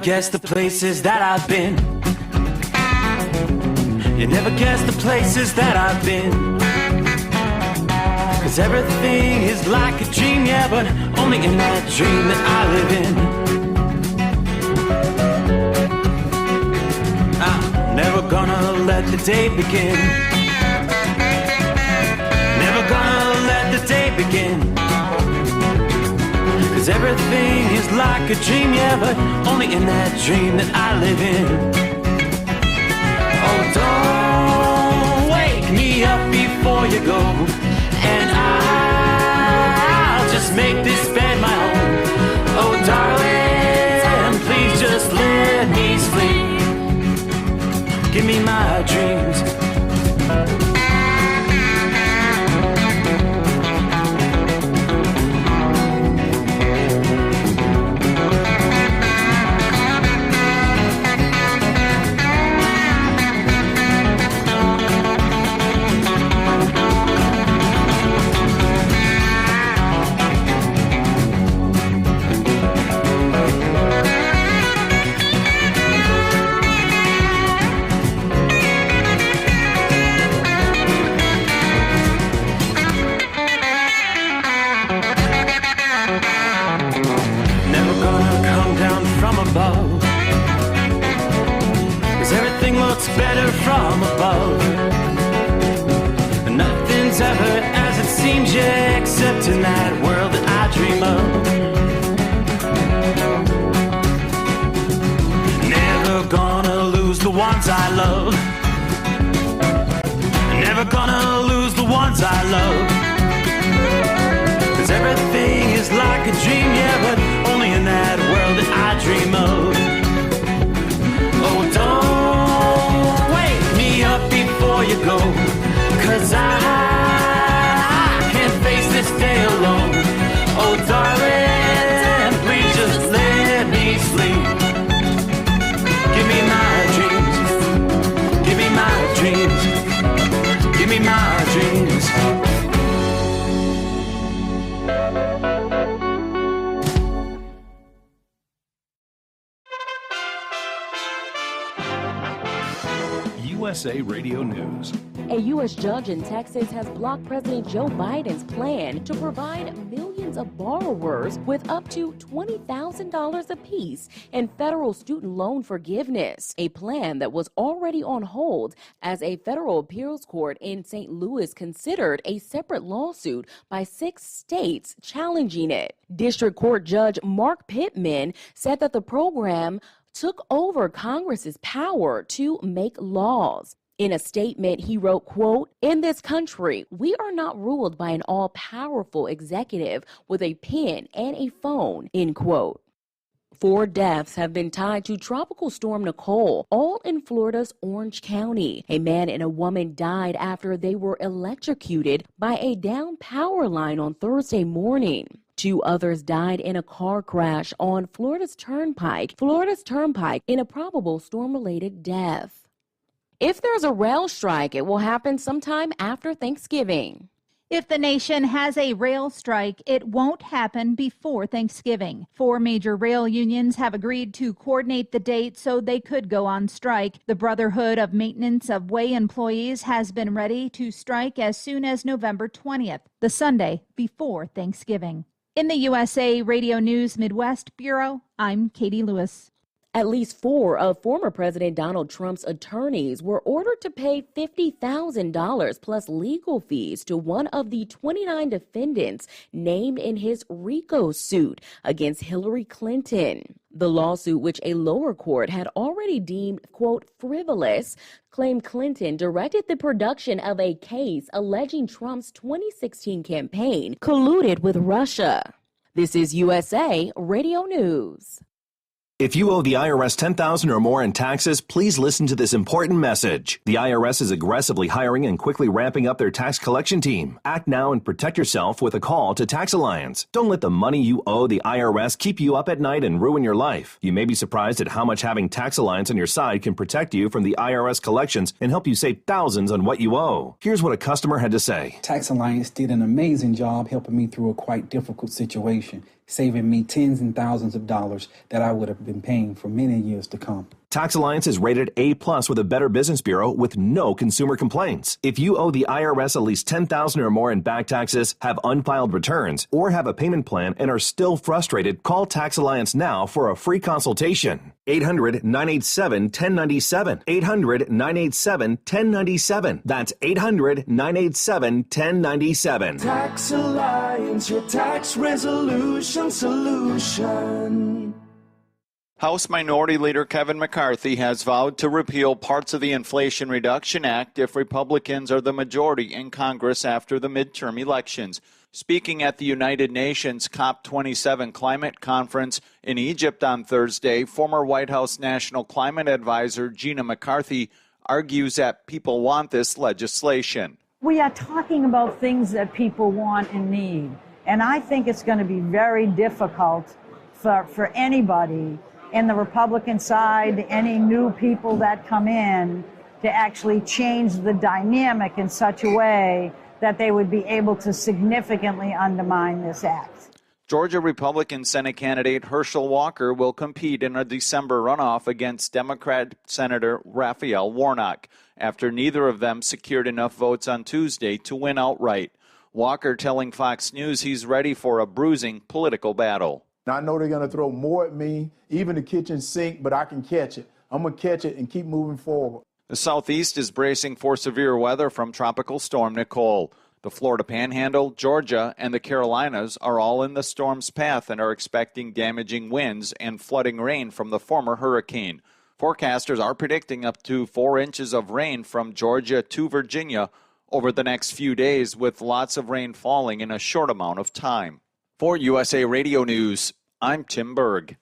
guess the places that I've been. You never guess the places that I've been. 'Cause everything is like a dream, yeah, but only in that dream that I live in. I'm never gonna let the day begin. Never gonna let the day begin. 'Cause everything is like a dream, yeah, but only in that dream that I live in. Oh, don't wake me up before you go, and I'll just make this bed my home. Oh, darling, please just let me sleep. Give me my dreams. Better from above. Nothing's ever as it seems, yeah, except in that world that I dream of. Never gonna lose the ones I love. Never gonna lose the ones I love. 'Cause everything is like a dream, yeah, but only in that world that I dream of. Oh, don't up before you go, 'cause I can't face this day alone. Oh, darling, please just let me sleep. Give me my dreams. Give me my dreams. Give me my dreams. USA Radio News. A U.S. judge in Texas has blocked President Joe Biden's plan to provide millions of borrowers with up to $20,000 apiece in federal student loan forgiveness, a plan that was already on hold as a federal appeals court in St. Louis considered a separate lawsuit by 6 states challenging it. District Court Judge Mark Pittman said that the program took over Congress's power to make laws. In a statement, he wrote, quote, "In this country, we are not ruled by an all-powerful executive with a pen and a phone," end quote. 4 deaths have been tied to Tropical Storm Nicole, all in Florida's Orange County. A man and a woman died after they were electrocuted by a downed power line on Thursday morning. 2 others died in a car crash on Florida's Turnpike in a probable storm-related death. If there's a rail strike, it will happen sometime after Thanksgiving. If the nation has a rail strike, it won't happen before Thanksgiving. 4 major rail unions have agreed to coordinate the date so they could go on strike. The Brotherhood of Maintenance of Way employees has been ready to strike as soon as November 20th, the Sunday before Thanksgiving. In the USA Radio News Midwest Bureau, I'm Katie Lewis. At least 4 of former President Donald Trump's attorneys were ordered to pay $50,000 plus legal fees to one of the 29 defendants named in his RICO suit against Hillary Clinton. The lawsuit, which a lower court had already deemed, quote, frivolous, claimed Clinton directed the production of a case alleging Trump's 2016 campaign colluded with Russia. This is USA Radio News. If you owe the IRS $10,000 or more in taxes, please listen to this important message. The IRS is aggressively hiring and quickly ramping up their tax collection team. Act now and protect yourself with a call to Tax Alliance. Don't let the money you owe the IRS keep you up at night and ruin your life. You may be surprised at how much having Tax Alliance on your side can protect you from the IRS collections and help you save thousands on what you owe. Here's what a customer had to say. Tax Alliance did an amazing job helping me through a quite difficult situation. saving me tens and thousands of dollars that I would have been paying for many years to come. Tax Alliance is rated A+ with a Better Business Bureau with no consumer complaints. If you owe the IRS at least $10,000 or more in back taxes, have unfiled returns, or have a payment plan and are still frustrated, call Tax Alliance now for a free consultation. 800-987-1097. 800-987-1097. That's 800-987-1097. Tax Alliance, your tax resolution solution. House Minority Leader Kevin McCarthy has vowed to repeal parts of the Inflation Reduction Act if Republicans are the majority in Congress after the midterm elections. Speaking at the United Nations COP27 climate conference in Egypt on Thursday, former White House National Climate Advisor Gina McCarthy argues that people want this legislation. We are talking about things that people want and need, and I think it's going to be very difficult for anybody in the Republican side, any new people that come in, to actually change the dynamic in such a way that they would be able to significantly undermine this act. Georgia Republican Senate candidate Herschel Walker will compete in a December runoff against Democrat Senator Raphael Warnock after neither of them secured enough votes on Tuesday to win outright. Walker telling Fox News he's ready for a bruising political battle. I know they're going to throw more at me, even the kitchen sink, but I can catch it. I'm going to catch it and keep moving forward. The Southeast is bracing for severe weather from Tropical Storm Nicole. The Florida Panhandle, Georgia, and the Carolinas are all in the storm's path and are expecting damaging winds and flooding rain from the former hurricane. Forecasters are predicting up to 4 inches of rain from Georgia to Virginia over the next few days, with lots of rain falling in a short amount of time. For USA Radio News, I'm Tim Berg.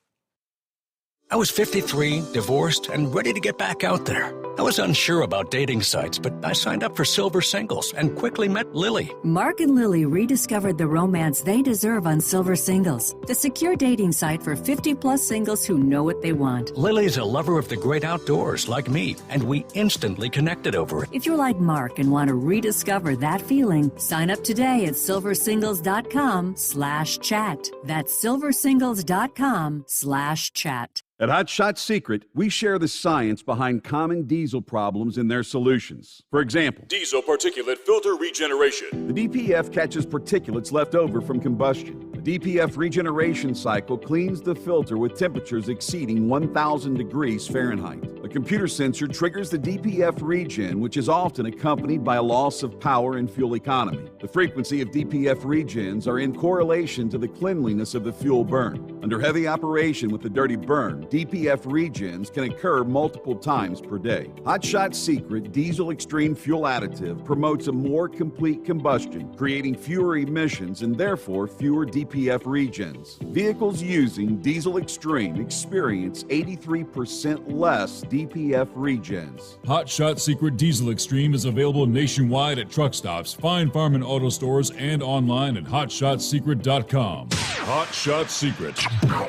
I was 53, divorced, and ready to get back out there. I was unsure about dating sites, but I signed up for Silver Singles and quickly met Lily. Mark and Lily rediscovered the romance they deserve on Silver Singles, the secure dating site for 50-plus singles who know what they want. Lily's a lover of the great outdoors like me, and we instantly connected over it. If you're like Mark and want to rediscover that feeling, sign up today at silversingles.com/chat. That's silversingles.com/chat. At Hot Shot Secret, we share the science behind common diesel problems and their solutions. For example, diesel particulate filter regeneration. The DPF catches particulates left over from combustion. The DPF regeneration cycle cleans the filter with temperatures exceeding 1,000 degrees Fahrenheit. A computer sensor triggers the DPF regen, which is often accompanied by a loss of power and fuel economy. The frequency of DPF regens are in correlation to the cleanliness of the fuel burn. Under heavy operation with the dirty burn, DPF regens can occur multiple times per day. Hot Shot Secret Diesel Extreme Fuel Additive promotes a more complete combustion, creating fewer emissions and therefore fewer DPF regens. Vehicles using Diesel Extreme experience 83% less DPF regens. Hot Shot Secret Diesel Extreme is available nationwide at truck stops, Fine Farm and auto stores, and online at hotshotsecret.com. Hot Shot Secret,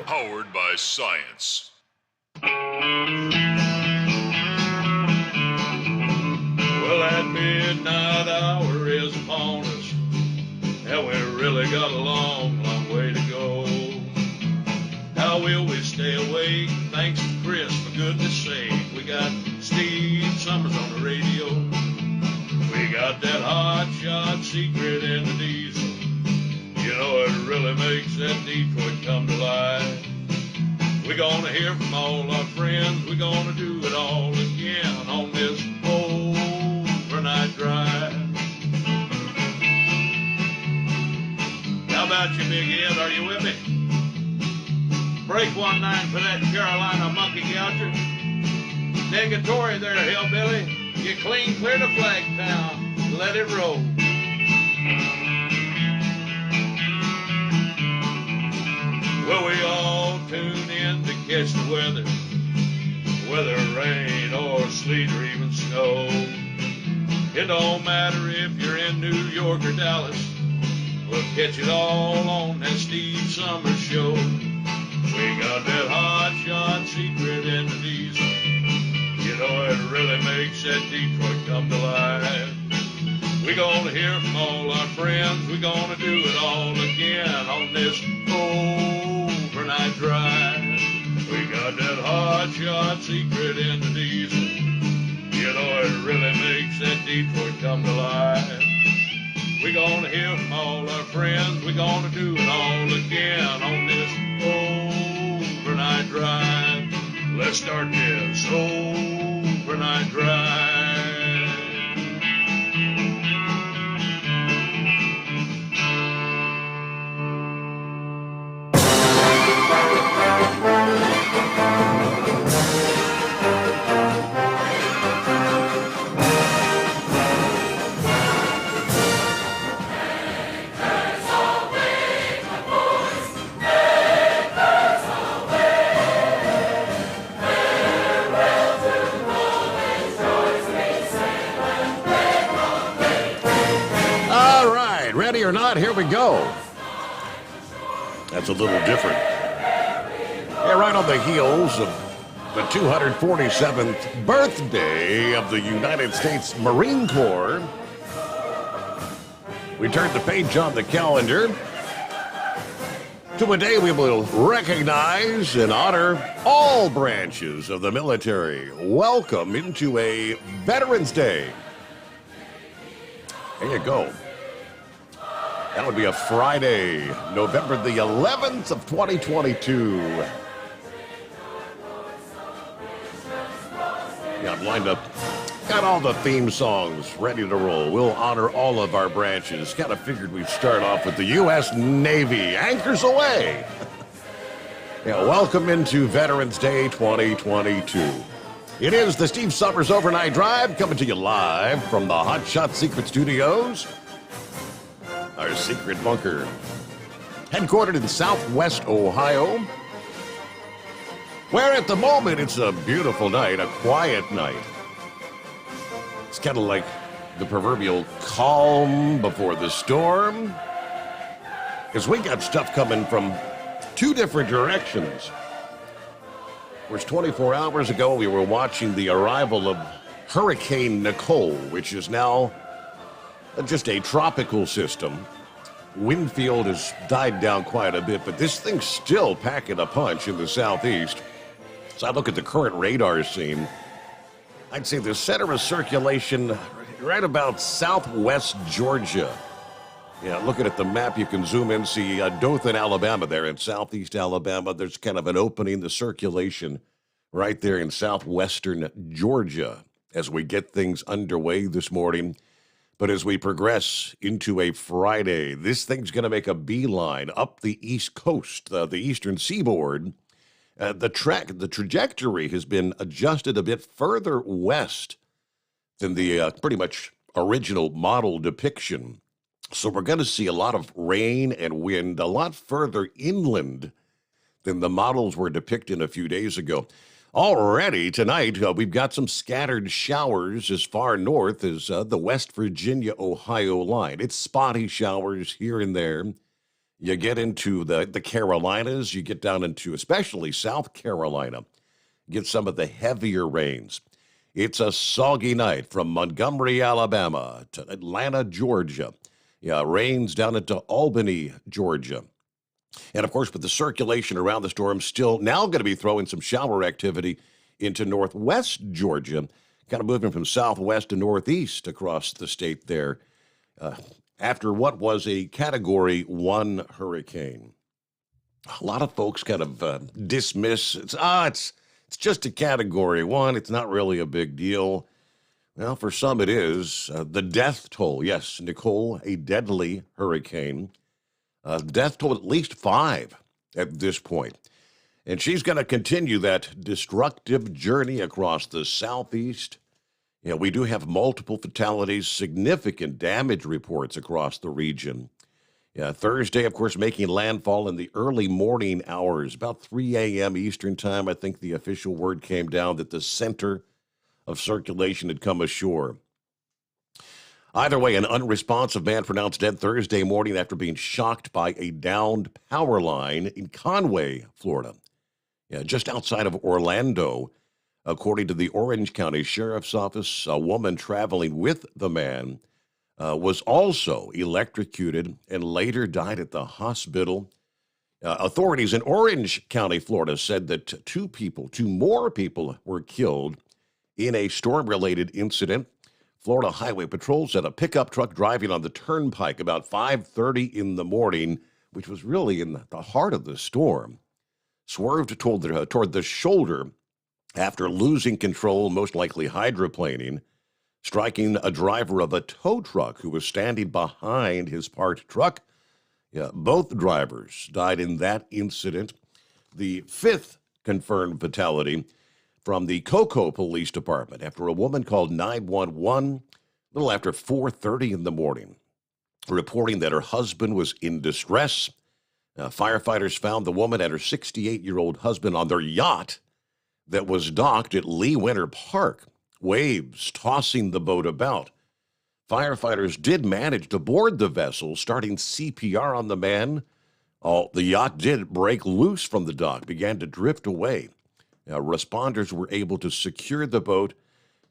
powered by science. Well, that midnight hour is upon us, and we really got a long, long way to go. How will we stay awake? Thanks to Chris, for goodness sake. We got Steve Sommers on the radio. We got that hot shot secret in the diesel. You know, it really makes that Detroit come to life. We're gonna hear from all our friends. We're gonna do it all again on this overnight drive. How about you, Big Ed? Are you with me? Break 1-9 for that Carolina monkey gouger. Negatory there, hillbilly. You clean clear to Flagtown. Let it roll. Well, we all tune in to catch the weather, whether rain or sleet or even snow. It don't matter if you're in New York or Dallas, we'll catch it all on that Steve Sommers show. We got that hot shot secret in the diesel. You know, it really makes that Detroit come to life. We're gonna hear from all our friends. We're gonna do it all again on this overnight drive. We got that hot shot secret in the diesel. You know it really makes that Detroit come to life. We're gonna hear from all our friends. We're gonna do it all again on this overnight drive. Let's start this overnight drive. Ready or not, here we go. That's a little different. Yeah, right on the heels of the 247th birthday of the United States Marine Corps, we turn the page on the calendar to a day we will recognize and honor all branches of the military. Welcome into a Veterans Day. There you go. That would be a Friday, November the 11th of 2022. Yeah, I'm lined up. Got all the theme songs ready to roll. We'll honor all of our branches. Kind of figured we'd start off with the U.S. Navy. Anchors away. Yeah, welcome into Veterans Day 2022. It is the Steve Sommers Overnight Drive coming to you live from the Hot Shot Secret Studios. Our secret bunker, headquartered in Southwest Ohio, where at the moment it's a beautiful night, a quiet night. It's kind of like the proverbial calm before the storm, because we got stuff coming from two different directions. Of course, 24 hours ago, we were watching the arrival of Hurricane Nicole, which is now just a tropical system. Wind field has died down quite a bit, but this thing's still packing a punch in the southeast. So I look at the current radar scene. I'd say the center of circulation right about southwest Georgia. Yeah, looking at the map, you can zoom in, see Dothan, Alabama there in southeast Alabama. There's kind of an opening, the circulation right there in southwestern Georgia as we get things underway this morning. But as we progress into a Friday, this thing's going to make a beeline up the East Coast, the eastern seaboard. The trajectory has been adjusted a bit further west than the pretty much original model depiction. So we're going to see a lot of rain and wind a lot further inland than the models were depicting a few days ago. Already tonight, we've got some scattered showers as far north as the West Virginia-Ohio line. It's spotty showers here and there. You get into the Carolinas, you get down into especially South Carolina, get some of the heavier rains. It's a soggy night from Montgomery, Alabama to Atlanta, Georgia. Yeah, rains down into Albany, Georgia. And, of course, with the circulation around the storm still now going to be throwing some shower activity into northwest Georgia, kind of moving from southwest to northeast across the state there after what was a Category 1 hurricane. A lot of folks kind of dismiss, it's just a Category 1. It's not really a big deal. Well, for some it is. The death toll, yes, Nicole, a deadly hurricane. Death toll at least 5 at this point. And she's going to continue that destructive journey across the southeast. Yeah, we do have multiple fatalities, significant damage reports across the region. Yeah, Thursday, of course, making landfall in the early morning hours, about 3 a.m. Eastern time. I think the official word came down that the center of circulation had come ashore. Either way, an unresponsive man pronounced dead Thursday morning after being shocked by a downed power line in Conway, Florida. Yeah, just outside of Orlando. According to the Orange County Sheriff's Office, a woman traveling with the man was also electrocuted and later died at the hospital. Authorities in Orange County, Florida, said that two more people were killed in a storm-related incident. Florida Highway Patrol said a pickup truck driving on the turnpike about 5:30 in the morning, which was really in the heart of the storm, swerved toward the shoulder after losing control, most likely hydroplaning, striking a driver of a tow truck who was standing behind his parked truck. Yeah, both drivers died in that incident. The fifth confirmed fatality from the Cocoa Police Department after a woman called 911 a little after 4:30 in the morning, reporting that her husband was in distress. Firefighters found the woman and her 68-year-old husband on their yacht that was docked at Lee Winter Park, waves tossing the boat about. Firefighters did manage to board the vessel, starting CPR on the man. The yacht did break loose from the dock, began to drift away. Responders were able to secure the boat.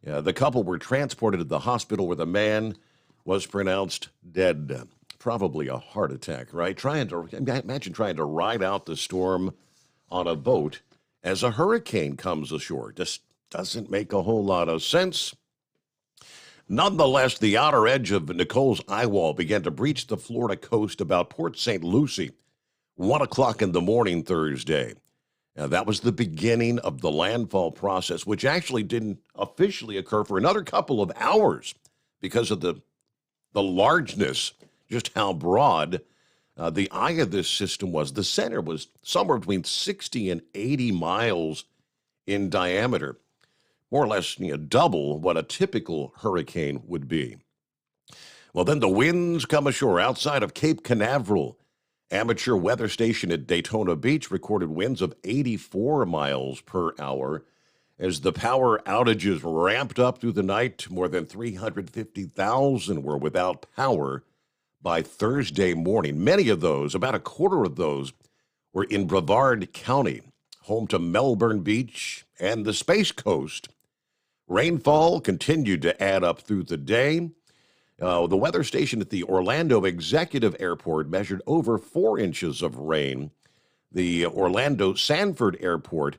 The couple were transported to the hospital where the man was pronounced dead. Probably a heart attack, right? Imagine trying to ride out the storm on a boat as a hurricane comes ashore. Just doesn't make a whole lot of sense. Nonetheless, the outer edge of Nicole's eye wall began to breach the Florida coast about Port St. Lucie, 1 o'clock in the morning Thursday. Now, that was the beginning of the landfall process, which actually didn't officially occur for another couple of hours because of the largeness, just how broad the eye of this system was. The center was somewhere between 60 and 80 miles in diameter, more or less double what a typical hurricane would be. Well, then the winds come ashore outside of Cape Canaveral. Amateur weather station at Daytona Beach recorded winds of 84 miles per hour. As the power outages ramped up through the night, more than 350,000 were without power by Thursday morning. Many of those, about a quarter of those, were in Brevard County, home to Melbourne Beach and the Space Coast. Rainfall continued to add up through the day. The weather station at the Orlando Executive Airport measured over 4 inches of rain. The Orlando Sanford Airport,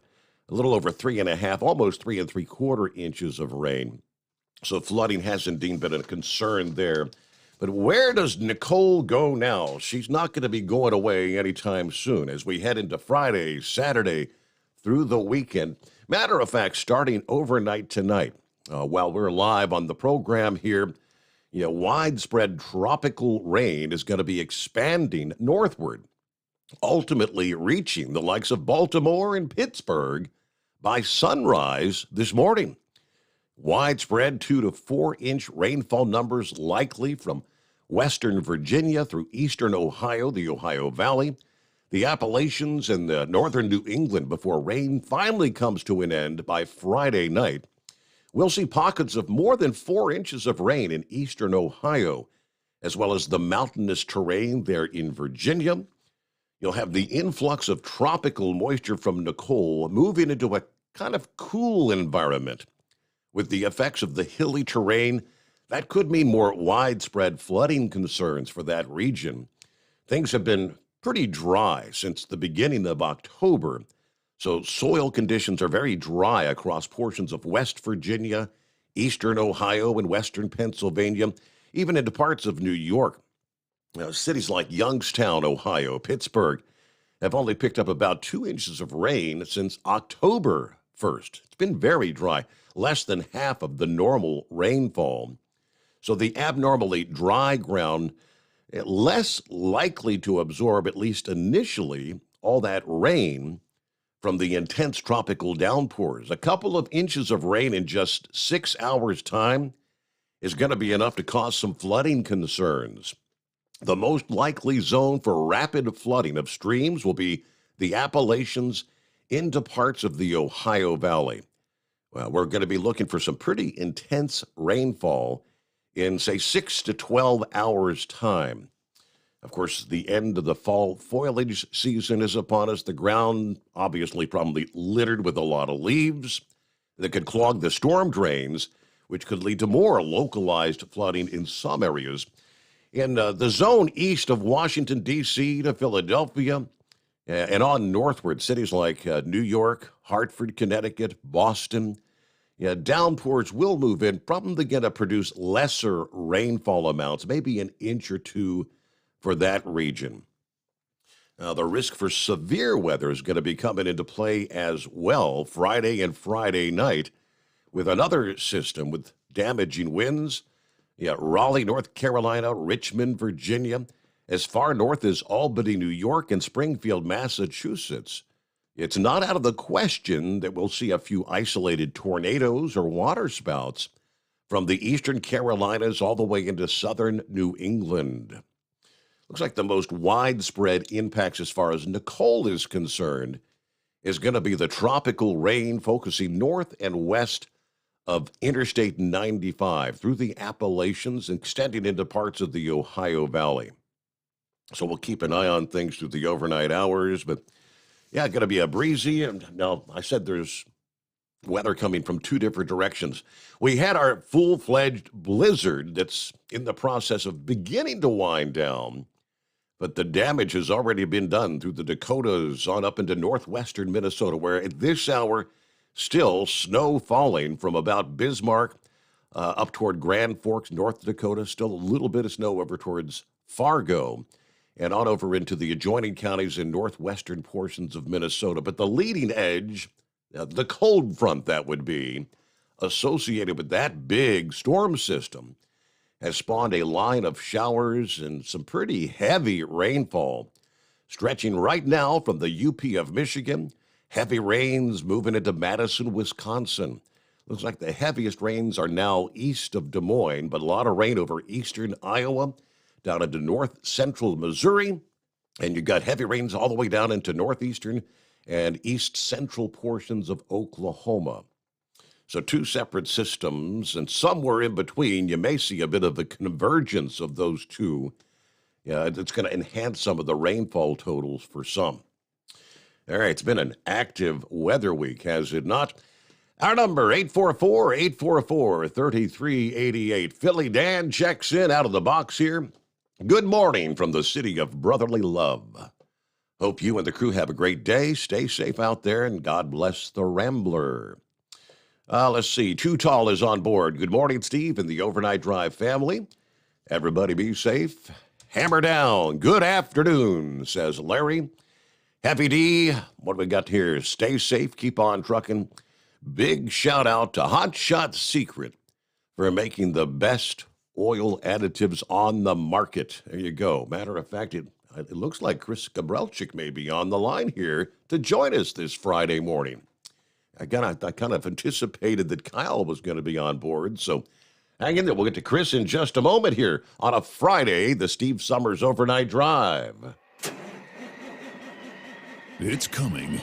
a little over 3.5, almost 3 3/4 inches of rain. So flooding has indeed been a concern there. But where does Nicole go now? She's not going to be going away anytime soon as we head into Friday, Saturday, through the weekend. Matter of fact, starting overnight tonight, while we're live on the program here, widespread tropical rain is going to be expanding northward, ultimately reaching the likes of Baltimore and Pittsburgh by sunrise this morning. Widespread 2 to 4 inch rainfall numbers likely from western Virginia through eastern Ohio, the Ohio Valley, the Appalachians, and the northern New England before rain finally comes to an end by Friday night. We'll see pockets of more than 4 inches of rain in eastern Ohio, as well as the mountainous terrain there in Virginia. You'll have the influx of tropical moisture from Nicole moving into a kind of cool environment. With the effects of the hilly terrain, that could mean more widespread flooding concerns for that region. Things have been pretty dry since the beginning of October, so soil conditions are very dry across portions of West Virginia, eastern Ohio, and western Pennsylvania, even into parts of New York. Cities like Youngstown, Ohio, Pittsburgh have only picked up about 2 inches of rain since October 1st. It's been very dry, less than half of the normal rainfall. So the abnormally dry ground, less likely to absorb, at least initially, all that rain from the intense tropical downpours. A couple of inches of rain in just 6 hours' time is going to be enough to cause some flooding concerns. The most likely zone for rapid flooding of streams will be the Appalachians into parts of the Ohio Valley. Well, we're going to be looking for some pretty intense rainfall in, say, 6 to 12 hours' time. Of course, the end of the fall foliage season is upon us. The ground, obviously, probably littered with a lot of leaves that could clog the storm drains, which could lead to more localized flooding in some areas. In the zone east of Washington, D.C. to Philadelphia and on northward, cities like New York, Hartford, Connecticut, Boston, downpours will move in, probably going to produce lesser rainfall amounts, maybe an inch or two for that region. Now, the risk for severe weather is going to be coming into play as well Friday and Friday night with another system with damaging winds. Raleigh, North Carolina, Richmond, Virginia, as far north as Albany, New York, and Springfield, Massachusetts. It's not out of the question that we'll see a few isolated tornadoes or waterspouts from the eastern Carolinas all the way into southern New England. Looks like the most widespread impacts as far as Nicole is concerned is going to be the tropical rain focusing north and west of Interstate 95 through the Appalachians, extending into parts of the Ohio Valley. So we'll keep an eye on things through the overnight hours, but going to be a breezy. And now, I said there's weather coming from two different directions. We had our full-fledged blizzard that's in the process of beginning to wind down, but the damage has already been done through the Dakotas on up into northwestern Minnesota, where at this hour, still snow falling from about Bismarck up toward Grand Forks, North Dakota. Still a little bit of snow over towards Fargo and on over into the adjoining counties in northwestern portions of Minnesota. But the leading edge, the cold front that would be associated with that big storm system, has spawned a line of showers and some pretty heavy rainfall, stretching right now from the UP of Michigan. Heavy rains moving into Madison, Wisconsin. Looks like the heaviest rains are now east of Des Moines, but a lot of rain over eastern Iowa, down into north central Missouri, and you got heavy rains all the way down into northeastern and east central portions of Oklahoma. So two separate systems, and somewhere in between, you may see a bit of a convergence of those two. It's going to enhance some of the rainfall totals for some. All right, it's been an active weather week, has it not? Our number, 844-844-3388. Philly Dan checks in out of the box here. Good morning from the city of brotherly love. Hope you and the crew have a great day. Stay safe out there, and God bless the Rambler. Let's see. Too Tall is on board. Good morning, Steve, and the Overnight Drive family. Everybody be safe. Hammer down. Good afternoon, says Larry. Heavy D, what do we got here? Stay safe, keep on trucking. Big shout out to Hot Shot Secret for making the best oil additives on the market. There you go. Matter of fact, it looks like Chris Gabrelchik may be on the line here to join us this Friday morning. I kind of anticipated that Kyle was going to be on board, so hang in there. We'll get to Chris in just a moment here on a Friday, the Steve Sommers Overnight Drive. It's coming.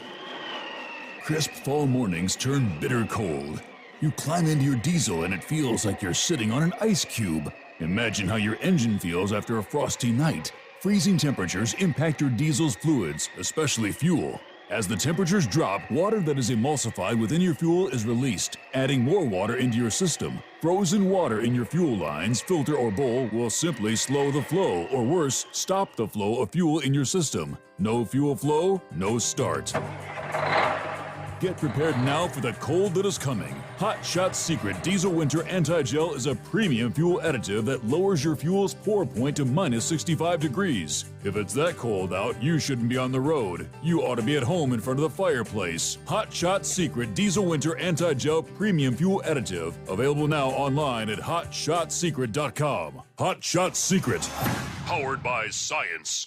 Crisp fall mornings turn bitter cold. You climb into your diesel and it feels like you're sitting on an ice cube. Imagine how your engine feels after a frosty night. Freezing temperatures impact your diesel's fluids, especially fuel. As the temperatures drop, water that is emulsified within your fuel is released, adding more water into your system. Frozen water in your fuel lines, filter, or bowl will simply slow the flow, or worse, stop the flow of fuel in your system. No fuel flow, no start. Get prepared now for the cold that is coming. Hot Shot Secret Diesel Winter Anti-Gel is a premium fuel additive that lowers your fuel's pour point to minus 65 degrees. If it's that cold out, you shouldn't be on the road. You ought to be at home in front of the fireplace. Hot Shot Secret Diesel Winter Anti-Gel Premium Fuel Additive. Available now online at hotshotsecret.com. Hot Shot Secret. Powered by science.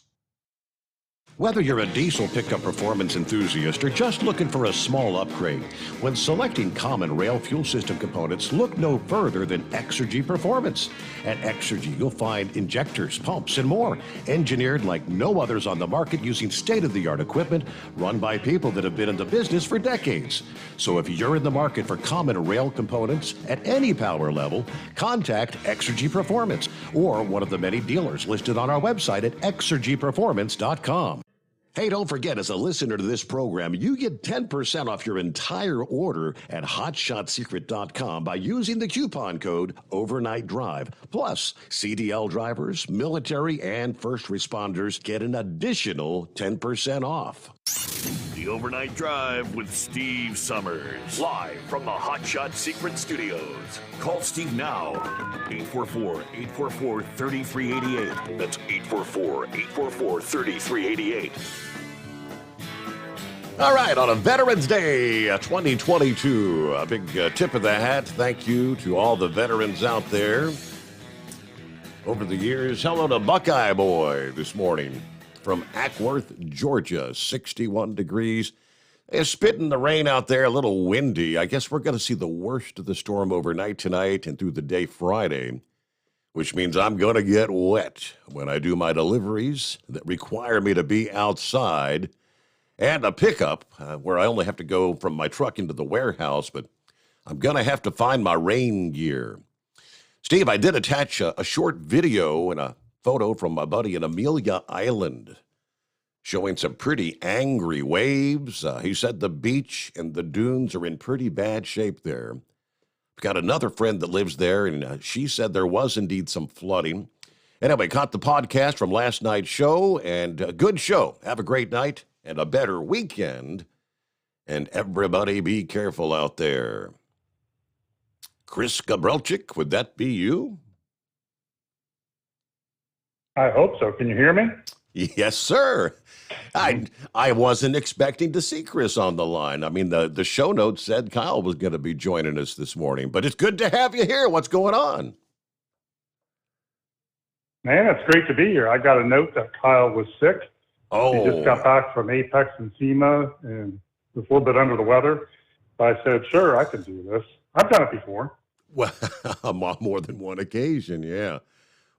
Whether you're a diesel pickup performance enthusiast or just looking for a small upgrade, when selecting common rail fuel system components, look no further than Exergy Performance. At Exergy, you'll find injectors, pumps, and more, engineered like no others on the market using state-of-the-art equipment run by people that have been in the business for decades. So if you're in the market for common rail components at any power level, contact Exergy Performance or one of the many dealers listed on our website at exergyperformance.com. Hey, don't forget, as a listener to this program, you get 10% off your entire order at hotshotsecret.com by using the coupon code Overnight Drive. Plus, CDL drivers, military, and first responders get an additional 10% off. The Overnight Drive with Steve Sommers. Live from the Hot Shot Secret Studios. Call Steve now. 844-844-3388. That's 844-844-3388. All right, on a Veterans Day 2022, a big tip of the hat. Thank you to all the veterans out there over the years. Hello to Buckeye Boy this morning from Ackworth, Georgia, 61 degrees. It's spitting the rain out there, a little windy. I guess we're going to see the worst of the storm overnight tonight and through the day Friday, which means I'm going to get wet when I do my deliveries that require me to be outside. And a pickup where I only have to go from my truck into the warehouse, but I'm going to have to find my rain gear. Steve, I did attach a short video and a photo from my buddy in Amelia Island showing some pretty angry waves. He said the beach and the dunes are in pretty bad shape there. I've got another friend that lives there, and she said there was indeed some flooding. Anyway, caught the podcast from last night's show, and a good show. Have a great night and a better weekend. And everybody be careful out there. Chris Gabrelchik, would that be you? I hope so. Can you hear me? Yes, sir. I wasn't expecting to see Chris on the line. I mean, the show notes said Kyle was going to be joining us this morning, but it's good to have you here. What's going on? Man, it's great to be here. I got a note that Kyle was sick. Oh. He just got back from Apex and SEMA and was a little bit under the weather. But I said, sure, I can do this. I've done it before. Well, on more than one occasion, yeah.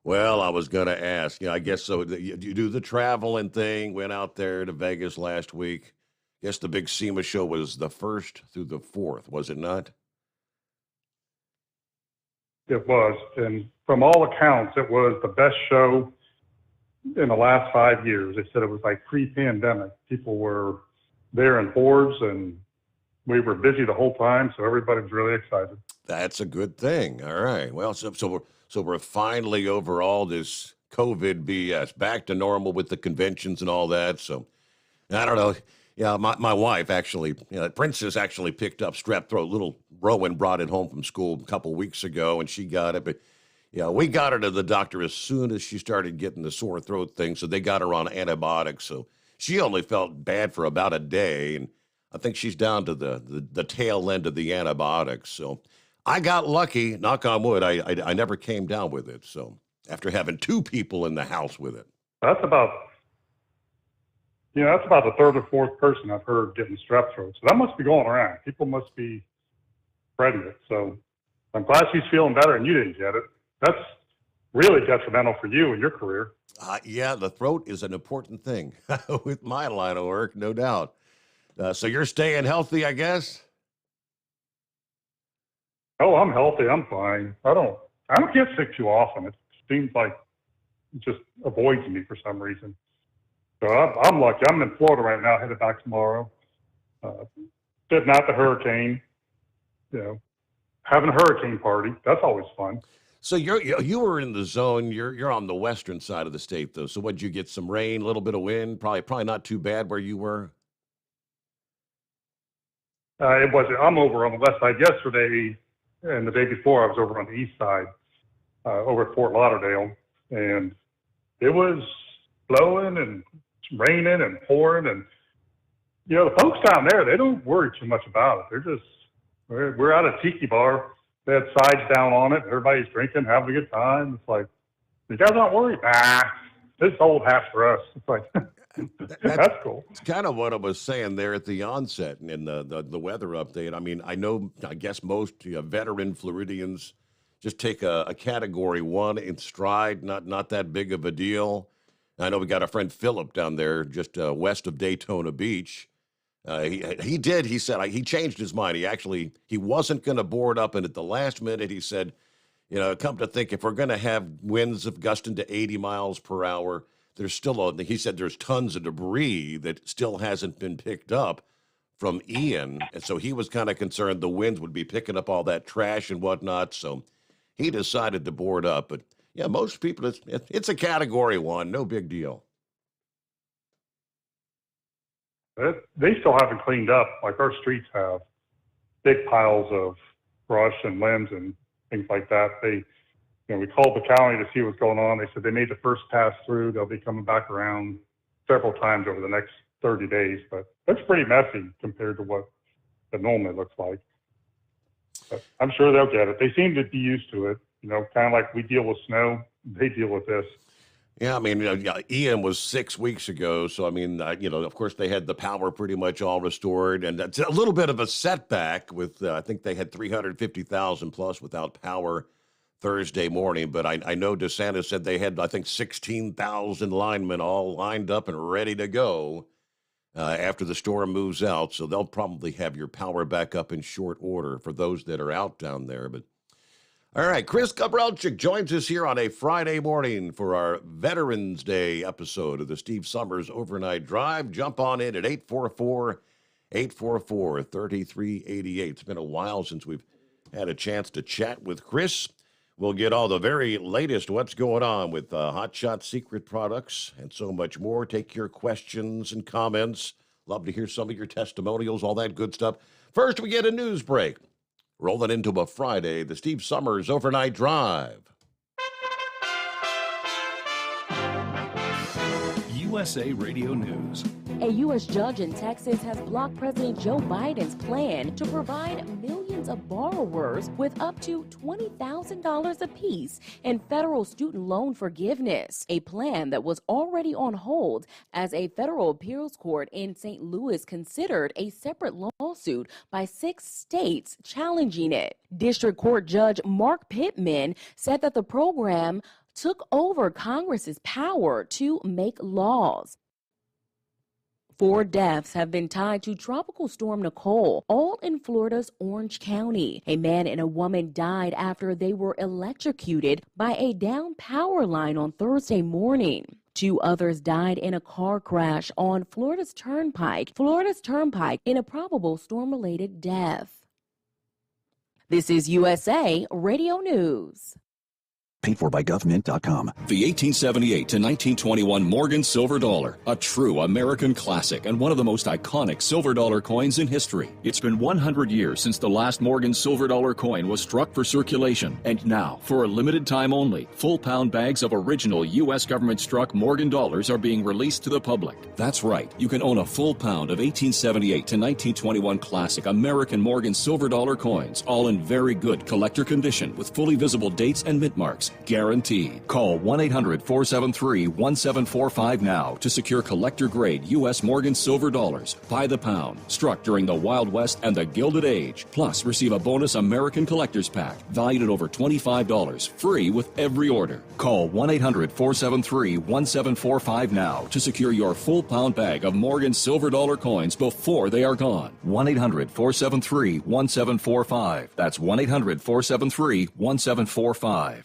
Well, I was going to ask. I guess so. You do the traveling thing, went out there to Vegas last week. Guess the big SEMA show was the 1st through the 4th, was it not? It was. And from all accounts, it was the best show in the last 5 years. They said it was like pre-pandemic. People were there in hordes, and we were busy the whole time, so everybody was really excited. That's a good thing. All right. Well, so we're finally over all this COVID BS, back to normal with the conventions and all that. So I don't know. Yeah, my wife actually, Princess actually picked up strep throat. Little Rowan brought it home from school a couple weeks ago, and she got it. But we got her to the doctor as soon as she started getting the sore throat thing. So they got her on antibiotics. So she only felt bad for about a day, and I think she's down to the tail end of the antibiotics. So I got lucky, knock on wood. I never came down with it. So after having 2 people in the house with it. That's about the 3rd or 4th person I've heard getting strep throat. So that must be going around. People must be spreading it. So I'm glad she's feeling better and you didn't get it. That's really detrimental for you and your career. Yeah, the throat is an important thing with my line of work, no doubt. So you're staying healthy, I guess? Oh, I'm healthy. I'm fine. I don't get sick too often. It seems like it just avoids me for some reason. So I'm lucky. I'm in Florida right now, headed back tomorrow. Sitting out the hurricane, having a hurricane party. That's always fun. So you were in the zone. You're on the western side of the state, though. So what'd you get? Some rain, a little bit of wind. Probably not too bad where you were. It wasn't. I'm over on the west side. Yesterday and the day before, I was over on the east side, over at Fort Lauderdale, and it was blowing and raining and pouring. And the folks down there, they don't worry too much about it. They're just we're at a tiki bar. They had sides down on it. Everybody's drinking, having a good time. It's like, you guys aren't worried? Nah, this old hat for us. It's like, that's cool. It's kind of what I was saying there at the onset and in the weather update. I mean, I guess most veteran Floridians just take a Category 1 in stride, not that big of a deal. I know we got a friend Philip down there just west of Daytona Beach. He said he changed his mind. He wasn't going to board up, and at the last minute he said, come to think, if we're going to have winds of gusting to 80 miles per hour, there's still he said there's tons of debris that still hasn't been picked up from Ian. And so he was kind of concerned the winds would be picking up all that trash and whatnot. So he decided to board up. But yeah, most people, it's a category 1, no big deal. They still haven't cleaned up, like our streets have, big piles of brush and limbs and things like that. We called the county to see what's going on. They said they made the first pass through. They'll be coming back around several times over the next 30 days, but it's pretty messy compared to what it normally looks like. But I'm sure they'll get it. They seem to be used to it, kind of like we deal with snow, they deal with this. Yeah, I mean, Ian was 6 weeks ago, so I mean, of course they had the power pretty much all restored, and that's a little bit of a setback with, I think they had 350,000 plus without power Thursday morning, but I know DeSantis said they had, I think, 16,000 linemen all lined up and ready to go after the storm moves out, so they'll probably have your power back up in short order for those that are out down there. But all right, Chris Gabrelchik joins us here on a Friday morning for our Veterans Day episode of the Steve Sommers Overnight Drive. Jump on in at 844-3388. It's been a while since we've had a chance to chat with Chris. We'll get all the very latest what's going on with Hot Shot Secret products and so much more. Take your questions and comments. Love to hear some of your testimonials, all that good stuff. First, we get a news break. Rolling into a Friday, the Steve Sommers Overnight Drive. USA Radio News. A U.S. judge in Texas has blocked President Joe Biden's plan to provide millions of borrowers with up to $20,000 apiece in federal student loan forgiveness, a plan that was already on hold as a federal appeals court in St. Louis considered a separate lawsuit by 6 states challenging it. District Court Judge Mark Pittman said that the program took over Congress's power to make laws. 4 deaths have been tied to Tropical Storm Nicole, all in Florida's Orange County. A man and a woman died after they were electrocuted by a downed power line on Thursday morning. 2 others died in a car crash on Florida's Turnpike in a probable storm-related death. This is USA Radio News. Paid for by government.com. The 1878 to 1921 Morgan Silver Dollar, a true American classic and one of the most iconic silver dollar coins in history. It's been 100 years since the last Morgan Silver Dollar coin was struck for circulation. And now, for a limited time only, full-pound bags of original U.S. government-struck Morgan dollars are being released to the public. That's right. You can own a full pound of 1878 to 1921 classic American Morgan Silver Dollar coins, all in very good collector condition with fully visible dates and mint marks. Guaranteed. Call 1-800-473-1745 now to secure collector-grade U.S. Morgan Silver Dollars by the pound, struck during the Wild West and the Gilded Age. Plus, receive a bonus American Collector's Pack valued at over $25, free with every order. Call 1-800-473-1745 now to secure your full-pound bag of Morgan Silver Dollar coins before they are gone. 1-800-473-1745. That's 1-800-473-1745.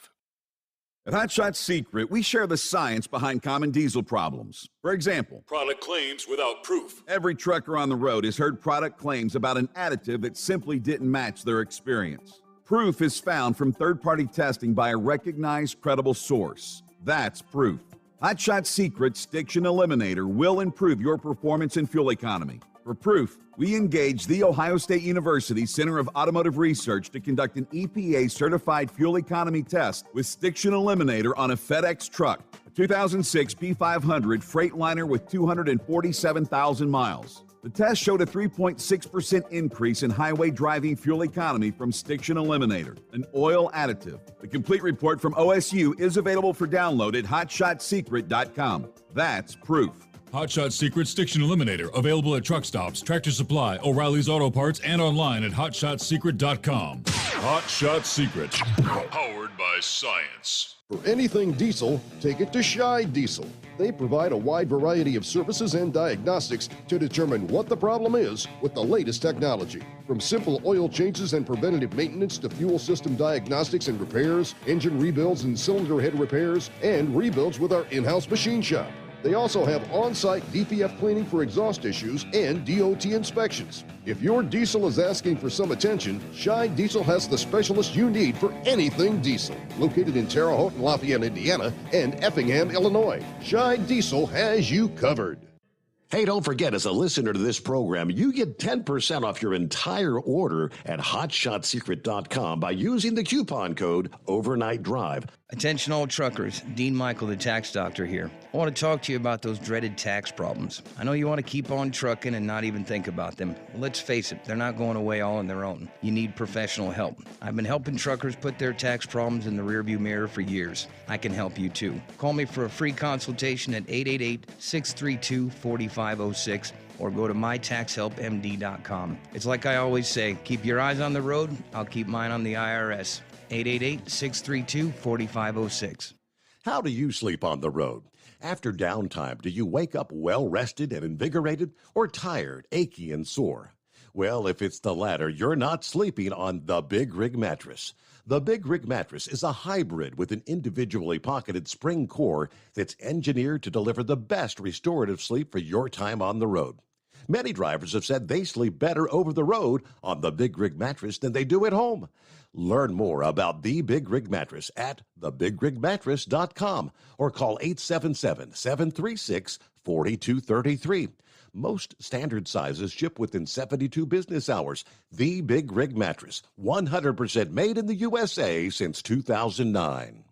At Hot Shot Secret, we share the science behind common diesel problems. For example, Product claims without proof. every trucker on the road has heard product claims about an additive that simply didn't match their experience. Proof is found from third-party testing by a recognized, credible source. That's proof. Hot Shot Secret's Stiction Eliminator will improve your performance and fuel economy. For proof, we engaged the Ohio State University Center of Automotive Research to conduct an EPA-certified fuel economy test with Stiction Eliminator on a FedEx truck, a 2006 P500 Freightliner with 247,000 miles. The test showed a 3.6% increase in highway driving fuel economy from Stiction Eliminator, an oil additive. The complete report from OSU is available for download at hotshotsecret.com. That's proof. Hot Shot Secret Stiction Eliminator, available at truck stops, Tractor Supply, O'Reilly's Auto Parts, and online at hotshotsecret.com. Hot Shot Secret, powered by by science. For anything diesel, take it to Scheid Diesel. They provide a wide variety of services and diagnostics to determine what the problem is with the latest technology. From simple oil changes and preventative maintenance to fuel system diagnostics and repairs, engine rebuilds and cylinder head repairs, and rebuilds with our in-house machine shop. They also have on-site DPF cleaning for exhaust issues and DOT inspections. If your diesel is asking for some attention, Scheid Diesel has the specialist you need for anything diesel. Located in Terre Haute and Lafayette, Indiana, and Effingham, Illinois, Scheid Diesel has you covered. Hey, don't forget, as a listener to this program, you get 10% off your entire order at HotShotSecret.com by using the coupon code Overnight Drive. Attention all truckers, Dean Michael, the tax doctor here. I want to talk to you about those dreaded tax problems. I know you want to keep on trucking and not even think about them. Well, let's face it, they're not going away all on their own. You need professional help. I've been helping truckers put their tax problems in the rearview mirror for years. I can help you too. Call me for a free consultation at 888-632-4506 or go to mytaxhelpmd.com. It's like I always say, keep your eyes on the road, I'll keep mine on the IRS. 888-632-4506. How do you sleep on the road? After downtime, do you wake up well-rested and invigorated or tired, achy, and sore? Well, if it's the latter, you're not sleeping on the Big Rig Mattress. The Big Rig Mattress is a hybrid with an individually pocketed spring core that's engineered to deliver the best restorative sleep for your time on the road. Many drivers have said they sleep better over the road on the Big Rig Mattress than they do at home. Learn more about the Big Rig Mattress at thebigrigmattress.com or call 877-736-4233. Most standard sizes ship within 72 business hours. The Big Rig Mattress, 100% made in the USA since 2009.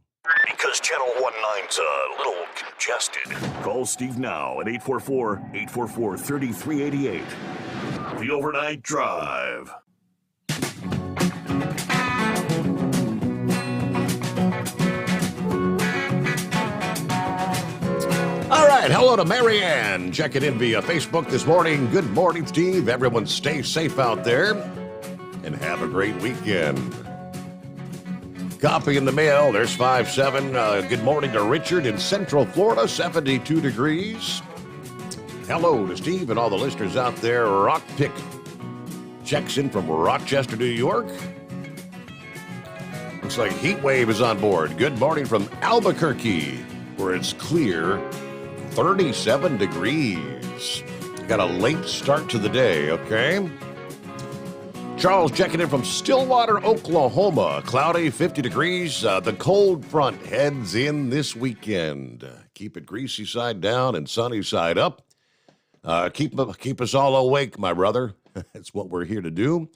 Because Channel 19's a little congested. Call Steve now at 844-844-3388. The Overnight Drive. All right, hello to Marianne. Checking in via Facebook this morning. Good morning, Steve. Everyone stay safe out there and have a great weekend. Copy in the mail. There's 5-7. Good morning to Richard in Central Florida, 72 degrees. Hello to Steve and all the listeners out there. Rock Pick checks in from Rochester, New York. Looks like Heat Wave is on board. Good morning from Albuquerque, where it's clear, 37 degrees. Got a late start to the day, okay? Charles checking in from Stillwater, Oklahoma. Cloudy, 50 degrees. The cold front heads in this weekend. Keep it greasy side down and sunny side up. Keep us all awake, my brother. That's what we're here to do.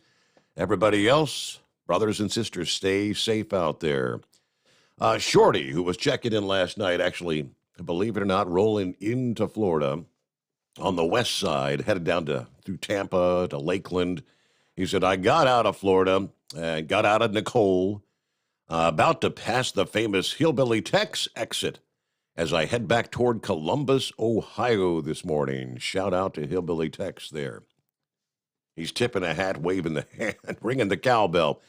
Everybody else, brothers and sisters, stay safe out there. Shorty, who was checking in last night, actually, believe it or not, rolling into Florida on the west side, headed down through Tampa to Lakeland. He said, I got out of Florida and got out of Nicole, about to pass the famous Hillbilly Tex exit as I head back toward Columbus, Ohio this morning. Shout out to Hillbilly Tex there. He's tipping a hat, waving the hand, ringing the cowbell.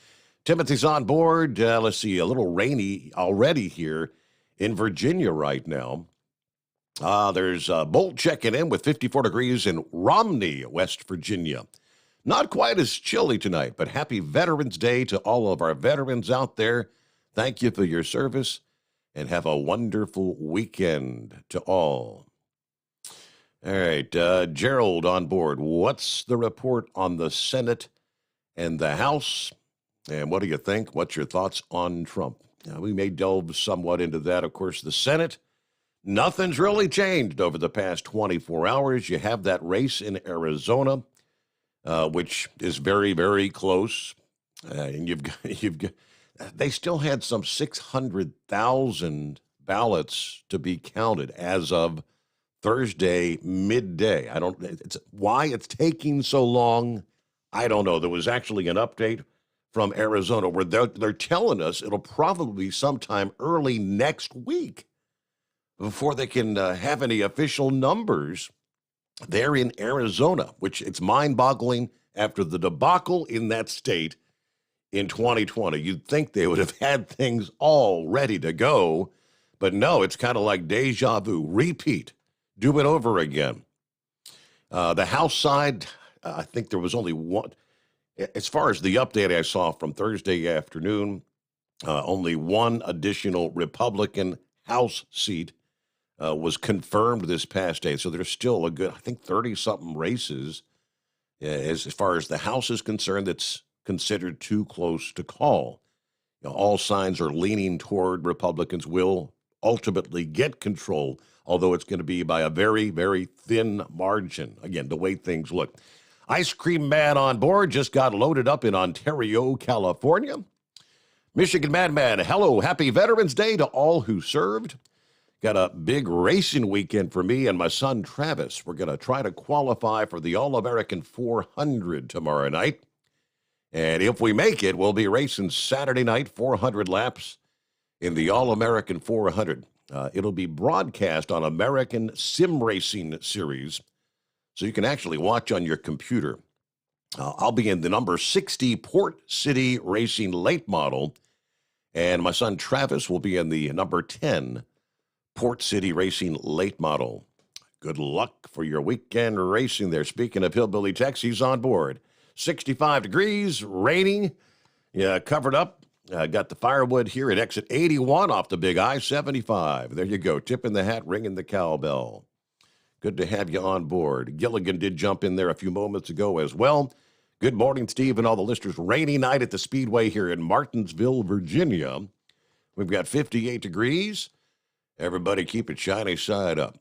Timothy's on board. Let's see, a little rainy already here in Virginia right now. There's Bolt checking in with 54 degrees in Romney, West Virginia. Not quite as chilly tonight, but happy Veterans Day to all of our veterans out there. Thank you for your service, and have a wonderful weekend to all. All right, Gerald on board. What's the report on the Senate and the House? And what do you think? What's your thoughts on Trump? We may delve somewhat into that. Of course, the Senate, nothing's really changed over the past 24 hours. You have that race in Arizona, which is very, very close. And they still had some 600,000 ballots to be counted as of Thursday midday. Why it's taking so long, I don't know. There was actually an update from Arizona where they're telling us it'll probably be sometime early next week before they can have any official numbers there in Arizona, which it's mind-boggling after the debacle in that state in 2020. You'd think they would have had things all ready to go, but no, it's kind of like deja vu, repeat, do it over again. The House side, I think there was only one. As far as the update I saw from Thursday afternoon, only one additional Republican House seat was confirmed this past day. So there's still a good, I think, 30-something races as far as the House is concerned that's considered too close to call. All signs are leaning toward Republicans will ultimately get control, although it's going to be by a very, very thin margin. Again, the way things look. Ice Cream Man on board just got loaded up in Ontario, California. Michigan Madman, hello, happy Veterans Day to all who served. Got a big racing weekend for me and my son Travis. We're going to try to qualify for the All-American 400 tomorrow night. And if we make it, we'll be racing Saturday night, 400 laps in the All-American 400. It'll be broadcast on American Sim Racing Series, so you can actually watch on your computer. I'll be in the number 60 Port City Racing late model, and my son Travis will be in the number 10 Port City Racing late model. Good luck for your weekend racing there. Speaking of Hillbilly Tex, he's on board. 65 degrees, raining, covered up. Got the firewood here at exit 81 off the big I-75. There you go, tipping the hat, ringing the cowbell. Good to have you on board. Gilligan did jump in there a few moments ago as well. Good morning, Steve, and all the listeners. Rainy night at the Speedway here in Martinsville, Virginia. We've got 58 degrees. Everybody keep it shiny side up.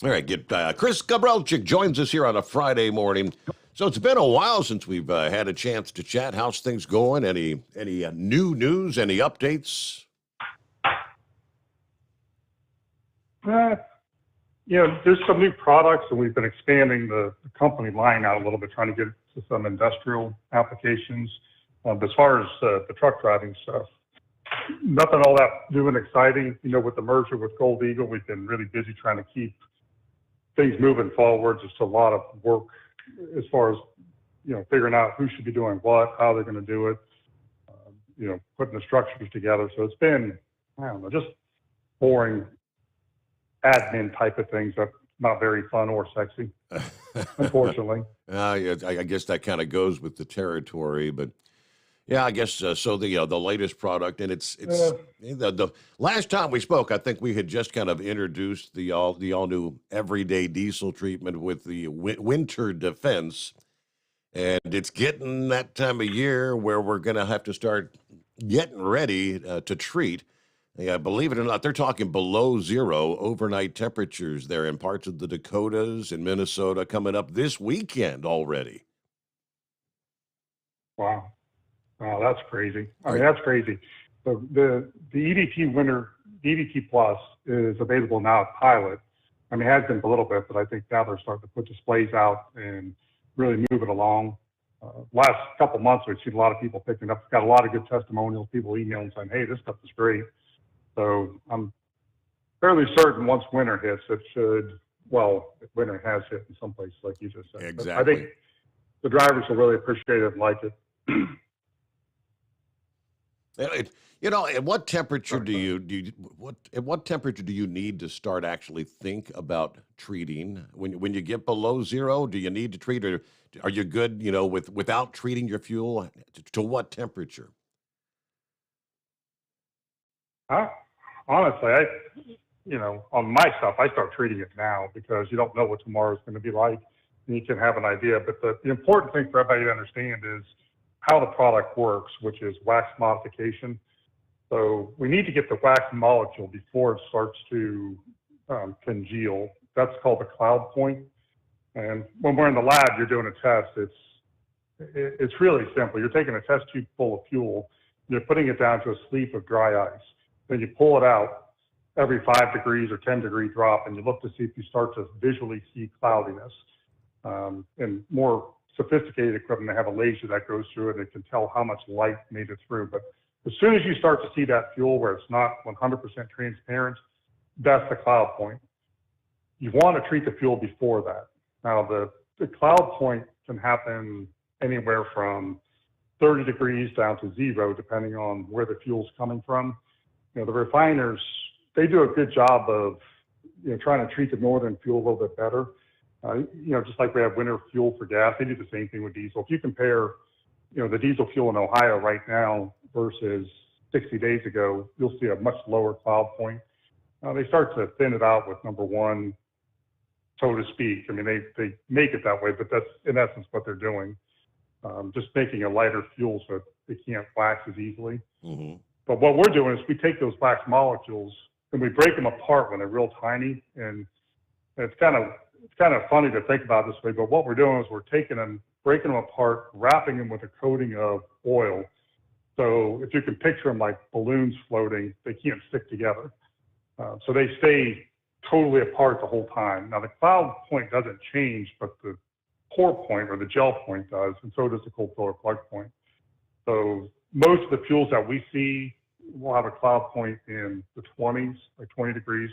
All right, Chris Gabrelchik joins us here on a Friday morning. So it's been a while since we've had a chance to chat. How's things going? Any new news? Any updates? There's some new products, and we've been expanding the company line out a little bit, trying to get to some industrial applications. As far as the truck driving stuff, nothing all that new and exciting. With the merger with Gold Eagle, we've been really busy trying to keep things moving forward. Just a lot of work as far as, figuring out who should be doing what, how they're going to do it, putting the structures together. So it's been, just boring admin type of things that not very fun or sexy, unfortunately. I guess that kind of goes with the territory, but yeah, I guess so. The latest product, and it's the last time we spoke, I think we had just kind of introduced the all new everyday diesel treatment with the winter defense, and it's getting that time of year where we're going to have to start getting ready to treat. Yeah, believe it or not, they're talking below zero overnight temperatures there in parts of the Dakotas and Minnesota coming up this weekend already. Wow. Oh, that's crazy. That's crazy. So the EDT EDT Plus is available now at Pilot. It has been for a little bit, but I think now they're starting to put displays out and really move it along. Last couple months, we've seen a lot of people picking up. It's got a lot of good testimonials, people emailing saying, hey, this stuff is great. So I'm fairly certain once winter hits, it should, winter has hit in some places, like you just said. Exactly. But I think the drivers will really appreciate it and like it. At what temperature what temperature do you need to start actually think about treating? When you get below zero, do you need to treat, or are you good, without treating your fuel? To what temperature? Honestly, on my stuff, I start treating it now because you don't know what tomorrow's going to be like, and you can have an idea. But the important thing for everybody to understand is how the product works, which is wax modification. So we need to get the wax molecule before it starts to congeal. That's called the cloud point. And when we're in the lab, you're doing a test. It's really simple. You're taking a test tube full of fuel, you're putting it down to a sleeve of dry ice. Then you pull it out every 5 degrees or 10 degree drop, and you look to see if you start to visually see cloudiness. And more sophisticated equipment, they have a laser that goes through it and it can tell how much light made it through. But as soon as you start to see that fuel where it's not 100% transparent, that's the cloud point. You want to treat the fuel before that. Now, the cloud point can happen anywhere from 30 degrees down to 0, depending on where the fuel's coming from. The refiners, they do a good job of, trying to treat the northern fuel a little bit better. Just like we have winter fuel for gas, they do the same thing with diesel. If you compare, the diesel fuel in Ohio right now versus 60 days ago, you'll see a much lower cloud point. They start to thin it out with number one, so to speak. I mean, they make it that way, but that's in essence what they're doing. Just making a lighter fuel so it can't wax as easily. Mm-hmm. But what we're doing is we take those wax molecules and we break them apart when they're real tiny. And it's kind of funny to think about this way, but what we're doing is we're taking them, breaking them apart, wrapping them with a coating of oil. So if you can picture them like balloons floating, they can't stick together. So they stay totally apart the whole time. Now the cloud point doesn't change, but the pour point or the gel point does, and so does the cold filler plug point. So most of the fuels that we see will have a cloud point in the 20s, like 20 degrees.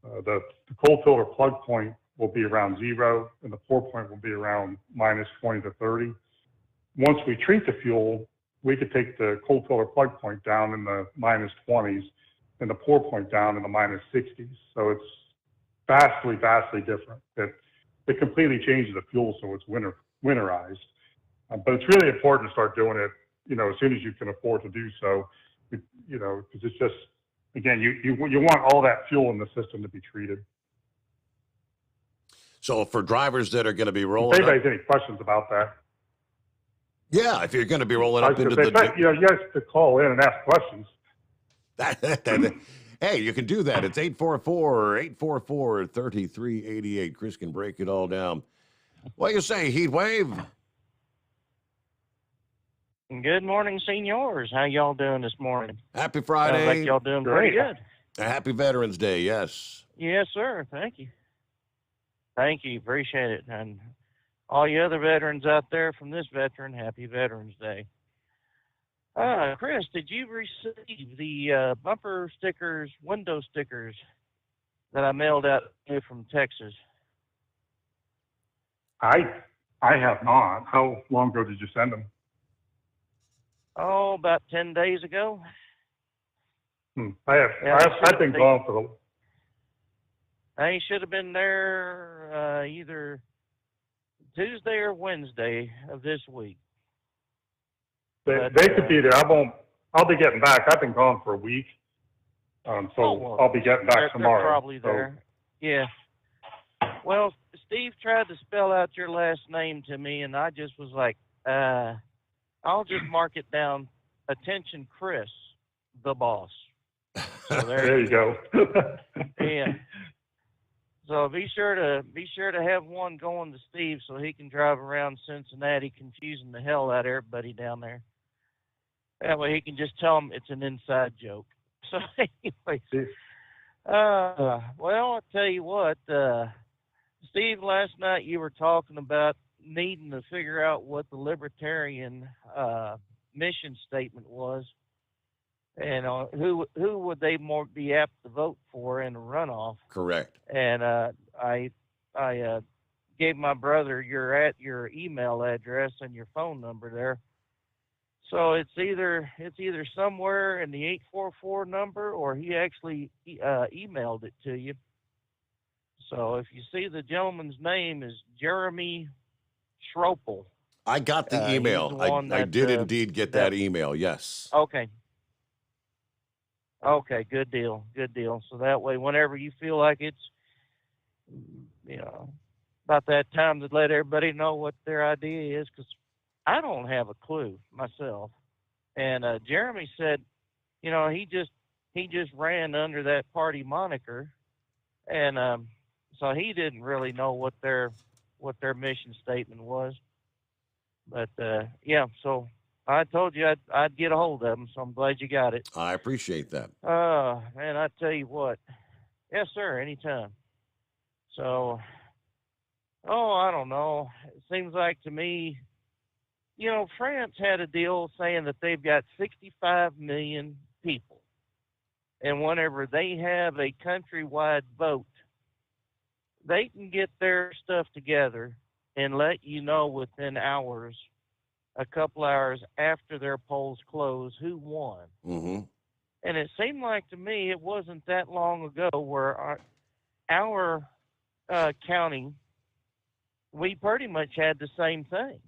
The cold filler plug point will be around 0, and the pour point will be around minus 20 to 30. Once we treat the fuel, we could take the cold filler plug point down in the minus 20s and the pour point down in the minus 60s. So it's vastly, vastly different. It completely changes the fuel, so it's winterized. But it's really important to start doing it, as soon as you can afford to do so, because it's just, again, you want all that fuel in the system to be treated. So for drivers that are going to be rolling if anybody has any questions about that. Yeah, if you're going to be rolling up into you guys could call in and ask questions. Hey, you can do that. It's 844-3388. Chris can break it all down. What do you say, Heat Wave? Good morning, seniors. How y'all doing this morning? Happy Friday. Sounds like y'all doing pretty good. Happy Veterans Day, yes. Yes, sir. Thank you. Thank you. Appreciate it. And all you other veterans out there from this veteran, happy Veterans Day. Chris, did you receive the bumper stickers, window stickers that I mailed out to you from Texas? I have not. How long ago did you send them? Oh, about 10 days ago. I've been gone for the... They should have been there either Tuesday or Wednesday of this week. They could be there. I'll be getting back. I've been gone for a week. I'll be getting back tomorrow. They're probably there. Yeah. Well, Steve tried to spell out your last name to me, and I just was like, I'll just mark it down. Attention, Chris, the boss. So there you go. Yeah. So be sure to have one going to Steve so he can drive around Cincinnati confusing the hell out of everybody down there. That way he can just tell them it's an inside joke. So anyways, well, I'll tell you what, Steve, last night you were talking about needing to figure out what the libertarian mission statement was, and who would they more be apt to vote for in a runoff. Correct. And I gave my brother your email address and your phone number there. So it's either somewhere in the 844 number, or he actually emailed it to you. So if you see, the gentleman's name is Jeremy Schropel. I got the email. I did indeed get that email, yes. Okay. Okay, good deal. Good deal. So that way, whenever you feel like it's, about that time to let everybody know what their idea is, because I don't have a clue myself. And Jeremy said, he just ran under that party moniker, and so he didn't really know what their mission statement was. But so I told you I'd get a hold of them, so I'm glad you got it. I appreciate that. Man, I tell you what. Yes, sir, anytime. So, I don't know. It seems like to me, France had a deal saying that they've got 65 million people. And whenever they have a countrywide vote, they can get their stuff together and let you know within hours a couple hours after their polls closed who won. Mm-hmm. And it seemed like to me it wasn't that long ago where our county, we pretty much had the same thing,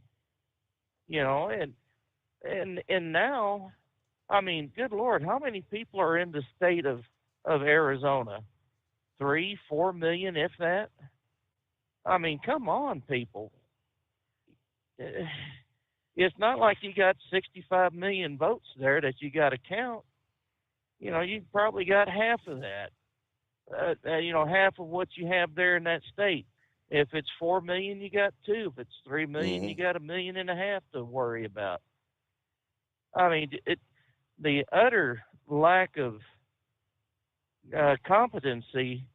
you know, and now, I mean, good Lord, how many people are in the state of Arizona? 3-4 million, if that. I mean, come on, people. It's not like you got 65 million votes there that you got to count. You know, you probably got half of that. You know, half of what you have there in that state. If it's 4 million, you got 2. If it's 3 million, you got 1.5 million to worry about. I mean, the utter lack of competency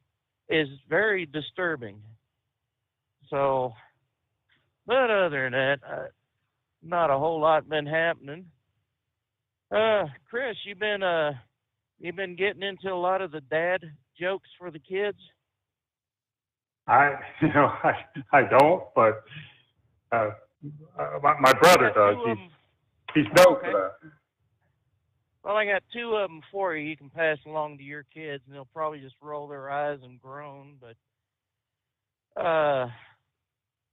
is very disturbing. So, but other than that, not a whole lot been happening. Chris, you've been getting into a lot of the dad jokes for the kids? I don't, but my brother does. He's known for that. Well, I got 2 of them for you. You can pass along to your kids, and they'll probably just roll their eyes and groan. But,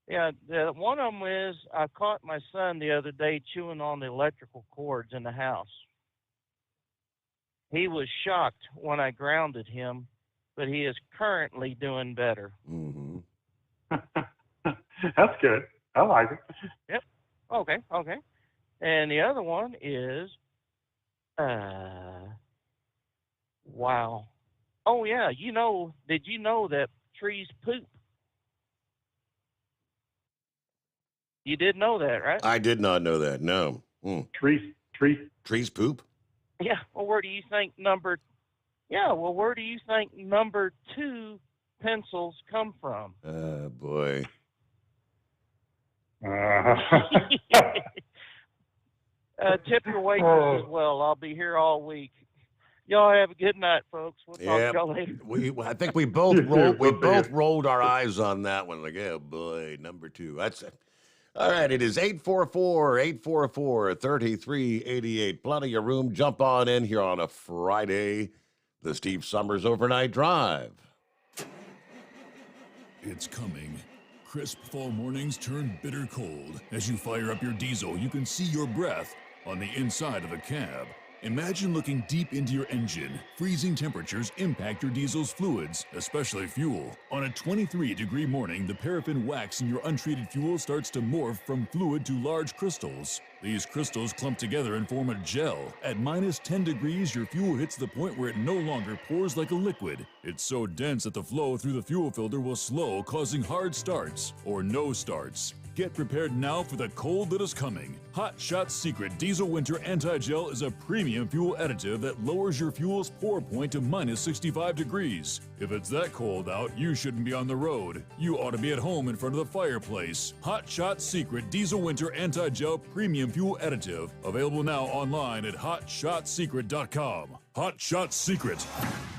yeah, one of them is I caught my son the other day chewing on the electrical cords in the house. He was shocked when I grounded him, but he is currently doing better. Mm-hmm. That's good. I like it. Yep. Okay. And the other one is, wow. Oh, yeah, did you know that trees poop? You did know that, right? I did not know that, no. Trees poop? Yeah, well, where do you think number 2 pencils come from? Boy. Tip your waitress as well. I'll be here all week. Y'all have a good night, folks. We'll talk to y'all later. I think we both rolled our eyes on that one. Like, oh boy, number 2. That's it. All right, it is 844-844-3388. Plenty of room. Jump on in here on a Friday. The Steve Sommers Overnight Drive. It's coming. Crisp fall mornings turn bitter cold. As you fire up your diesel, you can see your breath on the inside of a cab. Imagine looking deep into your engine. Freezing temperatures impact your diesel's fluids, especially fuel. On a 23-degree morning, the paraffin wax in your untreated fuel starts to morph from fluid to large crystals. These crystals clump together and form a gel. At minus 10 degrees, your fuel hits the point where it no longer pours like a liquid. It's so dense that the flow through the fuel filter will slow, causing hard starts or no starts. Get prepared now for the cold that is coming. Hot Shot Secret Diesel Winter Anti-Gel is a premium fuel additive that lowers your fuel's pour point to minus 65 degrees. If it's that cold out, you shouldn't be on the road. You ought to be at home in front of the fireplace. Hot Shot Secret Diesel Winter Anti-Gel Premium Fuel Additive. Available now online at hotshotsecret.com. Hot Shot Secret.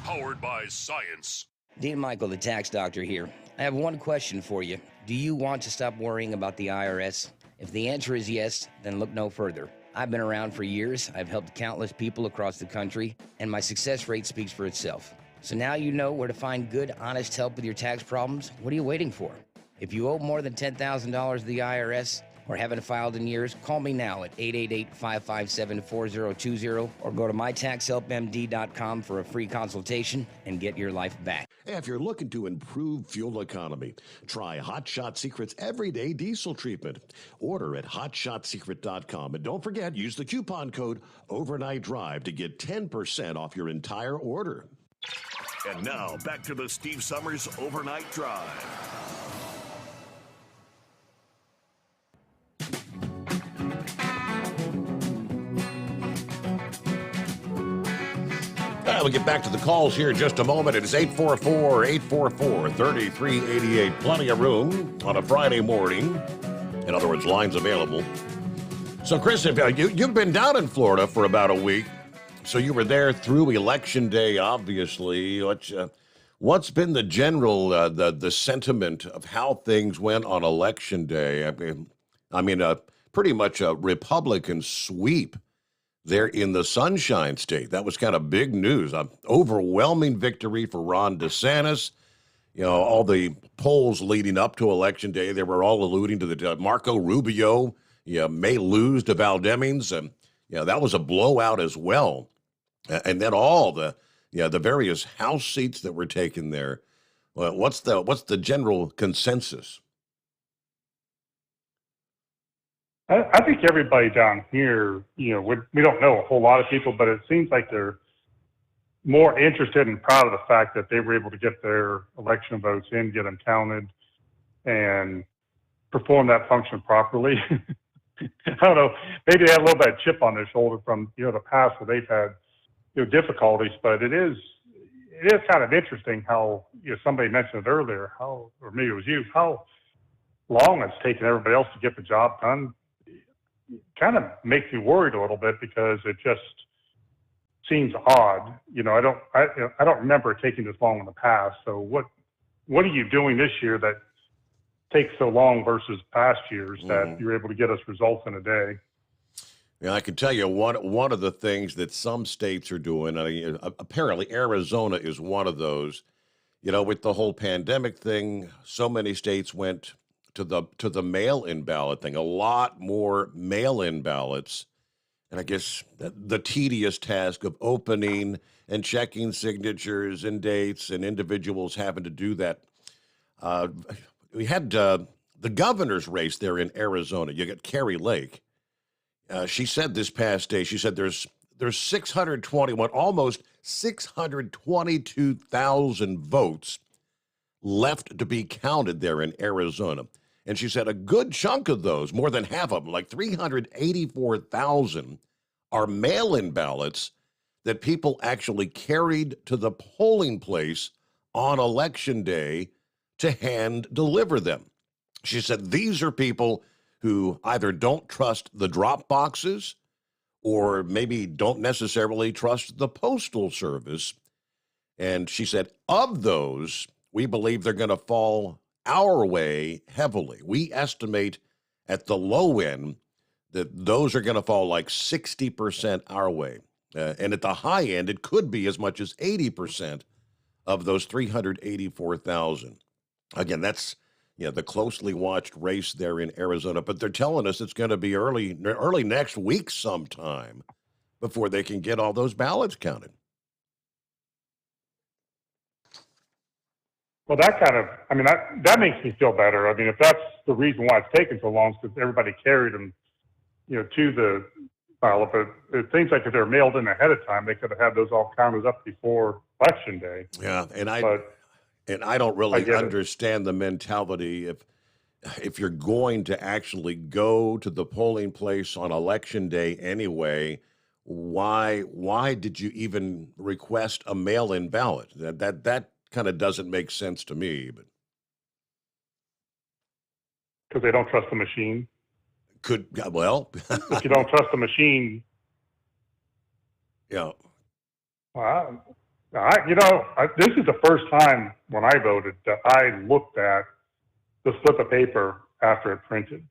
Powered by science. Dean Michael, the tax doctor here. I have one question for you. Do you want to stop worrying about the IRS? If the answer is yes, then look no further. I've been around for years. I've helped countless people across the country, and my success rate speaks for itself. So now you know where to find good, honest help with your tax problems. What are you waiting for? If you owe more than $10,000 to the IRS or haven't filed in years, call me now at 888-557-4020 or go to mytaxhelpmd.com for a free consultation and get your life back. Hey, if you're looking to improve fuel economy, try Hot Shot Secret's Everyday Diesel Treatment. Order at hotshotsecret.com. And don't forget, use the coupon code Overnight Drive to get 10% off your entire order. And now, back to the Steve Sommers Overnight Drive. We'll get back to the calls here in just a moment. It is 844-844-3388. Plenty of room on a Friday morning. In other words, lines available. So, Chris, if you've been down in Florida for about a week, so you were there through Election Day, obviously. What's been the general, the sentiment of how things went on Election Day? I mean, pretty much a Republican sweep there in the Sunshine State. That was kind of big news. An overwhelming victory for Ron DeSantis. You know, all the polls leading up to Election Day, they were all alluding to the Marco Rubio may lose to Val Demings. And, that was a blowout as well. And then all the various House seats that were taken there. Well, what's the general consensus? I think everybody down here, we don't know a whole lot of people, but it seems like they're more interested and proud of the fact that they were able to get their election votes in, get them counted, and perform that function properly. I don't know. Maybe they had a little bit of chip on their shoulder from the past where they've had difficulties, but it is kind of interesting how somebody mentioned it earlier, or maybe it was you, how long it's taken everybody else to get the job done. Kind of makes me worried a little bit because it just seems odd. I don't remember it taking this long in the past. So what are you doing this year that takes so long versus past years that you're able to get us results in a day? Yeah, I can tell you one of the things that some states are doing. Apparently, Arizona is one of those. With the whole pandemic thing, so many states went to the mail-in ballot thing. A lot more mail-in ballots, and I guess the tedious task of opening and checking signatures and dates and individuals having to do that. We had the governor's race there in Arizona. You got Carrie Lake. She said this past day, she said there's 621, almost 622,000 votes left to be counted there in Arizona. And she said a good chunk of those, more than half of them, like 384,000, are mail-in ballots that people actually carried to the polling place on Election Day to hand deliver them. She said these are people who either don't trust the drop boxes or maybe don't necessarily trust the Postal Service. And she said, of those, we believe they're going to fall our way heavily. We estimate at the low end that those are going to fall like 60% our way. And at the high end, it could be as much as 80% of those 384,000. Again, that's the closely watched race there in Arizona, but they're telling us it's going to be early next week sometime before they can get all those ballots counted. Well, that makes me feel better. I mean, if that's the reason why it's taken so long, is because everybody carried them, to the ballot. But it seems like if they're mailed in ahead of time, they could have had those all counted up before Election Day. Yeah, and I don't really understand the mentality if you're going to actually go to the polling place on Election Day anyway. Why did you even request a mail-in ballot? That kind of doesn't make sense to me. But because they don't trust the machine. If you don't trust the machine. Yeah. This is the first time when I voted that I looked at the slip of paper after it printed.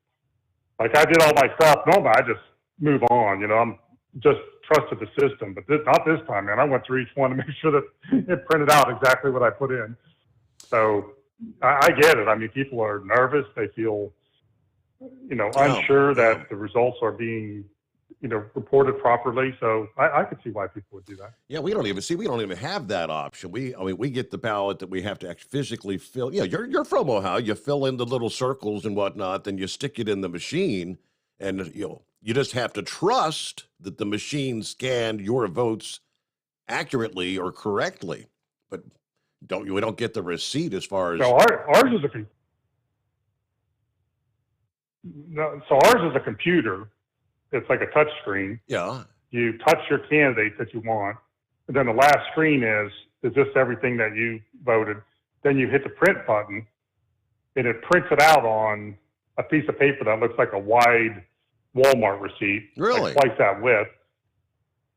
Like I did all my stuff. Normally I just move on. I'm just trusted the system, but not this time, man. I went through each one to make sure that it printed out exactly what I put in. So I get it. I mean, people are nervous. They feel, unsure that the results are being, reported properly. So I could see why people would do that. Yeah, we don't even have that option. We get the ballot that we have to actually physically fill. Yeah, you're from Ohio. You fill in the little circles and whatnot, then you stick it in the machine, and you just have to trust that the machine scanned your votes accurately or correctly. But we don't get the receipt as far as. So ours is a computer. It's like a touch screen. Yeah. You touch your candidate that you want. And then the last screen is this everything that you voted? Then you hit the print button, and it prints it out on a piece of paper that looks like a wide Walmart receipt. Really? Like twice that width.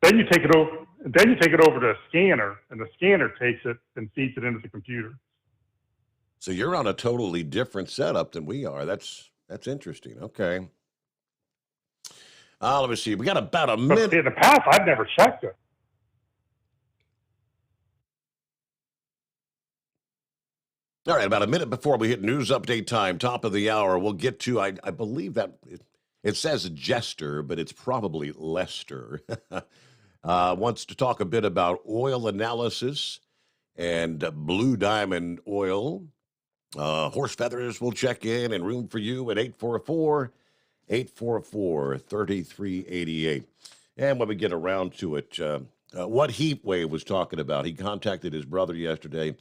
Then you take it over. Then you take it over to a scanner, and the scanner takes it and feeds it into the computer. So you're on a totally different setup than we are. That's interesting. Okay. Let me see. We got about a But minute. in the past, I've never checked it. All right, about a minute before we hit news update time, top of the hour, we'll get to, I believe that it says Jester, but it's probably Lester. Wants to talk a bit about oil analysis and Blue Diamond Oil. Horse Feathers will check in and room for you at 844-3388. And when we get around to it, what Heatwave was talking about, he contacted his brother yesterday.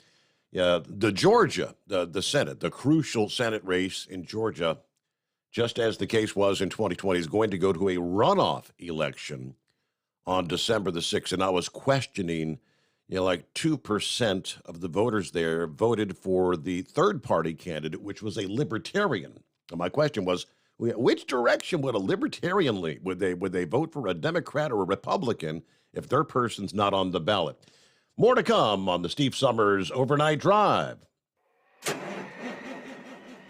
The Georgia, the Senate, the crucial Senate race in Georgia, just as the case was in 2020, is going to go to a runoff election on December the 6th. And I was questioning, like 2% of the voters there voted for the third-party candidate, which was a libertarian. And my question was, which direction would a libertarian lean? Would they vote for a Democrat or a Republican if their person's not on the ballot? More to come on the Steve Sommers Overnight Drive.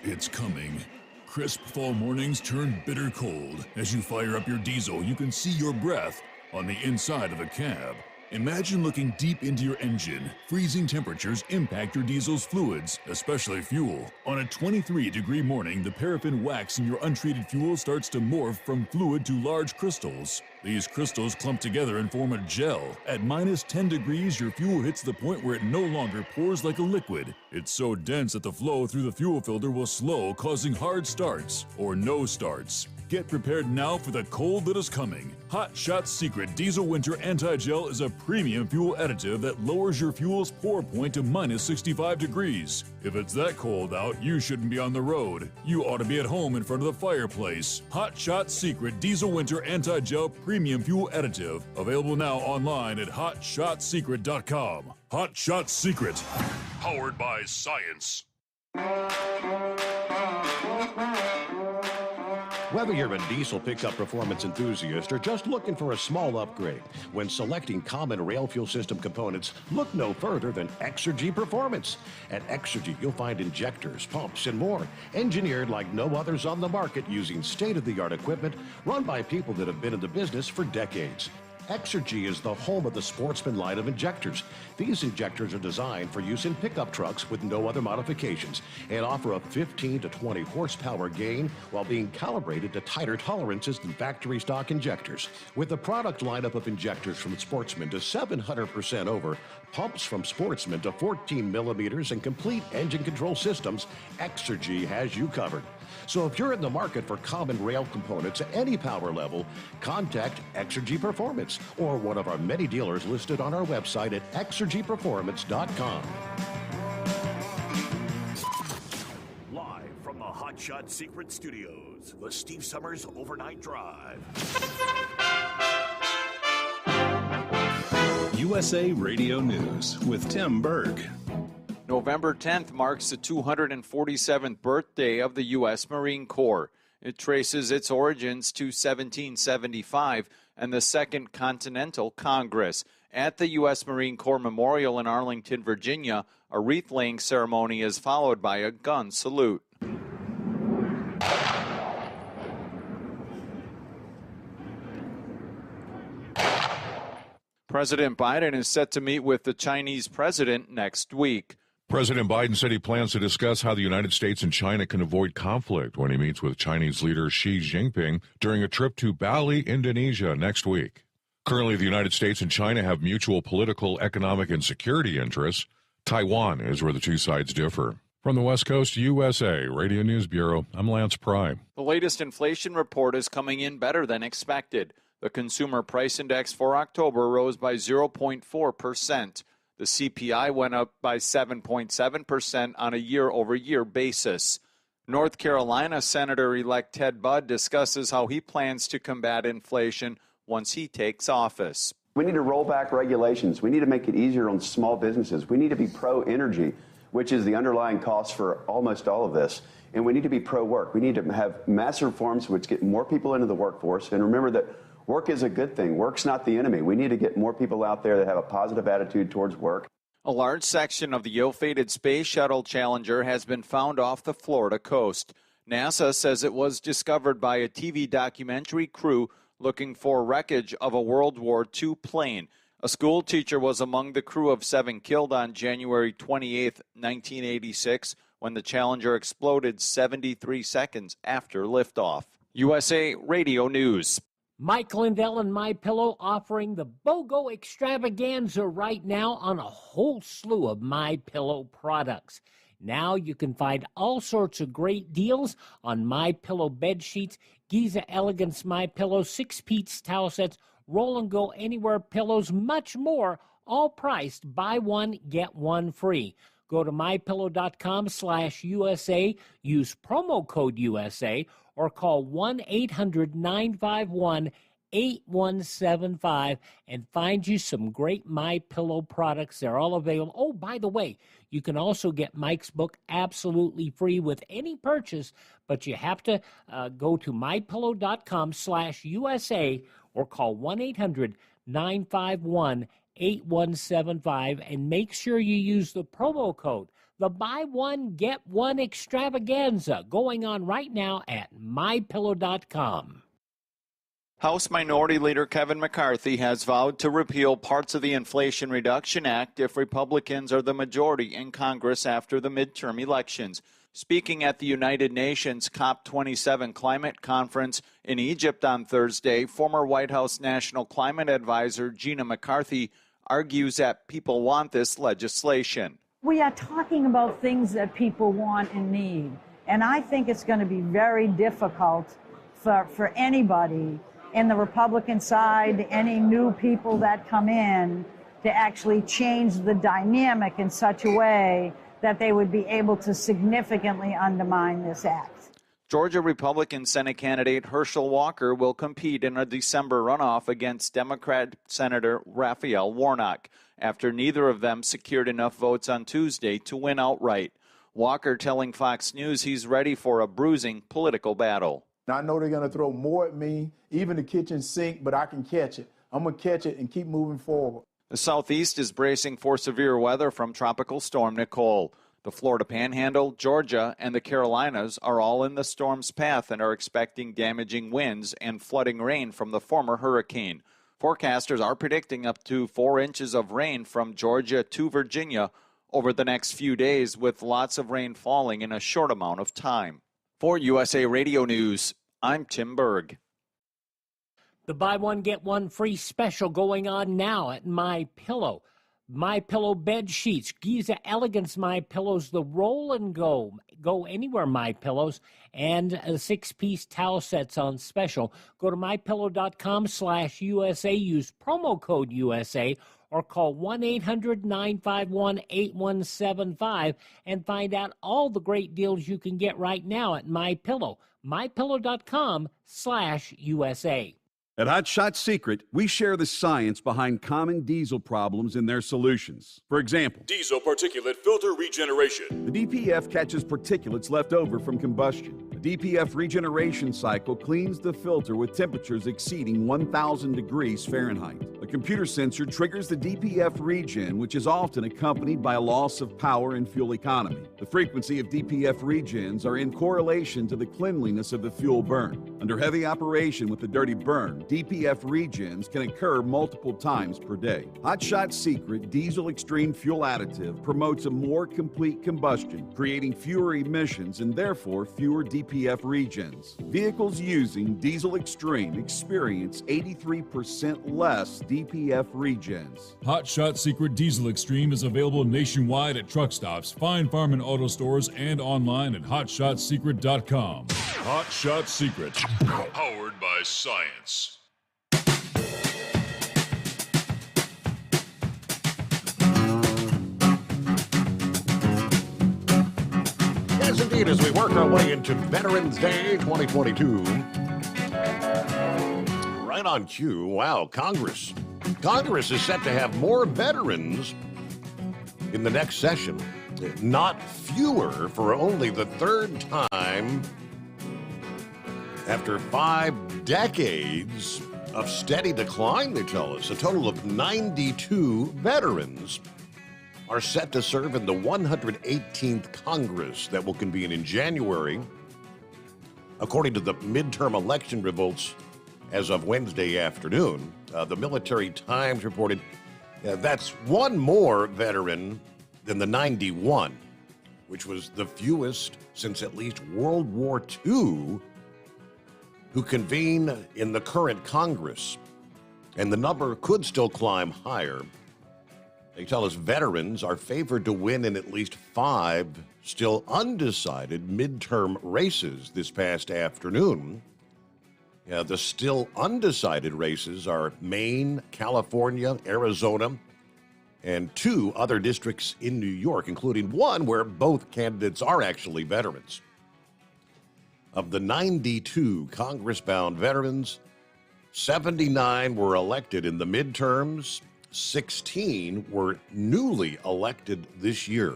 It's coming. Crisp fall mornings turn bitter cold. As you fire up your diesel, you can see your breath on the inside of a cab. Imagine looking deep into your engine. Freezing temperatures impact your diesel's fluids, especially fuel. On a 23-degree morning, the paraffin wax in your untreated fuel starts to morph from fluid to large crystals. These crystals clump together and form a gel. At minus 10 degrees, your fuel hits the point where it no longer pours like a liquid. It's so dense that the flow through the fuel filter will slow, causing hard starts or no starts. Get prepared now for the cold that is coming. Hot Shot Secret Diesel Winter Anti-Gel is a premium fuel additive that lowers your fuel's pour point to minus 65 degrees. If it's that cold out, you shouldn't be on the road. You ought to be at home in front of the fireplace. Hot Shot Secret Diesel Winter Anti-Gel Premium Fuel Additive. Available now online at hotshotsecret.com. Hot Shot Secret. Powered by science. Whether you're a diesel pickup performance enthusiast or just looking for a small upgrade, when selecting common rail fuel system components, look no further than Exergy Performance. At Exergy, you'll find injectors, pumps, and more, engineered like no others on the market using state-of-the-art equipment run by people that have been in the business for decades. Exergy is the home of the Sportsman line of injectors. These injectors are designed for use in pickup trucks with no other modifications and offer a 15 to 20 horsepower gain while being calibrated to tighter tolerances than factory stock injectors. With a product lineup of injectors from Sportsman to 700% over, pumps from Sportsman to 14 millimeters, and complete engine control systems, Exergy has you covered. So if you're in the market for common rail components at any power level, contact Exergy Performance or one of our many dealers listed on our website at exergyperformance.com. Live from the Hot Shot Secret Studios, the Steve Sommers Overnight Drive. USA Radio News with Tim Berg. November 10th marks the 247th birthday of the U.S. Marine Corps. It traces its origins to 1775 and the Second Continental Congress. At the U.S. Marine Corps Memorial in Arlington, Virginia, a wreath-laying ceremony is followed by a gun salute. President Biden is set to meet with the Chinese president next week. President Biden said he plans to discuss how the United States and China can avoid conflict when he meets with Chinese leader Xi Jinping during a trip to Bali, Indonesia next week. Currently, the United States and China have mutual political, economic, and security interests. Taiwan is where the two sides differ. From the West Coast USA Radio News Bureau, I'm Lance Pry. The latest inflation report is coming in better than expected. The Consumer Price Index for October rose by 0.4%. The CPI went up by 7.7% on a year-over-year basis. North Carolina Senator-elect Ted Budd discusses how he plans to combat inflation once he takes office. We need to roll back regulations. We need to make it easier on small businesses. We need to be pro-energy, which is the underlying cost for almost all of this. And we need to be pro-work. We need to have massive reforms which get more people into the workforce. And remember that work is a good thing. Work's not the enemy. We need to get more people out there that have a positive attitude towards work. A large section of the ill-fated Space Shuttle Challenger has been found off the Florida coast. NASA says it was discovered by a TV documentary crew looking for wreckage of a World War II plane. A school teacher was among the crew of 7 killed on January 28, 1986, when the Challenger exploded 73 seconds after liftoff. USA Radio News. Mike Lindell and MyPillow offering the BOGO extravaganza right now on a whole slew of MyPillow products. Now you can find all sorts of great deals on MyPillow bed sheets, Giza Elegance MyPillow, 6-piece towel sets, Roll and Go Anywhere pillows, much more, all priced buy one, get one free. Go to mypillow.com/USA, use promo code USA, or call 1-800-951-8175 and find you some great MyPillow products. They're all available. Oh, by the way, you can also get Mike's book absolutely free with any purchase, but you have to go to mypillow.com/USA or call 1-800-951-8175 and make sure you use the promo code. The buy one, get one extravaganza going on right now at mypillow.com. House Minority Leader Kevin McCarthy has vowed to repeal parts of the Inflation Reduction Act if Republicans are the majority in Congress after the midterm elections. Speaking at the United Nations COP27 climate conference in Egypt on Thursday, former White House National Climate Advisor Gina McCarthy argues that people want this legislation. We are talking about things that people want and need. And I think it's going to be very difficult for anybody in the Republican side, any new people that come in, to actually change the dynamic in such a way that they would be able to significantly undermine this act. Georgia Republican Senate candidate Herschel Walker will compete in a December runoff against Democrat Senator Raphael Warnock after neither of them secured enough votes on Tuesday to win outright. Walker telling Fox News he's ready for a bruising political battle. I know they're going to throw more at me, even the kitchen sink, but I can catch it. I'm going to catch it and keep moving forward. The Southeast is bracing for severe weather from Tropical Storm Nicole. The Florida Panhandle, Georgia, and the Carolinas are all in the storm's path and are expecting damaging winds and flooding rain from the former hurricane. Forecasters are predicting up to 4 inches of rain from Georgia to Virginia over the next few days, with lots of rain falling in a short amount of time. For USA Radio News, I'm Tim Berg. The buy one, get one free special going on now at MyPillow. MyPillow bed sheets, Giza Elegance MyPillows, the Roll and Go Anywhere MyPillows, and 6-piece towel sets on special. Go to mypillow.com/USA, use promo code USA, or call 1-800-951-8175 and find out all the great deals you can get right now at MyPillow. mypillow.com/USA. At Hot Shot Secret, we share the science behind common diesel problems and their solutions. For example, diesel particulate filter regeneration. The DPF catches particulates left over from combustion. The DPF regeneration cycle cleans the filter with temperatures exceeding 1,000 degrees Fahrenheit. A computer sensor triggers the DPF regen, which is often accompanied by a loss of power and fuel economy. The frequency of DPF regens are in correlation to the cleanliness of the fuel burn. Under heavy operation with the dirty burn, DPF regens can occur multiple times per day. Hot Shot Secret Diesel Extreme Fuel Additive promotes a more complete combustion, creating fewer emissions and therefore fewer DPF regens. Vehicles using Diesel Extreme experience 83% less DPF regens. Hot Shot Secret Diesel Extreme is available nationwide at truck stops, fine farm and auto stores, and online at hotshotsecret.com. Hot Shot Secret, powered by science. Yes, indeed, as we work our way into Veterans Day 2022. Right on cue. Wow, Congress is set to have more veterans in the next session. Not fewer, for only the third time after 5 decades of steady decline, they tell us. A total of 92 veterans are set to serve in the 118th Congress that will convene in January. According to the midterm election results as of Wednesday afternoon. The Military Times reported that's one more veteran than the 91, which was the fewest since at least World War II, who convene in the current Congress. And the number could still climb higher. They tell us veterans are favored to win in at least 5 still undecided midterm races this past afternoon. The still undecided races are Maine, California, Arizona, and 2 other districts in New York, including one where both candidates are actually veterans. Of the 92 Congress-bound veterans, 79 were elected in the midterms, 16 were newly elected this year.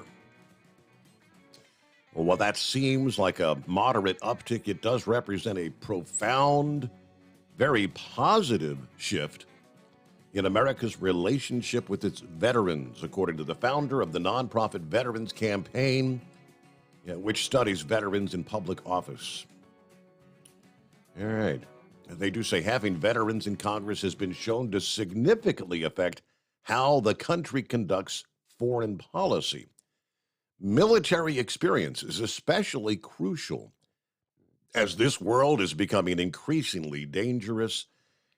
Well, while that seems like a moderate uptick, it does represent a profound, very positive shift in America's relationship with its veterans, according to the founder of the nonprofit Veterans Campaign, which studies veterans in public office. All right. They do say having veterans in Congress has been shown to significantly affect how the country conducts foreign policy. Military experience is especially crucial as this world is becoming increasingly dangerous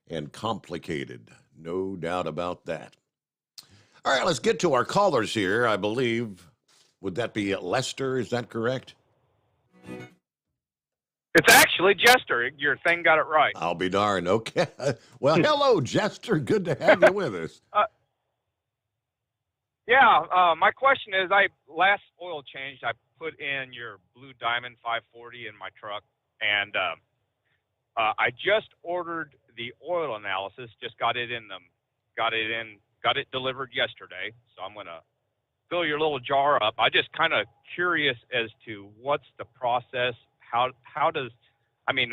and complicated. No doubt about that. All right, let's get to our callers here. I believe, would that be Lester? Is that correct? It's actually Jester. Your thing got it right. I'll be darned. Okay. Well, hello, Jester. Good to have you with us. My question is, last oil change, I put in your Blue Diamond 540 in my truck, and I just ordered the oil analysis. Just got it delivered yesterday. So I'm gonna fill your little jar up. I just kind of curious as to what's the process. How does,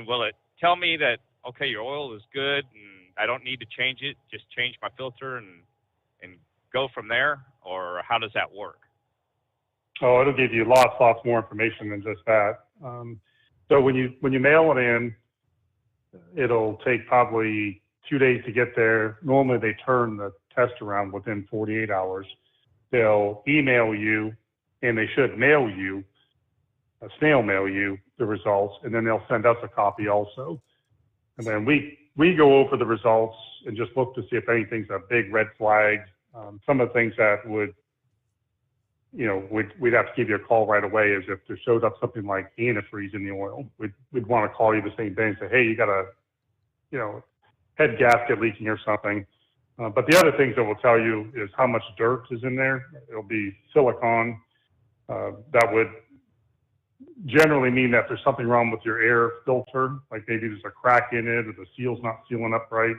will it tell me that, okay, your oil is good and I don't need to change it, just change my filter and go from there? Or how does that work? Oh, it'll give you lots more information than just that. So when you mail it in, it'll take probably 2 days to get there. Normally they turn the test around within 48 hours. They'll email you, and they should mail you, snail mail you the results, and then they'll send us a copy also. And then we go over the results and just look to see if anything's a big red flag. Some of the things that we'd have to give you a call right away is if there showed up something like antifreeze in the oil. We'd want to call you the same day and say, hey, you got a, head gasket leaking or something. But the other things that will tell you is how much dirt is in there. It'll be silicone. That would generally mean that there's something wrong with your air filter, like maybe there's a crack in it or the seal's not sealing up right.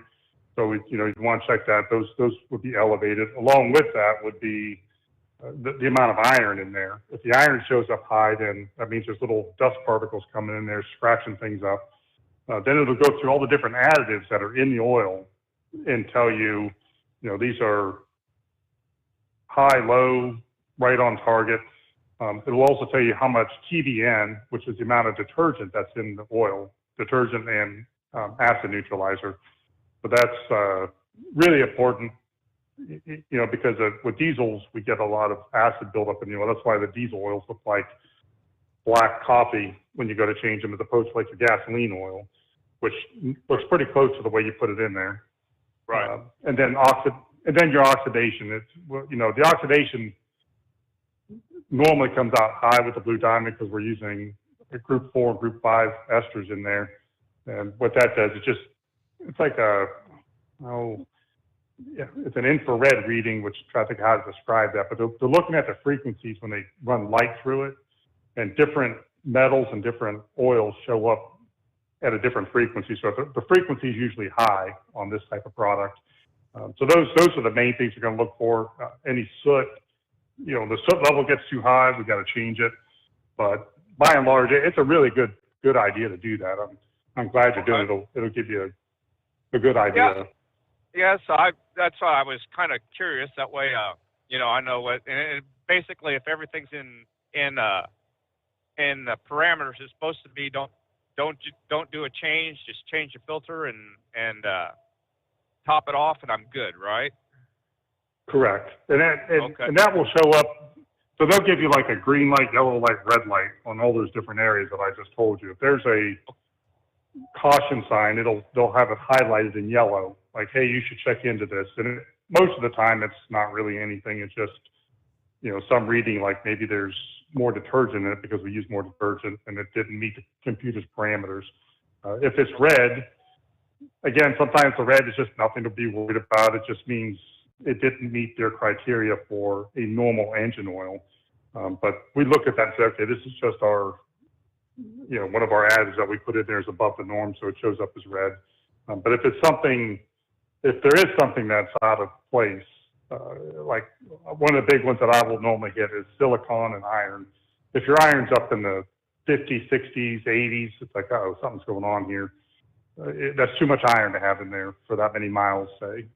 So you want to check that. Those would be elevated. Along with that would be the amount of iron in there. If the iron shows up high, then that means there's little dust particles coming in there, scratching things up. Then it'll go through all the different additives that are in the oil and tell you, these are high, low, right on target. It will also tell you how much TBN, which is the amount of detergent that's in the oil, detergent and acid neutralizer. But that's really important, because with diesels, we get a lot of acid buildup in the oil. That's why the diesel oils look like black coffee when you go to change them, as opposed to like your gasoline oil, which looks pretty close to the way you put it in there. Right. And then your oxidation. The oxidation normally comes out high with the Blue Diamond because we're using group 4 and group 5 esters in there. And what that does, it's like it's an infrared reading, which I think how to describe that. But they're looking at the frequencies when they run light through it, and different metals and different oils show up at a different frequency. So the frequency is usually high on this type of product. So those are the main things you're going to look for. Any soot, the soot level gets too high, we got to change it. But by and large, it's a really good idea to do that. I'm glad you're doing it. It'll give you a good idea. Yeah. So that's why I was kind of curious. That way, I know what. And basically, if everything's in the parameters it's supposed to be, don't don't do a change, just change the filter and top it off, and I'm good, right? Correct. And Okay. and that will show up. So they'll give you like a green light, yellow light, red light on all those different areas that I just told you. If there's a caution sign, they'll have it highlighted in yellow, like, hey, you should check into this. And most of the time, it's not really anything. It's just, some reading, like maybe there's more detergent in it because we use more detergent and it didn't meet the computer's parameters. If it's red, again, sometimes the red is just nothing to be worried about. It just means it didn't meet their criteria for a normal engine oil. But we look at that and say, okay, this is just our, one of our additives that we put in there is above the norm, so it shows up as red. But if there is something that's out of place, like one of the big ones that I will normally get is silicon and iron. If your iron's up in the 50s, 60s, 80s, it's like, oh, something's going on here. That's too much iron to have in there for that many miles, say.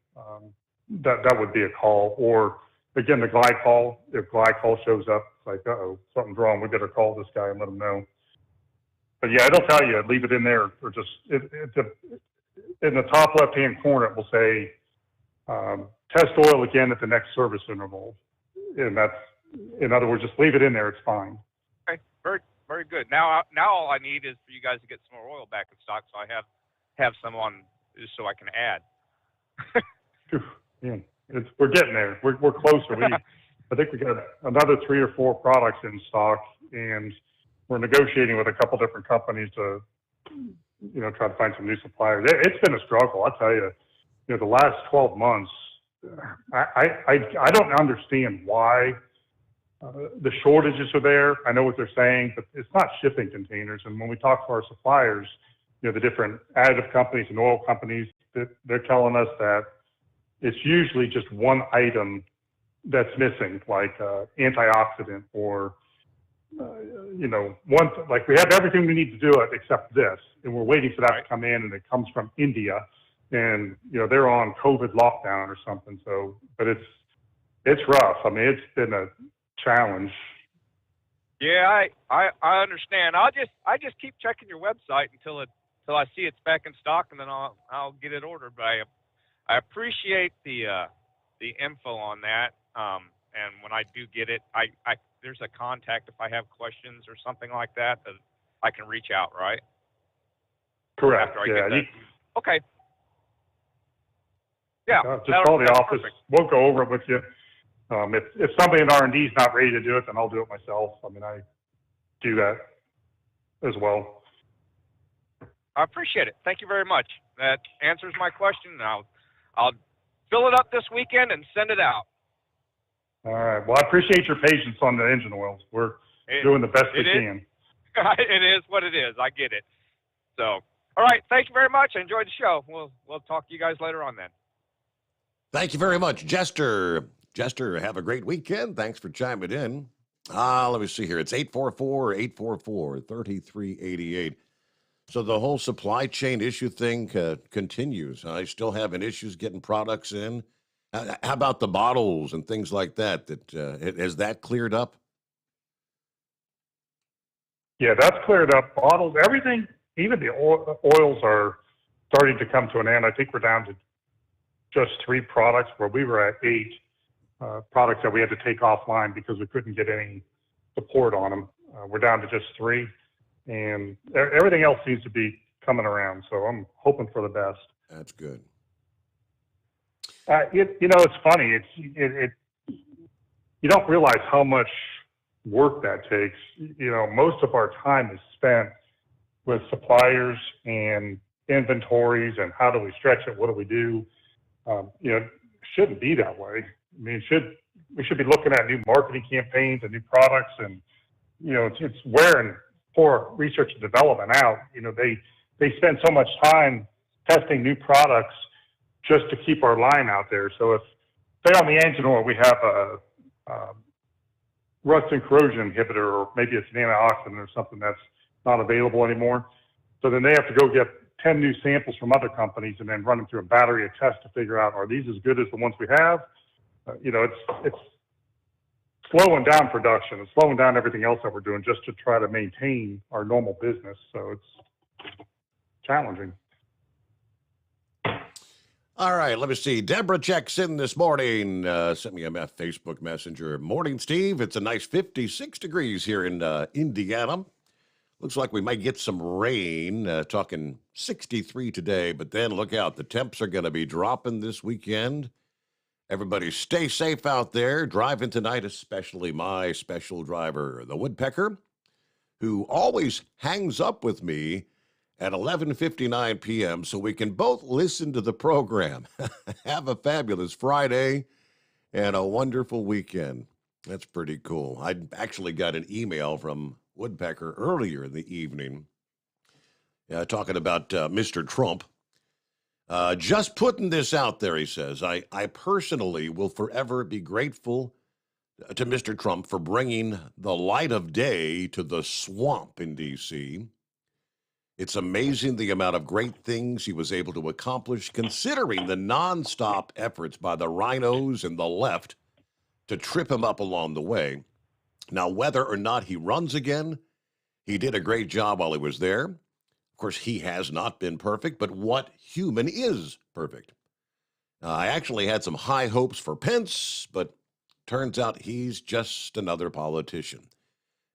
That would be a call. Or, again, the glycol, if glycol shows up, it's like, uh-oh, something's wrong. We better call this guy and let him know. But, yeah, it'll tell you, leave it in there, or just in the top left-hand corner, it will say, test oil again at the next service interval. And that's, in other words, just leave it in there. It's fine. Okay, very, very good. Now all I need is for you guys to get some more oil back in stock, so I have some on, just so I can add. Yeah, we're getting there. We're closer. I think we got another 3 or 4 products in stock, and we're negotiating with a couple different companies to, try to find some new suppliers. It's been a struggle, I'll tell you. The last 12 months, I don't understand why the shortages are there. I know what they're saying, but it's not shipping containers. And when we talk to our suppliers, the different additive companies and oil companies, they're telling us that it's usually just one item that's missing, like antioxidant or, like we have everything we need to do it except this. And we're waiting for that to come in, and it comes from India. And, they're on COVID lockdown or something. So, but it's rough. I mean, it's been a challenge. Yeah, I understand. I just keep checking your website until I see it's back in stock, and then I'll get it ordered. But I appreciate the info on that. And when I do get it, there's a contact if I have questions or something like that I can reach out, right? Correct. After I get that. Okay. Yeah. Just call the office. Perfect. We'll go over it with you. If somebody in R&D is not ready to do it, then I'll do it myself. I mean, I do that as well. I appreciate it. Thank you very much. That answers my question. I'll fill it up this weekend and send it out. All right. Well, I appreciate your patience on the engine oils. We're doing the best we can. It is what it is. I get it. So, all right. Thank you very much. I enjoyed the show. We'll talk to you guys later on then. Thank you very much, Jester. Jester, have a great weekend. Thanks for chiming in. Let me see here. It's 844-844-3388. So the whole supply chain issue thing continues. I still having issues getting products in. How about the bottles and things like that? Has that cleared up? Yeah, that's cleared up. Bottles, everything, even the oils are starting to come to an end. I think we're down to just 3 products where we were at 8 products that we had to take offline because we couldn't get any support on them. We're down to just 3, and everything else seems to be coming around. So I'm hoping for the best. That's good. It's funny. You don't realize how much work that takes. Most of our time is spent with suppliers and inventories and how do we stretch it? What do we do? It shouldn't be that way. I mean, we should be looking at new marketing campaigns and new products, and it's wearing poor research and development out. They spend so much time testing new products just to keep our line out there. So if, say on the engine oil, we have a rust and corrosion inhibitor, or maybe it's an antioxidant or something that's not available anymore. So then they have to go get 10 new samples from other companies and then run them through a battery of tests to figure out, are these as good as the ones we have? It's slowing down production. It's slowing down everything else that we're doing just to try to maintain our normal business. So challenging. All right, let me see. Deborah checks in this morning. Sent me a Facebook Messenger. Morning, Steve. It's a nice 56 degrees here in Indiana. Looks like we might get some rain. Talking 63 today, but then look out. The temps are going to be dropping this weekend. Everybody stay safe out there. Driving tonight, especially my special driver, the Woodpecker, who always hangs up with me at 11:59 p.m. so we can both listen to the program. Have a fabulous Friday and a wonderful weekend. That's pretty cool. I actually got an email from Woodpecker earlier in the evening talking about Mr. Trump. Just putting this out there, he says, I personally will forever be grateful to Mr. Trump for bringing the light of day to the swamp in D.C. It's amazing the amount of great things he was able to accomplish, considering the nonstop efforts by the rhinos and the left to trip him up along the way. Now, whether or not he runs again, he did a great job while he was there. Of course, he has not been perfect, but what human is perfect? I actually had some high hopes for Pence, but turns out he's just another politician.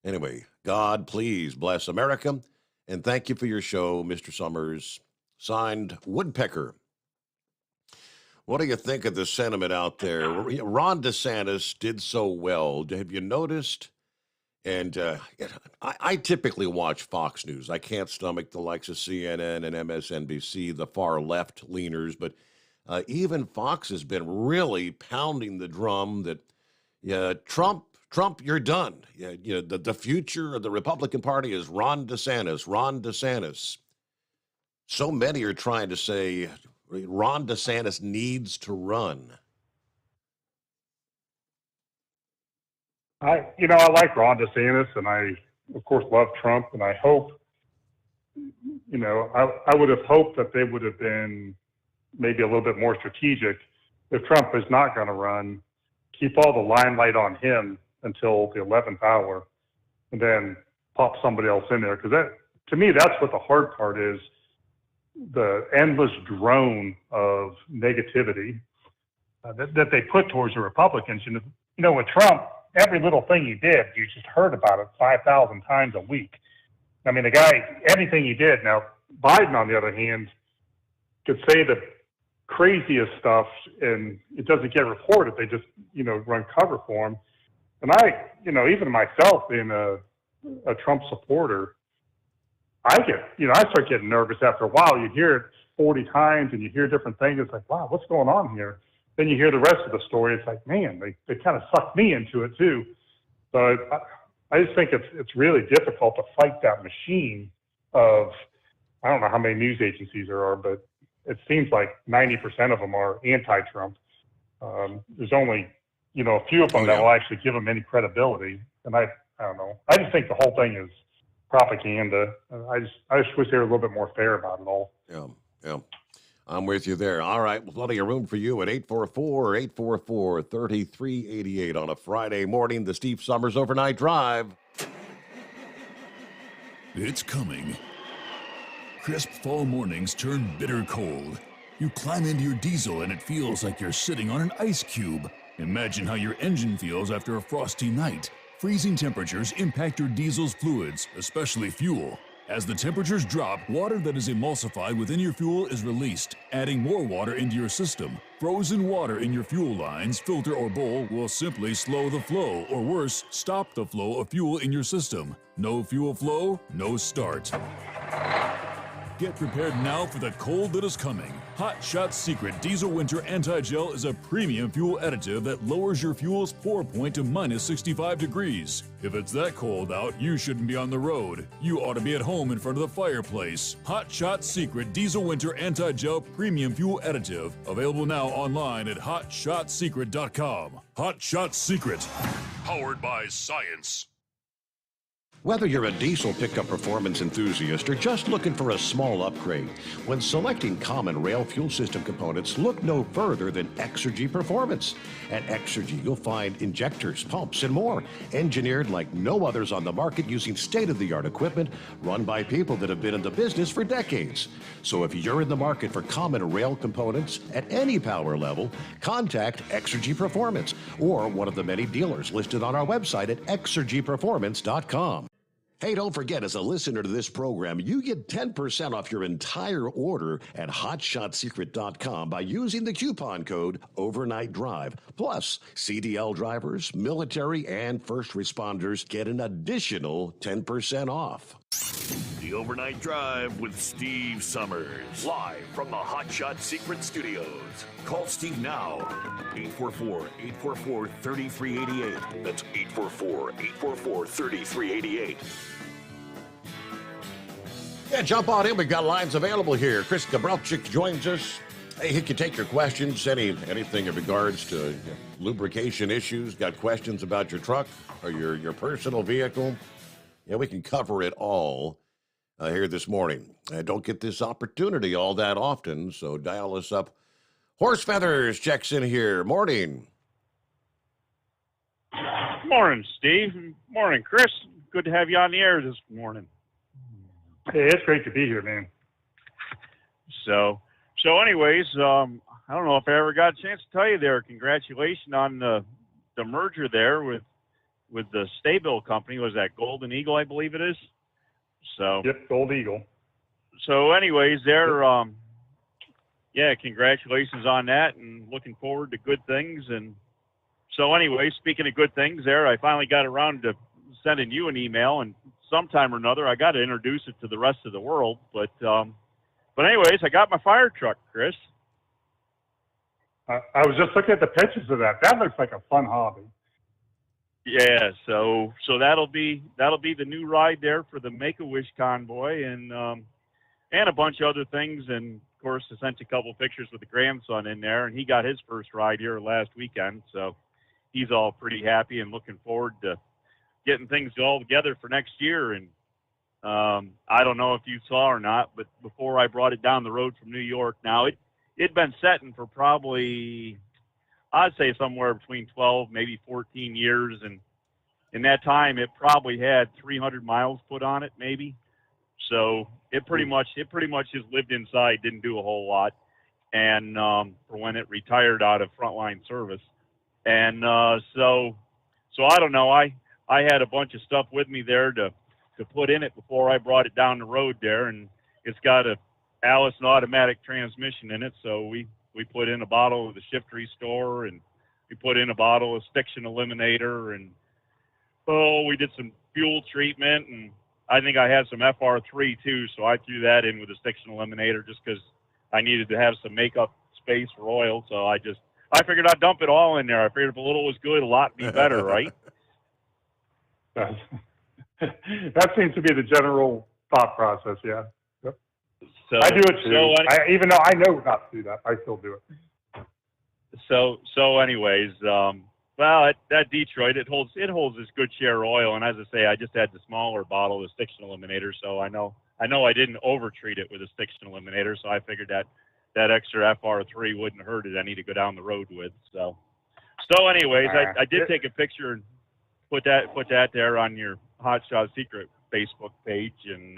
Anyway, God, please bless America. And thank you for your show, Mr. Sommers. Signed, Woodpecker. What do you think of the sentiment out there? Ron DeSantis did so well. Have you noticed? And I typically watch Fox News. I can't stomach the likes of CNN and MSNBC, the far left leaners. But even Fox has been really pounding the drum that Trump, you're done. The future of the Republican Party is Ron DeSantis. So many are trying to say Ron DeSantis needs to run. I like Ron DeSantis, and I, of course, love Trump, and I hope, I would have hoped that they would have been maybe a little bit more strategic. If Trump is not going to run, keep all the limelight on him until the 11th hour, and then pop somebody else in there. Because to me, that's what the hard part is, the endless drone of negativity that they put towards the Republicans. With Trump, every little thing he did, you just heard about it 5,000 times a week. I mean, the guy, everything he did. Now, Biden, on the other hand, could say the craziest stuff, and it doesn't get reported. They just, run cover for him. And I, even myself being a Trump supporter, I start getting nervous after a while. You hear it 40 times and you hear different things. It's like, wow, what's going on here? Then you hear the rest of the story. It's like, man, they kind of sucked me into it too. So I just think it's really difficult to fight that machine of, I don't know how many news agencies there are, but it seems like 90% of them are anti-Trump. There's only, a few of them that will actually give them any credibility. And I don't know. I just think the whole thing is propaganda. I just wish they were a little bit more fair about it all. Yeah. I'm with you there. All right, plenty of room for you at 844-844-3388 on a Friday morning, the Steve Sommers Overnight Drive. It's coming. Crisp fall mornings turn bitter cold. You climb into your diesel and it feels like you're sitting on an ice cube. Imagine how your engine feels after a frosty night. Freezing temperatures impact your diesel's fluids, especially fuel. As the temperatures drop, water that is emulsified within your fuel is released, adding more water into your system. Frozen water in your fuel lines, filter, or bowl will simply slow the flow, or worse, stop the flow of fuel in your system. No fuel flow, no start. Get prepared now for the cold that is coming. Hot Shot Secret Diesel Winter Anti-Gel is a premium fuel additive that lowers your fuel's pour point to minus 65 degrees. If it's that cold out, you shouldn't be on the road. You ought to be at home in front of the fireplace. Hot Shot Secret Diesel Winter Anti-Gel Premium Fuel Additive. Available now online at hotshotsecret.com. Hot Shot Secret. Powered by science. Whether you're a diesel pickup performance enthusiast or just looking for a small upgrade, when selecting common rail fuel system components, look no further than Exergy Performance. At Exergy, you'll find injectors, pumps, and more, engineered like no others on the market using state-of-the-art equipment run by people that have been in the business for decades. So if you're in the market for common rail components at any power level, contact Exergy Performance or one of the many dealers listed on our website at exergyperformance.com. Hey, don't forget, as a listener to this program, you get 10% off your entire order at hotshotsecret.com by using the coupon code Overnight Drive. Plus, CDL drivers, military, and first responders get an additional 10% off. The Overnight Drive with Steve Sommers. Live from the Hot Shot Secret Studios. Call Steve now. 844-844-3388. That's 844-844-3388. Yeah, jump on in. We've got lines available here. Chris Gabrelchik joins us. Hey, he can take your questions, anything in regards to lubrication issues. Got questions about your truck or your personal vehicle? Yeah, we can cover it all here this morning. I don't get this opportunity all that often, so dial us up. Horse Feathers checks in here. Morning. Morning, Steve. Morning, Chris. Good to have you on the air this morning. Hey, it's great to be here, man. So anyways, I don't know if I ever got a chance to tell you there. Congratulations on the merger there with the Staybill company. Was that Golden Eagle, I believe it is? So yep, Gold Eagle. So anyways, congratulations on that, and looking forward to good things. And so anyways, speaking of good things there, I finally got around to sending you an email, and sometime or another I got to introduce it to the rest of the world. But anyways, I got my fire truck, Chris. I was just looking at the pictures of that. That looks like a fun hobby. Yeah, so that'll be the new ride there for the Make-A-Wish convoy, and a bunch of other things. And of course, I sent you a couple pictures with the grandson in there, and he got his first ride here last weekend. So he's all pretty happy and looking forward to getting things all together for next year. And I don't know if you saw or not, but before I brought it down the road from New York, now it'd been setting for probably, I'd say somewhere between 12, maybe 14 years. And in that time, it probably had 300 miles put on it, maybe. So it pretty much just lived inside, didn't do a whole lot. And for when it retired out of frontline service. And so I don't know. I had a bunch of stuff with me there to put in it before I brought it down the road there. And it's got a Allison automatic transmission in it. So we put in a bottle of the Shift Restore, and we put in a bottle of Stiction Eliminator, and we did some fuel treatment, and I think I had some FR3 too, so I threw that in with the Stiction Eliminator just because I needed to have some makeup space for oil. So I figured I'd dump it all in there. I figured if a little was good, a lot would be better, right? That seems to be the general thought process, yeah. Yep. So I do it too. Even though I know not to do that, I still do it. So anyways, that Detroit, it holds this good share of oil, and as I say, I just had the smaller bottle of Stiction Eliminator, so I know I didn't over-treat it with a Stiction Eliminator, so I figured that extra FR3 wouldn't hurt it any to go down the road with. So anyways, I did take a picture and put that there on your Hot Shot Secret Facebook page, and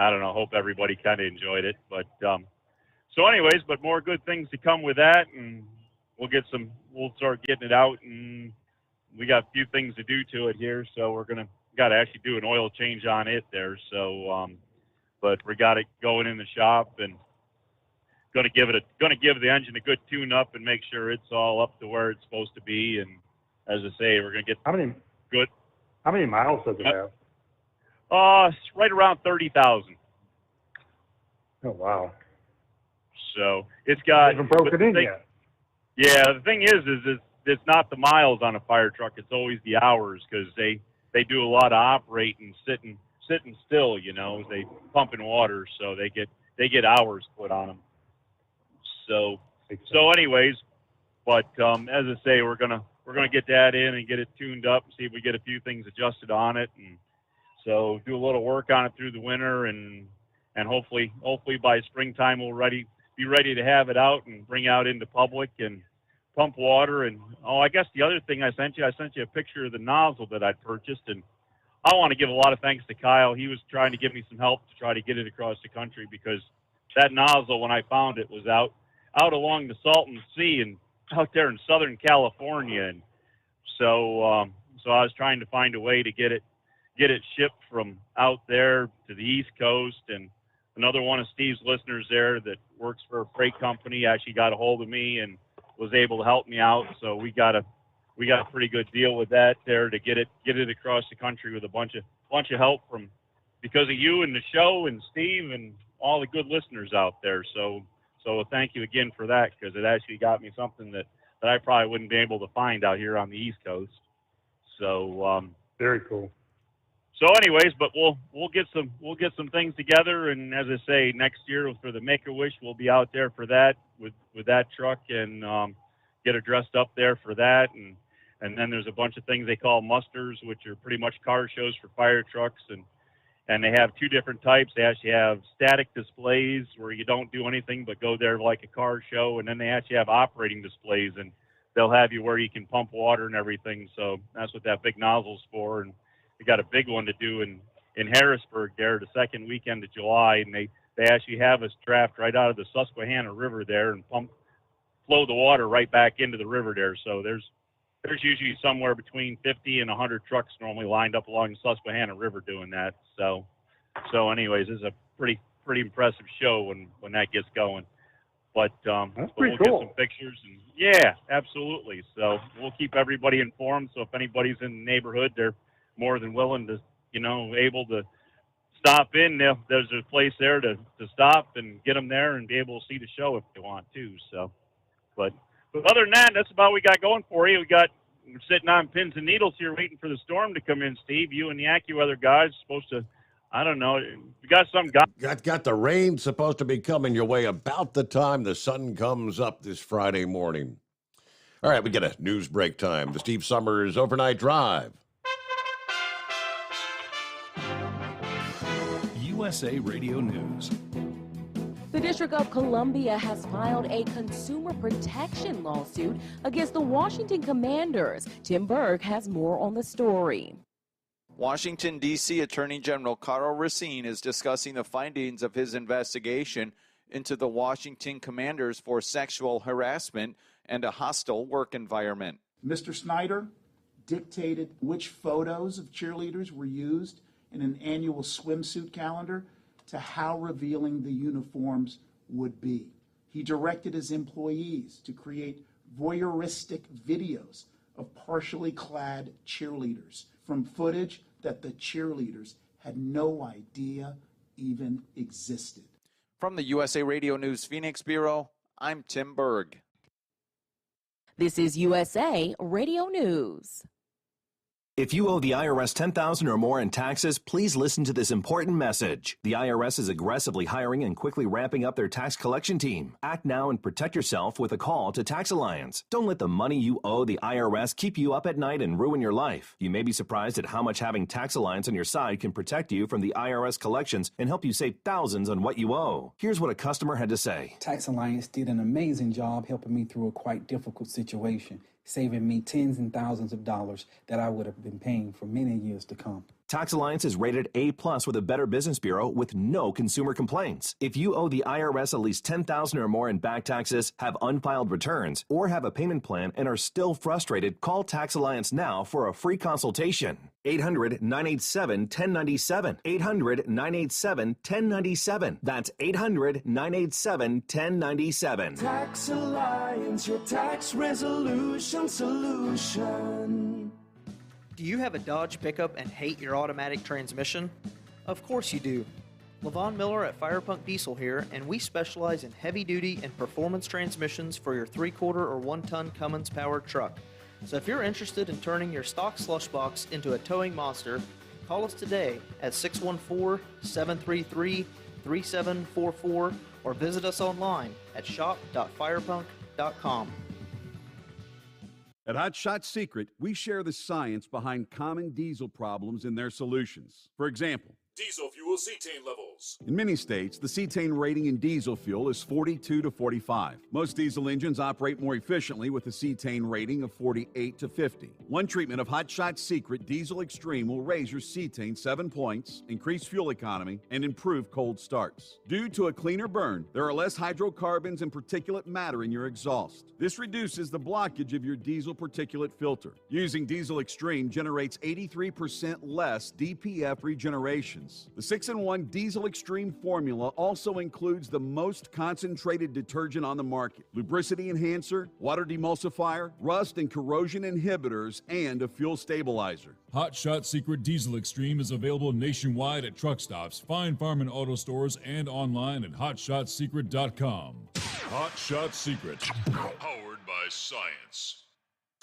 I don't know, hope everybody kind of enjoyed it. But so anyways, but more good things to come with that, and we'll start getting it out, and we got a few things to do to it here, so got to actually do an oil change on it there. So but we got it going in the shop, and gonna give the engine a good tune up and make sure it's all up to where it's supposed to be. And as I say, we're gonna get how many miles does it have? It's right around 30,000. Oh wow! So it's got. Haven't broken in yet. Yeah, the thing is it's not the miles on a fire truck. It's always the hours, because they do a lot of operating, sitting still. You know, they pumping water, so they get hours put on them. So anyways, but as I say, we're gonna get that in and get it tuned up and see if we get a few things adjusted on it. And So do a little work on it through the winter, and hopefully by springtime we'll be ready to have it out and bring out into public and pump water. And I guess the other thing I sent you a picture of the nozzle that I'd purchased, and I want to give a lot of thanks to Kyle. He was trying to give me some help to try to get it across the country, because that nozzle, when I found it, was out along the Salton Sea and out there in Southern California. And so I was trying to find a way to get it shipped from out there to the East Coast. And another one of Steve's listeners there that works for a freight company actually got a hold of me and was able to help me out. So we got a pretty good deal with that there to get it across the country with a bunch of help because of you and the show and Steve and all the good listeners out there. So thank you again for that, because it actually got me something that I probably wouldn't be able to find out here on the East Coast. So very cool. So anyways, but we'll get some things together, and as I say, next year for the Make-A-Wish, we'll be out there for that with that truck and get her dressed up there for that. And then there's a bunch of things they call musters, which are pretty much car shows for fire trucks, and they have two different types. They actually have static displays where you don't do anything but go there like a car show, and then they actually have operating displays, and they'll have you where you can pump water and everything. So that's what that big nozzle's for. And we got a big one to do in Harrisburg there the second weekend of July, and they actually have us draft right out of the Susquehanna River there and flow the water right back into the river there. So there's usually somewhere between 50 and 100 trucks normally lined up along the Susquehanna River doing that. So anyways, it's a pretty impressive show when that gets going. But we'll cool. Get some pictures, and yeah, absolutely. So we'll keep everybody informed. So if anybody's in the neighborhood, they're more than willing to, able to stop in. There's a place there to stop and get them there and be able to see the show if they want to. So, but other than that, that's about what we got going for you. We're sitting on pins and needles here waiting for the storm to come in, Steve. You and the AccuWeather guys supposed to, I don't know, you got some guy. Got the rain supposed to be coming your way about the time the sun comes up this Friday morning. All right, we get a news break time. The Steve Sommers Overnight Drive. USA Radio News. The District of Columbia has filed a consumer protection lawsuit against the Washington Commanders. Tim Berg has more on the story. Washington, D.C. Attorney General Carl Racine is discussing the findings of his investigation into the Washington Commanders for sexual harassment and a hostile work environment. Mr. Snyder dictated which photos of cheerleaders were used in an annual swimsuit calendar to how revealing the uniforms would be. He directed his employees to create voyeuristic videos of partially clad cheerleaders from footage that the cheerleaders had no idea even existed. From the USA Radio News Phoenix Bureau, I'm Tim Berg. This is USA Radio News. If you owe the IRS $10,000 or more in taxes, please listen to this important message. The IRS is aggressively hiring and quickly ramping up their tax collection team. Act now and protect yourself with a call to Tax Alliance. Don't let the money you owe the IRS keep you up at night and ruin your life. You may be surprised at how much having Tax Alliance on your side can protect you from the IRS collections and help you save thousands on what you owe. Here's what a customer had to say. Tax Alliance did an amazing job helping me through a quite difficult situation, saving me tens and thousands of dollars that I would have been paying for many years to come. Tax Alliance is rated A+ with a Better Business Bureau with no consumer complaints. If you owe the IRS at least $10,000 or more in back taxes, have unfiled returns, or have a payment plan and are still frustrated, call Tax Alliance now for a free consultation. 800-987-1097. 800-987-1097. That's 800-987-1097. Tax Alliance, your tax resolution solution. Do you have a Dodge pickup and hate your automatic transmission? Of course you do. Levon Miller at Firepunk Diesel here, and we specialize in heavy-duty and performance transmissions for your 3/4 or 1-ton Cummins-powered truck. So if you're interested in turning your stock slush box into a towing monster, call us today at 614-733-3744 or visit us online at shop.firepunk.com. At Hot Shot Secret, we share the science behind common diesel problems and their solutions. For example, Diesel fuel cetane levels. in many states, the cetane rating in diesel fuel is 42 to 45. Most diesel engines operate more efficiently with a cetane rating of 48 to 50. One treatment of Hot Shot Secret Diesel Extreme will raise your cetane 7 points, increase fuel economy, and improve cold starts. Due to a cleaner burn, there are less hydrocarbons and particulate matter in your exhaust. This reduces the blockage of your diesel particulate filter. Using Diesel Extreme generates 83% less DPF regeneration. The 6-in-1 Diesel Extreme formula also includes the most concentrated detergent on the market, lubricity enhancer, water demulsifier, rust and corrosion inhibitors, and a fuel stabilizer. Hot Shot Secret Diesel Extreme is available nationwide at truck stops, Fine Farm and auto stores, and online at hotshotsecret.com. Hot Shot Secret, powered by science.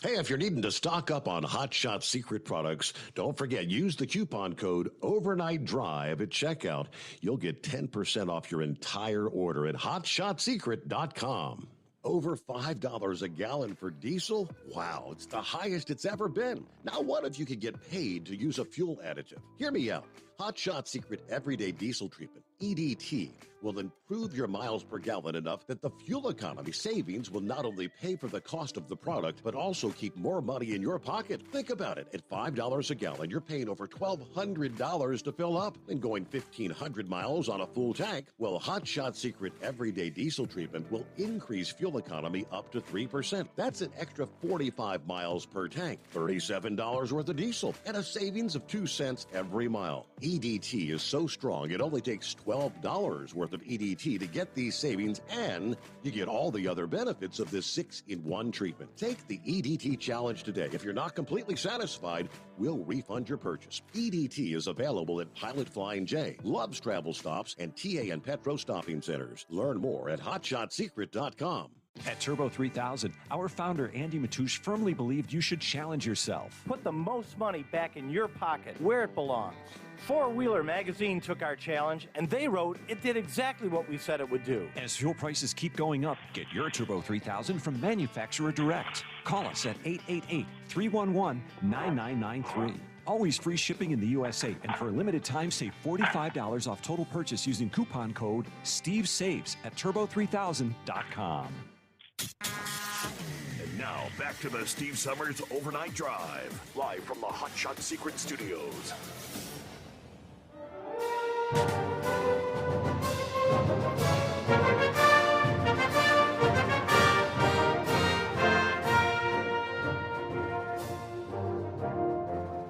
Hey, if you're needing to stock up on Hot Shot Secret products, don't forget, use the coupon code Overnight Drive at checkout. You'll get 10% off your entire order at hotshotsecret.com. Over $5 a gallon for diesel? Wow, it's the highest it's ever been. Now, what if you could get paid to use a fuel additive? Hear me out. Hot Shot Secret Everyday Diesel Treatment, EDT, will improve your miles per gallon enough that the fuel economy savings will not only pay for the cost of the product, but also keep more money in your pocket. Think about it. At $5 a gallon, you're paying over $1,200 to fill up and going 1,500 miles on a full tank. Well, Hot Shot Secret Everyday Diesel Treatment will increase fuel economy up to 3%. That's an extra 45 miles per tank, $37 worth of diesel, and a savings of 2 cents every mile. EDT is so strong, it only takes $12 worth of EDT to get these savings, and you get all the other benefits of this 6-in-1 treatment. Take the EDT challenge today. If you're not completely satisfied, we'll refund your purchase. EDT is available at Pilot Flying J, Love's Travel Stops, and TA and Petro Stopping Centers. Learn more at hotshotsecret.com. At Turbo 3000, our founder Andy Matouche firmly believed you should challenge yourself. Put the most money back in your pocket, where it belongs. Four Wheeler magazine took our challenge, and they wrote it did exactly what we said it would do. As fuel prices keep going up, get your Turbo 3000 from manufacturer direct. Call us at 888-311-9993. Always free shipping in the USA, and for a limited time, save $45 off total purchase using coupon code STEVESAVES at turbo3000.com. And now, back to the Steve Summers Overnight Drive, live from the Hot Shot Secret Studios.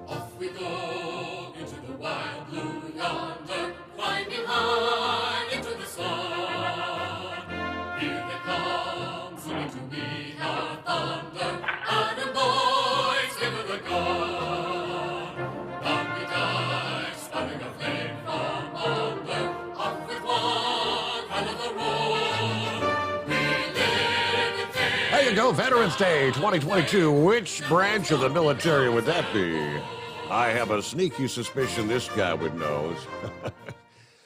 Off we go into the wild blue yonder, climbing high into the sun. Here they come, singing to me our thunder. Iron boys, give her the gun. Down we dive, spouting a flame from under. Off with one hell of a roar. We live in faith. There you go, Veterans Day 2022. Which branch of the military would that be? I have a sneaky suspicion this guy would know.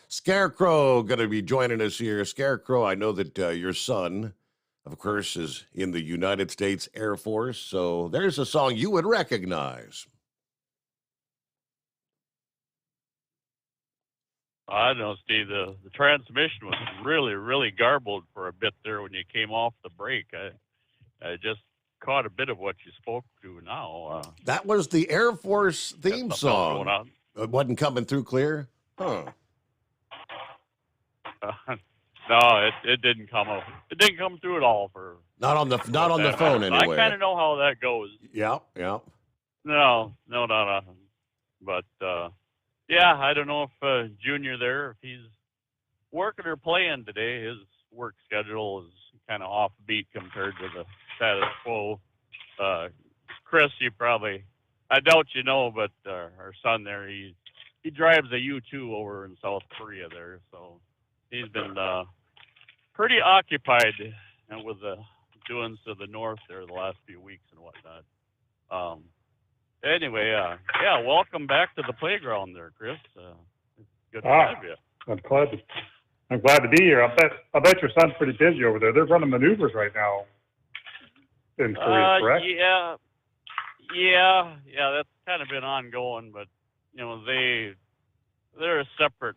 Scarecrow going to be joining us here. Scarecrow, I know that your son, of course, is in the United States Air Force, so there's a song you would recognize. I don't know, Steve. The transmission was really, really garbled for a bit there when you came off the break. I just caught a bit of what you spoke to now. That was the Air Force theme song. It wasn't coming through clear? Huh. No, it didn't come up. It didn't come through at all for. Not on the phone anyway. I kind of know how that goes. Yeah. No. But yeah, I don't know if Junior there, if he's working or playing today. His work schedule is kind of offbeat compared to the status quo. Chris, you probably, I doubt you know, but our son there, he drives a U-2 over in South Korea there, so he's been pretty occupied and with the doings to the north there the last few weeks and whatnot. Anyway, yeah, welcome back to the playground there, Chris. It's good to have you. I'm glad to be here. I bet your son's pretty busy over there. They're running maneuvers right now. in Korea, correct? Yeah. That's kind of been ongoing, but you know they're a separate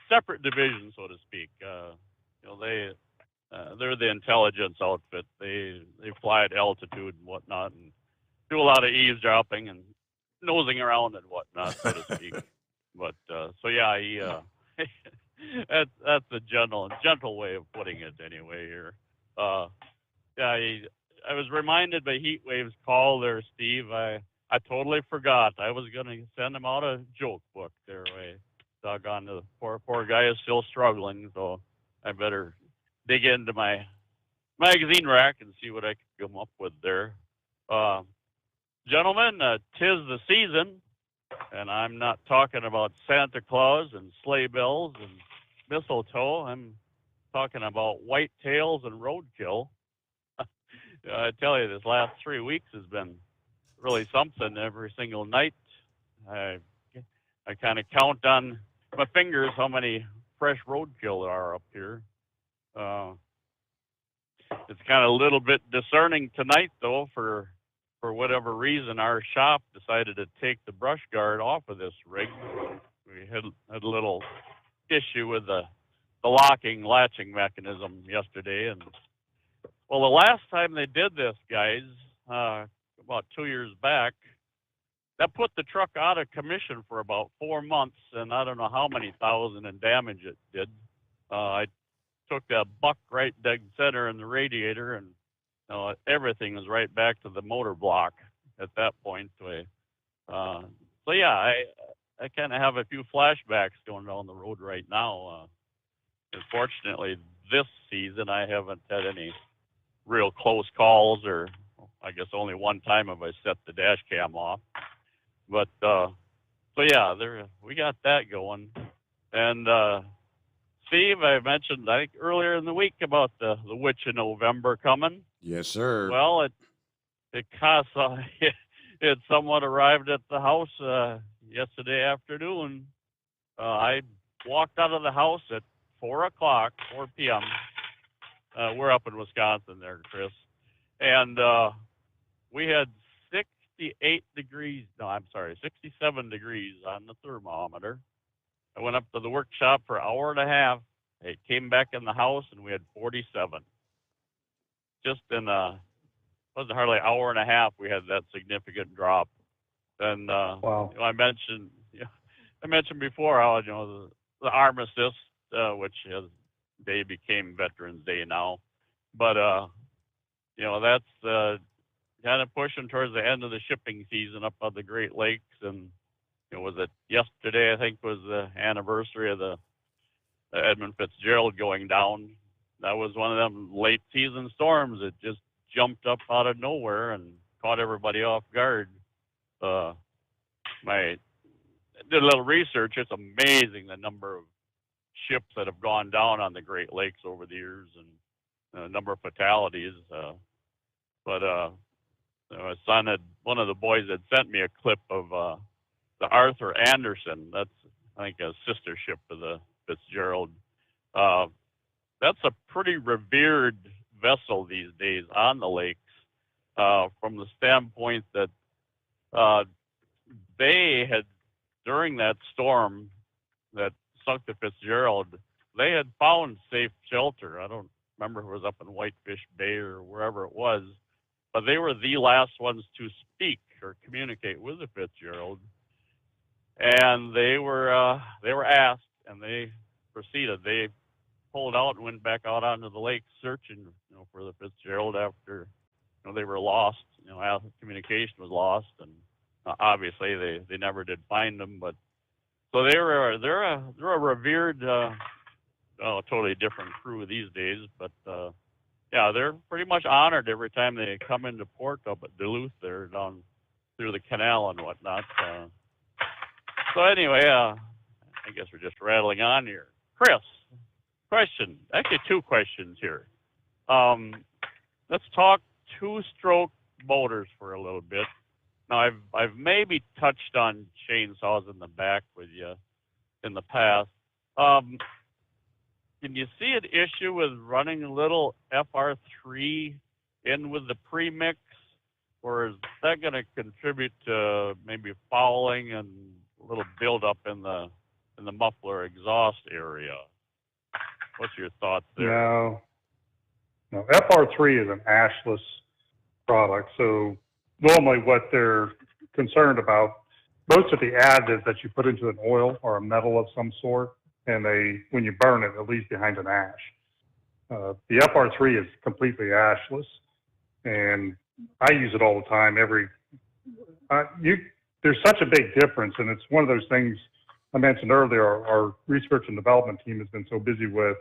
separate division, so to speak. You know they're the intelligence outfit. They fly at altitude and whatnot, and do a lot of eavesdropping and nosing around and whatnot, so to speak. But so yeah, he that's a gentle way of putting it anyway here. I was reminded by Heatwave's call there, Steve. I totally forgot. I was going to send him out a joke book there. Doggone, the poor guy is still struggling, so I better dig into my magazine rack and see what I can come up with there. Gentlemen, 'tis the season, and I'm not talking about Santa Claus and sleigh bells and mistletoe. I'm talking about whitetails and roadkill. I tell you, this last 3 weeks has been really something. Every single night, I kind of count on my fingers how many fresh roadkill there are up here. It's kind of a little bit discerning tonight, though. For whatever reason, our shop decided to take the brush guard off of this rig. We had a little issue with the latching mechanism yesterday, and well, the last time they did this, guys, about 2 years back, that put the truck out of commission for about 4 months, and I don't know how many thousand in damage it did. I took that buck right dead center in the radiator, and everything was right back to the motor block at that point. So yeah, I kind of have a few flashbacks going down the road right now. Unfortunately, this season I haven't had any real close calls, or I guess only one time have I set the dash cam off. But so yeah, we got that going. And Steve, I mentioned I think earlier in the week about the Witch of November coming. Yes, sir. Well, it somewhat arrived at the house yesterday afternoon. I walked out of the house at 4 p.m. We're up in Wisconsin there, Chris. And we had 67 degrees on the thermometer. I went up to the workshop for an hour and a half. I came back in the house and we had 47. Just in wasn't hardly an hour and a half we had that significant drop. And wow. I mentioned before how the armistice, which day became Veterans Day now, but that's kind of pushing towards the end of the shipping season up on the Great Lakes. And was it yesterday? I think was the anniversary of the Edmund Fitzgerald going down. That was one of them late season storms that just jumped up out of nowhere and caught everybody off guard. I did a little research. It's amazing the number of ships that have gone down on the Great Lakes over the years, and the number of fatalities. But my son one of the boys had sent me a clip of the Arthur Anderson. That's, I think, a sister ship of the Fitzgerald. That's a pretty revered vessel these days on the lakes, from the standpoint that they had, during that storm that sunk the Fitzgerald, they had found safe shelter. I don't remember if it was up in Whitefish Bay or wherever it was, but they were the last ones to speak or communicate with the Fitzgerald. And they were asked, and they proceeded. They pulled out and went back out onto the lake searching, for the Fitzgerald after, they were lost. After communication was lost, and obviously they never did find them. But so they're a revered, totally different crew these days. But yeah, they're pretty much honored every time they come into port up at Duluth there down through the canal and whatnot. So anyway, I guess we're just rattling on here. Chris, question. Actually, two questions here. Let's talk two-stroke motors for a little bit. Now, I've maybe touched on chainsaws in the back with you in the past. Can you see an issue with running a little FR3 in with the premix, or is that going to contribute to maybe fouling and a little buildup in the muffler exhaust area? What's your thoughts there? No, FR3 is an ashless product, so normally what they're concerned about, most of the additives that you put into an oil are a metal of some sort, and when you burn it, it leaves behind an ash. The FR3 is completely ashless, and I use it all the time. There's such a big difference, and it's one of those things I mentioned earlier. Our research and development team has been so busy with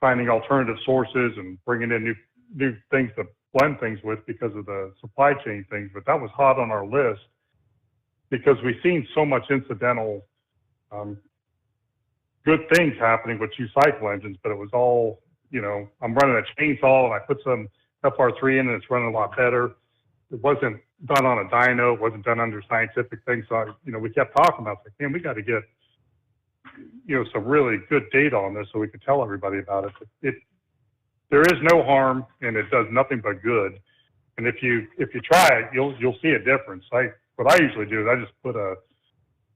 finding alternative sources and bringing in new things to blend things with because of the supply chain things. But that was hot on our list because we've seen so much incidental good things happening with two cycle engines, but it was all, I'm running a chainsaw and I put some FR3 in and it's running a lot better. It wasn't done on a dyno. It wasn't done under scientific things. So, we kept talking about it. Like, man, we got to get, some really good data on this so we could tell everybody about it. There is no harm and it does nothing but good. And if you try it, you'll see a difference. What I usually do is I just put a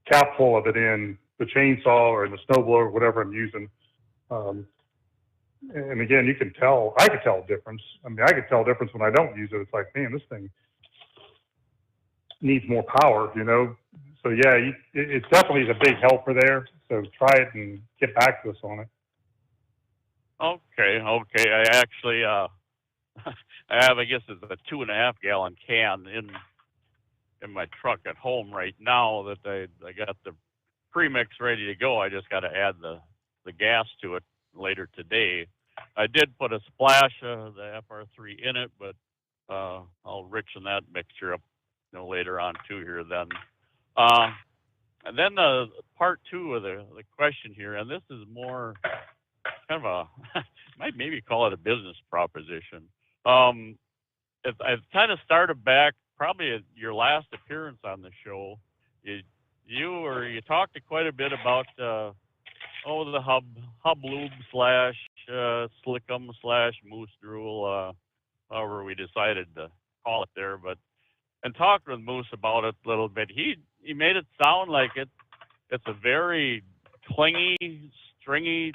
cap full of it in the chainsaw or in the snowblower or whatever I'm using. And again, I could tell a difference. I mean, I could tell a difference when I don't use it. It's like, man, this thing needs more power, So yeah, it definitely is a big helper there. So try it and get back to us on it. Okay. I actually, I have, I guess, it's a 2.5 gallon can in my truck at home right now that I got the premix ready to go. I just got to add the gas to it later today. I did put a splash of the FR3 in it, but I'll richen that mixture up, later on too here then. And then part two of the question here, and this is more kind of might maybe call it a business proposition. I've kind of started back probably at your last appearance on the show. You talked quite a bit about the hub lube / slickum / moose drool, however we decided to call it there. And talked with Moose about it a little bit. He made it sound like it's a very clingy, stringy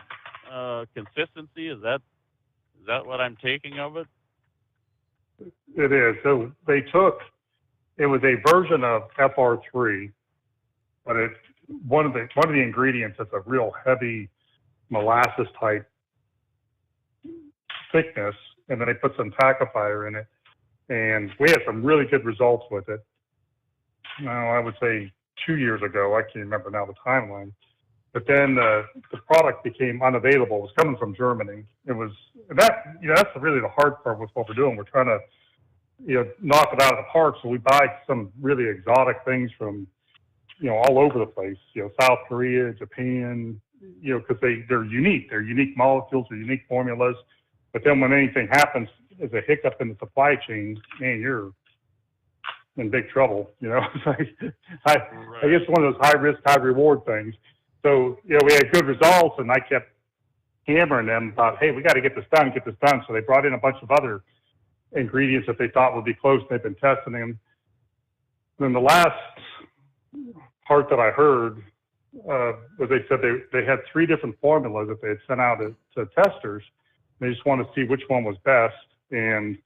consistency. Is that what I'm taking of it? It is. So it was a version of FR3, but one of the ingredients is a real heavy molasses type thickness, and then they put some tackifier in it, and we had some really good results with it. Now, I would say 2 years ago, I can't remember now the timeline, but then the product became unavailable. It was coming from Germany. That's really the hard part with what we're doing. We're trying to knock it out of the park. So we buy some really exotic things from all over the place. South Korea, Japan. Because they're unique. They're unique molecules. They're unique formulas. But then when anything happens as a hiccup in the supply chain, man, you're in big trouble. It's like, I guess one of those high risk, high reward things. So, we had good results, and I kept hammering them about, hey, we got to get this done. So they brought in a bunch of other ingredients that they thought would be close. They've been testing them. Then the last part that I heard was they said they had 3 different formulas that they had sent out to testers. They just wanted to see which one was best, and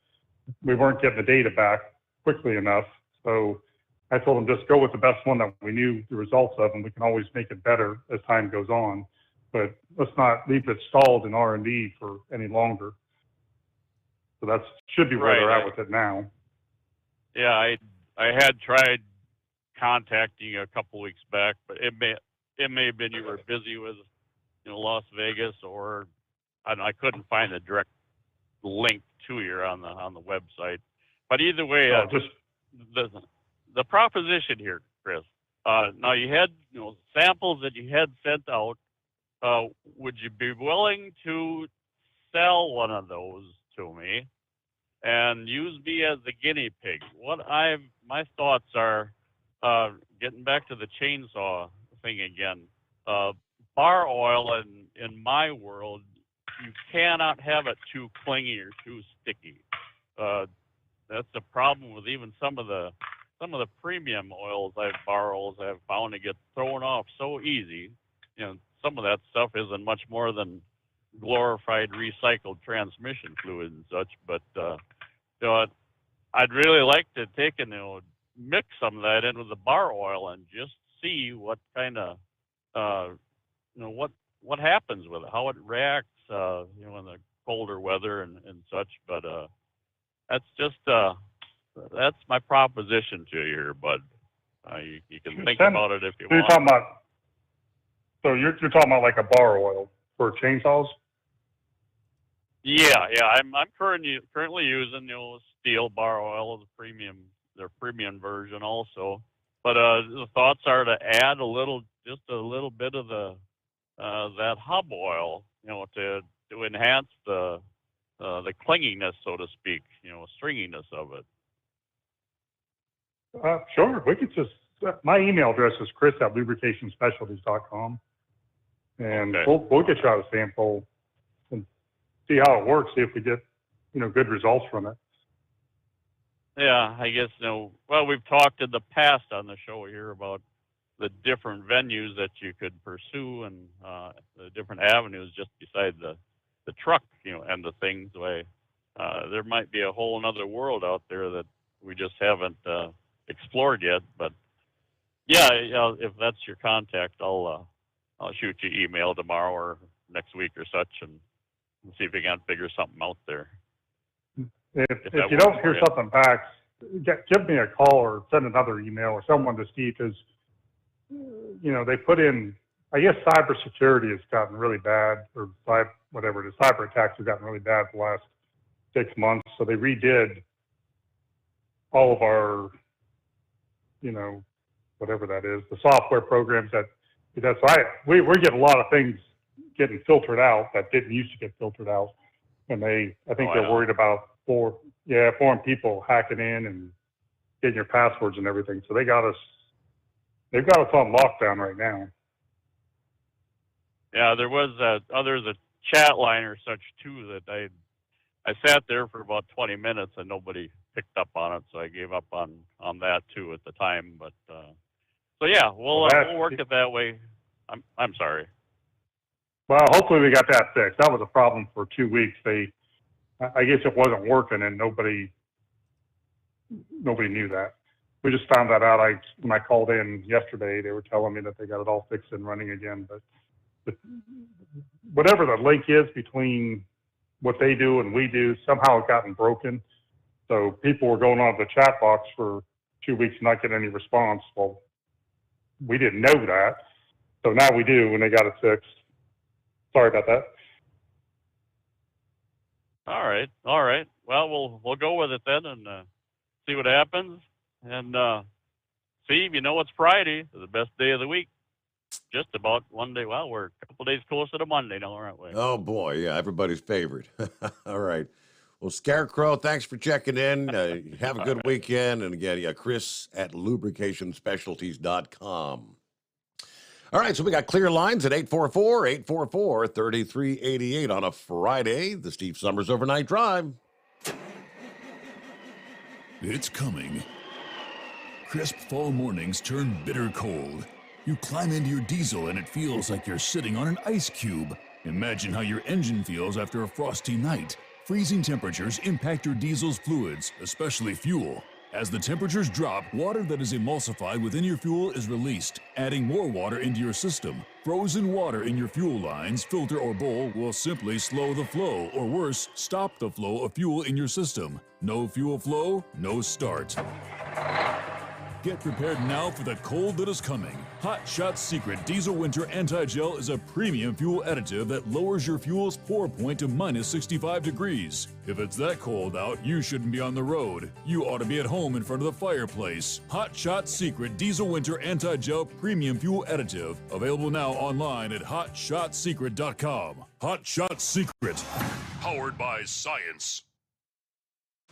we weren't getting the data back quickly enough. So I told them just go with the best one that we knew the results of, and we can always make it better as time goes on. But let's not leave it stalled in R&D for any longer. So that should be where they're at with it now. Yeah, I had tried contacting you a couple weeks back, but it may have been you were busy with Las Vegas, or I couldn't find the direct link to you on the website. But either way, the proposition here, Chris. Now you had samples that you had sent out. Would you be willing to sell one of those to me and use me as the guinea pig? My thoughts are, getting back to the chainsaw thing again. Bar oil in my world, you cannot have it too clingy or too sticky. that's a problem with even some of the premium oils bar oils I've found to get thrown off so easy. You know, some of that stuff isn't much more than glorified recycled transmission fluid and such. But you know, I'd really like to take and mix some of that in with the bar oil and just see what kind of what happens with it, how it reacts, in the colder weather and such. But that's just that's my proposition to you here, bud. You can think about it if you want. You're talking about like a bar oil for chainsaws? Yeah. I'm currently using steel bar oil, their premium version also. But the thoughts are to add just a little bit of that hub oil, to enhance the clinginess, so to speak, stringiness of it. Sure. We could just. My email address is chris@lubricationspecialties.com, and okay. we'll get you out a sample and see how it works. See if we get good results from it. Yeah, I guess well, we've talked in the past on the show here about the different venues that you could pursue and the different avenues just beside the truck, end of things. There might be a whole other world out there that we just haven't explored yet. But yeah, if that's your contact, I'll shoot you an email tomorrow or next week or such, and see if we can figure something out there. If you don't hear something back, give me a call or send another email or someone to Steve, because they put in. I guess cybersecurity has gotten really bad, or whatever it is, cyber attacks have gotten really bad the last 6 months. So they redid all of our, whatever that is, the software programs we get a lot of things getting filtered out that didn't used to get filtered out. And I think they're worried about foreign people hacking in and getting your passwords and everything. So they've got us on lockdown right now. Yeah, there was there's a chat line or such too that I sat there for about 20 minutes and nobody picked up on it, so I gave up on that too at the time. But so yeah, we'll work it that way. I'm sorry. Well, hopefully we got that fixed. That was a problem for 2 weeks. I guess it wasn't working, and nobody knew that. We just found that out. When I called in yesterday, they were telling me that they got it all fixed and running again. But whatever the link is between what they do and we do, somehow it gotten broken. So people were going on the chat box for 2 weeks and not getting any response. Well, we didn't know that. So now we do, and they got it fixed. Sorry about that. All right. Well, we'll go with it then and see what happens. And Steve, it's Friday, the best day of the week. Just about one day. Well, we're a couple days closer to Monday now, aren't we? Oh boy, yeah, everybody's favorite. All right. Well, Scarecrow, thanks for checking in. Have a good weekend. And again, Chris@lubricationspecialties.com. All right, so we got clear lines at 844-844-3388 on a Friday, the Steve Sommers Overnight Drive. It's coming. Crisp fall mornings turn bitter cold. You climb into your diesel and it feels like you're sitting on an ice cube. Imagine how your engine feels after a frosty night. Freezing temperatures impact your diesel's fluids, especially fuel. As the temperatures drop, water that is emulsified within your fuel is released, adding more water into your system. Frozen water in your fuel lines, filter, or bowl will simply slow the flow, or worse, stop the flow of fuel in your system. No fuel flow, no start. Get prepared now for the cold that is coming. Hot Shot Secret Diesel Winter Anti-Gel is a premium fuel additive that lowers your fuel's pour point to minus 65 degrees. If it's that cold out, you shouldn't be on the road. You ought to be at home in front of the fireplace. Hot Shot Secret Diesel Winter Anti-Gel Premium Fuel Additive. Available now online at hotshotsecret.com. Hot Shot Secret. Powered by science.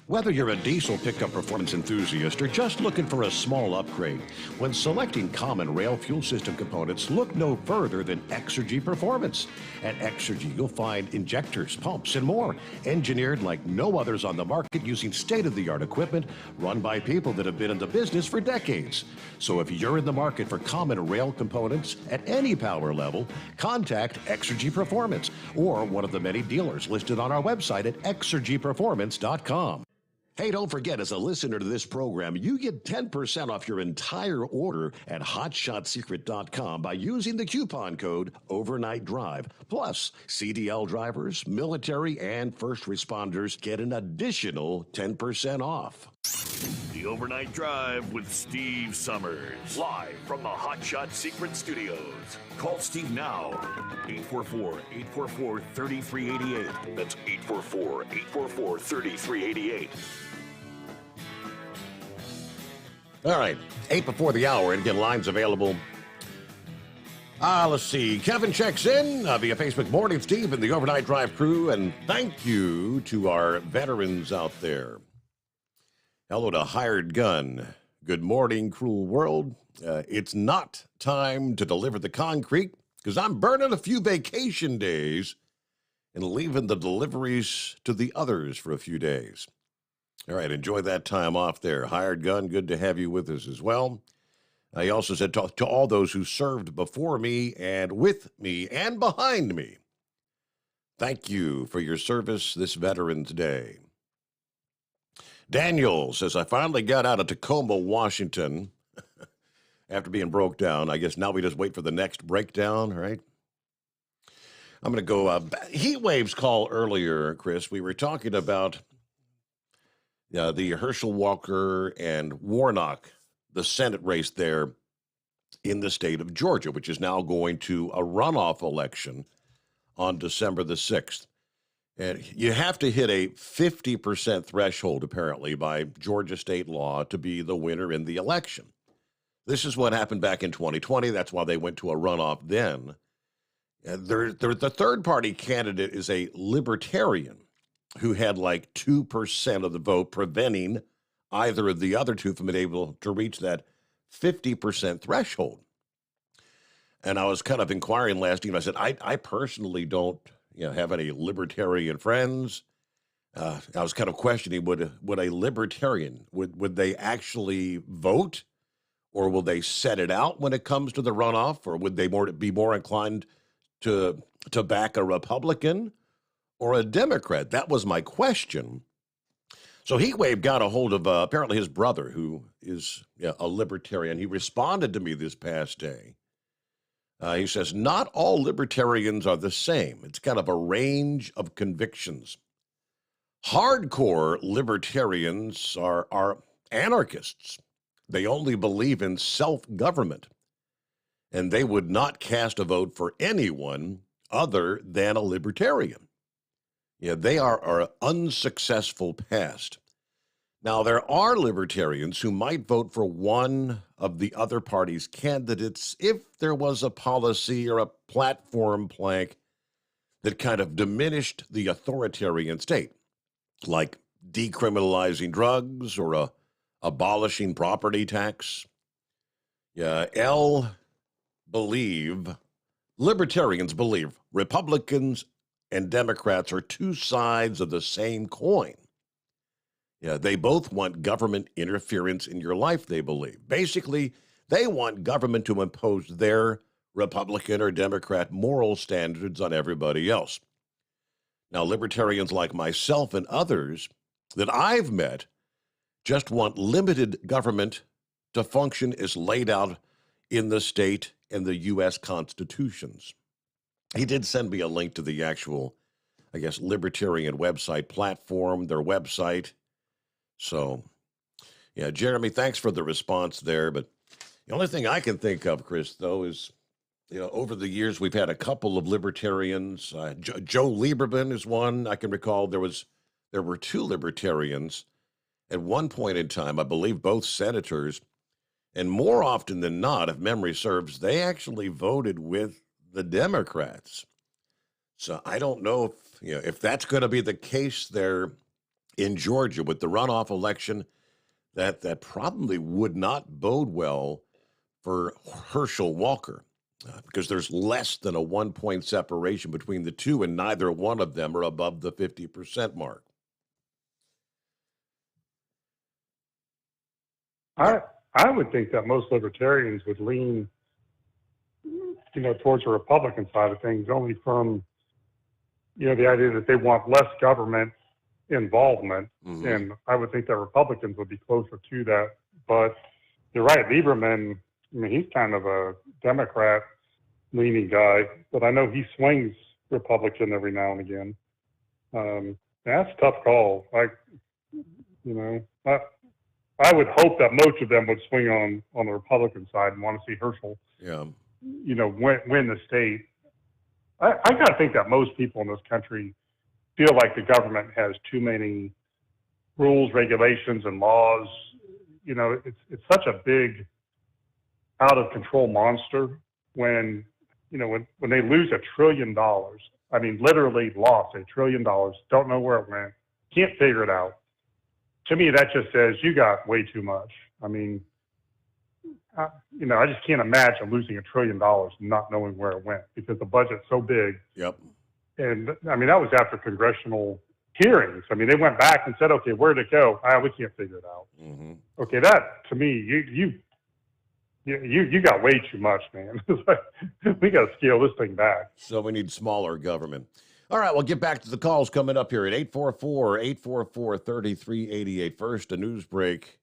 Whether you're a diesel pickup performance enthusiast or just looking for a small upgrade, when selecting common rail fuel system components, look no further than Exergy Performance. At Exergy, you'll find injectors, pumps, and more, engineered like no others on the market using state-of-the-art equipment run by people that have been in the business for decades. So if you're in the market for common rail components at any power level, contact Exergy Performance or one of the many dealers listed on our website at exergyperformance.com. Hey, don't forget, as a listener to this program, you get 10% off your entire order at hotshotsecret.com by using the coupon code Overnight Drive. Plus, CDL drivers, military, and first responders get an additional 10% off. The Overnight Drive with Steve Sommers. Live from the Hot Shot Secret Studios. Call Steve now. 844-844-3388. That's 844-844-3388. All right, 8 before the hour, and again, lines available. Let's see. Kevin checks in via Facebook. Morning, Steve, and the Overnight Drive crew, and thank you to our veterans out there. Hello to Hired Gun. Good morning, cruel world. It's not time to deliver the concrete because I'm burning a few vacation days and leaving the deliveries to the others for a few days. All right, enjoy that time off there. Hired Gun, good to have you with us as well. He also said to all those who served before me and with me and behind me, thank you for your service this Veterans Day. Daniel says, I finally got out of Tacoma, Washington after being broke down. I guess now we just wait for the next breakdown, right? I'm going to go heat waves call earlier, Chris. We were talking about the Herschel Walker and Warnock, the Senate race there in the state of Georgia, which is now going to a runoff election on December the 6th. And you have to hit a 50% threshold, apparently, by Georgia state law to be the winner in the election. This is what happened back in 2020. That's why they went to a runoff then. The third-party candidate is a libertarian who had like 2% of the vote, preventing either of the other two from being able to reach that 50% threshold. And I was kind of inquiring last evening. I said, I personally don't have any libertarian friends. I was kind of questioning, would a libertarian, would they actually vote? Or will they set it out when it comes to the runoff? Or would they be more inclined to back a Republican or a Democrat? That was my question. So Heatwave got a hold of apparently his brother, who is a libertarian. He responded to me this past day. He says, not all libertarians are the same. It's kind of a range of convictions. Hardcore libertarians are anarchists. They only believe in self-government, and they would not cast a vote for anyone other than a libertarian. They are an unsuccessful past. Now, there are libertarians who might vote for one of the other party's candidates if there was a policy or a platform plank that kind of diminished the authoritarian state, like decriminalizing drugs or abolishing property tax. Libertarians believe Republicans and Democrats are two sides of the same coin. They both want government interference in your life, they believe. Basically, they want government to impose their Republican or Democrat moral standards on everybody else. Now, libertarians like myself and others that I've met just want limited government to function as laid out in the state and the U.S. constitutions. He did send me a link to the actual, I guess, libertarian website platform, their website. So, Jeremy, thanks for the response there. But the only thing I can think of, Chris, though, is, over the years, we've had a couple of libertarians. Joe Lieberman is one. I can recall there were two libertarians at one point in time, I believe both senators. And more often than not, if memory serves, they actually voted with the Democrats. So I don't know if that's going to be the case there in Georgia with the runoff election, that probably would not bode well for Herschel Walker because there's less than a 1-point separation between the two, and neither one of them are above the 50% mark. I would think that most libertarians would lean, towards the Republican side of things, only from, the idea that they want less government involvement. Mm-hmm. And I would think that Republicans would be closer to that. But you're right, Lieberman, he's kind of a Democrat-leaning guy, but I know he swings Republican every now and again. That's a tough call. I would hope that most of them would swing on the Republican side and want to see Herschel, win the state. I got to think that most people in this country feel like the government has too many rules, regulations, and laws. It's such a big, out of control monster when they lose $1 trillion. I mean, literally lost $1 trillion. Don't know where it went. Can't figure it out. To me, that just says you got way too much. I mean, I just can't imagine losing $1 trillion and not knowing where it went because the budget's so big. Yep. And I mean, that was after congressional hearings. I mean, they went back and said, okay, where'd it go? We can't figure it out. Mm-hmm. Okay, that to me, you got way too much, man. We got to scale this thing back. So we need smaller government. All right, we'll get back to the calls coming up here at 844-844-3388. First, a news break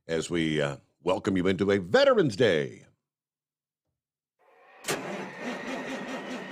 as we welcome you into a Veterans Day.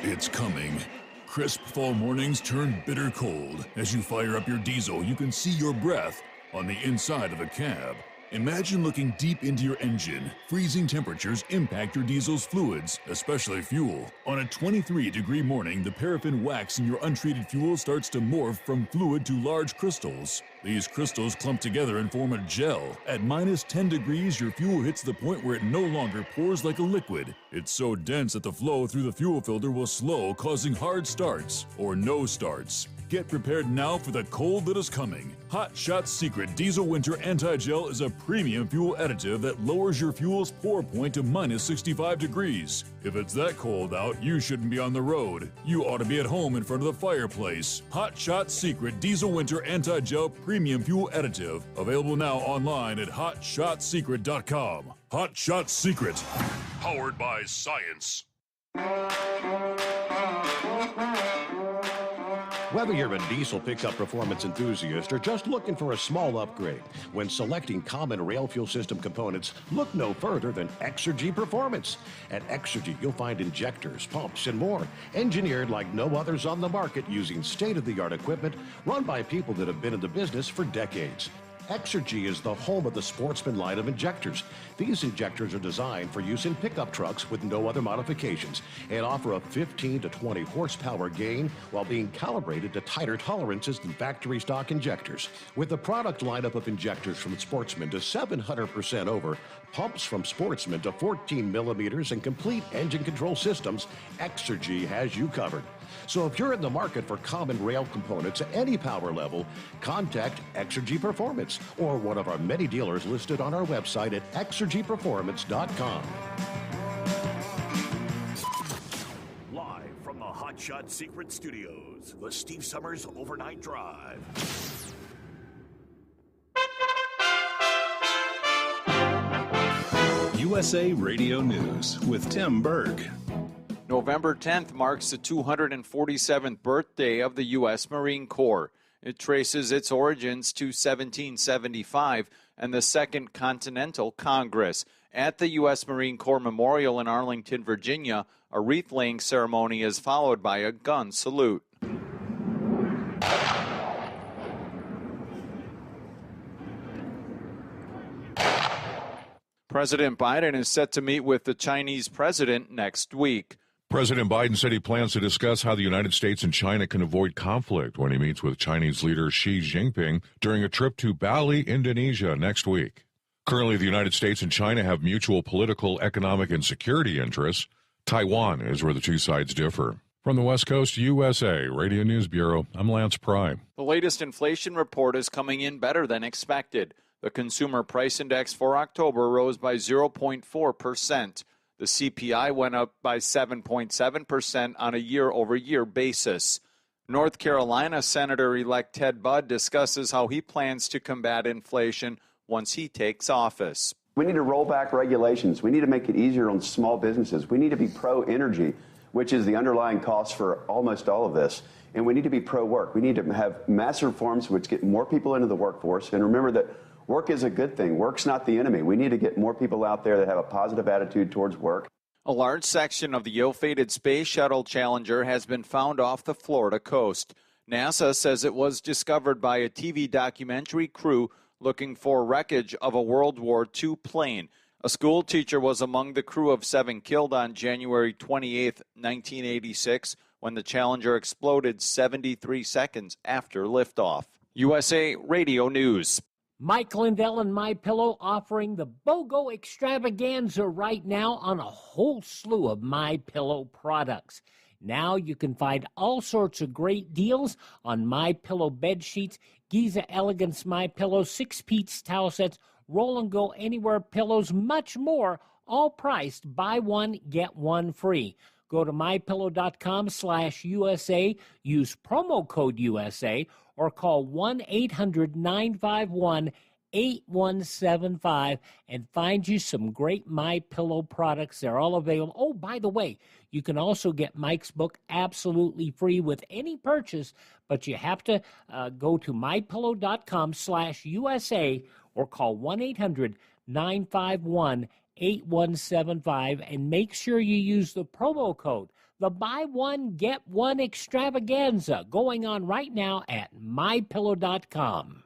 It's coming. Crisp fall mornings turn bitter cold. As you fire up your diesel, you can see your breath on the inside of the cab. Imagine looking deep into your engine. Freezing temperatures impact your diesel's fluids, especially fuel. On a 23-degree morning, the paraffin wax in your untreated fuel starts to morph from fluid to large crystals. These crystals clump together and form a gel. At minus 10 degrees, your fuel hits the point where it no longer pours like a liquid. It's so dense that the flow through the fuel filter will slow, causing hard starts or no starts. Get prepared now for the cold that is coming. Hot Shot's Secret Diesel Winter Anti-Gel is a premium fuel additive that lowers your fuel's pour point to minus 65 degrees. If it's that cold out, you shouldn't be on the road. You ought to be at home in front of the fireplace. Hot Shot's Secret Diesel Winter Anti-Gel Premium Fuel Additive. Available now online at hotshotsecret.com. Hot Shot Secret. Powered by science. Whether you're a diesel pickup performance enthusiast or just looking for a small upgrade, when selecting common rail fuel system components, look no further than Exergy Performance. At Exergy, you'll find injectors, pumps, and more, engineered like no others on the market using state-of-the-art equipment run by people that have been in the business for decades. Exergy is the home of the Sportsman line of injectors. These injectors are designed for use in pickup trucks with no other modifications and offer a 15 to 20 horsepower gain while being calibrated to tighter tolerances than factory stock injectors. With a product lineup of injectors from Sportsman to 700% over, pumps from Sportsman to 14 millimeters, and complete engine control systems, Exergy has you covered. So if you're in the market for common rail components at any power level, contact Exergy Performance or one of our many dealers listed on our website at exergyperformance.com. Live from the Hot Shot Secret Studios, the Steve Sommers Overnight Drive. USA Radio News with Tim Berg. November 10th marks the 247th birthday of the U.S. Marine Corps. It traces its origins to 1775 and the Second Continental Congress. At the U.S. Marine Corps Memorial in Arlington, Virginia, a wreath-laying ceremony is followed by a gun salute. President Biden is set to meet with the Chinese president next week. President Biden said he plans to discuss how the United States and China can avoid conflict when he meets with Chinese leader Xi Jinping during a trip to Bali, Indonesia next week. Currently, the United States and China have mutual political, economic, and security interests. Taiwan is where the two sides differ. From the West Coast USA Radio News Bureau, I'm Lance Pry. The latest inflation report is coming in better than expected. The Consumer Price Index for October rose by 0.4%. The CPI went up by 7.7% on a year-over-year basis. North Carolina Senator-elect Ted Budd discusses how he plans to combat inflation once he takes office. We need to roll back regulations. We need to make it easier on small businesses. We need to be pro-energy, which is the underlying cost for almost all of this. And we need to be pro-work. We need to have massive reforms which get more people into the workforce. And remember that work is a good thing. Work's not the enemy. We need to get more people out there that have a positive attitude towards work. A large section of the ill-fated Space Shuttle Challenger has been found off the Florida coast. NASA says it was discovered by a TV documentary crew looking for wreckage of a World War II plane. A school teacher was among the crew of 7 killed on January 28, 1986, when the Challenger exploded 73 seconds after liftoff. USA Radio News. Mike Lindell and MyPillow offering the BOGO extravaganza right now on a whole slew of MyPillow products. Now you can find all sorts of great deals on MyPillow bed sheets, Giza Elegance MyPillow 6-piece towel sets, Roll and Go Anywhere pillows, much more, all priced buy one, get one free. Go to mypillow.com/USA, use promo code USA, or call 1-800-951-8175 and find you some great MyPillow products. They're all available. Oh, by the way, you can also get Mike's book absolutely free with any purchase, but you have to go to mypillow.com/USA or call 1-800-951-8175 and make sure you use the promo code. The buy one, get one extravaganza going on right now at mypillow.com.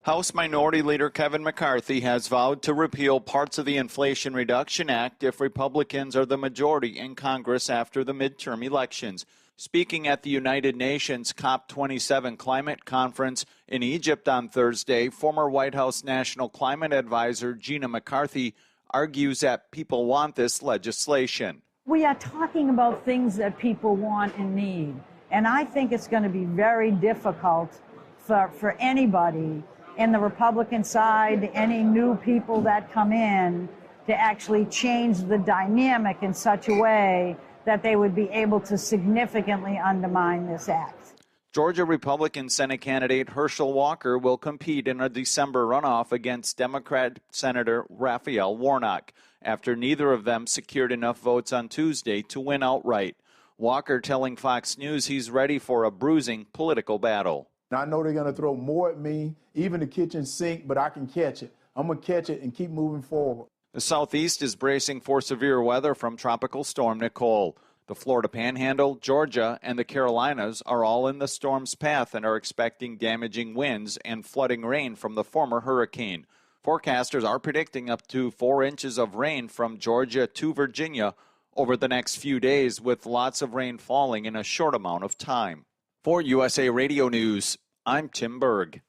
House Minority Leader Kevin McCarthy has vowed to repeal parts of the Inflation Reduction Act if Republicans are the majority in Congress after the midterm elections. Speaking at the United Nations COP27 climate conference in Egypt on Thursday, former White House National Climate Advisor Gina McCarthy argues that people want this legislation. We are talking about things that people want and need, and I think it's going to be very difficult for anybody in the Republican side, any new people that come in, to actually change the dynamic in such a way that they would be able to significantly undermine this act. Georgia Republican Senate candidate Herschel Walker will compete in a December runoff against Democrat Senator Raphael Warnock after neither of them secured enough votes on Tuesday to win outright. Walker telling Fox News he's ready for a bruising political battle. I know they're going to throw more at me, even the kitchen sink, but I can catch it. I'm going to catch it and keep moving forward. The Southeast is bracing for severe weather from Tropical Storm Nicole. The Florida Panhandle, Georgia, and the Carolinas are all in the storm's path and are expecting damaging winds and flooding rain from the former hurricane. Forecasters are predicting up to 4 inches of rain from Georgia to Virginia over the next few days, with lots of rain falling in a short amount of time. For USA Radio News, I'm Tim Berg.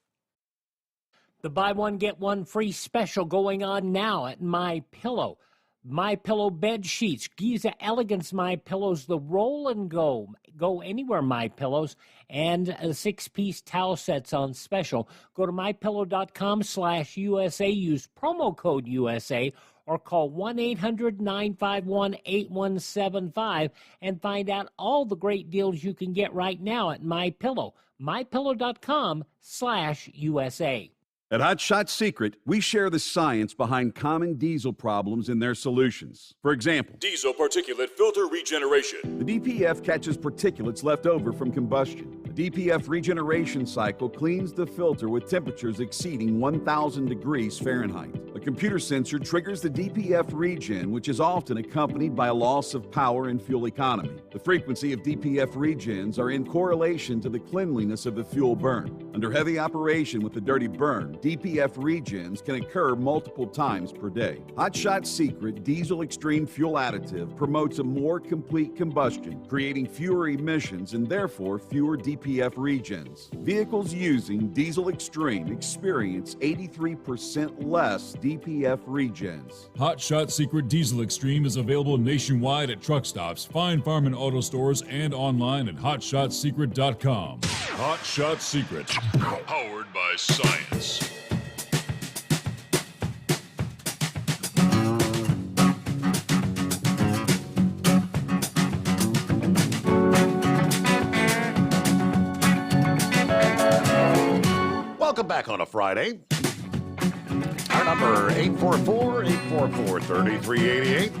The buy one, get one free special going on now at MyPillow. MyPillow bed sheets, Giza Elegance MyPillows, the Roll and Go Anywhere MyPillows, and 6-piece towel sets on special. Go to mypillow.com/USA, use promo code USA, or call 1-800-951-8175 and find out all the great deals you can get right now at MyPillow. mypillow.com/USA. At Hot Shot Secret, we share the science behind common diesel problems and their solutions. For example, diesel particulate filter regeneration. The DPF catches particulates left over from combustion. The DPF regeneration cycle cleans the filter with temperatures exceeding 1,000 degrees Fahrenheit. A computer sensor triggers the DPF regen, which is often accompanied by a loss of power and fuel economy. The frequency of DPF regens are in correlation to the cleanliness of the fuel burn. Under heavy operation with the dirty burn, DPF regens can occur multiple times per day. Hot Shot Secret Diesel Extreme Fuel Additive promotes a more complete combustion, creating fewer emissions and therefore fewer DPF regens. Vehicles using Diesel Extreme experience 83% less DPF Regens. Hot Shot Secret Diesel Extreme is available nationwide at truck stops, fine farm and auto stores, and online at hotshotsecret.com. Hot Shot Secret, powered by science. Welcome back on a Friday. Our number, 844-844-3388.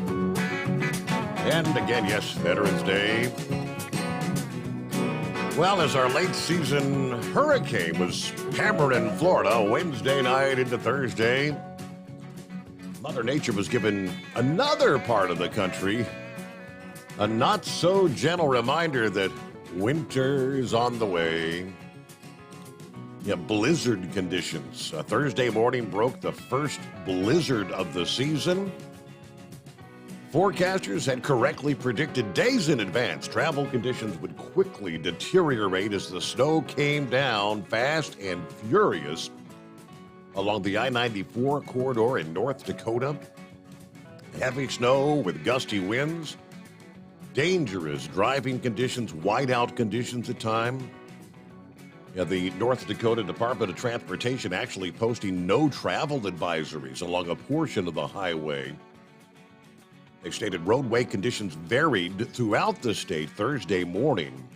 And again, yes, Veterans Day. Well, as our late season hurricane was hammering in Florida Wednesday night into Thursday, Mother Nature was given another part of the country a not-so-gentle reminder that winter is on the way. Yeah, blizzard conditions. Thursday morning broke the first blizzard of the season. Forecasters had correctly predicted days in advance travel conditions would quickly deteriorate as the snow came down fast and furious along the I-94 corridor in North Dakota. Heavy snow with gusty winds, dangerous driving conditions, whiteout conditions at times. The North Dakota Department of Transportation actually posting no travel advisories along a portion of the highway. They stated roadway conditions varied throughout the state Thursday morning,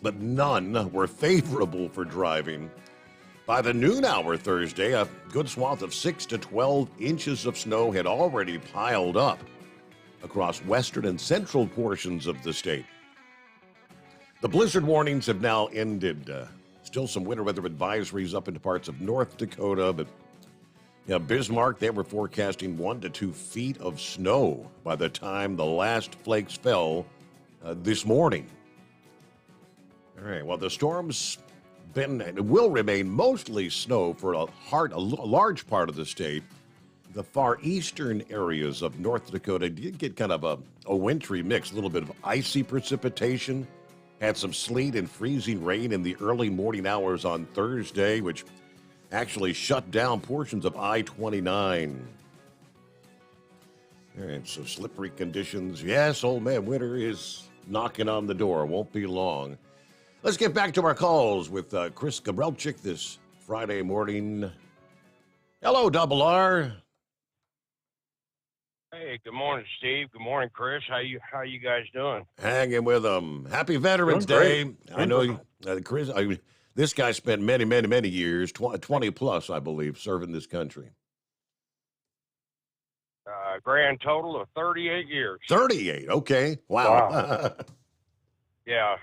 but none were favorable for driving. By the noon hour Thursday, a good swath of 6 to 12 inches of snow had already piled up across western and central portions of the state. The blizzard warnings have now ended. Still some winter weather advisories up into parts of North Dakota, but Bismarck, they were forecasting 1 to 2 feet of snow by the time the last flakes fell this morning. All right, well, the storm's been and will remain mostly snow for a large part of the state. The far eastern areas of North Dakota did get kind of a wintry mix, a little bit of icy precipitation. Had some sleet and freezing rain in the early morning hours on Thursday, which actually shut down portions of I-29. All right, so slippery conditions. Yes, old man winter is knocking on the door. Won't be long. Let's get back to our calls with Chris Gabrelchik this Friday morning. Hello, Double R. Hey, good morning, Steve. Good morning, Chris. How you guys doing? Hanging with them. Happy Veterans Day. I know, Chris, this guy spent many, many, many years, 20 plus, I believe, serving this country. Grand total of 38 years. 38, okay. Wow. Yeah.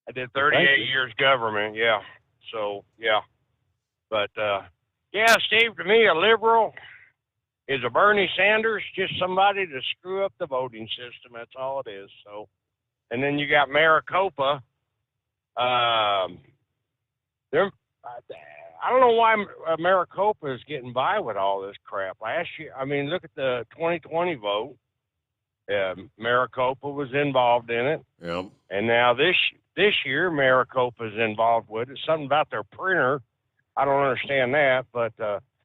I did 38 years government, yeah. So, yeah. But, Steve, to me, a liberal is a Bernie Sanders, just somebody to screw up the voting system. That's all it is. So, and then you got Maricopa. I don't know why Maricopa is getting by with all this crap. Last year, I mean, look at the 2020 vote. Maricopa was involved in it. Yep. And now this year, Maricopa is involved with it. Something about their printer. I don't understand that, but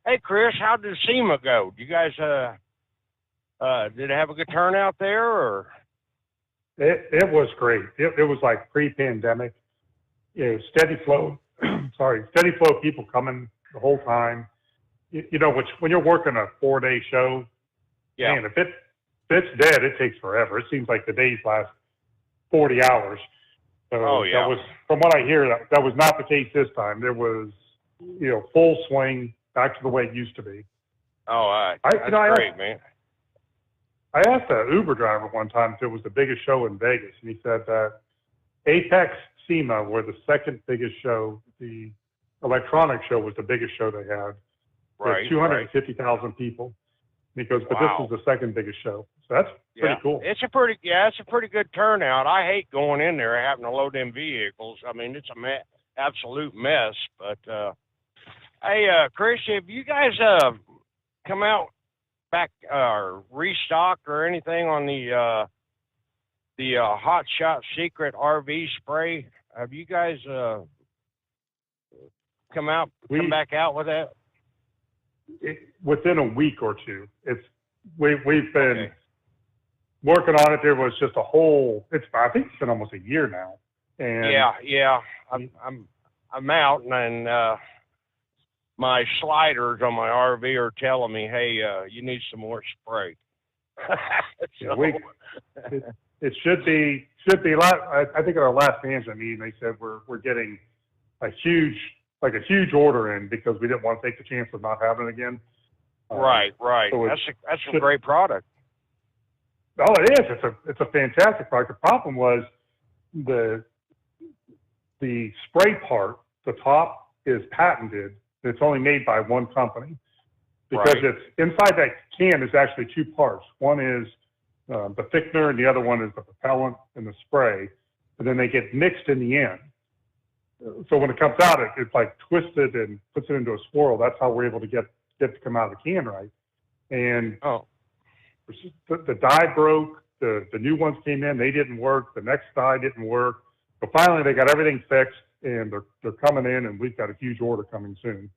hey, Chris, how did SEMA go? You guys, did it have a good turnout there, or? It was great. It was like pre-pandemic. Steady flow. Steady flow of people coming the whole time. Which when you're working a 4-day show, man, if it's dead, it takes forever. It seems like the days last 40 hours. So that was, from what I hear, that was not the case this time. There was, full swing. Back to the way it used to be. Oh, that's great, man. I asked an Uber driver one time if it was the biggest show in Vegas, and he said that Apex SEMA were the second biggest show. The electronic show was the biggest show they had. Right. 250,000 people. And he goes, but this is the second biggest show. So that's pretty cool. It's a pretty good turnout. I hate going in there having to load them vehicles. I mean, it's absolute mess, but hey, Chris, have you guys come out back or restock or anything on the Hot Shot Secret RV spray? Have you guys come back out with that? within a week or two. We've been working on it. There was just a whole. I think it's been almost a year now. And yeah. I'm out, and my sliders on my RV are telling me, "Hey, you need some more spray." It should be a lot. I think at our last management meeting, they said we're getting a huge order in because we didn't want to take the chance of not having it again. Right. So That's a great product. Oh, it is. It's a fantastic product. The problem was the spray part. The top is patented. It's only made by one company because it's inside that can is actually two parts. One is the thickener, and the other one is the propellant and the spray, and then they get mixed in the end. So when it comes out, it's like twisted and puts it into a swirl. That's how we're able to get it to come out of the can right. And the die broke. The new ones came in. They didn't work. The next die didn't work. So finally, they got everything fixed, and they're coming in, and we've got a huge order coming soon.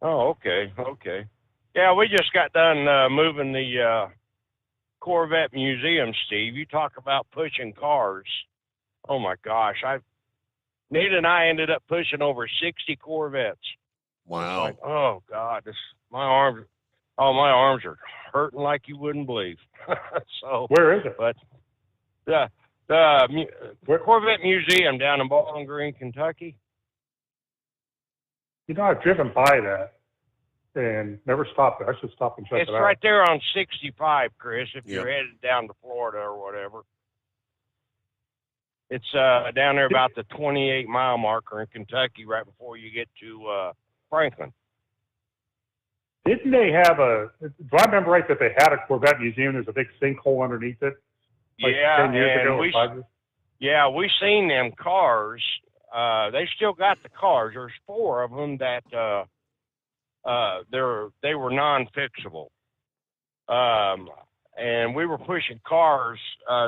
Oh, okay. Yeah, we just got done moving the Corvette Museum, Steve. You talk about pushing cars. Oh, my gosh. Nita and I ended up pushing over 60 Corvettes. Wow. Like, oh, God. My arms are hurting like you wouldn't believe. So where is it? But the Corvette Museum down in Bowling Green, Kentucky. I've driven by that and never stopped there. I should stop and check it out. It's right there on 65, Chris, if you're headed down to Florida or whatever. It's down there about the 28-mile marker in Kentucky right before you get to Franklin. Didn't they have do I remember right that they had a Corvette museum? There's a big sinkhole underneath it? Like 10 years ago or 5 years? Yeah, we seen them cars. They still got the cars. There's 4 of them that they were non-fixable. And we were pushing cars,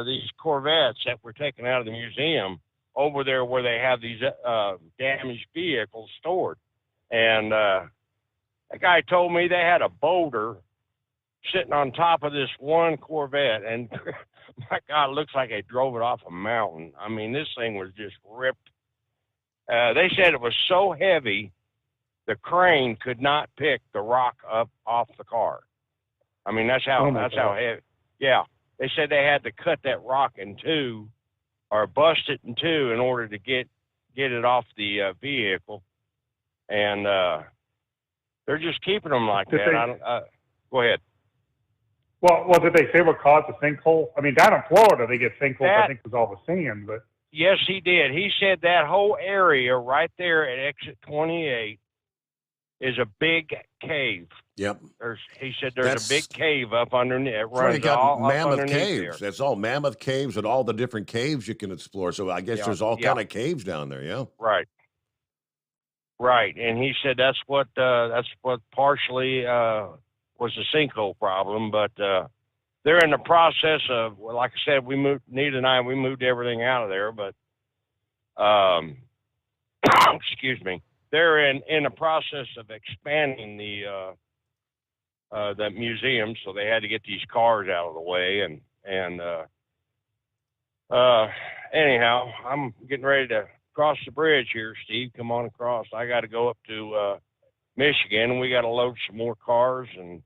these Corvettes that were taken out of the museum over there where they have these damaged vehicles stored. And the guy told me they had a boulder sitting on top of this one Corvette, and my God, it looks like they drove it off a mountain. I mean, this thing was just ripped. They said it was so heavy, the crane could not pick the rock up off the car. I mean, that's how heavy. Yeah, they said they had to cut that rock in two, or bust it in two, in order to get it off the vehicle, and they're just keeping them like that. Go ahead. Well, did they say what caused the sinkhole? I mean, down in Florida, they get sinkholes, I think, because all the sand, but... Yes, he did. He said that whole area right there at exit 28 is a big cave. Yep. He said there's a big cave up underneath. It runs got all mammoth up caves. there. That's all mammoth caves and all the different caves you can explore. So I guess there's all kind of caves down there. Yeah. Right. And he said that's what partially was the sinkhole problem, but they're in the process of, like I said, Nita and I moved everything out of there, but excuse me. They're in the process of expanding the museum, so they had to get these cars out of the way, and anyhow, I'm getting ready to cross the bridge here, Steve. Come on across. I got to go up to Michigan, and we got to load some more cars and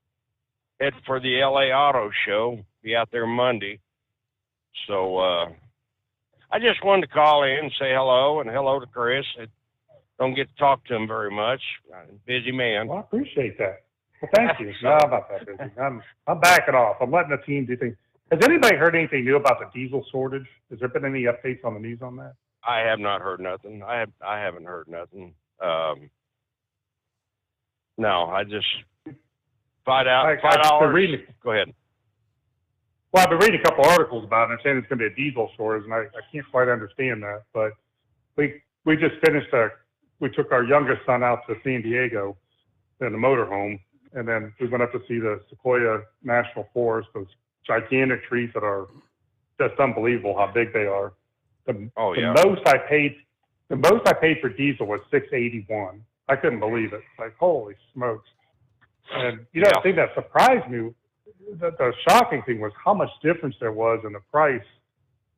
head for the LA Auto Show. Be out there Monday. So I just wanted to call in and say hello, and hello to Chris. I don't get to talk to him very much. I'm a busy man. Well, I appreciate that. Well, thank you. No, I'm not that busy. I'm backing off. I'm letting the team do things. Has anybody heard anything new about the diesel shortage? Has there been any updates on the news on that? I have not heard nothing. I haven't heard nothing. No, I just find out. $5. Go ahead. Well, I've been reading a couple articles about it, and saying it's going to be a diesel shortage, and I can't quite understand that. But we just finished we took our youngest son out to San Diego in the motorhome, and then we went up to see the Sequoia National Forest, those gigantic trees that are just unbelievable how big they are. The most I paid for diesel was $6.81. I couldn't believe it. Like, holy smokes. And, the thing that surprised me, the shocking thing was how much difference there was in the price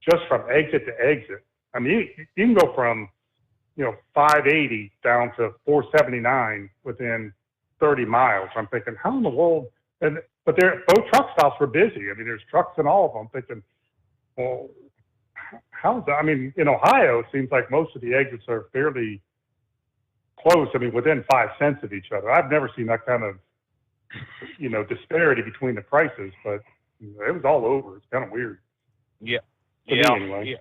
just from exit to exit. I mean, you can go from, $5.80 down to $4.79 within 30 miles. I'm thinking, how in the world? But both truck stops were busy. I mean, there's trucks in all of them. I'm thinking, well, how's that? I mean, in Ohio, it seems like most of the exits are fairly close. I mean, within 5 cents of each other. I've never seen that kind of, disparity between the prices, but it was all over. It's kind of weird. Yeah. To me, anyway. Yeah.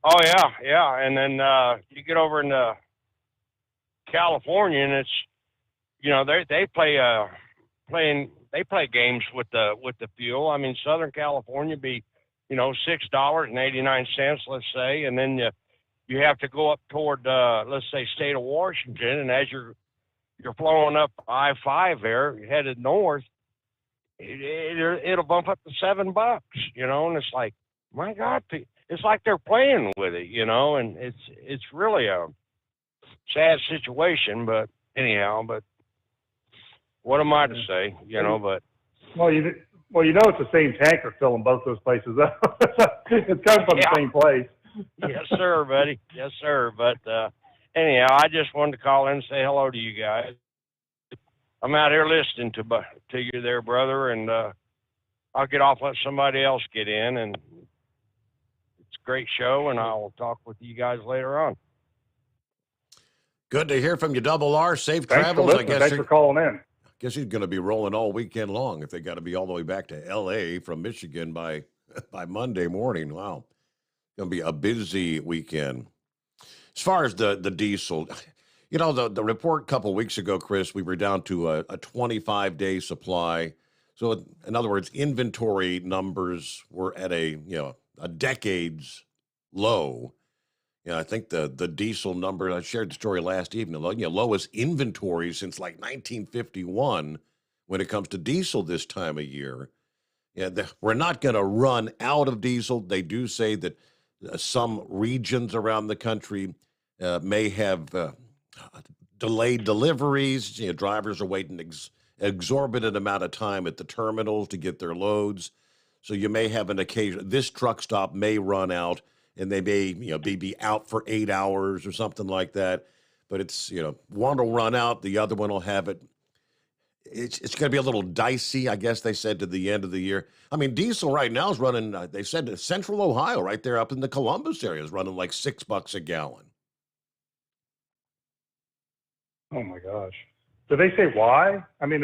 Oh yeah. And then you get over into California, and it's they play games with the fuel. I mean, Southern California be $6.89, let's say, and then you have to go up toward let's say state of Washington, and as you're flowing up I-5 there, you're headed north, it'll bump up to $7, and it's like, my God, it's like they're playing with it, and it's really a sad situation. But anyhow, what am I to say, but. Well, it's the same tanker filling both those places up. It's coming from the same place. Yes, sir, buddy. Yes, sir. But anyhow, I just wanted to call in and say hello to you guys. I'm out here listening to you there, brother, and I'll get off, let somebody else get in, and it's a great show, and I'll talk with you guys later on. Good to hear from you, Double R. Safe Thanks travels. for listening. Thanks for calling in. I guess he's going to be rolling all weekend long if they got to be all the way back to L.A. from Michigan by Monday morning. Wow. Going to be a busy weekend. As far as the diesel, the report a couple of weeks ago, Chris, we were down to a 25-day supply. So in other words, inventory numbers were at a decade's low. I think the diesel number, I shared the story last evening, lowest inventory since like 1951 when it comes to diesel this time of year. We're not going to run out of diesel. They do say that some regions around the country may have delayed deliveries. Drivers are waiting exorbitant amount of time at the terminals to get their loads. So you may have an occasion. This truck stop may run out, and they may be out for 8 hours or something like that. But it's one will run out, the other one will have it. It's going to be a little dicey, I guess they said, to the end of the year. I mean, diesel right now is running. They said Central Ohio, right there up in the Columbus area, is running like $6 a gallon. Oh my gosh! Do they say why? I mean,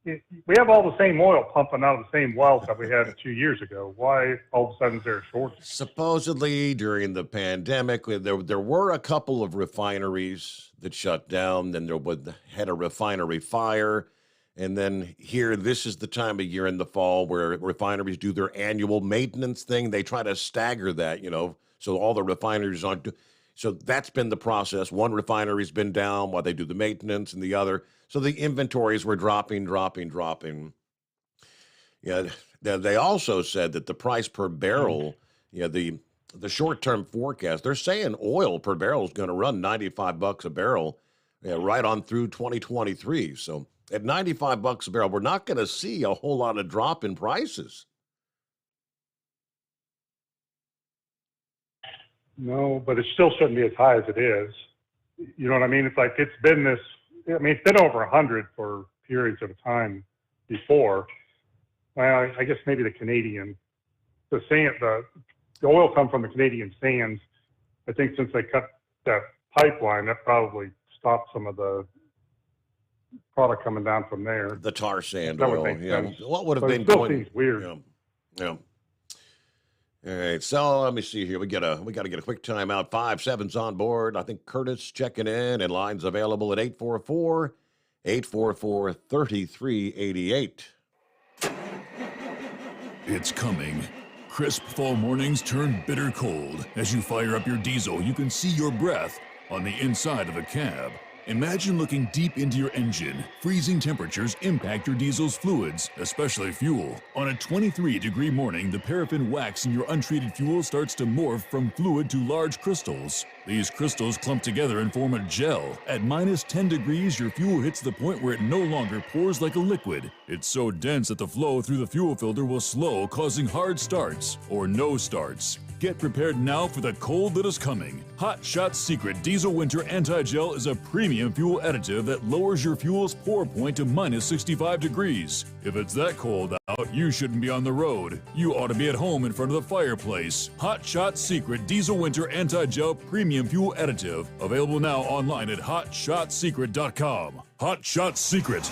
we have all the same oil pumping out of the same wells that we had 2 years ago. Why all of a sudden is there a shortage? Supposedly during the pandemic, there were a couple of refineries that shut down. Then there had a refinery fire. And then here, this is the time of year in the fall where refineries do their annual maintenance thing. They try to stagger that, so all the refineries aren't. So that's been the process. One refinery's been down while they do the maintenance, and the other. So the inventories were dropping. Yeah, they also said that the price per barrel, the short-term forecast, they're saying oil per barrel is going to run $95 a barrel right on through 2023. So at $95 a barrel, we're not going to see a whole lot of drop in prices. No, but it still shouldn't be as high as it is. You know what I mean? It's like it's been this. I mean, it's been over 100 for periods of time before. Well, I guess maybe the oil come from the Canadian sands. I think since they cut that pipeline, that probably stopped some of the product coming down from there. The tar sand that oil. Would make Yeah. sense. What would have But been it still going? seems weird. Yeah. All right, so let me see here. We got to get a quick timeout. 5-7's on board. I think Curtis checking in, and lines available at 844-3388. It's coming. Crisp fall mornings turn bitter cold. As you fire up your diesel, you can see your breath on the inside of a cab. Imagine looking deep into your engine. Freezing temperatures impact your diesel's fluids, especially fuel. On a 23-degree morning, the paraffin wax in your untreated fuel starts to morph from fluid to large crystals. These crystals clump together and form a gel. At minus 10 degrees, your fuel hits the point where it no longer pours like a liquid. It's so dense that the flow through the fuel filter will slow, causing hard starts or no starts. Get prepared now for the cold that is coming. Hot Shot Secret Diesel Winter Anti-Gel is a premium fuel additive that lowers your fuel's pour point to minus 65 degrees. If it's that cold out, you shouldn't be on the road. You ought to be at home in front of the fireplace. Hot Shot Secret Diesel Winter Anti-Gel Premium Fuel Additive. Available now online at hotshotsecret.com. Hot Shot Secret.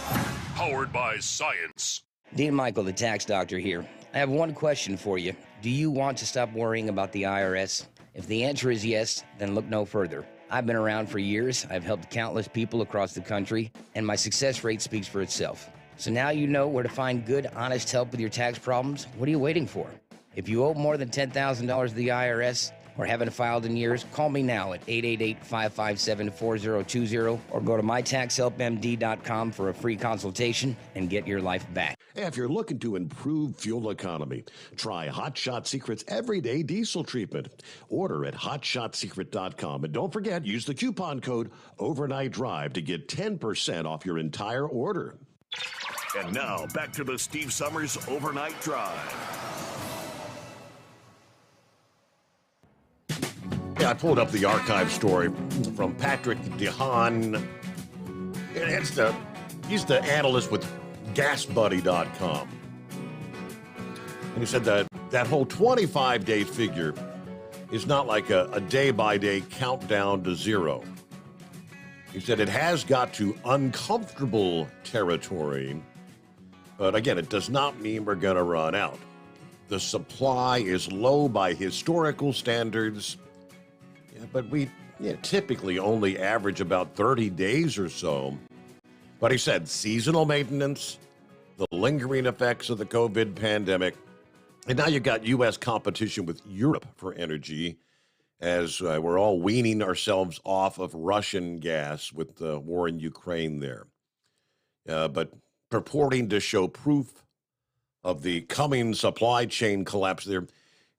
Powered by science. Dean Michael, the tax doctor here. I have one question for you. Do you want to stop worrying about the IRS? If the answer is yes, then look no further. I've been around for years, I've helped countless people across the country, and my success rate speaks for itself. So now you know where to find good, honest help with your tax problems. What are you waiting for? If you owe more than $10,000 to the IRS or haven't filed in years, call me now at 888-557-4020 or go to mytaxhelpmd.com for a free consultation and get your life back. If you're looking to improve fuel economy, try Hot Shot Secret's Everyday Diesel Treatment. Order at hotshotsecret.com. And don't forget, use the coupon code Overnight Drive to get 10% off your entire order. And now, back to the Steve Sommers Overnight Drive. Yeah, I pulled up the archive story from Patrick DeHaan. He's the analyst with GasBuddy.com. And he said that whole 25-day figure is not like a day-by-day countdown to zero. He said it has got to uncomfortable territory, but again, it does not mean we're going to run out. The supply is low by historical standards, but we typically only average about 30 days or so. But he said seasonal maintenance, the lingering effects of the COVID pandemic, and now you've got U.S. competition with Europe for energy as we're all weaning ourselves off of Russian gas with the war in Ukraine there. But purporting to show proof of the coming supply chain collapse there.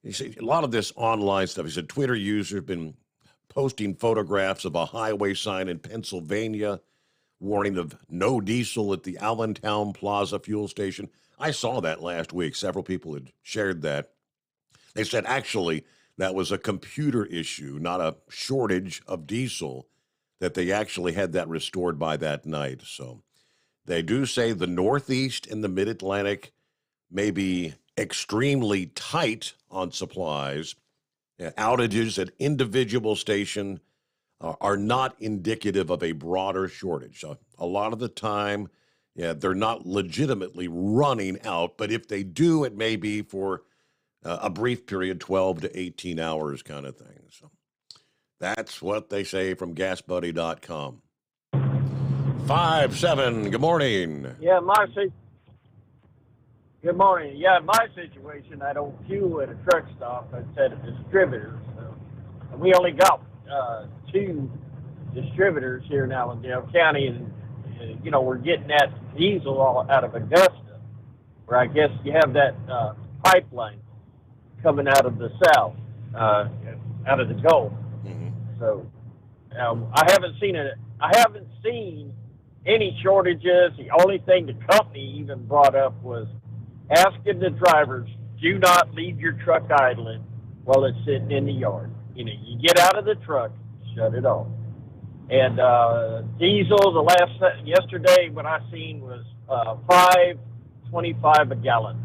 You see, a lot of this online stuff. He said Twitter users have been posting photographs of a highway sign in Pennsylvania warning of no diesel at the Allentown Plaza fuel station. I saw that last week. Several people had shared that. They said actually that was a computer issue, not a shortage of diesel, that they actually had that restored by that night. So they do say the Northeast and the Mid-Atlantic may be extremely tight on supplies. Outages at individual station are not indicative of a broader shortage. A lot of the time, they're not legitimately running out, but if they do, it may be for a brief period, 12 to 18 hours kind of thing. So that's what they say from GasBuddy.com. 5-7, good morning. Yeah, good morning. Yeah, my situation, I don't fuel at a truck stop. It's at a distributor. So we only got 2 distributors here in Allendale County, and we're getting that diesel all out of Augusta, where I guess you have that pipeline coming out of the south, out of the Gulf. Mm-hmm. So I haven't seen any shortages. The only thing the company even brought up was asking the drivers, do not leave your truck idling while it's sitting in the yard. You get out of the truck, shut it off. And diesel, yesterday what I seen was $5.25 a gallon.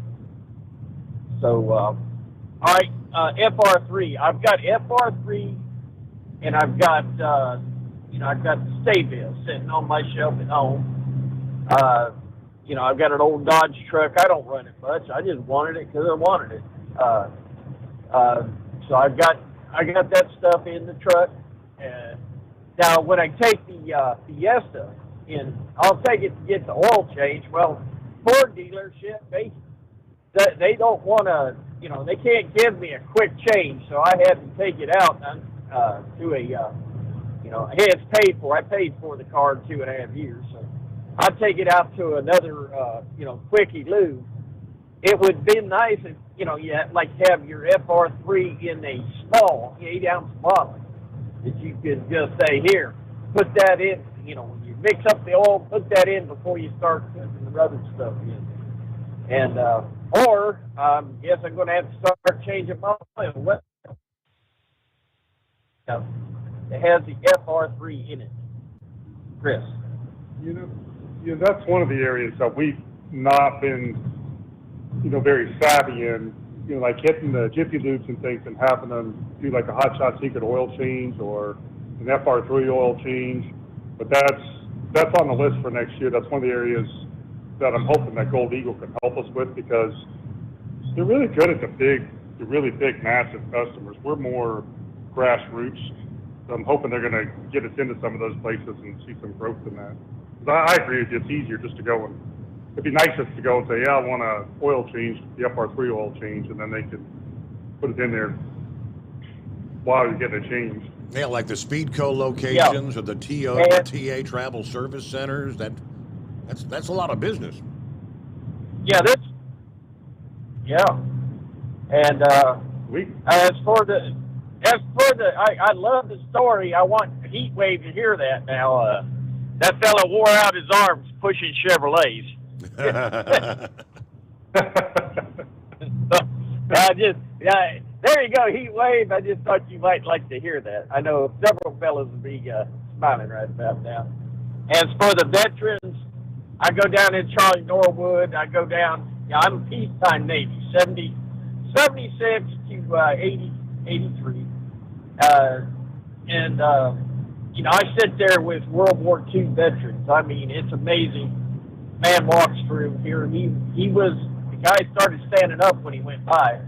So, all right, FR3. I've got FR3, and I've got I've got the Stay-Bill sitting on my shelf at home. I've got an old Dodge truck. I don't run it much. I just wanted it because I wanted it. So I got that stuff in the truck. Now, when I take the Fiesta in, I'll take it to get the oil change. Well, Ford dealership, they don't want to, they can't give me a quick change, so I had to take it out to a, hey, it's paid for. I paid for the car in 2.5 years, so I'd take it out to another, quickie lube. It would be nice if, you have your FR3 in a small 8-ounce bottle. that you can just say, here, put that in. You know, when you mix up the oil, put that in before you start putting the other stuff in. And or yes, I'm going to have to start changing my oil. What? It has the FR3 in it. Chris. That's one of the areas that we've not been, very savvy in. Like hitting the Jiffy Lubes and things and having them do like a Hot Shot Secret oil change or an FR3 oil change. But that's on the list for next year. That's one of the areas that I'm hoping that Gold Eagle can help us with, because they're really good at the really big, massive customers. We're more grassroots. So I'm hoping they're going to get us into some of those places and see some growth in that. Because I agree with you, it's easier just to go and, it'd be nice just to go and say, yeah, I want an oil change, the FR3 oil change, and then they can put it in there while you're getting it changed. Yeah, like the Speedco locations or the TA travel service centers. That's a lot of business. Yeah, and as for the, I love the story. I want Heat Wave to hear that now. That fella wore out his arms pushing Chevrolets. There you go, Heat Wave. I just thought you might like to hear that. I know several fellas will be smiling right about now. As for the veterans, I go down in Charlie Norwood. I go down, I'm peacetime Navy, 76 to 83. I sit there with World War II veterans. I mean, it's amazing. Man walks through here. He was, the guy started standing up when he went by.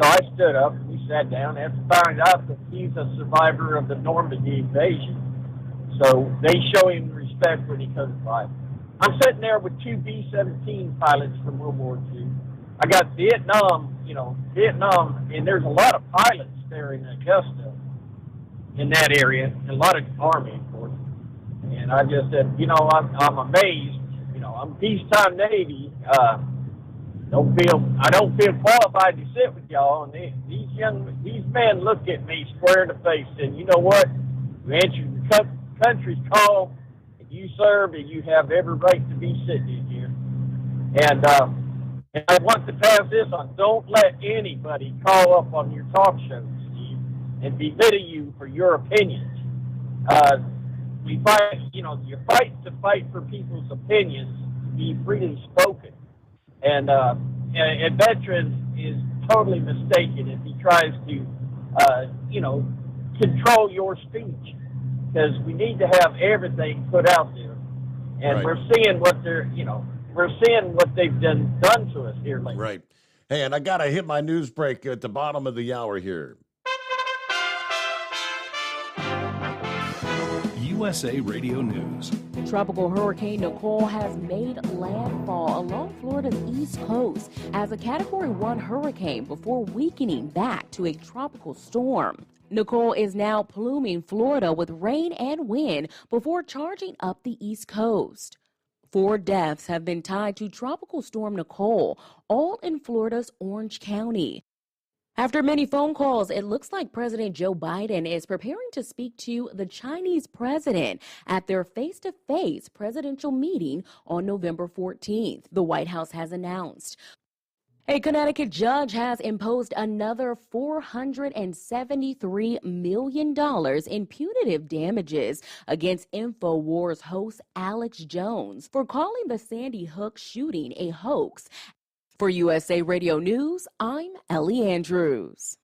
So I stood up and we sat down and found out that he's a survivor of the Normandy invasion. So they show him respect when he comes by. I'm sitting there with two B-17 pilots from World War II. I got Vietnam, and there's a lot of pilots there in Augusta, in that area, and a lot of Army, of course. And I just said, I'm amazed. I'm peacetime Navy. I don't feel qualified to sit with y'all. And these men looked at me square in the face and said, you know what? You answered your country's call, and you serve, and you have every right to be sitting in here. And I want to pass this on. Don't let anybody call up on your talk shows, Steve, and belittle you for your opinions. We fight, you fight to fight for people's opinions to be freely spoken. And a veteran is totally mistaken if he tries to, control your speech, because we need to have everything put out there. And Right. we're seeing what they've done to us here lately. Right. Hey, and I got to hit my news break at the bottom of the hour here. USA Radio News. Tropical Hurricane Nicole has made landfall along Florida's east coast as a Category 1 hurricane before weakening back to a tropical storm. Nicole is now pluming Florida with rain and wind before charging up the east coast. 4 deaths have been tied to Tropical Storm Nicole, all in Florida's Orange County. After many phone calls, it looks like President Joe Biden is preparing to speak to the Chinese president at their face-to-face presidential meeting on November 14th, the White House has announced. A Connecticut judge has imposed another $473 million in punitive damages against InfoWars host Alex Jones for calling the Sandy Hook shooting a hoax. For USA Radio News, I'm Ellie Andrews.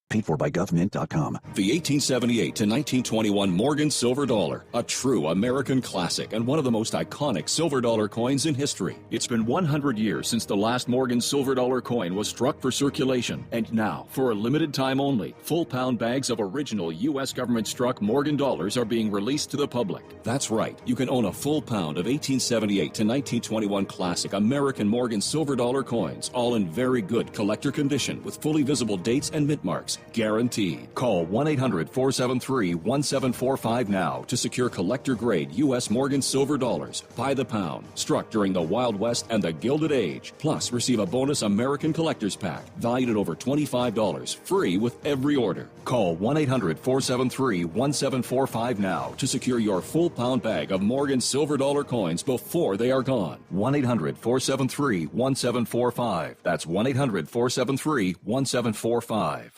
Paid for by government.com. The 1878 to 1921 Morgan Silver Dollar, a true American classic and one of the most iconic silver dollar coins in history. It's been 100 years since the last Morgan Silver Dollar coin was struck for circulation. And now, for a limited time only, full pound bags of original U.S. government struck Morgan dollars are being released to the public. That's right, you can own a full pound of 1878 to 1921 classic American Morgan Silver Dollar coins, all in very good collector condition with fully visible dates and mint marks. guaranteed. Call 1-800-473-1745 now to secure collector-grade U.S. Morgan silver dollars by the pound, struck during the Wild West and the Gilded Age. Plus, receive a bonus American Collector's Pack valued at over $25, free with every order. Call 1-800-473-1745 now to secure your full pound bag of Morgan silver dollar coins before they are gone. 1-800-473-1745. That's 1-800-473-1745.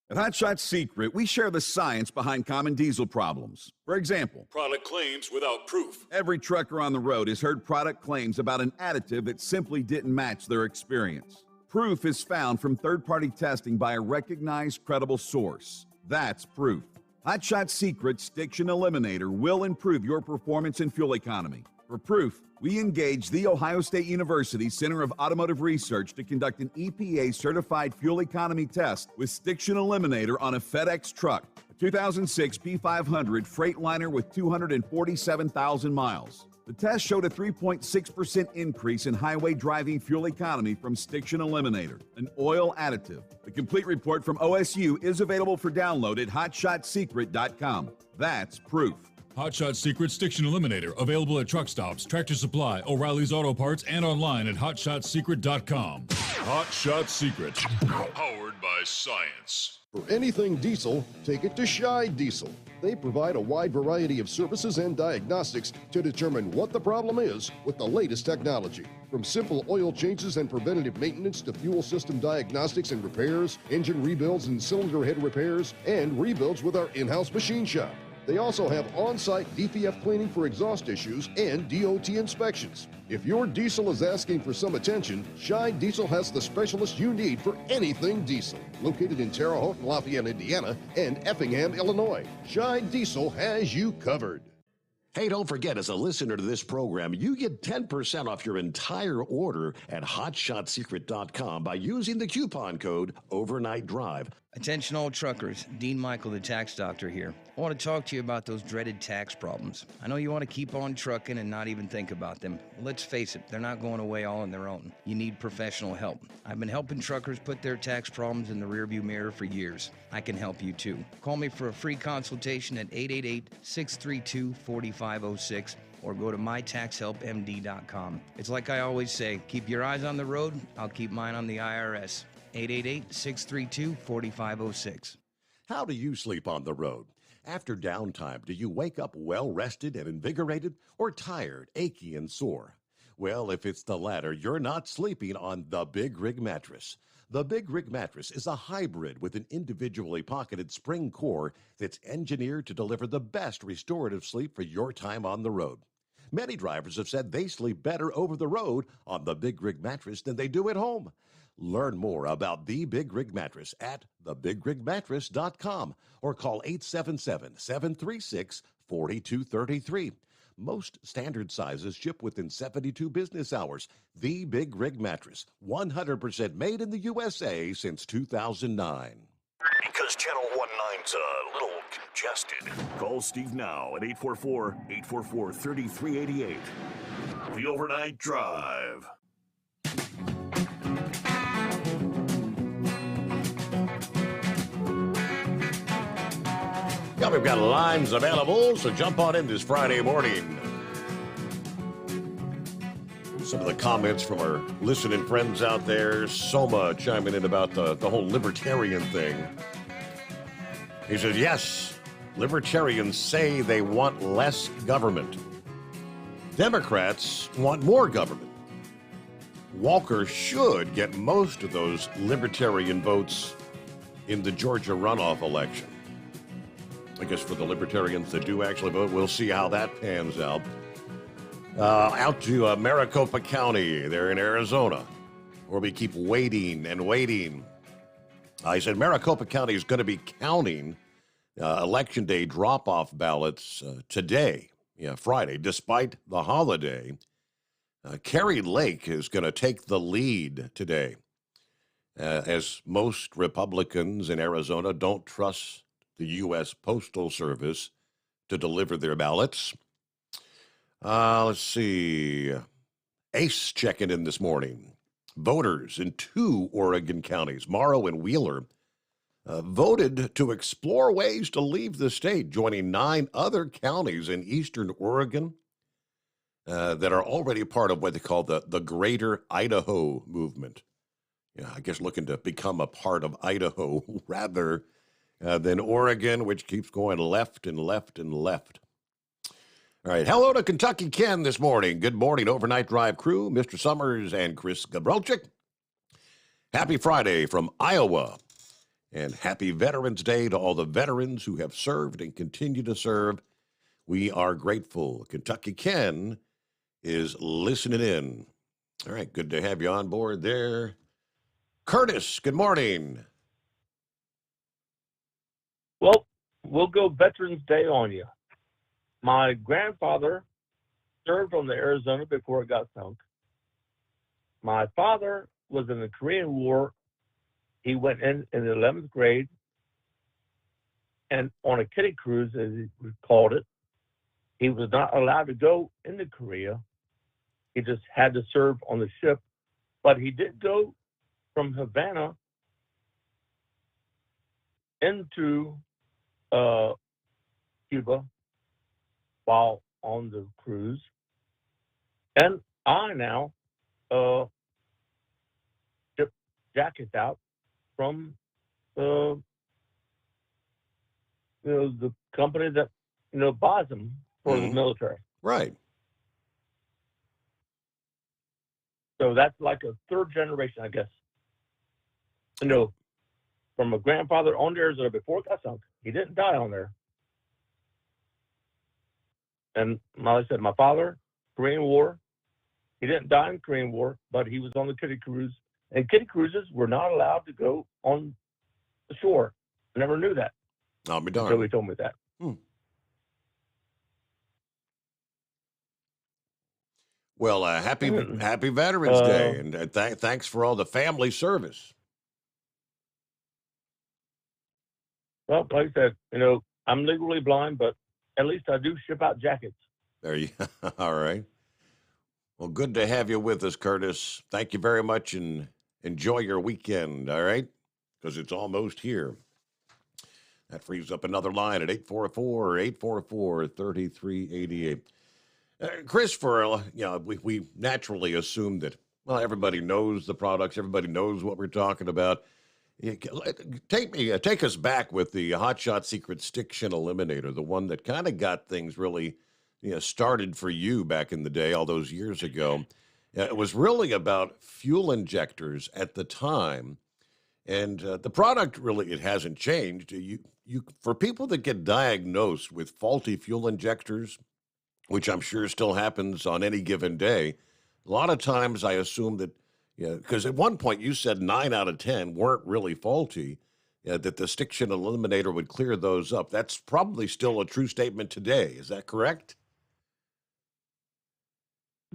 At Hot Shot Secret, we share the science behind common diesel problems. For example, Product claims without proof. every trucker on the road has heard product claims about an additive that simply didn't match their experience. Proof is found from third-party testing by a recognized, credible source. That's proof. Hot Shot Secret's Stiction Eliminator will improve your performance and fuel economy. For proof, we engaged the Ohio State University Center of Automotive Research to conduct an EPA-certified fuel economy test with Stiction Eliminator on a FedEx truck, a 2006 P500 Freightliner with 247,000 miles. The test showed a 3.6% increase in highway driving fuel economy from Stiction Eliminator, an oil additive. The complete report from OSU is available for download at hotshotsecret.com. That's proof. Hot Shot Secret Stiction Eliminator, available at truck stops, Tractor Supply, O'Reilly's Auto Parts, and online at hotshotsecret.com. Hot Shot Secret, powered by science. For anything diesel, take it to Scheid Diesel. They provide a wide variety of services and diagnostics to determine what the problem is with the latest technology. From simple oil changes and preventative maintenance to fuel system diagnostics and repairs, engine rebuilds and cylinder head repairs, and rebuilds with our in-house machine shop. They also have on-site DPF cleaning for exhaust issues and DOT inspections. If your diesel is asking for some attention, Scheid Diesel has the specialist you need for anything diesel. Located in Terre Haute and Lafayette, Indiana, and Effingham, Illinois, Scheid Diesel has you covered. Hey, don't forget, as a listener to this program, you get 10% off your entire order at hotshotsecret.com by using the coupon code Overnight Drive. Attention all truckers, Dean Michael, the tax doctor here. I want to talk to you about those dreaded tax problems. I know you want to keep on trucking and not even think about them. Let's face it, they're not going away all on their own. You need professional help. I've been helping truckers put their tax problems in the rearview mirror for years. I can help you too. Call me for a free consultation at 888-632-4506 or go to mytaxhelpmd.com. It's like I always say, keep your eyes on the road, I'll keep mine on the IRS. 888-632-4506. How do you sleep on the road? After downtime, do you wake up well-rested and invigorated, or tired, achy, and sore? Well, if it's the latter, you're not sleeping on the Big Rig Mattress. The Big Rig Mattress is a hybrid with an individually pocketed spring core that's engineered to deliver the best restorative sleep for your time on the road. Many drivers have said they sleep better over the road on the Big Rig Mattress than they do at home. Learn more about the Big Rig Mattress at thebigrigmattress.com or call 877-736-4233. Most standard sizes ship within 72 business hours. The Big Rig Mattress, 100% made in the USA since 2009. Because Channel 19's a little congested. Call Steve now at 844-844-3388. The Overnight Drive. Yeah, we've got lines available, so jump on in this Friday morning. Some of the comments from our listening friends out there. Soma chiming in about the whole libertarian thing. He says, yes, libertarians say they want less government. Democrats want more government. Walker should get most of those libertarian votes in the Georgia runoff election. I guess for the libertarians that do actually vote, we'll see how that pans out. Out to Maricopa County, there in Arizona, where we keep waiting and waiting. I said Maricopa County is going to be counting Election Day drop-off ballots today, Friday, despite the holiday. Kerry Lake is going to take the lead today, as most Republicans in Arizona don't trust the U.S. Postal Service to deliver their ballots. Let's see. Ace checking in this morning. Voters in 2 Oregon counties, Morrow and Wheeler, voted to explore ways to leave the state, joining 9 other counties in eastern Oregon that are already part of what they call the Greater Idaho movement. Yeah, I guess looking to become a part of Idaho rather than Oregon, which keeps going left and left and left. All right, hello to Kentucky Ken this morning. Good morning, Overnight Drive crew, Mr. Sommers and Chris Gabrelchik. Happy Friday from Iowa, and happy Veterans Day to all the veterans who have served and continue to serve. We are grateful. Kentucky Ken is listening in. All right, good to have you on board there. Curtis, good morning. Well, we'll go Veterans Day on you. My grandfather served on the Arizona before it got sunk. My father was in the Korean War. He went in the 11th grade and on a kiddie cruise, as he called it. He was not allowed to go into Korea. He just had to serve on the ship. But he did go from Havana into Cuba while on the cruise. And I now ship jackets out from the company that buys them for the military. Right. So that's like a third generation, I guess. From a grandfather on Arizona before it got sunk. He didn't die on there. And like I said, my father, Korean War, he didn't die in the Korean War, but he was on the kiddie cruise. And kiddie cruises were not allowed to go on the shore. I never knew that. I'll be darned. Until he told me that. Well, happy Veterans Day, and thanks for all the family service. Well, like I said, I'm legally blind, but at least I do ship out jackets. There you all right. Well, good to have you with us, Curtis. Thank you very much, and enjoy your weekend, all right? Because it's almost here. That frees up another line at 844-3388. Chris, we naturally assume that, everybody knows the products, everybody knows what we're talking about. Take us back with the Hot Shot Secret Stiction Eliminator, the one that kind of got things really started for you back in the day, all those years ago. It was really about fuel injectors at the time, and the product really, it hasn't changed. You for people that get diagnosed with faulty fuel injectors, which I'm sure still happens on any given day, a lot of times I assume that, because at one point you said 9 out of 10 weren't really faulty, that the Stiction Eliminator would clear those up. That's probably still a true statement today. Is that correct?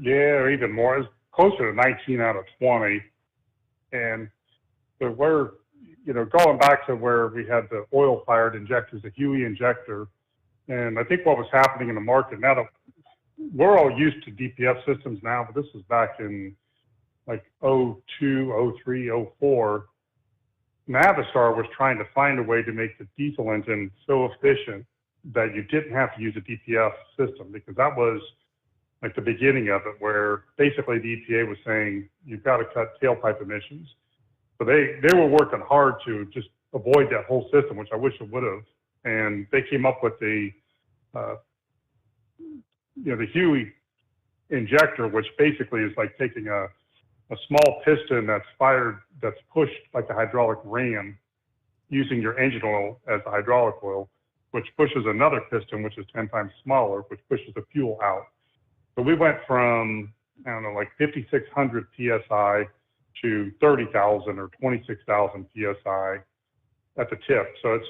Yeah, even more. It's closer to 19 out of 20. And so we're, going back to where we had the oil-fired injectors, the Huey injector, and I think what was happening in the market, now that we're all used to DPF systems now, but this was back in like 02, 03, 04. Navistar was trying to find a way to make the diesel engine so efficient that you didn't have to use a DPF system, because that was like the beginning of it, where basically the EPA was saying you've got to cut tailpipe emissions. So they were working hard to just avoid that whole system, which I wish it would have. And they came up with the Huey injector, which basically is like taking a small piston that's pushed like a hydraulic ram, using your engine oil as the hydraulic oil, which pushes another piston, which is 10 times smaller, which pushes the fuel out. So we went from, like 5,600 PSI to 30,000 or 26,000 PSI at the tip. So it's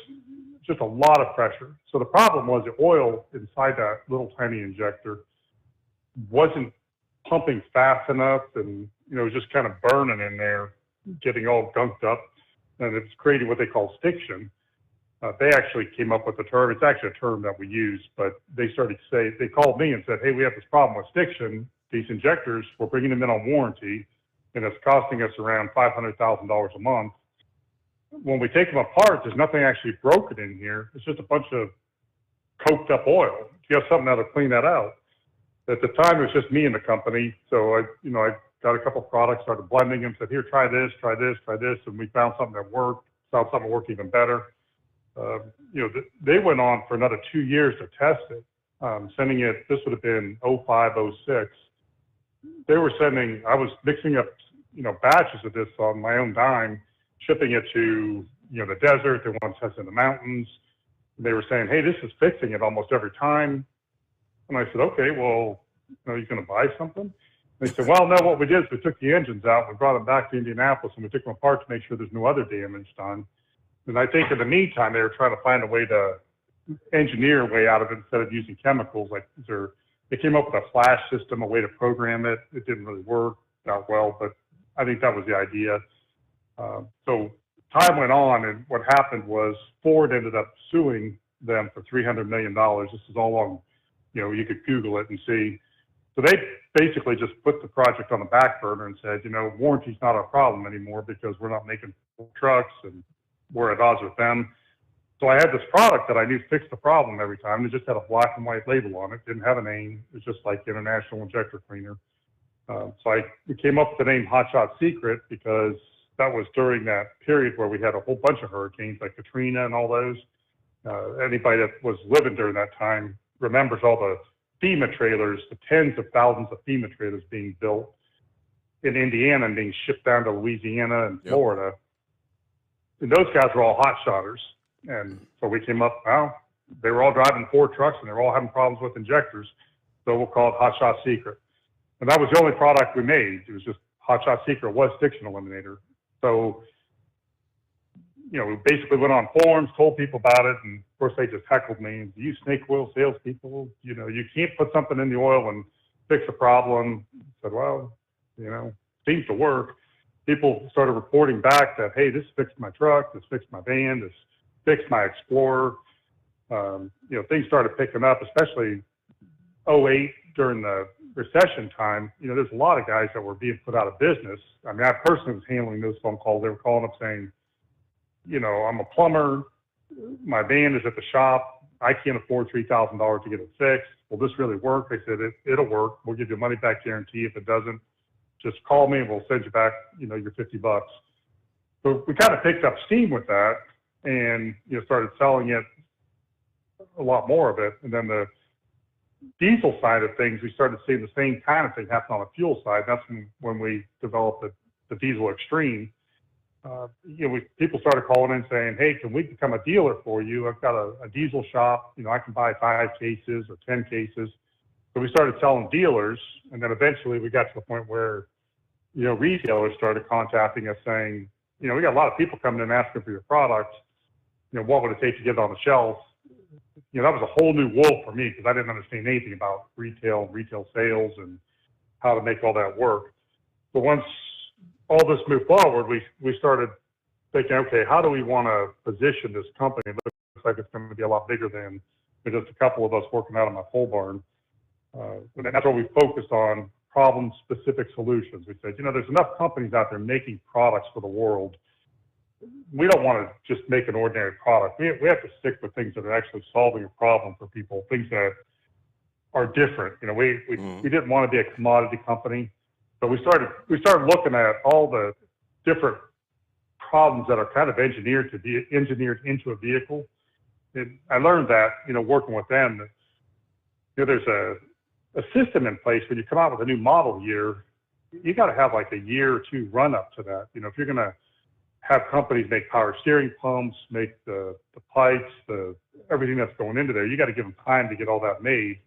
just a lot of pressure. So the problem was the oil inside that little tiny injector wasn't pumping fast enough, and it was just kind of burning in there, getting all gunked up, and it's creating what they call stiction. They actually came up with the term. It's actually a term that we use, but they called me and said, hey, we have this problem with stiction. These injectors, we're bringing them in on warranty. and it's costing us around $500,000 a month. When we take them apart, there's nothing actually broken in here. It's just a bunch of coked up oil. You have something now to clean that out. At the time, it was just me in the company, so I got a couple of products, started blending them, said, here, try this, try this, try this, and we found something that worked, found something that worked even better. They went on for another 2 years to test it, sending it, this would have been 05, 06. They were sending, I was mixing up, batches of this on my own dime, shipping it to, the desert, they want to test in the mountains. They were saying, hey, this is fixing it almost every time. And I said, okay, well, are you going to buy something? They said, well, no, what we did is we took the engines out, we brought them back to Indianapolis, and we took them apart to make sure there's no other damage done. And I think in the meantime, they were trying to find a way to engineer a way out of it instead of using chemicals. Like they came up with a flash system, a way to program it. It didn't really work that well, but I think that was the idea. So time went on, and what happened was Ford ended up suing them for $300 million. This is all on, you could Google it and see. So they basically just put the project on the back burner and said, warranty's not our problem anymore because we're not making trucks and we're at odds with them. So I had this product that I knew fixed the problem every time. It just had a black and white label on it. Didn't have a name. It was just like International Injector Cleaner. So we came up with the name Hot Shot Secret because that was during that period where we had a whole bunch of hurricanes like Katrina and all those. Anybody that was living during that time remembers all the FEMA trailers, the tens of thousands of FEMA trailers being built in Indiana and being shipped down to Louisiana and Florida. And those guys were all hot shotters. And so we came up, they were all driving Ford trucks and they were all having problems with injectors. So we'll call it Hot Shot Secret. And that was the only product we made. It was just Hot Shot Secret was Stiction Eliminator. So, we basically went on forums, told people about it, and of course they just heckled me. You snake oil salespeople, you can't put something in the oil and fix a problem. I said, well, seems to work. People started reporting back that, hey, this fixed my truck, this fixed my van, this fixed my Explorer. Things started picking up, especially 08 during the recession time. There's a lot of guys that were being put out of business. I mean, I personally was handling those phone calls. They were calling up saying, I'm a plumber. My van is at the shop. I can't afford $3,000 to get it fixed. Will this really work? I said, it'll work. We'll give you a money back guarantee. If it doesn't, just call me and we'll send you back, your $50. So we kind of picked up steam with that and, started selling it, a lot more of it. And then the diesel side of things, we started seeing the same kind of thing happen on the fuel side. That's when we developed the Diesel Extreme. People started calling in saying, hey, can we become a dealer for you? I've got a diesel shop. I can buy 5 cases or 10 cases. So we started selling dealers, and then eventually we got to the point where, retailers started contacting us saying, we got a lot of people coming in asking for your product. What would it take to get it on the shelf? That was a whole new world for me because I didn't understand anything about retail sales and how to make all that work. But once all this moved forward, we started thinking, okay, how do we want to position this company? It looks like it's going to be a lot bigger than just a couple of us working out of my pole barn. And that's what we focused on, problem-specific solutions. We said, there's enough companies out there making products for the world. We don't want to just make an ordinary product. We have to stick with things that are actually solving a problem for people, things that are different. We didn't want to be a commodity company. So we started looking at all the different problems that are kind of engineered into a vehicle. And I learned that, working with them, that, there's a system in place when you come out with a new model year, you got to have like a year or two run up to that. If you're going to have companies make power steering pumps, make the pipes, everything that's going into there, you got to give them time to get all that made.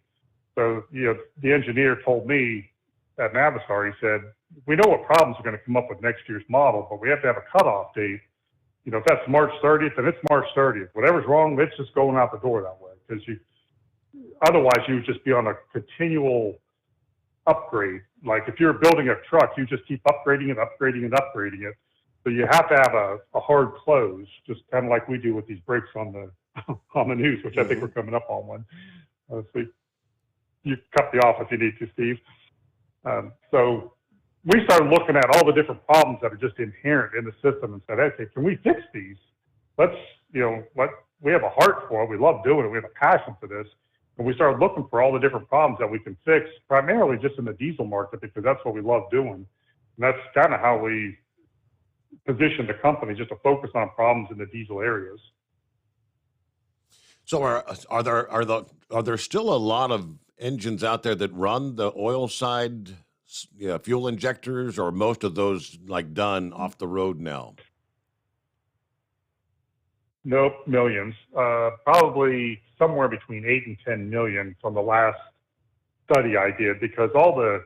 So, the engineer told me at Navistar, he said, we know what problems are going to come up with next year's model, but we have to have a cutoff date. If that's March 30th, then it's March 30th. Whatever's wrong, it's just going out the door that way. Because otherwise you would just be on a continual upgrade. Like if you're building a truck, you just keep upgrading it. So you have to have a hard close, just kind of like we do with these breaks on the news, which I think we're coming up on one. So you cut me off if you need to, Steve. So we started looking at all the different problems that are just inherent in the system and said, okay, can we fix these? Let's, we have a heart for it. We love doing it. We have a passion for this. And we started looking for all the different problems that we can fix, primarily just in the diesel market, because that's what we love doing. And that's kind of how we positioned the company, just to focus on problems in the diesel areas. So are there still a lot of engines out there that run the oil side, fuel injectors, or most of those like done off the road now? Nope, millions. Probably somewhere between 8 and 10 million from the last study I did, because all the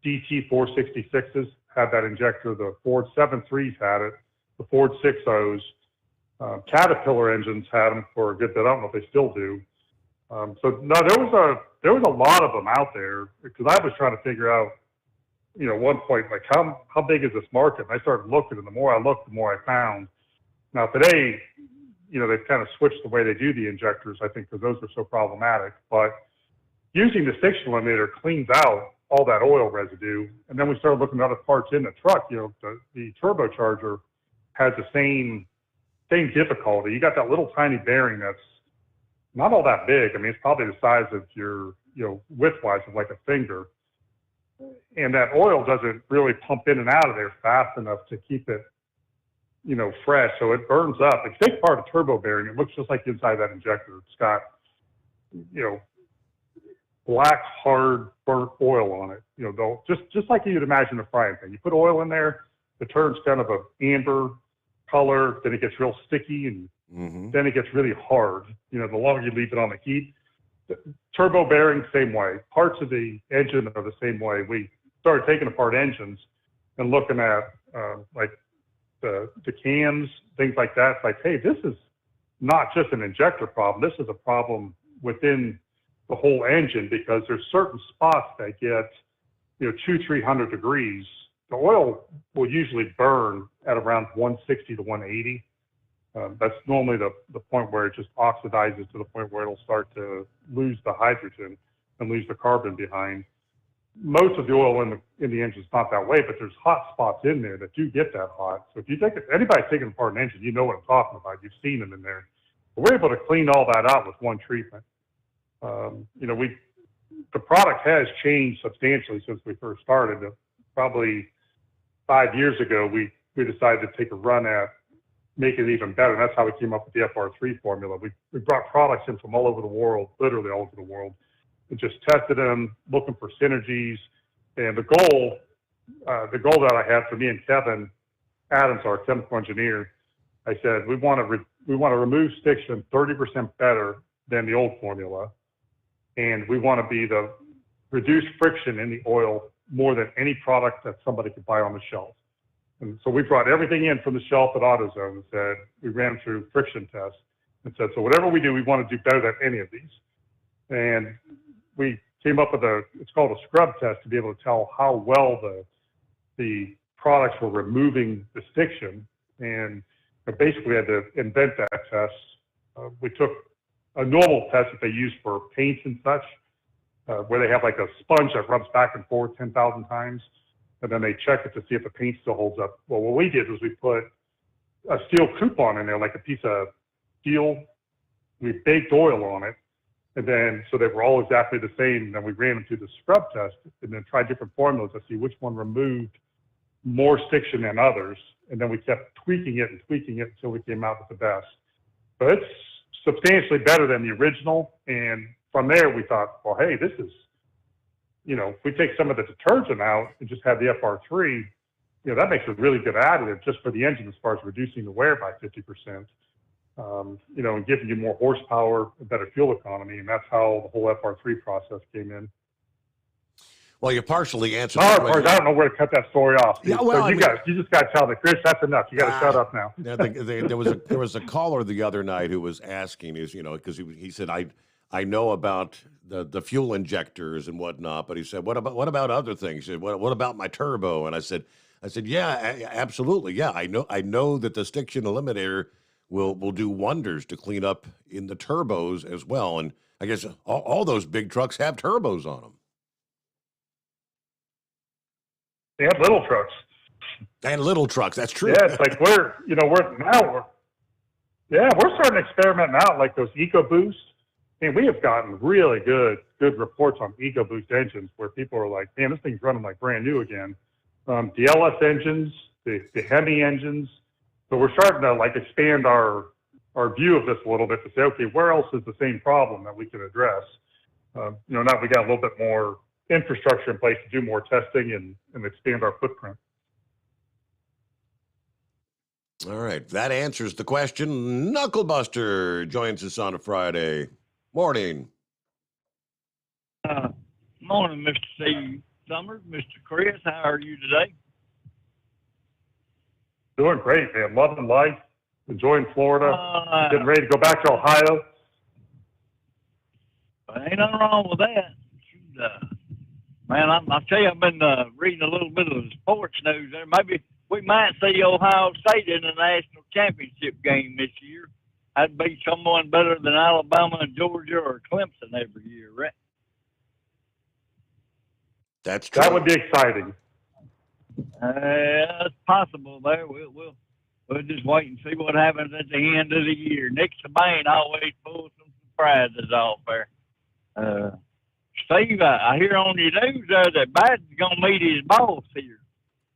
DT 466s had that injector, the Ford 73s had it, the Ford 60s, Caterpillar engines had them for a good bit. I don't know if they still do. So no, there was a lot of them out there, because I was trying to figure out, at one point, like how big is this market? And I started looking, and the more I looked, the more I found. Now today, they've kind of switched the way they do the injectors, I think, because those are so problematic. But using the stiction eliminator cleans out all that oil residue. And then we started looking at other parts in the truck. The turbocharger has the same difficulty. You got that little tiny bearing that's not all that big. I mean, it's probably the size of your, width-wise of like a finger. And that oil doesn't really pump in and out of there fast enough to keep it, fresh. So it burns up. If you take apart a turbo bearing, it looks just like the inside of that injector. It's got, black, hard, burnt oil on it. Just like you'd imagine a frying pan. You put oil in there, it turns kind of a amber color, then it gets real sticky, and then it gets really hard. The longer you leave it on the heat. The turbo bearing, same way. Parts of the engine are the same way. We started taking apart engines and looking at like the cams, things like that. It's like, hey, this is not just an injector problem. This is a problem within the whole engine, because there's certain spots that get 200-300 degrees. The oil will usually burn at around 160 to 180. That's normally the point where it just oxidizes to the point where it'll start to lose the hydrogen and lose the carbon behind. Most of the oil in the engine is not that way, but there's hot spots in there that do get that hot. So if you anybody's taking apart an engine, you know what I'm talking about. You've seen them in there. But we're able to clean all that out with one treatment. The product has changed substantially since we first started. Probably 5 years ago, we decided to take a run at making it even better. And that's how we came up with the FR3 formula. We brought products in from all over the world, literally all over the world, and just tested them, looking for synergies. And the goal that I had for me and Kevin Adams, our chemical engineer, I said, we want to remove stiction 30% better than the old formula. And we want to be the reduced friction in the oil more than any product that somebody could buy on the shelf. And so we brought everything in from the shelf at AutoZone and said, we ran through friction tests and said, so whatever we do, we want to do better than any of these. And we came up with it's called a scrub test, to be able to tell how well the products were removing the stiction. And basically we had to invent that test. We took a normal test that they use for paints and such, where they have like a sponge that rubs back and forth 10,000 times, and then they check it to see if the paint still holds up. Well, what we did was we put a steel coupon in there, like a piece of steel. We baked oil on it, and then so they were all exactly the same. And then we ran them through the scrub test, and then tried different formulas to see which one removed more stiction than others. And then we kept tweaking it until we came out with the best. But it's substantially better than the original. And from there, we thought, well, hey, this is, if we take some of the detergent out and just have the FR3, that makes a really good additive just for the engine as far as reducing the wear by 50%, and giving you more horsepower, a better fuel economy. And that's how the whole FR3 process came in. Well, you partially answered. I don't know where to cut that story off. Yeah, well, so you just got to tell me, Chris, that's enough. You got to shut up now. There was a caller the other night who was asking, because he said, I know about the fuel injectors and whatnot, but he said, what about other things? He said, what about my turbo? And I said, yeah, absolutely, yeah. I know that the stiction eliminator will do wonders to clean up in the turbos as well. And I guess all those big trucks have turbos on them. They had little trucks. And little trucks, that's true. Yeah, it's like we're starting to experiment now, like those EcoBoost. And we have gotten really good reports on EcoBoost engines where people are like, man, this thing's running like brand new again. The LS engines, the Hemi engines. So we're starting to like expand our view of this a little bit to say, okay, where else is the same problem that we can address? Now we got a little bit more infrastructure in place to do more testing and expand our footprint. All right, that answers the question. Knucklebuster joins us on a Friday morning. Morning, Mr. Steve Sommers, Mr. Chris. How are you today? Doing great, man. Loving life, enjoying Florida, getting ready to go back to Ohio. Ain't nothing wrong with that. Man, I'll tell you, I've been reading a little bit of the sports news there. Maybe we might see Ohio State in the national championship game this year. That'd be someone better than Alabama and Georgia or Clemson every year, right? That's true. That would be exciting. It's possible there. We'll just wait and see what happens at the end of the year. Nick Saban always pulls some surprises off there. Steve, I hear on your news that Biden's going to meet his boss here.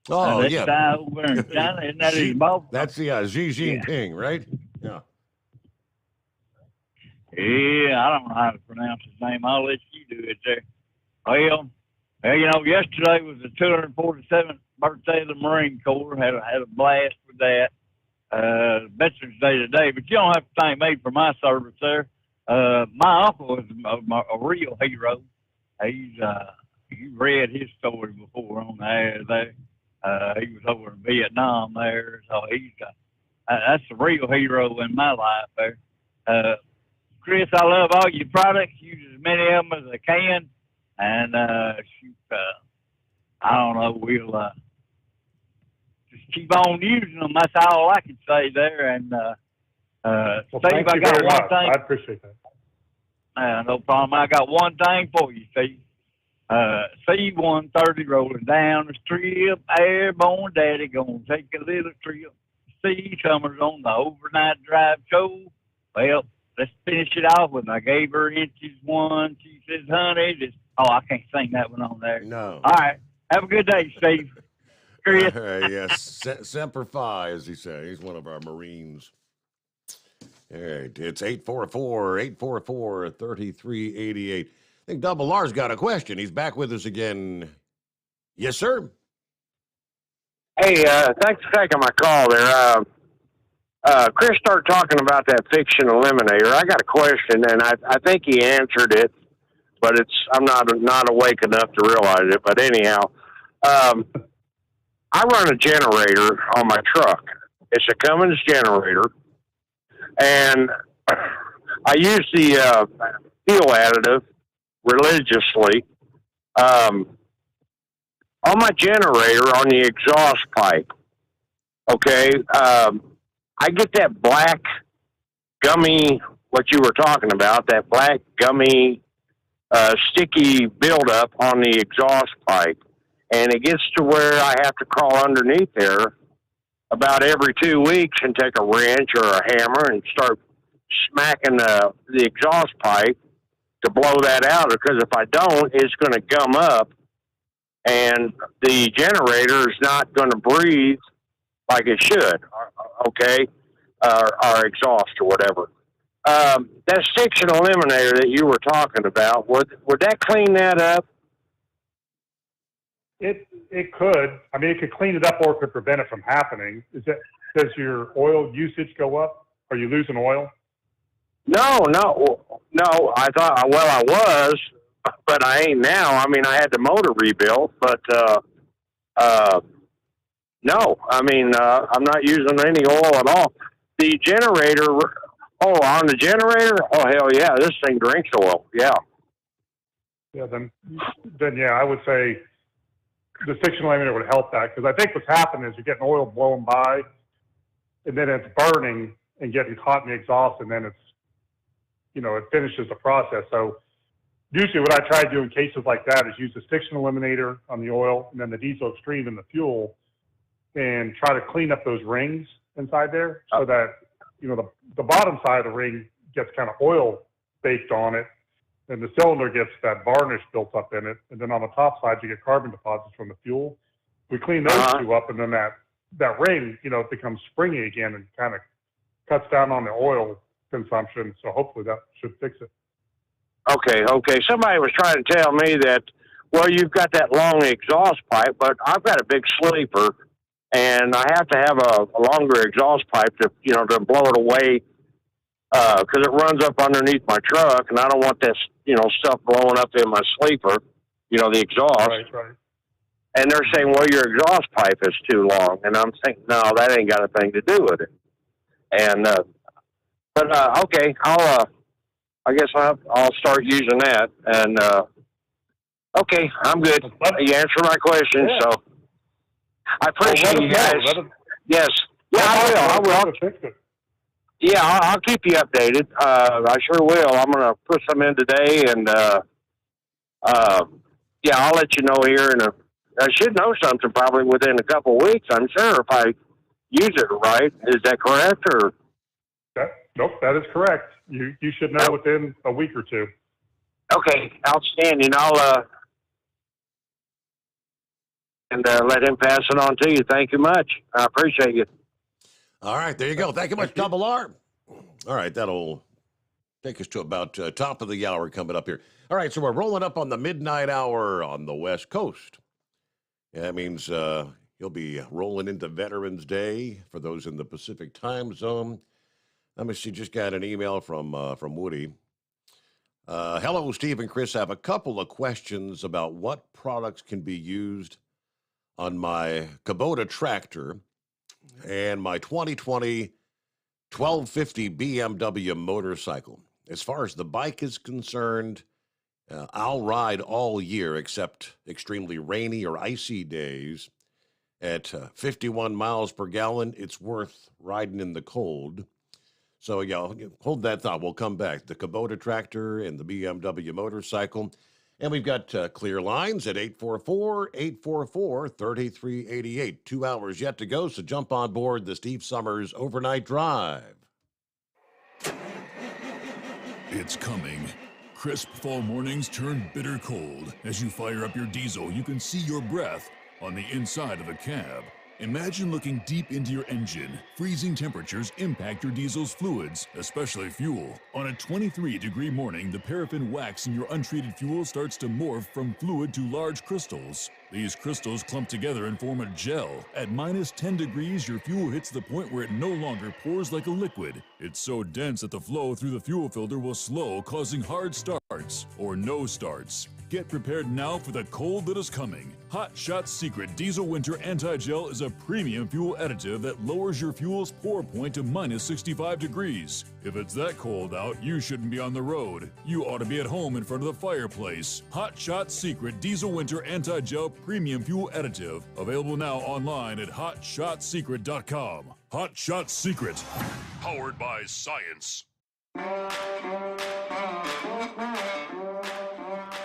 Oh, that yeah. guy over in China, isn't that his boss? That's Xi Jinping, right? Yeah. Yeah, I don't know how to pronounce his name. I'll let you do it there. Well, yesterday was the 247th birthday of the Marine Corps. Had a blast with that. Veterans Day today, but you don't have to thank me for my service there. My uncle is a real hero. You read his story before on the air there. He was over in Vietnam there, so that's a real hero in my life there. Chris, I love all your products. Use as many of them as I can, and I don't know. We'll just keep on using them. That's all I can say there. And well, Steve, I got one thing. I appreciate that. No problem. I got one thing for you, Steve. C-130 rolling down the strip. Airborne daddy gonna take a little trip. Steve Sommers on the overnight drive show. Well, let's finish it off with I gave her inches one. She says, honey, I can't sing that one on there. No. All right. Have a good day, Steve. Chris. Yes. Semper Fi, as he says. He's one of our Marines. All right. It's 844-3388. I think Double R's got a question. He's back with us again. Yes, sir. Hey, thanks for taking my call there. Chris started talking about that fiction eliminator. I got a question, and I think he answered it, but I'm not awake enough to realize it. But anyhow, I run a generator on my truck. It's a Cummins generator, and I use the fuel additive religiously. On my generator, on the exhaust pipe, okay, I get that black gummy, what you were talking about, that black gummy sticky buildup on the exhaust pipe. And it gets to where I have to crawl underneath there about every 2 weeks and take a wrench or a hammer and start smacking the exhaust pipe to blow that out, because if I don't, it's going to gum up and the generator is not going to breathe like it should, okay, or exhaust or whatever. That stiction eliminator that you were talking about, would that clean that up? It could. I mean, it could clean it up, or it could prevent it from happening. Does your oil usage go up? Are you losing oil? No. I thought, I was, but I ain't now. I mean, I had the motor rebuilt, but no. I mean, I'm not using any oil at all. The generator, on the generator? Oh, hell yeah, this thing drinks oil, yeah. Yeah, then yeah, I would say the stiction eliminator would help that, because I think what's happening is you're getting oil blown by, and then it's burning and getting caught in the exhaust, and then it finishes the process. So usually what I try to do in cases like that is use the stiction eliminator on the oil and then the diesel extreme in the fuel and try to clean up those rings inside there so that, the bottom side of the ring gets kind of oil baked on it and the cylinder gets that varnish built up in it. And then on the top side, you get carbon deposits from the fuel. We clean those two up, and then that ring, it becomes springy again and kind of cuts down on the oil consumption. So hopefully that should fix it. Okay. Somebody was trying to tell me that, well, you've got that long exhaust pipe, but I've got a big sleeper, and I have to have a longer exhaust pipe to blow it away because it runs up underneath my truck, and I don't want this, stuff blowing up in my sleeper, the exhaust. Right. And they're saying, well, your exhaust pipe is too long. And I'm thinking, no, that ain't got a thing to do with it. And, okay, I guess I'll start using that. And, okay, I'm good. You answered my question, so I appreciate you guys. Yes. Yeah, I will. Yeah, I'll keep you updated. I sure will. I'm going to put some in today, and, I'll let you know here I should know something probably within a couple of weeks, I'm sure, if I use it right. Is that correct? Or Nope, that is correct. You should know within a week or two. Okay, outstanding. I'll let him pass it on to you. Thank you much. I appreciate you. All right, there you go. Thank you much, Double R. All right, that'll take us to about top of the hour coming up here. All right, so we're rolling up on the midnight hour on the West Coast. Yeah, that means you'll be rolling into Veterans Day for those in the Pacific time zone. Let me see, just got an email from Woody. Hello, Steve and Chris. I have a couple of questions about what products can be used on my Kubota tractor and my 2020 1250 BMW motorcycle. As far as the bike is concerned, I'll ride all year except extremely rainy or icy days. At 51 miles per gallon, it's worth riding in the cold. So, hold that thought. We'll come back. The Kubota tractor and the BMW motorcycle. And we've got clear lines at 844-844-3388. 2 hours yet to go, so jump on board the Steve Sommers Overnight Drive. It's coming. Crisp fall mornings turn bitter cold. As you fire up your diesel, you can see your breath on the inside of the cab. Imagine looking deep into your engine. Freezing temperatures impact your diesel's fluids, especially fuel. On a 23-degree morning, the paraffin wax in your untreated fuel starts to morph from fluid to large crystals. These crystals clump together and form a gel. At minus 10 degrees, your fuel hits the point where it no longer pours like a liquid. It's so dense that the flow through the fuel filter will slow, causing hard starts or no starts. Get prepared now for the cold that is coming. Hot Shot's Secret Diesel Winter Anti-Gel is a premium fuel additive that lowers your fuel's pour point to minus 65 degrees. If it's that cold out, you shouldn't be on the road. You ought to be at home in front of the fireplace. Hot Shot's Secret Diesel Winter Anti-Gel Premium Fuel Additive. Available now online at hotshotsecret.com. Hot Shot Secret. Powered by science.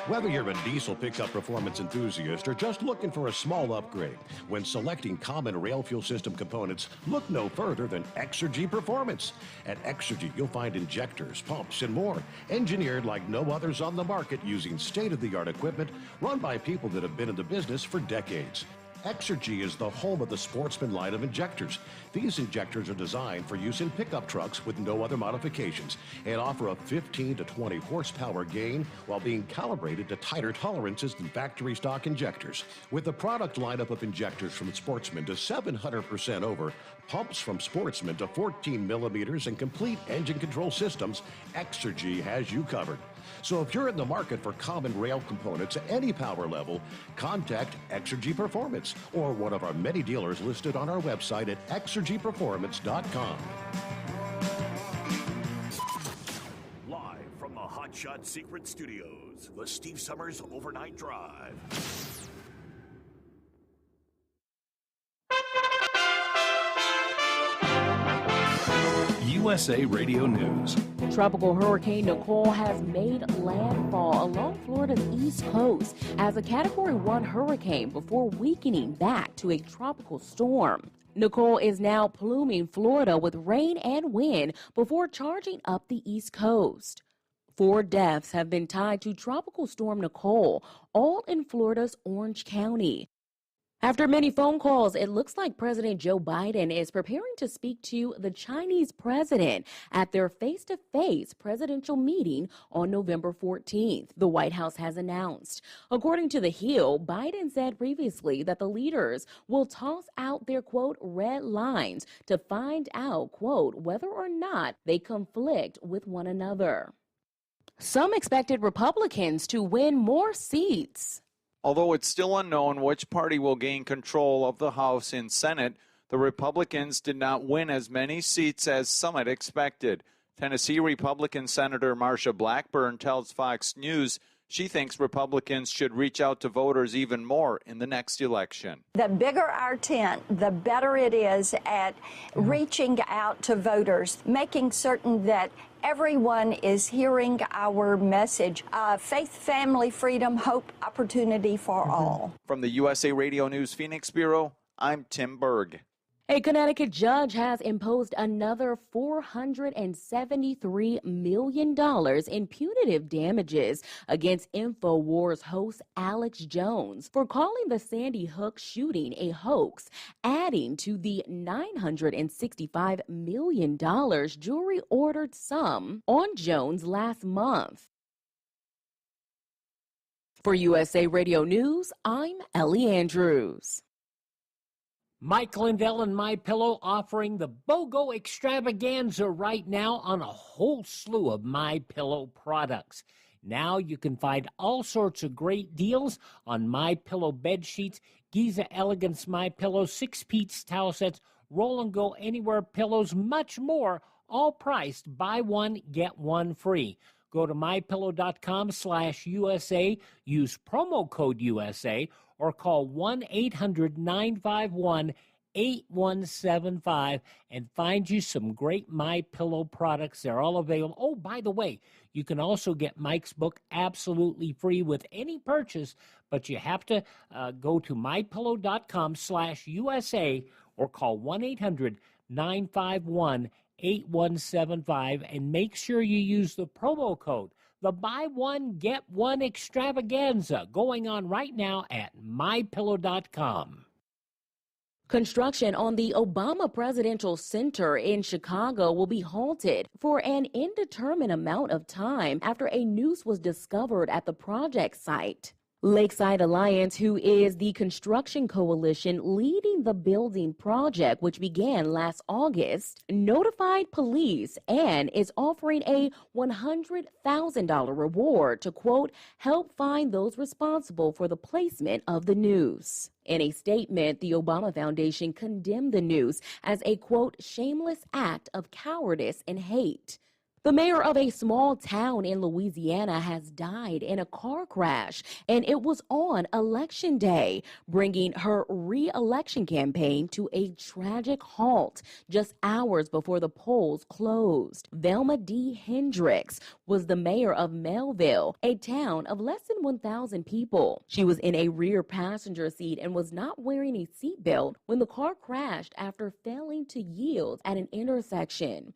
Whether you're a diesel pickup performance enthusiast or just looking for a small upgrade, when selecting common rail fuel system components, look no further than Exergy Performance. At Exergy, you'll find injectors, pumps, and more, engineered like no others on the market using state-of-the-art equipment run by people that have been in the business for decades. Exergy is the home of the Sportsman line of injectors. These injectors are designed for use in pickup trucks with no other modifications and offer a 15 to 20 horsepower gain while being calibrated to tighter tolerances than factory stock injectors. With a product lineup of injectors from Sportsman to 700% over, pumps from Sportsman to 14 millimeters, and complete engine control systems, Exergy has you covered. So if you're in the market for common rail components at any power level, contact Exergy Performance or one of our many dealers listed on our website at exergyperformance.com. Live from the Hot Shot Secret Studios, the Steve Sommers Overnight Drive. You USA Radio News. Tropical Hurricane Nicole has made landfall along Florida's east coast as a Category 1 hurricane before weakening back to a tropical storm. Nicole is now pluming Florida with rain and wind before charging up the east coast. 4 deaths have been tied to Tropical Storm Nicole, all in Florida's Orange County. After many phone calls, it looks like President Joe Biden is preparing to speak to the Chinese president at their face-to-face presidential meeting on November 14th, the White House has announced. According to The Hill, Biden said previously that the leaders will toss out their, quote, red lines to find out, quote, whether or not they conflict with one another. Some expected Republicans to win more seats. Although it's still unknown which party will gain control of the House and Senate, the Republicans did not win as many seats as some had expected. Tennessee Republican Senator Marsha Blackburn tells Fox News she thinks Republicans should reach out to voters even more in the next election. The bigger our tent, the better it is at reaching out to voters, making certain that everyone is hearing our message. Faith, family, freedom, hope, opportunity for all. From the USA Radio News Phoenix Bureau, I'm Tim Berg. A Connecticut judge has imposed another $473 million in punitive damages against InfoWars host Alex Jones for calling the Sandy Hook shooting a hoax, adding to the $965 million jury-ordered sum on Jones last month. For USA Radio News, I'm Ellie Andrews. Mike Lindell and MyPillow offering the BOGO extravaganza right now on a whole slew of MyPillow products. Now you can find all sorts of great deals on MyPillow bed sheets, Giza Elegance MyPillow, 6-piece towel sets, Roll and Go Anywhere pillows, much more, all priced buy one, get one free. Go to mypillow.com/USA, use promo code USA, or call 1-800-951-8175 and find you some great MyPillow products. They're all available. Oh, by the way, you can also get Mike's book absolutely free with any purchase, but you have to go to mypillow.com/USA or call 1-800-951-8175 and make sure you use the promo code. The buy one, get one extravaganza going on right now at mypillow.com. Construction on the Obama Presidential Center in Chicago will be halted for an indeterminate amount of time after a noose was discovered at the project site. Lakeside Alliance, who is the construction coalition leading the building project, which began last August, notified police and is offering a $100,000 reward to, quote, help find those responsible for the placement of the noose. In a statement, the Obama Foundation condemned the noose as a, quote, shameless act of cowardice and hate. The mayor of a small town in Louisiana has died in a car crash, and it was on Election Day, bringing her re-election campaign to a tragic halt just hours before the polls closed. Velma D. Hendricks was the mayor of Melville, a town of less than 1,000 people. She was in a rear passenger seat and was not wearing a seatbelt when the car crashed after failing to yield at an intersection.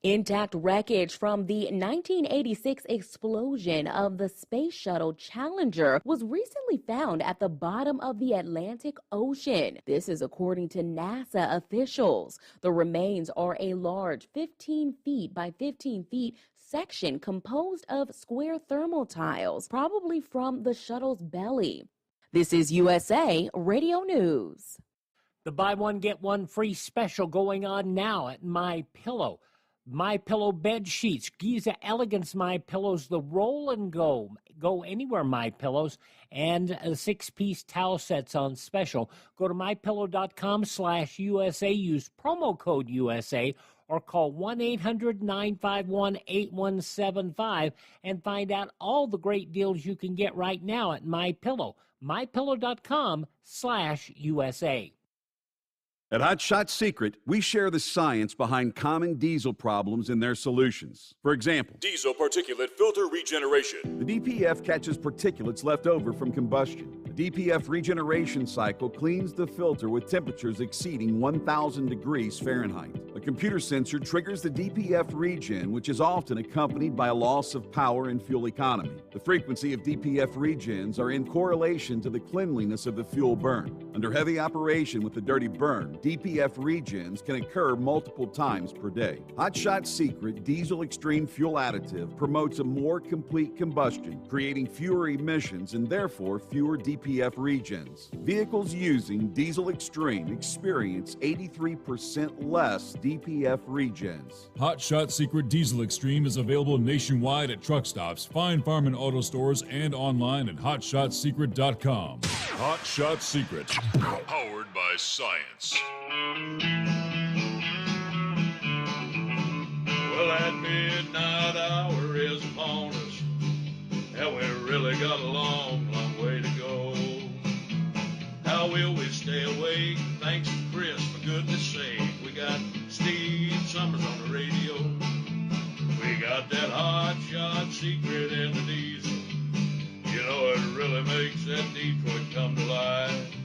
Intact wreckage from the 1986 explosion of the Space Shuttle Challenger was recently found at the bottom of the Atlantic Ocean. This is according to NASA officials. The remains are a large 15 feet by 15 feet section composed of square thermal tiles, probably from the shuttle's belly. This is USA Radio News. The buy one, get one free special going on now at MyPillow. MyPillow bed sheets, Giza Elegance MyPillows, the Roll and Go Anywhere MyPillows, and 6-piece towel sets on special. Go to mypillow.com/USA, use promo code USA, or call 1-800-951-8175 and find out all the great deals you can get right now at MyPillow. mypillow.com/USA. At Hot Shot Secret, we share the science behind common diesel problems and their solutions. For example, Diesel particulate filter regeneration. the DPF catches particulates left over from combustion. The DPF regeneration cycle cleans the filter with temperatures exceeding 1,000 degrees Fahrenheit. A computer sensor triggers the DPF regen, which is often accompanied by a loss of power and fuel economy. The frequency of DPF regens are in correlation to the cleanliness of the fuel burn. Under heavy operation with the dirty burn, DPF regens can occur multiple times per day. Hot Shot Secret Diesel Extreme Fuel Additive promotes a more complete combustion, creating fewer emissions and therefore fewer DPF regens. Vehicles using Diesel Extreme experience 83% less DPF regens. Hot Shot Secret Diesel Extreme is available nationwide at truck stops, fine farm and auto stores, and online at hotshotsecret.com. Hot Shot Secret, powered by science. Well, that midnight hour is upon us, and we really got a long, long way to go. How will we stay awake? Thanks to Chris, for goodness sake. We got Steve Sommers on the radio. We got that Hot Shot Secret in the diesel. You know, it really makes that Detroit come to life.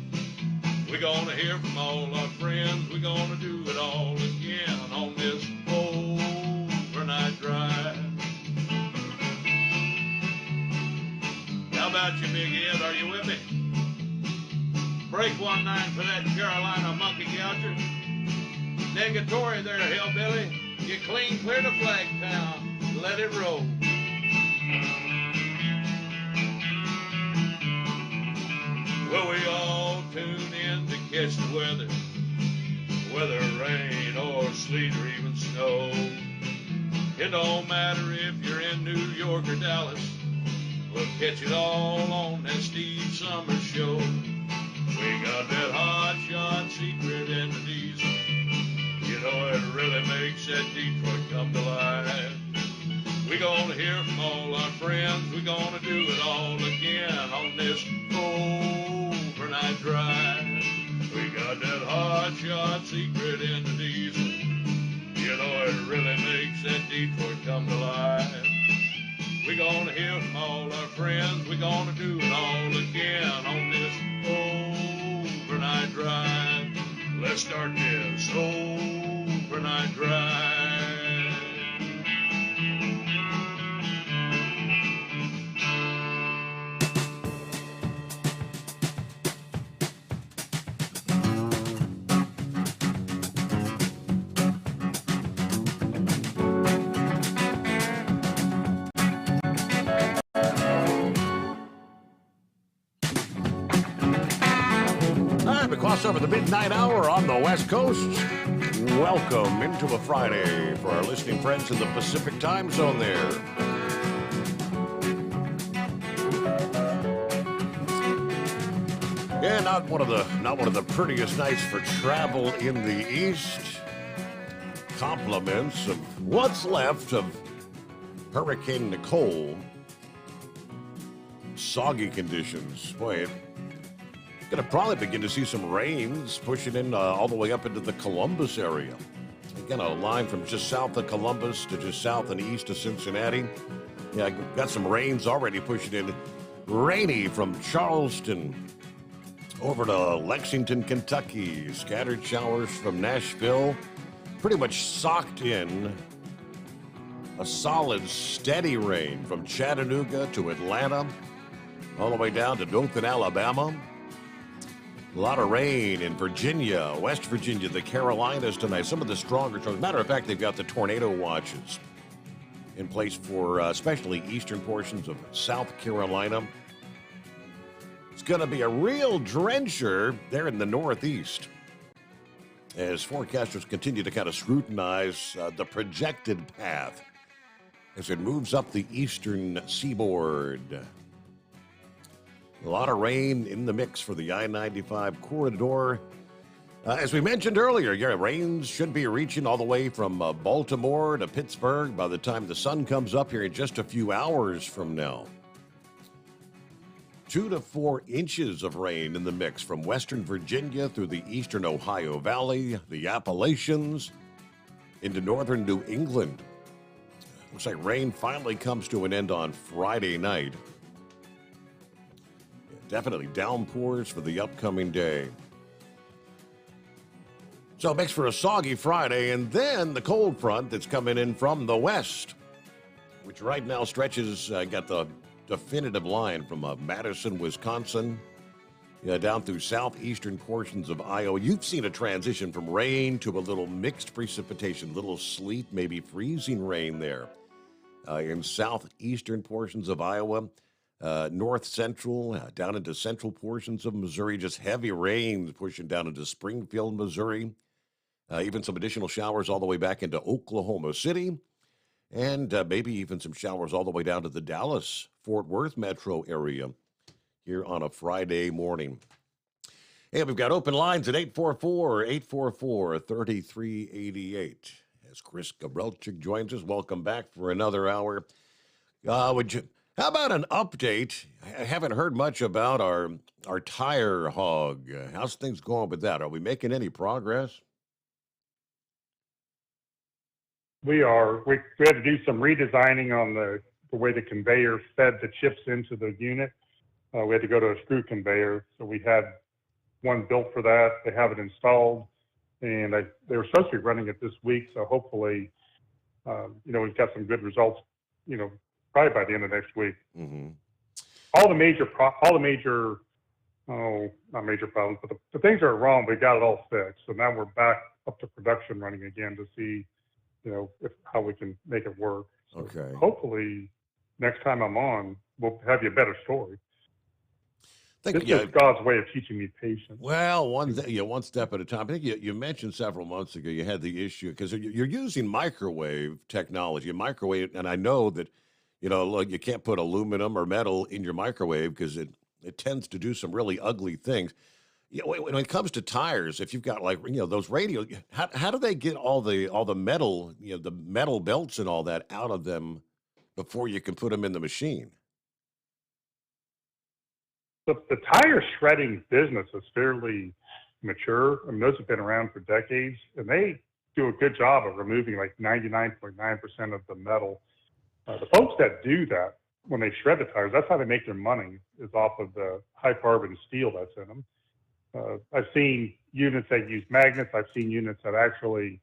We're gonna hear from all our friends. We're gonna do it all again on this overnight drive. How about you, Big Ed? Are you with me? Break 1-9 for that Carolina monkey gouger. Negatory there, hillbilly. You clean clear to Flagtown. Let it roll. Well, we all tune in to catch the weather, whether rain or sleet or even snow. It don't matter if you're in New York or Dallas, we'll catch it all on that Steve Sommers show. We got that Hot Shot Secret in the diesel. You know, it really makes that Detroit come to life. We're gonna hear from all our friends. We're gonna do it all again on this overnight drive. We got that Hot Shot Secret in the diesel. You know, it really makes that Detroit come to life. We're gonna hear from all our friends. We're gonna do it all again on this overnight drive. Let's start this overnight drive. Over the midnight hour on the West Coast. Welcome into a Friday for our listening friends in the Pacific time zone there. Yeah, not one of the prettiest nights for travel in the East. Compliments of what's left of Hurricane Nicole. Soggy conditions. Boy, going to probably begin to see some rains pushing in all the way up into the Columbus area. Again, a line from just south of Columbus to just south and east of Cincinnati. Yeah, got some rains already pushing in. Rainy from Charleston over to Lexington, Kentucky. Scattered showers from Nashville. Pretty much socked in. A solid, steady rain from Chattanooga to Atlanta. All the way down to Dothan, Alabama. A lot of rain in Virginia, West Virginia, the Carolinas tonight. Some of the stronger storms. Matter of fact, they've got the tornado watches in place for especially eastern portions of South Carolina. It's going to be a real drencher there in the Northeast as forecasters continue to kind of scrutinize the projected path as it moves up the eastern seaboard. A lot of rain in the mix for the I-95 corridor. As we mentioned earlier, rains should be reaching all the way from Baltimore to Pittsburgh by the time the sun comes up here in just a few hours from now. 2 to 4 inches of rain in the mix from western Virginia through the eastern Ohio Valley, the Appalachians, into northern New England. Looks like rain finally comes to an end on Friday night. Definitely downpours for the upcoming day. So it makes for a soggy Friday, and then the cold front that's coming in from the west, which right now stretches, got the definitive line from Madison, Wisconsin, down through southeastern portions of Iowa. You've seen a transition from rain to a little mixed precipitation, little sleet, maybe freezing rain there in southeastern portions of Iowa, north central, down into central portions of Missouri, just heavy rain pushing down into Springfield, Missouri. Even some additional showers all the way back into Oklahoma City. And maybe even some showers all the way down to the Dallas-Fort Worth metro area here on a Friday morning. Hey, we've got open lines at 844-844-3388. As Chris Gabrelchik joins us, welcome back for another hour. How about an update? I haven't heard much about our tire hog. How's things going with that? Are we making any progress? We are. We had to do some redesigning on the way the conveyor fed the chips into the unit. We had to go to a screw conveyor. So we had one built for that. They have it installed. And they were supposed to be running it this week. So hopefully, we've got some good results, probably by the end of next week. Mm-hmm. All the major not major problems, but the things that are wrong, we got it all fixed. So now we're back up to production running again to see how we can make it work. So okay. Hopefully, next time I'm on, we'll have you a better story. This is God's way of teaching me patience. Well, one step at a time. I think you mentioned several months ago you had the issue because you're using microwave technology. Microwave, and I know that you can't put aluminum or metal in your microwave because it tends to do some really ugly things. When it comes to tires, if you've got those radios, how do they get all the metal, the metal belts and all that out of them before you can put them in the machine? The tire shredding business is fairly mature. I mean, those have been around for decades, and they do a good job of removing like 99.9% of the metal. The folks that do that, when they shred the tires, that's how they make their money, is off of the high carbon steel that's in them. I've seen units that use magnets. I've seen units that actually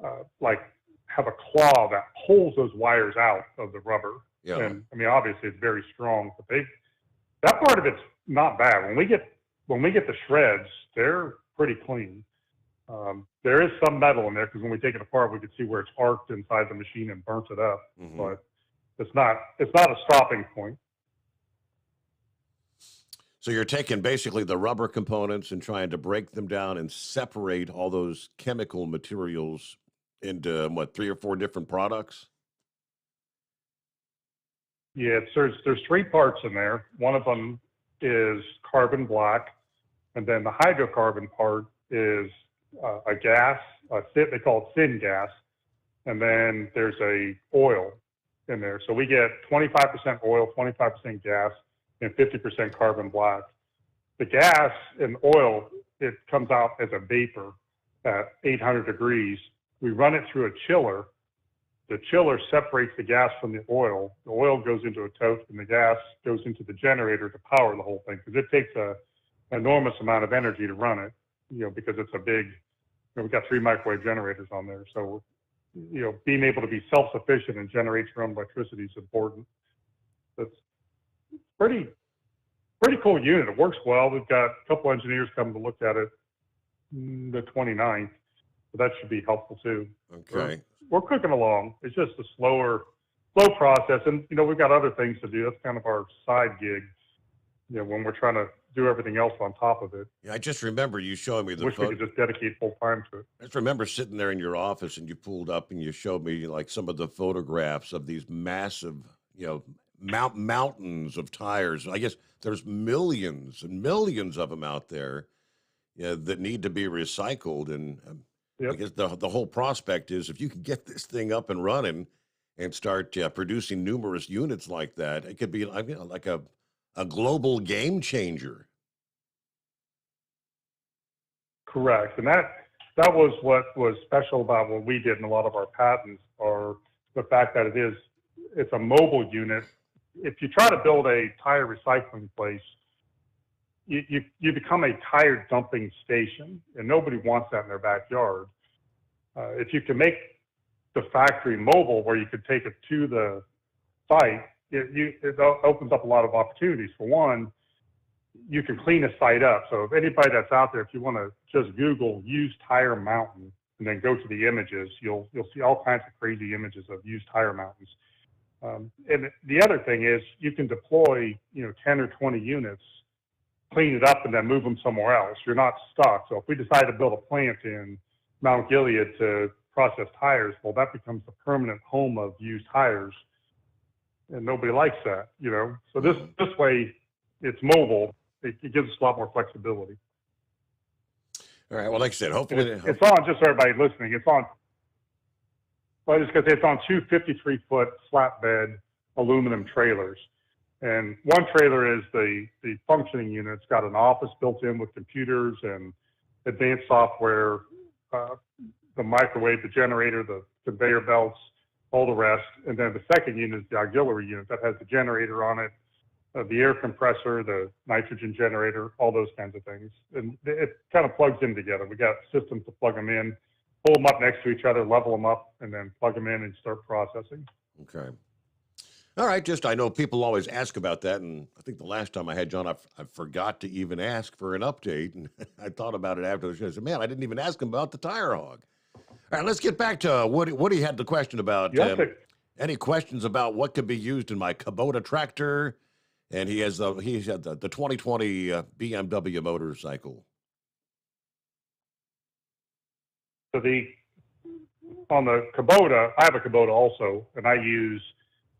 have a claw that pulls those wires out of the rubber. Yeah. And I mean, obviously it's very strong, but that part of it's not bad. When we get the shreds, they're pretty clean. There is some metal in there because when we take it apart, we can see where it's arced inside the machine and burnt it up. Mm-hmm. But it's not a stopping point. So you're taking basically the rubber components and trying to break them down and separate all those chemical materials into 3 or 4 different products? Yeah, there's 3 parts in there. One of them is carbon black, and then the hydrocarbon part is a gas. They call it syngas, and then there's a oil in there. So we get 25% oil, 25% gas, and 50% carbon black. The gas and oil, it comes out as a vapor at 800 degrees. We run it through a chiller. The chiller separates the gas from the oil. The oil goes into a tote, and the gas goes into the generator to power the whole thing, because it takes an enormous amount of energy to run it, because it's a big, we've got 3 microwave generators on there. So, being able to be self-sufficient and generate your own electricity is important. That's pretty cool unit. It works well. We've got a couple engineers coming to look at it the 29th. So that should be helpful too. Okay. We're cooking along. It's just a slow process. And, we've got other things to do. That's kind of our side gig, when we're trying to do everything else on top of it. Yeah, I just remember you showing me the Wish we could just dedicate full time to it. I just remember sitting there in your office and you pulled up and you showed me some of the photographs of these massive, mountains of tires. I guess there's millions and millions of them out there that need to be recycled. And Yep. I guess the whole prospect is if you can get this thing up and running and start producing numerous units like that, it could be like a a global game changer. Correct. And that was what was special about what we did in a lot of our patents, or the fact that it's a mobile unit. If you try to build a tire recycling place, you become a tire dumping station, and nobody wants that in their backyard. If you can make the factory mobile, where you could take it to the site, it opens up a lot of opportunities. For one, you can clean a site up. So if anybody that's out there, if you want to just Google used tire mountain and then go to the images, you'll see all kinds of crazy images of used tire mountains. And the other thing is you can deploy 10 or 20 units, clean it up, and then move them somewhere else. You're not stuck. So if we decide to build a plant in Mount Gilead to process tires, well, that becomes the permanent home of used tires, and nobody likes that, So this way, it's mobile. It gives us a lot more flexibility. All right. Well, like I said, hopefully it's on. Just so everybody listening, it's on. Well, I just gonna say it's on two 53-foot flatbed aluminum trailers. And one trailer is the functioning unit. It's got an office built in with computers and advanced software, the microwave, the generator, the conveyor belts, all the rest. And then the second unit is the auxiliary unit that has the generator on it, the air compressor, the nitrogen generator, all those kinds of things. And it kind of plugs in together. We got systems to plug them in, pull them up next to each other, level them up, and then plug them in and start processing. Okay. All right, I know people always ask about that, and I think the last time I had John, I forgot to even ask for an update, and I thought about it after the show. I said, man, I didn't even ask him about the tire hog. All right, let's get back to Woody had the question about any questions about what could be used in my Kubota tractor, and he had the 2020 BMW motorcycle. So on the Kubota, I have a Kubota also, and I use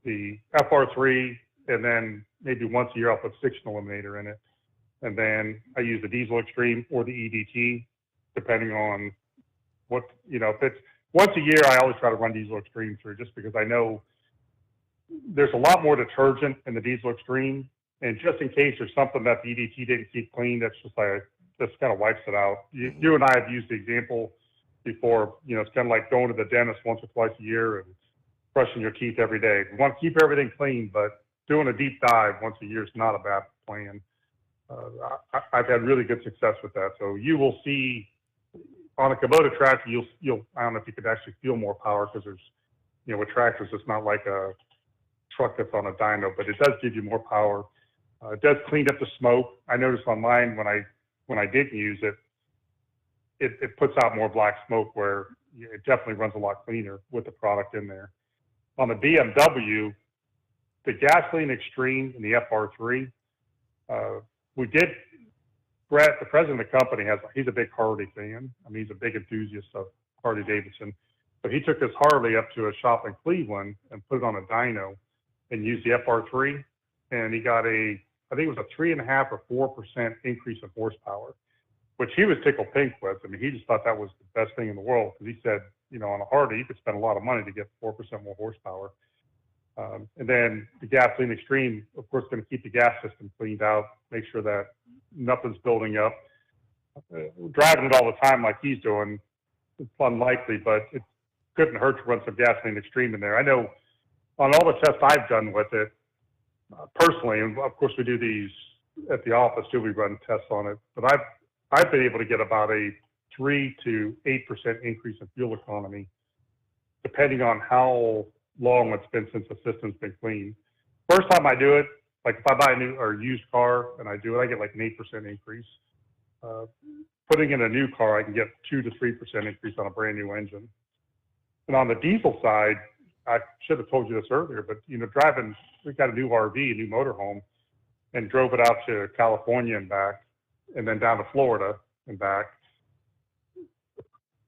the FR3, and then maybe once a year I'll put Stiction Eliminator in it. And then I use the Diesel Extreme or the EDT, depending on what, if it's once a year, I always try to run Diesel Extreme through, just because I know there's a lot more detergent in the Diesel Extreme. And just in case there's something that the EDT didn't keep clean, that's just kind of wipes it out. You and I have used the example before, it's kind of like going to the dentist once or twice a year and brushing your teeth every day. We want to keep everything clean, but doing a deep dive once a year is not a bad plan. I've had really good success with that. So you will see on a Kubota tractor, you'll I don't know if you could actually feel more power, because there's, with tractors, it's not like a truck that's on a dyno, but it does give you more power. It does clean up the smoke. I noticed on mine when I didn't use it, it puts out more black smoke, where it definitely runs a lot cleaner with the product in there. On the BMW, the Gasoline Extreme and the FR3, Brett, the president of the company, he's a big Harley fan. I mean, he's a big enthusiast of Harley Davidson. So he took his Harley up to a shop in Cleveland and put it on a dyno and used the FR3, and he got I think it was a 3.5 or 4% increase in horsepower, which he was tickled pink with. I mean, he just thought that was the best thing in the world, because he said, on a Harley, you could spend a lot of money to get 4% more horsepower. And then the Gasoline Extreme, of course, going to keep the gas system cleaned out, make sure that nothing's building up. Driving it all the time like he's doing, it's unlikely, but it couldn't hurt to run some Gasoline Extreme in there. I know on all the tests I've done with it, personally, and of course we do these at the office too, we run tests on it, but I've been able to get about a 3 to 8% increase in fuel economy, depending on how long it's been since the system's been cleaned. First time I do it, like if I buy a new or used car and I do it, I get like an 8% increase. Putting in a new car, I can get 2 to 3% increase on a brand new engine. And on the diesel side, I should have told you this earlier, but driving, we got a new RV, a new motorhome, and drove it out to California and back, and then down to Florida and back.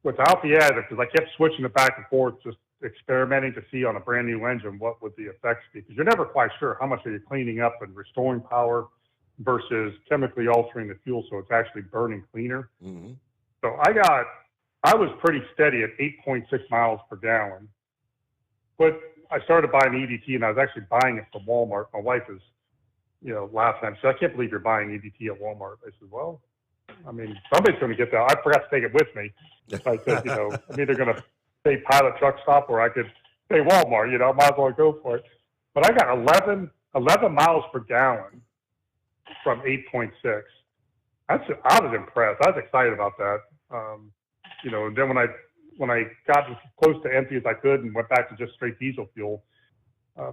Without the additive, because I kept switching it back and forth, just experimenting to see on a brand new engine what would the effects be, because you're never quite sure how much are you cleaning up and restoring power versus chemically altering the fuel so it's actually burning cleaner. Mm-hmm. So I was pretty steady at 8.6 miles per gallon, but I started buying EDT, and I was actually buying it from Walmart. My wife is last time, so I can't believe you're buying EDT at Walmart. I said, well, I mean, somebody's going to get that. I forgot to take it with me. So I said, I'm either going to say Pilot Truck Stop or I could say Walmart, might as well go for it. But I got 11 miles per gallon from 8.6. I was impressed. I was excited about that. And then when I got as close to empty as I could and went back to just straight diesel fuel,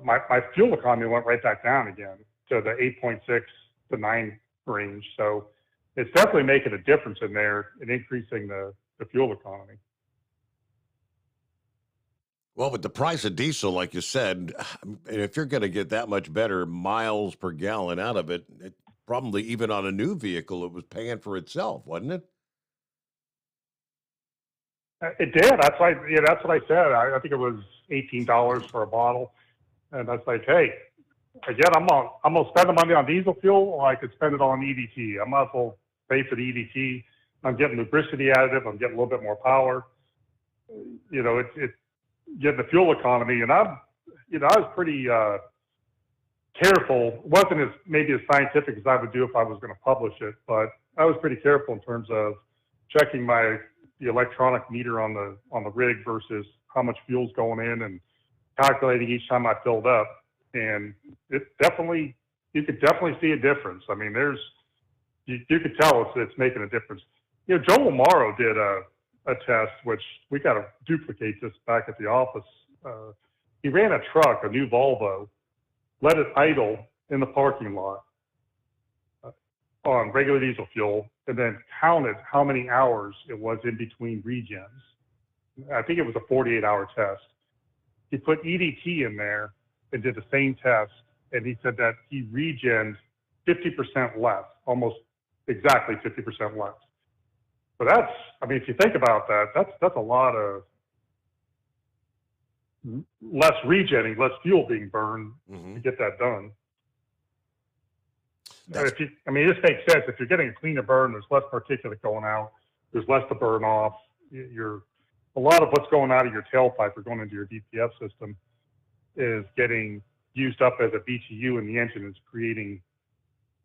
my fuel economy went right back down again to the 8.6 to 9 range. So it's definitely making a difference in there and increasing the fuel economy. Well, with the price of diesel, like you said, if you're going to get that much better miles per gallon out of it, probably even on a new vehicle, it was paying for itself, wasn't it? It did. That's what I said. I think it was $18 for a bottle, and I was like, hey, again, I'm gonna spend the money on diesel fuel, or I could spend it on EDT. I might as well pay for the EDT. I'm getting lubricity additive. I'm getting a little bit more power. It's getting the fuel economy, and I was pretty careful. It wasn't maybe as scientific as I would do if I was going to publish it, but I was pretty careful in terms of checking the electronic meter on the rig versus how much fuel's going in and calculating each time I filled up. And you could definitely see a difference. I mean, you could tell it's making a difference. Joe Amaro did a test, which we got to duplicate this back at the office. He ran a truck, a new Volvo, let it idle in the parking lot on regular diesel fuel, and then counted how many hours it was in between regens. I think it was a 48-hour test. He put EDT in there and did the same test, and he said that he regened 50% less, almost exactly 50% less. So if you think about that, that's a lot of less regenning, less fuel being burned to get that done. It just makes sense. If you're getting a cleaner burn, there's less particulate going out, there's less to burn off. A lot of what's going out of your tailpipe or going into your DPF system is getting used up as a BTU in the engine. It's creating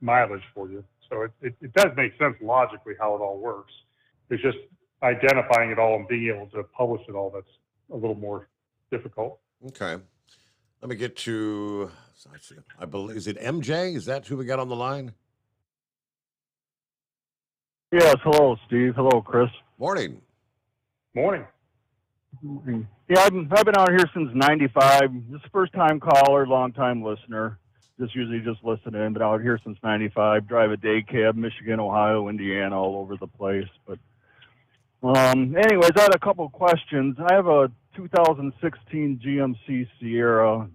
mileage for you. So it does make sense logically how it all works. It's just identifying it all and being able to publish it all that's a little more difficult. Okay. Let me get to, I believe, is it MJ? Is that who we got on the line? Yes. Hello, Steve. Hello, Chris. Morning. Morning. Yeah, I've been out here since '95. Just first time caller, long time listener. Just usually just listening, but out here since '95. Drive a day cab, Michigan, Ohio, Indiana, all over the place. But anyways, I had a couple of questions. I have a 2016 GMC Sierra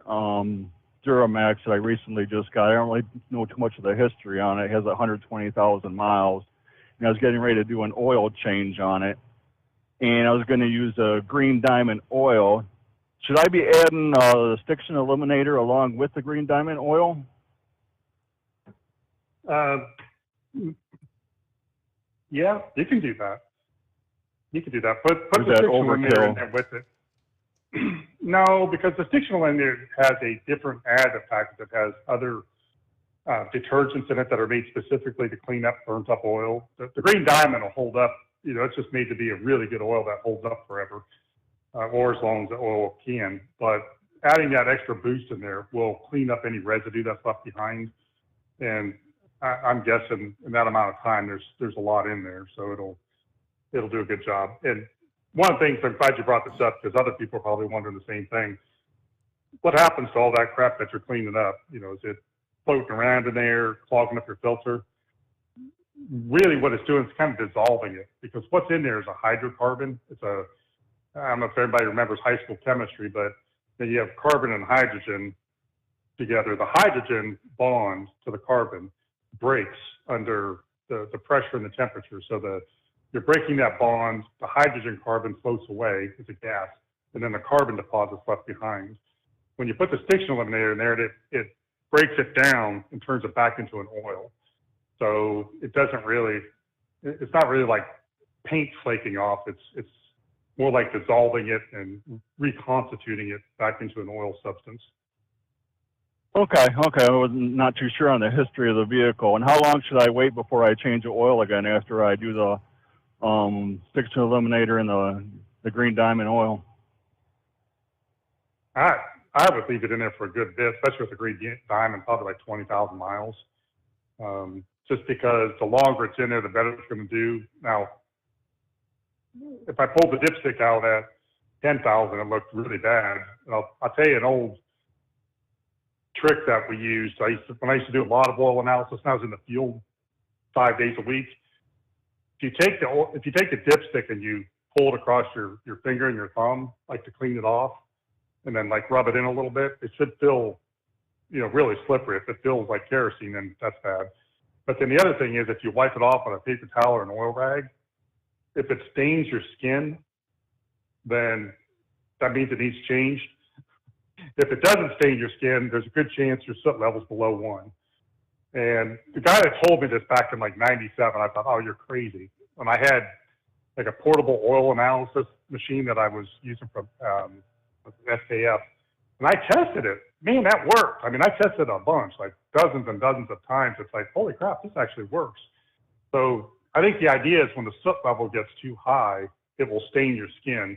Duramax that I recently just got. I don't really know too much of the history on it. It has 120,000 miles. And I was getting ready to do an oil change on it. And I was going to use a Green Diamond oil. Should I be adding the Stiction Eliminator along with the Green Diamond oil? Yeah, you can do that. Put the that Stiction Eliminator in overkill? there with it. No, because the Stiction Eliminator has a different additive package that has other detergents in it that are made specifically to clean up burnt up oil. The Green Diamond will hold up. It's just made to be a really good oil that holds up forever, or as long as the oil can. But adding that extra boost in there will clean up any residue that's left behind. And I'm guessing in that amount of time, there's a lot in there, so it'll do a good job. And one of the things, I'm glad you brought this up, because other people are probably wondering the same thing. What happens to all that crap that you're cleaning up? Is it floating around in there, clogging up your filter? Really what it's doing is kind of dissolving it, because what's in there is a hydrocarbon. I don't know if everybody remembers high school chemistry, but then you have carbon and hydrogen together. The hydrogen bond to the carbon breaks under the pressure and the temperature. So you're breaking that bond, the hydrogen carbon floats away as a gas, and then the carbon deposit's left behind. When you put the Stiction Eliminator in there, it breaks it down and turns it back into an oil. So it's not really like paint flaking off. It's more like dissolving it and reconstituting it back into an oil substance. Okay. I was not too sure on the history of the vehicle. And how long should I wait before I change the oil again after I do the stiction eliminator and the green diamond oil? I would leave it in there for a good bit, especially with the green diamond, probably like 20,000 miles. Just because the longer it's in there, the better it's going to do. Now, if I pulled the dipstick out at 10,000, it looked really bad. And I'll tell you an old trick that we used. When I used to do a lot of oil analysis, when I was in the field 5 days a week. If you take the dipstick and you pull it across your finger and your thumb, like to clean it off, and then like rub it in a little bit, it should feel, really slippery. If it feels like kerosene, then that's bad. But then the other thing is, if you wipe it off on a paper towel or an oil rag, if it stains your skin, then that means it needs changed. If it doesn't stain your skin, there's a good chance your soot level's below 1. And the guy that told me this back in like 97, I thought, oh, you're crazy. When I had like a portable oil analysis machine that I was using from SKF, and I tested it. Man, that worked. I mean, I tested a bunch, like dozens and dozens of times. It's like, holy crap, this actually works. So I think the idea is when the soot level gets too high, it will stain your skin.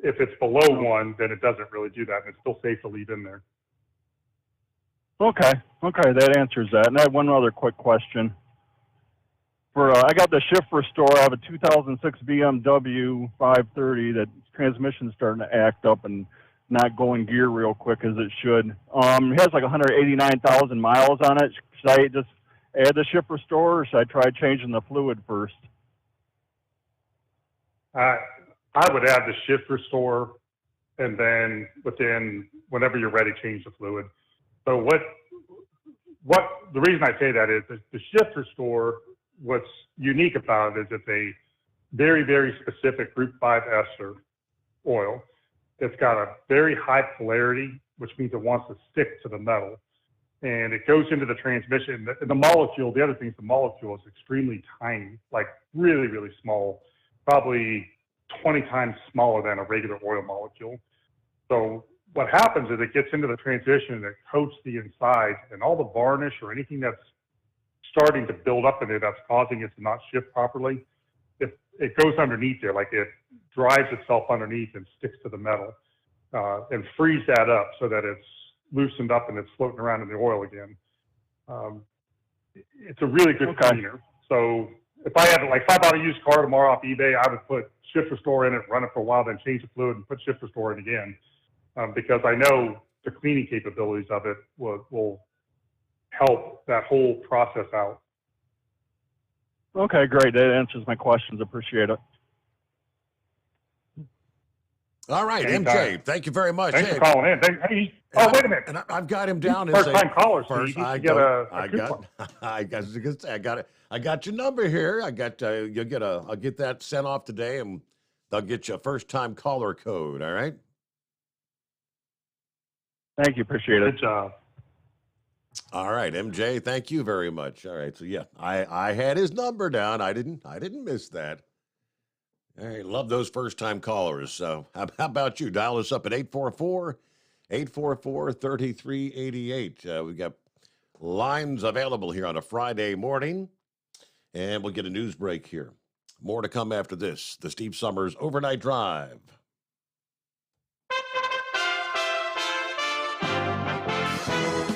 If it's below 1, then it doesn't really do that, and it's still safe to leave in there. Okay, that answers that. And I have one other quick question. I got the shift restore. I have a 2006 BMW 530 that transmission's starting to act up and not going gear real quick as it should. It has like 189,000 miles on it. Should I just add the shift restore, or should I try changing the fluid first? I would add the shift restore, and then whenever you're ready, change the fluid. So what the reason I say that is the shift restore, what's unique about it is it's a very, very specific Group 5 ester oil. It's got a very high polarity, which means it wants to stick to the metal. And it goes into the transmission. The molecule, the other thing is the molecule is extremely tiny, like really, really small, probably 20 times smaller than a regular oil molecule. So what happens is it gets into the transmission and it coats the inside, and all the varnish or anything that's starting to build up in it that's causing it to not shift properly, it goes underneath there, like it drives itself underneath and sticks to the metal, and frees that up so that it's loosened up and it's floating around in the oil again. It's a really good cleaner. So if I bought a used car tomorrow off eBay, I would put shift restore in it, run it for a while, then change the fluid and put shift restore in again, because I know the cleaning capabilities of it will help that whole process out. Okay, great. That answers my questions. Appreciate it. All right, MJ, thank you very much. Thanks for calling in. Wait a minute. And I've got him down as first-time caller. First, So I got your number here. I'll get that sent off today, and they'll get you a first-time caller code. All right. Thank you. Appreciate it. Good job. All right, MJ, thank you very much. All right, so yeah, I had his number down. I didn't miss that. All right, love those first-time callers. So how about you? Dial us up at 844-3388. We got lines available here on a Friday morning, and we'll get a news break here. More to come after this. The Steve Sommers Overnight Drive.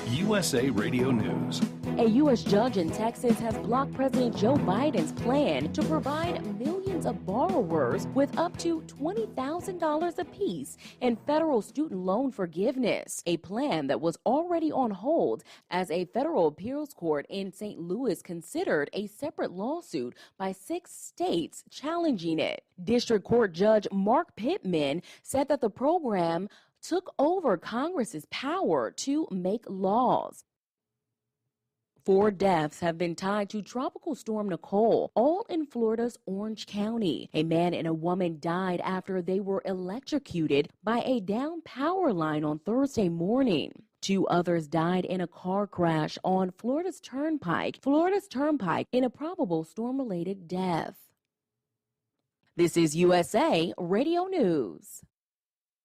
USA Radio News. A U.S. judge in Texas has blocked President Joe Biden's plan to provide millions of borrowers with up to $20,000 apiece in federal student loan forgiveness, a plan that was already on hold as a federal appeals court in St. Louis considered a separate lawsuit by 6 states challenging it. District Court Judge Mark Pittman said that the program took over Congress's power to make laws. 4 deaths have been tied to Tropical Storm Nicole, all in Florida's Orange County. A man and a woman died after they were electrocuted by a down power line on Thursday morning. 2 others died in a car crash on Florida's Turnpike in a probable storm-related death. This is USA Radio News.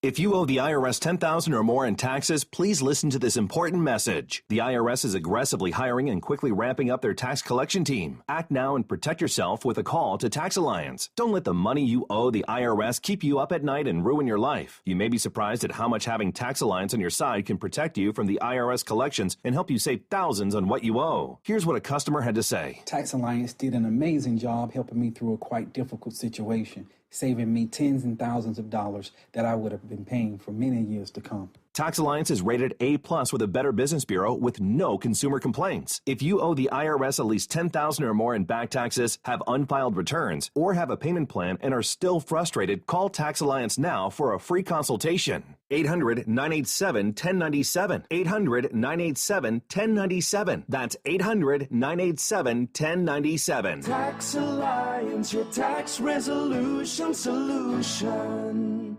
If you owe the IRS $10,000 or more in taxes, please listen to this important message. The IRS is aggressively hiring and quickly ramping up their tax collection team. Act now and protect yourself with a call to Tax Alliance. Don't let the money you owe the IRS keep you up at night and ruin your life. You may be surprised at how much having Tax Alliance on your side can protect you from the IRS collections and help you save thousands on what you owe. Here's what a customer had to say. Tax Alliance did an amazing job helping me through a quite difficult situation, saving me tens and thousands of dollars that I would have been paying for many years to come. Tax Alliance is rated A+ with a Better Business Bureau with no consumer complaints. If you owe the IRS at least $10,000 or more in back taxes, have unfiled returns, or have a payment plan and are still frustrated, call Tax Alliance now for a free consultation. 800-987-1097. 800-987-1097. That's 800-987-1097. Tax Alliance, your tax resolution solution.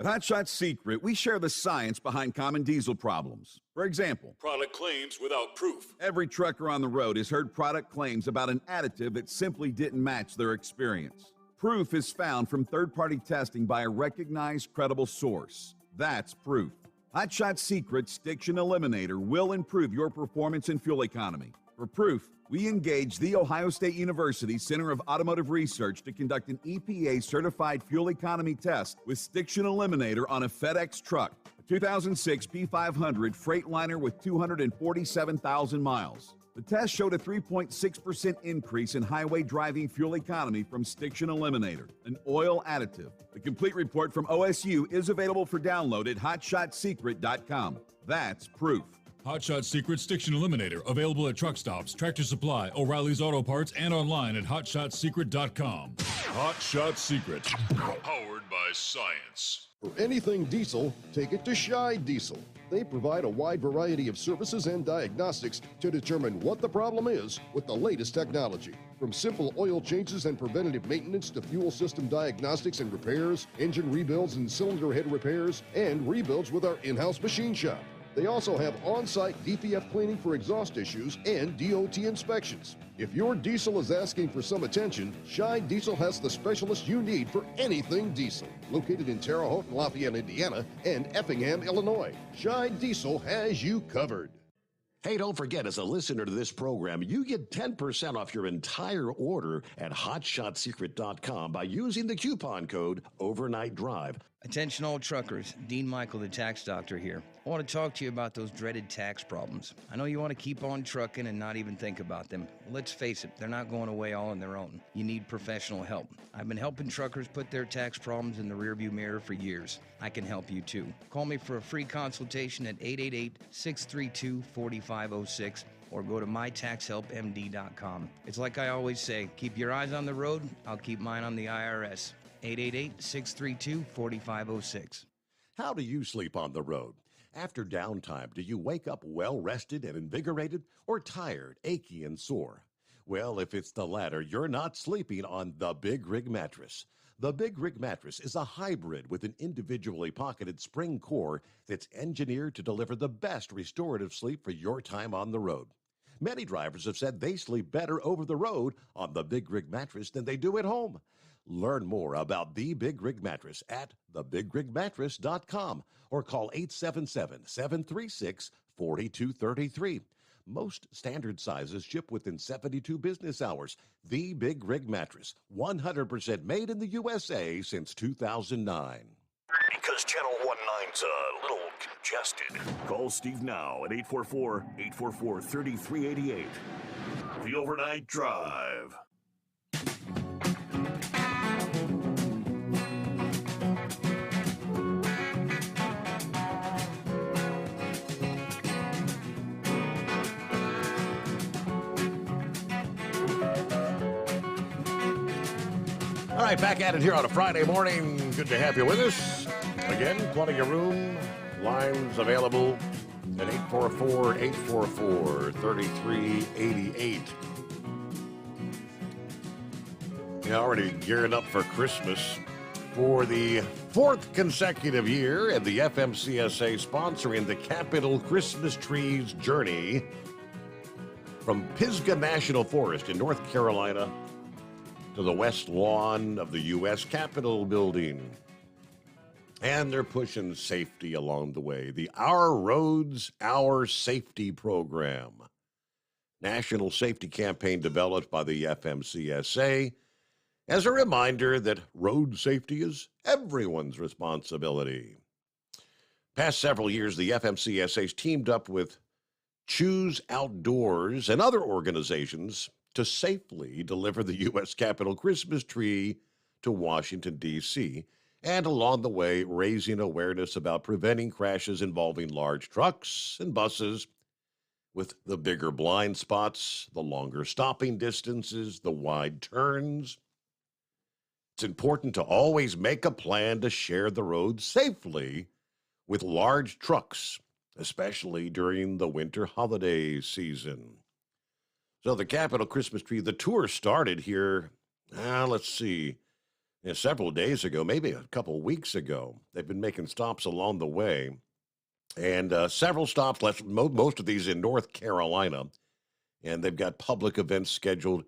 At Hot Shot Secret, we share the science behind common diesel problems. For example, product claims without proof. Every trucker on the road has heard product claims about an additive that simply didn't match their experience. Proof is found from third-party testing by a recognized, credible source. That's proof. Hot Shot Secret's Stiction Eliminator will improve your performance and fuel economy. For proof, we engaged the Ohio State University Center of Automotive Research to conduct an EPA-certified fuel economy test with Stiction Eliminator on a FedEx truck, a 2006 P500 Freightliner with 247,000 miles. The test showed a 3.6% increase in highway driving fuel economy from Stiction Eliminator, an oil additive. The complete report from OSU is available for download at hotshotsecret.com. That's proof. Hot Shot Secret Stiction Eliminator, available at truck stops, Tractor Supply, O'Reilly's Auto Parts, and online at hotshotsecret.com. Hot Shot Secret, powered by science. For anything diesel, take it to Scheid Diesel. They provide a wide variety of services and diagnostics to determine what the problem is with the latest technology. From simple oil changes and preventative maintenance to fuel system diagnostics and repairs, engine rebuilds and cylinder head repairs, and rebuilds with our in-house machine shop. They also have on-site DPF cleaning for exhaust issues and DOT inspections. If your diesel is asking for some attention, Scheid Diesel has the specialist you need for anything diesel. Located in Terre Haute and Lafayette, Indiana, and Effingham, Illinois, Scheid Diesel has you covered. Hey, don't forget, as a listener to this program, you get 10% off your entire order at hotshotsecret.com by using the coupon code Overnight Drive. Attention all truckers, Dean Michael, the tax doctor here. I want to talk to you about those dreaded tax problems. I know you want to keep on trucking and not even think about them. Well, let's face it, they're not going away all on their own. You need professional help. I've been helping truckers put their tax problems in the rearview mirror for years. I can help you too. Call me for a free consultation at 888-632-4506 or go to mytaxhelpmd.com. It's like I always say, keep your eyes on the road, I'll keep mine on the IRS. 888-632-4506. How do you sleep on the road? After downtime, do you wake up well-rested and invigorated or tired, achy, and sore? Well, if it's the latter, you're not sleeping on the Big Rig Mattress. The Big Rig Mattress is a hybrid with an individually pocketed spring core that's engineered to deliver the best restorative sleep for your time on the road. Many drivers have said they sleep better over the road on the Big Rig Mattress than they do at home. Learn more about the Big Rig Mattress at thebigrigmattress.com or call 877-736-4233. Most standard sizes ship within 72 business hours. The Big Rig Mattress, 100% made in the USA since 2009. Because Channel 19's a little congested. Call Steve now at 844-844-3388. The Overnight Drive. All right, back at it here on a Friday morning. Good to have you with us. Again, plenty of room. Lines available at 844-844-3388. Yeah, already gearing up for Christmas for the fourth consecutive year, and the FMCSA sponsoring the Capitol Christmas Trees Journey from Pisgah National Forest in North Carolina to the west lawn of the U.S. Capitol building. And they're pushing safety along the way. The Our Roads, Our Safety program. National safety campaign developed by the FMCSA as a reminder that road safety is everyone's responsibility. Past several years, the FMCSA has teamed up with Choose Outdoors and other organizations to safely deliver the U.S. Capitol Christmas tree to Washington, D.C., and along the way, raising awareness about preventing crashes involving large trucks and buses with the bigger blind spots, the longer stopping distances, the wide turns. It's important to always make a plan to share the road safely with large trucks, especially during the winter holiday season. So the Capitol Christmas tree, the tour started here, let's see, several days ago, maybe a couple of weeks ago. They've been making stops along the way, and several stops, most of these in North Carolina, and they've got public events scheduled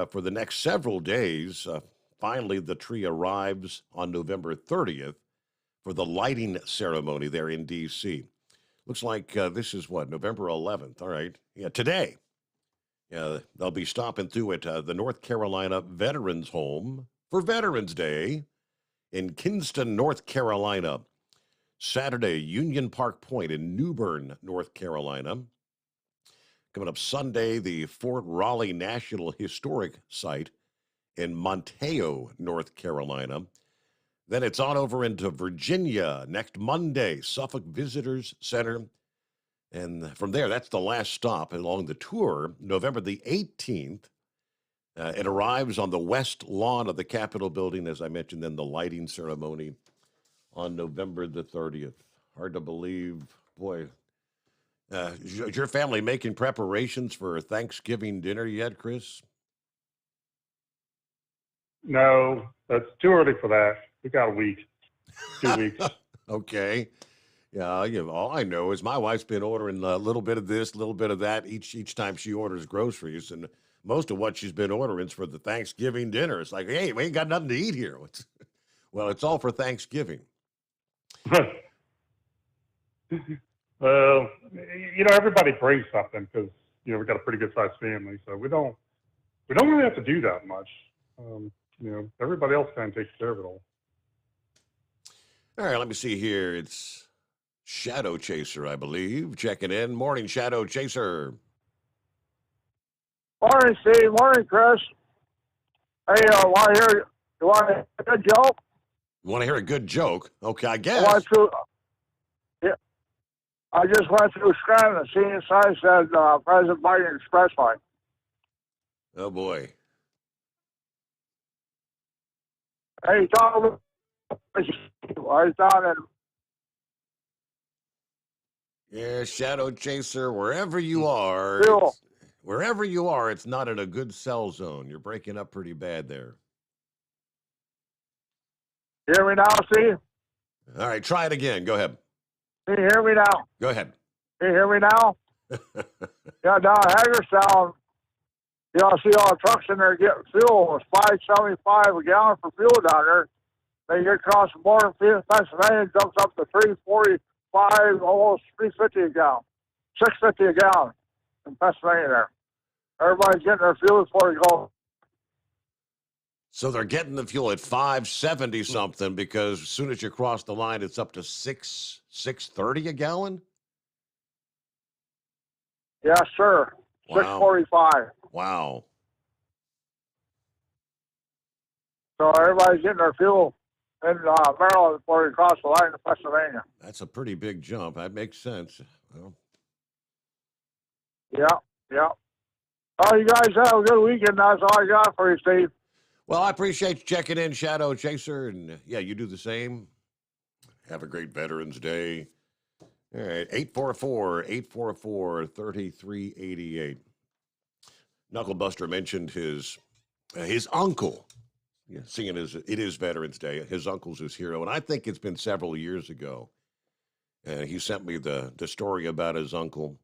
for the next several days. Finally, the tree arrives on November 30th for the lighting ceremony there in D.C. Looks like this is November 11th. All right. Yeah, today. Yeah, they'll be stopping through at the North Carolina Veterans Home for Veterans Day in Kinston, North Carolina. Saturday, Union Park Point in New Bern, North Carolina. Coming up Sunday, the Fort Raleigh National Historic Site in Montejo, North Carolina. Then it's on over into Virginia next Monday, Suffolk Visitors Center. And from there, that's the last stop along the tour, November the 18th. It arrives on the west lawn of the Capitol building, as I mentioned, then the lighting ceremony on November the 30th. Hard to believe. Boy, is your family making preparations for Thanksgiving dinner yet, Chris? No, that's too early for that. We got a week, 2 weeks. Okay. Yeah, all I know is my wife's been ordering a little bit of this, a little bit of that each time she orders groceries, and most of what she's been ordering is for the Thanksgiving dinner. It's like, hey, we ain't got nothing to eat here. Well, it's all for Thanksgiving. Well, everybody brings something because we got a pretty good sized family, so we don't really have to do that much. Everybody else kind of takes care of it all. All right, let me see here. It's Shadow Chaser, I believe, checking in. Morning, Shadow Chaser. Morning, Steve. Morning, Chris. Hey, you want to hear a good joke? You want to hear a good joke? Okay, I guess. I just went through Scranton. The senior sign said President Biden Expressway. Oh, boy. Hey, Tom, I was down in. Yeah, Shadow Chaser, wherever you are, it's not in a good cell zone. You're breaking up pretty bad there. Hear me now, Steve? All right, try it again. Go ahead. Can you hear me now? Go ahead. Can you hear me now? Yeah, down in Hagerstown, I see all the trucks in there getting fuel. It's $5.75 a gallon for fuel down there. They get across the border in Pennsylvania, jumps up to $3.45, almost $3.50 a gallon, $6.50 a gallon in Pennsylvania there. Everybody's getting their fuel before they go. So they're getting the fuel at $5.70 something because as soon as you cross the line, it's up to $6.30 a gallon. Yes, sir. Wow. $6.45. Wow. So everybody's getting their fuel in Maryland before they cross the line to Pennsylvania. That's a pretty big jump. That makes sense. Well, Yeah. Oh, you guys have a good weekend. That's all I got for you, Steve. Well, I appreciate you checking in, Shadow Chaser. And yeah, you do the same. Have a great Veterans Day. All right, 844-3388. Knucklebuster mentioned his uncle. Yeah, seeing as it is Veterans Day, his uncle's his hero. And I think it's been several years ago. He sent me the story about his uncle.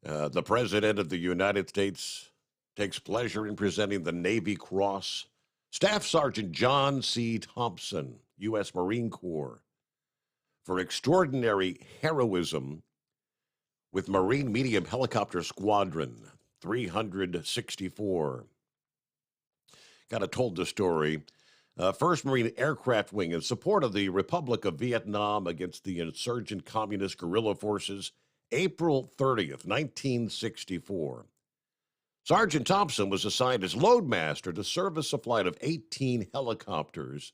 The President of the United States takes pleasure in presenting the Navy Cross. Staff Sergeant John C. Thompson U.S. Marine Corps, for extraordinary heroism with Marine Medium Helicopter Squadron 364. Kind of told the story. 1st Marine Aircraft Wing in support of the Republic of Vietnam against the insurgent communist guerrilla forces, April 30th, 1964. Sergeant Thompson was assigned as loadmaster to service a flight of 18 helicopters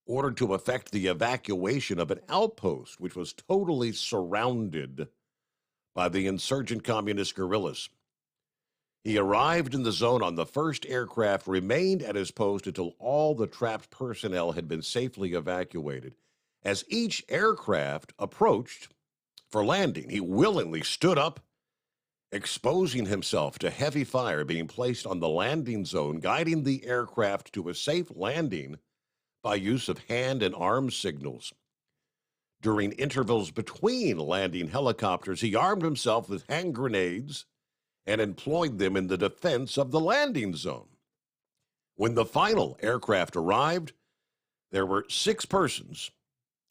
ordered to effect the evacuation of an outpost which was totally surrounded by the insurgent communist guerrillas. He arrived in the zone on the first aircraft, remained at his post until all the trapped personnel had been safely evacuated. As each aircraft approached for landing, he willingly stood up, exposing himself to heavy fire being placed on the landing zone, guiding the aircraft to a safe landing by use of hand and arm signals. During intervals between landing helicopters, he armed himself with hand grenades and employed them in the defense of the landing zone. When the final aircraft arrived, there were 6 persons,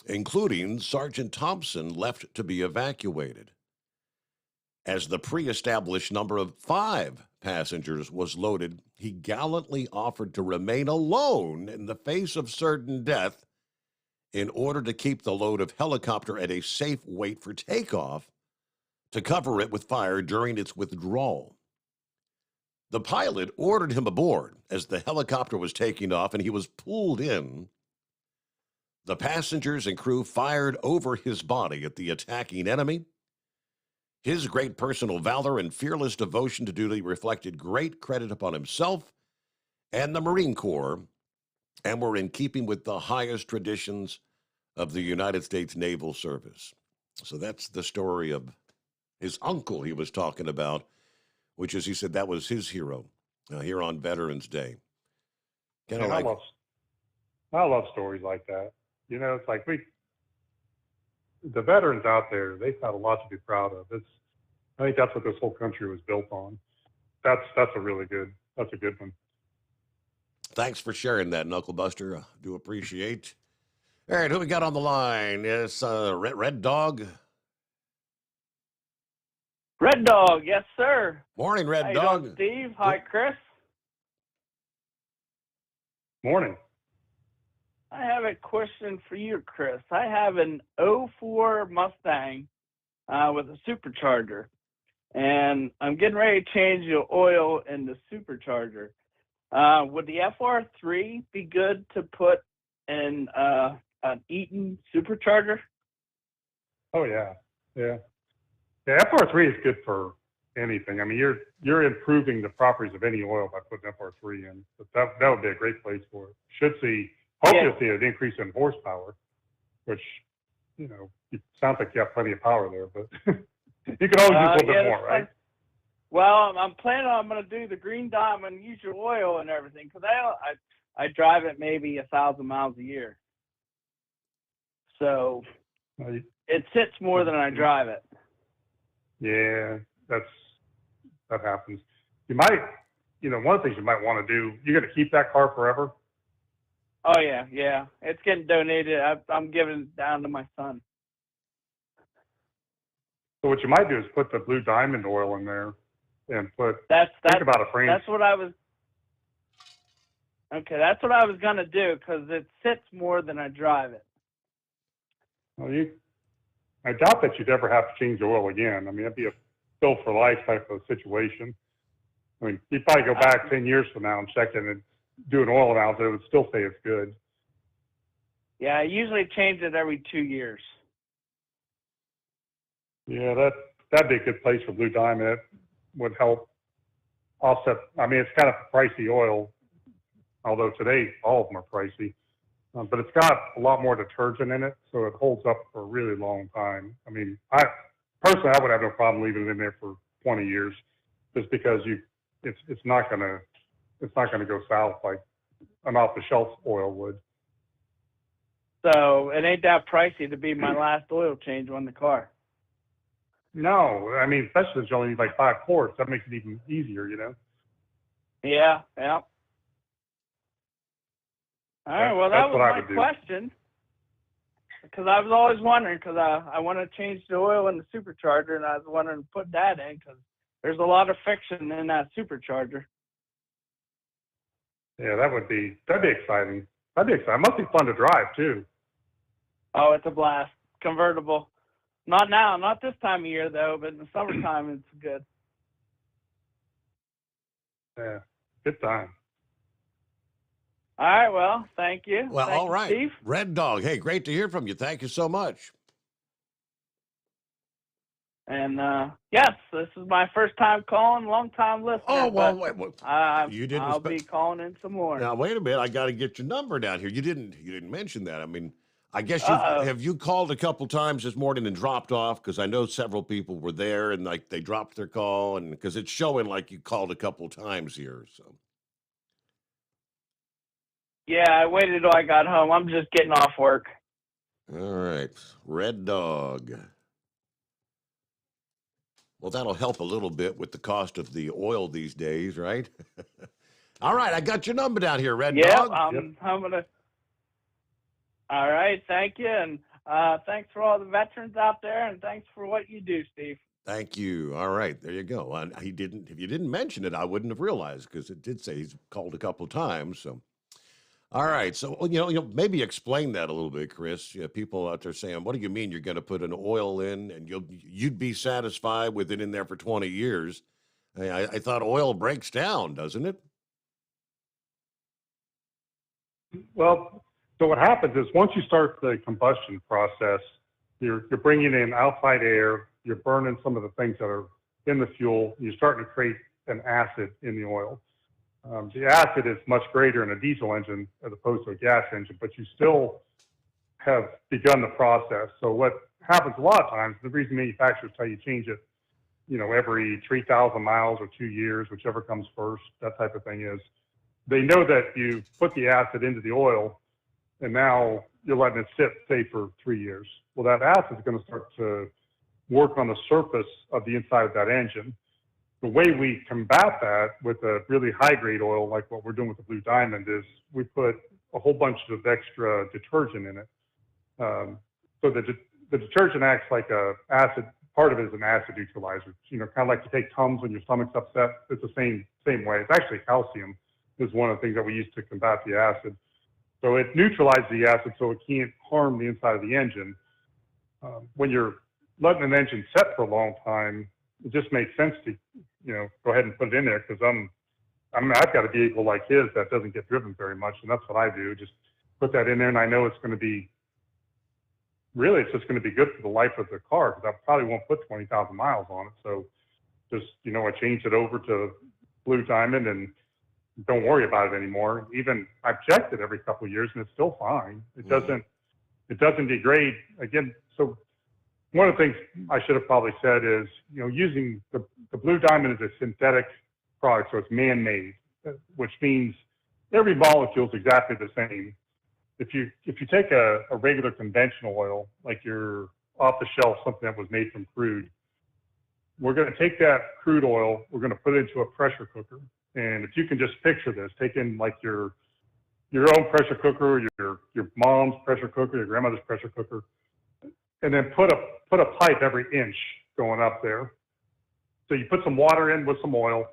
including Sergeant Thompson, left to be evacuated. As the pre-established number of 5 passengers was loaded, he gallantly offered to remain alone in the face of certain death in order to keep the load of helicopter at a safe weight for takeoff to cover it with fire during its withdrawal. The pilot ordered him aboard as the helicopter was taking off and he was pulled in. The passengers and crew fired over his body at the attacking enemy. His great personal valor and fearless devotion to duty reflected great credit upon himself and the Marine Corps, and were in keeping with the highest traditions of the United States Naval Service. So that's the story of his uncle he was talking about, which is, he said, that was his hero here on Veterans Day. I love stories like that. You know, it's like the veterans out there, they've got a lot to be proud of. I think that's what this whole country was built on. That's a good one. Thanks for sharing that, Knuckle Buster. I do appreciate. All right, who we got on the line? Yes, Red Dog. Red Dog, yes, sir. Morning, Red How Dog. you doing, Steve? Hi, Chris. Morning. I have a question for you, Chris. I have an '04 Mustang with a supercharger, and I'm getting ready to change the oil in the supercharger. Would the FR3 be good to put in an Eaton supercharger? Oh yeah. Yeah, FR3 is good for anything. I mean, you're improving the properties of any oil by putting FR3 in. But that would be a great place for it. Hopefully see an increase in horsepower, which, you know, it sounds like you have plenty of power there, but you can always use a little bit more, right? Well, I'm going to do the green diamond, use your oil and everything, because I drive it maybe 1,000 miles a year. So it sits more than I drive it. Yeah, that happens. You might, one of the things you might want to do, you're going to keep that car forever? Oh, yeah. It's getting donated. I'm giving it down to my son. So what you might do is put the blue diamond oil in there and think about a frame. That's what I was going to do, because it sits more than I drive it. Well, I doubt that you'd ever have to change the oil again. I mean, it'd be a built for life type of situation. I mean, you'd probably go back 10 years from now and check it and do an oil analysis. It would still say it's good. Yeah, I usually change it every 2 years. Yeah, that'd be a good place for blue diamond. It would help offset. I mean, it's kind of pricey oil, although today all of them are pricey. But it's got a lot more detergent in it, so it holds up for a really long time. I mean, I would have no problem leaving it in there for 20 years, just because it's not gonna go south like an off-the-shelf oil would. So it ain't that pricey to be my last oil change on the car. No, I mean, especially if you only need like 5 quarts, that makes it even easier, Yeah. All right, well, that was my question. Because I was always wondering, because I want to change the oil in the supercharger, and I was wondering to put that in, because there's a lot of friction in that supercharger. Yeah, that'd be exciting. That'd be exciting. It must be fun to drive too. Oh, it's a blast. Convertible. Not now, not this time of year though, but in the summertime it's good. Yeah, good time. All right, well, thank you. Well, Thank all you, right. Steve. Red Dog, hey, great to hear from you. Thank you so much. And yes, this is my first time calling, long time listener. Oh, well, but wait, you didn't I'll be calling in some more. Now, wait a minute. I got to get your number down here. You didn't mention that. I mean, I guess have you called a couple times this morning and dropped off? Because I know several people were there and like they dropped their call, and because it's showing like you called a couple times here. So. Yeah, I waited till I got home. I'm just getting off work. All right, Red Dog. Well, that'll help a little bit with the cost of the oil these days, right? All right, I got your number down here, Red Dog. I'm gonna. All right, thank you, and thanks for all the veterans out there, and thanks for what you do, Steve. Thank you. All right, there you go. If you didn't mention it, I wouldn't have realized because it did say he's called a couple times. So, all right. So maybe explain that a little bit, Chris. People out there saying, "What do you mean you're going to put an oil in and you'd be satisfied with it in there for 20 years?" I thought oil breaks down, doesn't it? Well, so what happens is once you start the combustion process, you're bringing in outside air, you're burning some of the things that are in the fuel, you're starting to create an acid in the oil. The acid is much greater in a diesel engine as opposed to a gas engine, but you still have begun the process. So what happens a lot of times, the reason manufacturers tell you change it, every 3,000 miles or 2 years, whichever comes first, that type of thing is, they know that you put the acid into the oil and now you're letting it sit, say, for 3 years. Well, that acid is going to start to work on the surface of the inside of that engine. The way we combat that with a really high-grade oil, like what we're doing with the Blue Diamond, is we put a whole bunch of extra detergent in it. So the detergent acts like a acid. Part of it is an acid neutralizer. Kind of like you take Tums when your stomach's upset. It's the same way. It's actually calcium is one of the things that we use to combat the acid. So it neutralizes the acid so it can't harm the inside of the engine. When you're letting an engine set for a long time, it just makes sense to, go ahead and put it in there because I've got a vehicle like his that doesn't get driven very much, and that's what I do. Just put that in there, and I know it's going to be, really, it's just going to be good for the life of the car because I probably won't put 20,000 miles on it. So just, I changed it over to Blue Diamond and don't worry about it anymore. Even I've checked it every couple of years, and it's still fine. It doesn't degrade. Again, so one of the things I should have probably said is, using the Blue Diamond is a synthetic product, so it's man-made, which means every molecule is exactly the same. If you take a regular conventional oil, like your off-the-shelf, something that was made from crude, we're going to take that crude oil, we're going to put it into a pressure cooker. And if you can just picture this, take in like your own pressure cooker, your mom's pressure cooker, your grandmother's pressure cooker, and then put a pipe every inch going up there. So you put some water in with some oil,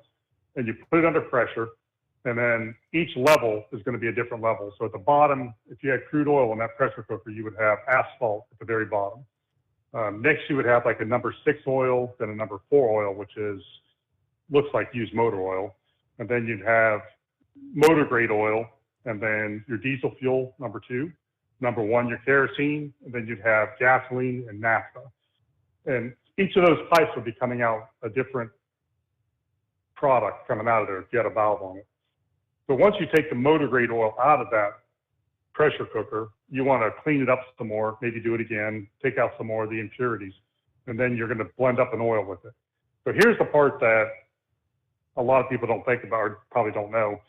and you put it under pressure, and then each level is going to be a different level. So at the bottom, if you had crude oil in that pressure cooker, you would have asphalt at the very bottom. Next, you would have like a number 6 oil, then a number 4 oil, which looks like used motor oil. And then you'd have motor grade oil, and then your diesel fuel, number 2. Number 1, your kerosene, and then you'd have gasoline and naphtha. And each of those pipes would be coming out a different product coming out of there if you had a valve on it. So once you take the motor grade oil out of that pressure cooker, you want to clean it up some more, maybe do it again, take out some more of the impurities, and then you're going to blend up an oil with it. So here's the part that a lot of people don't think about or probably don't know.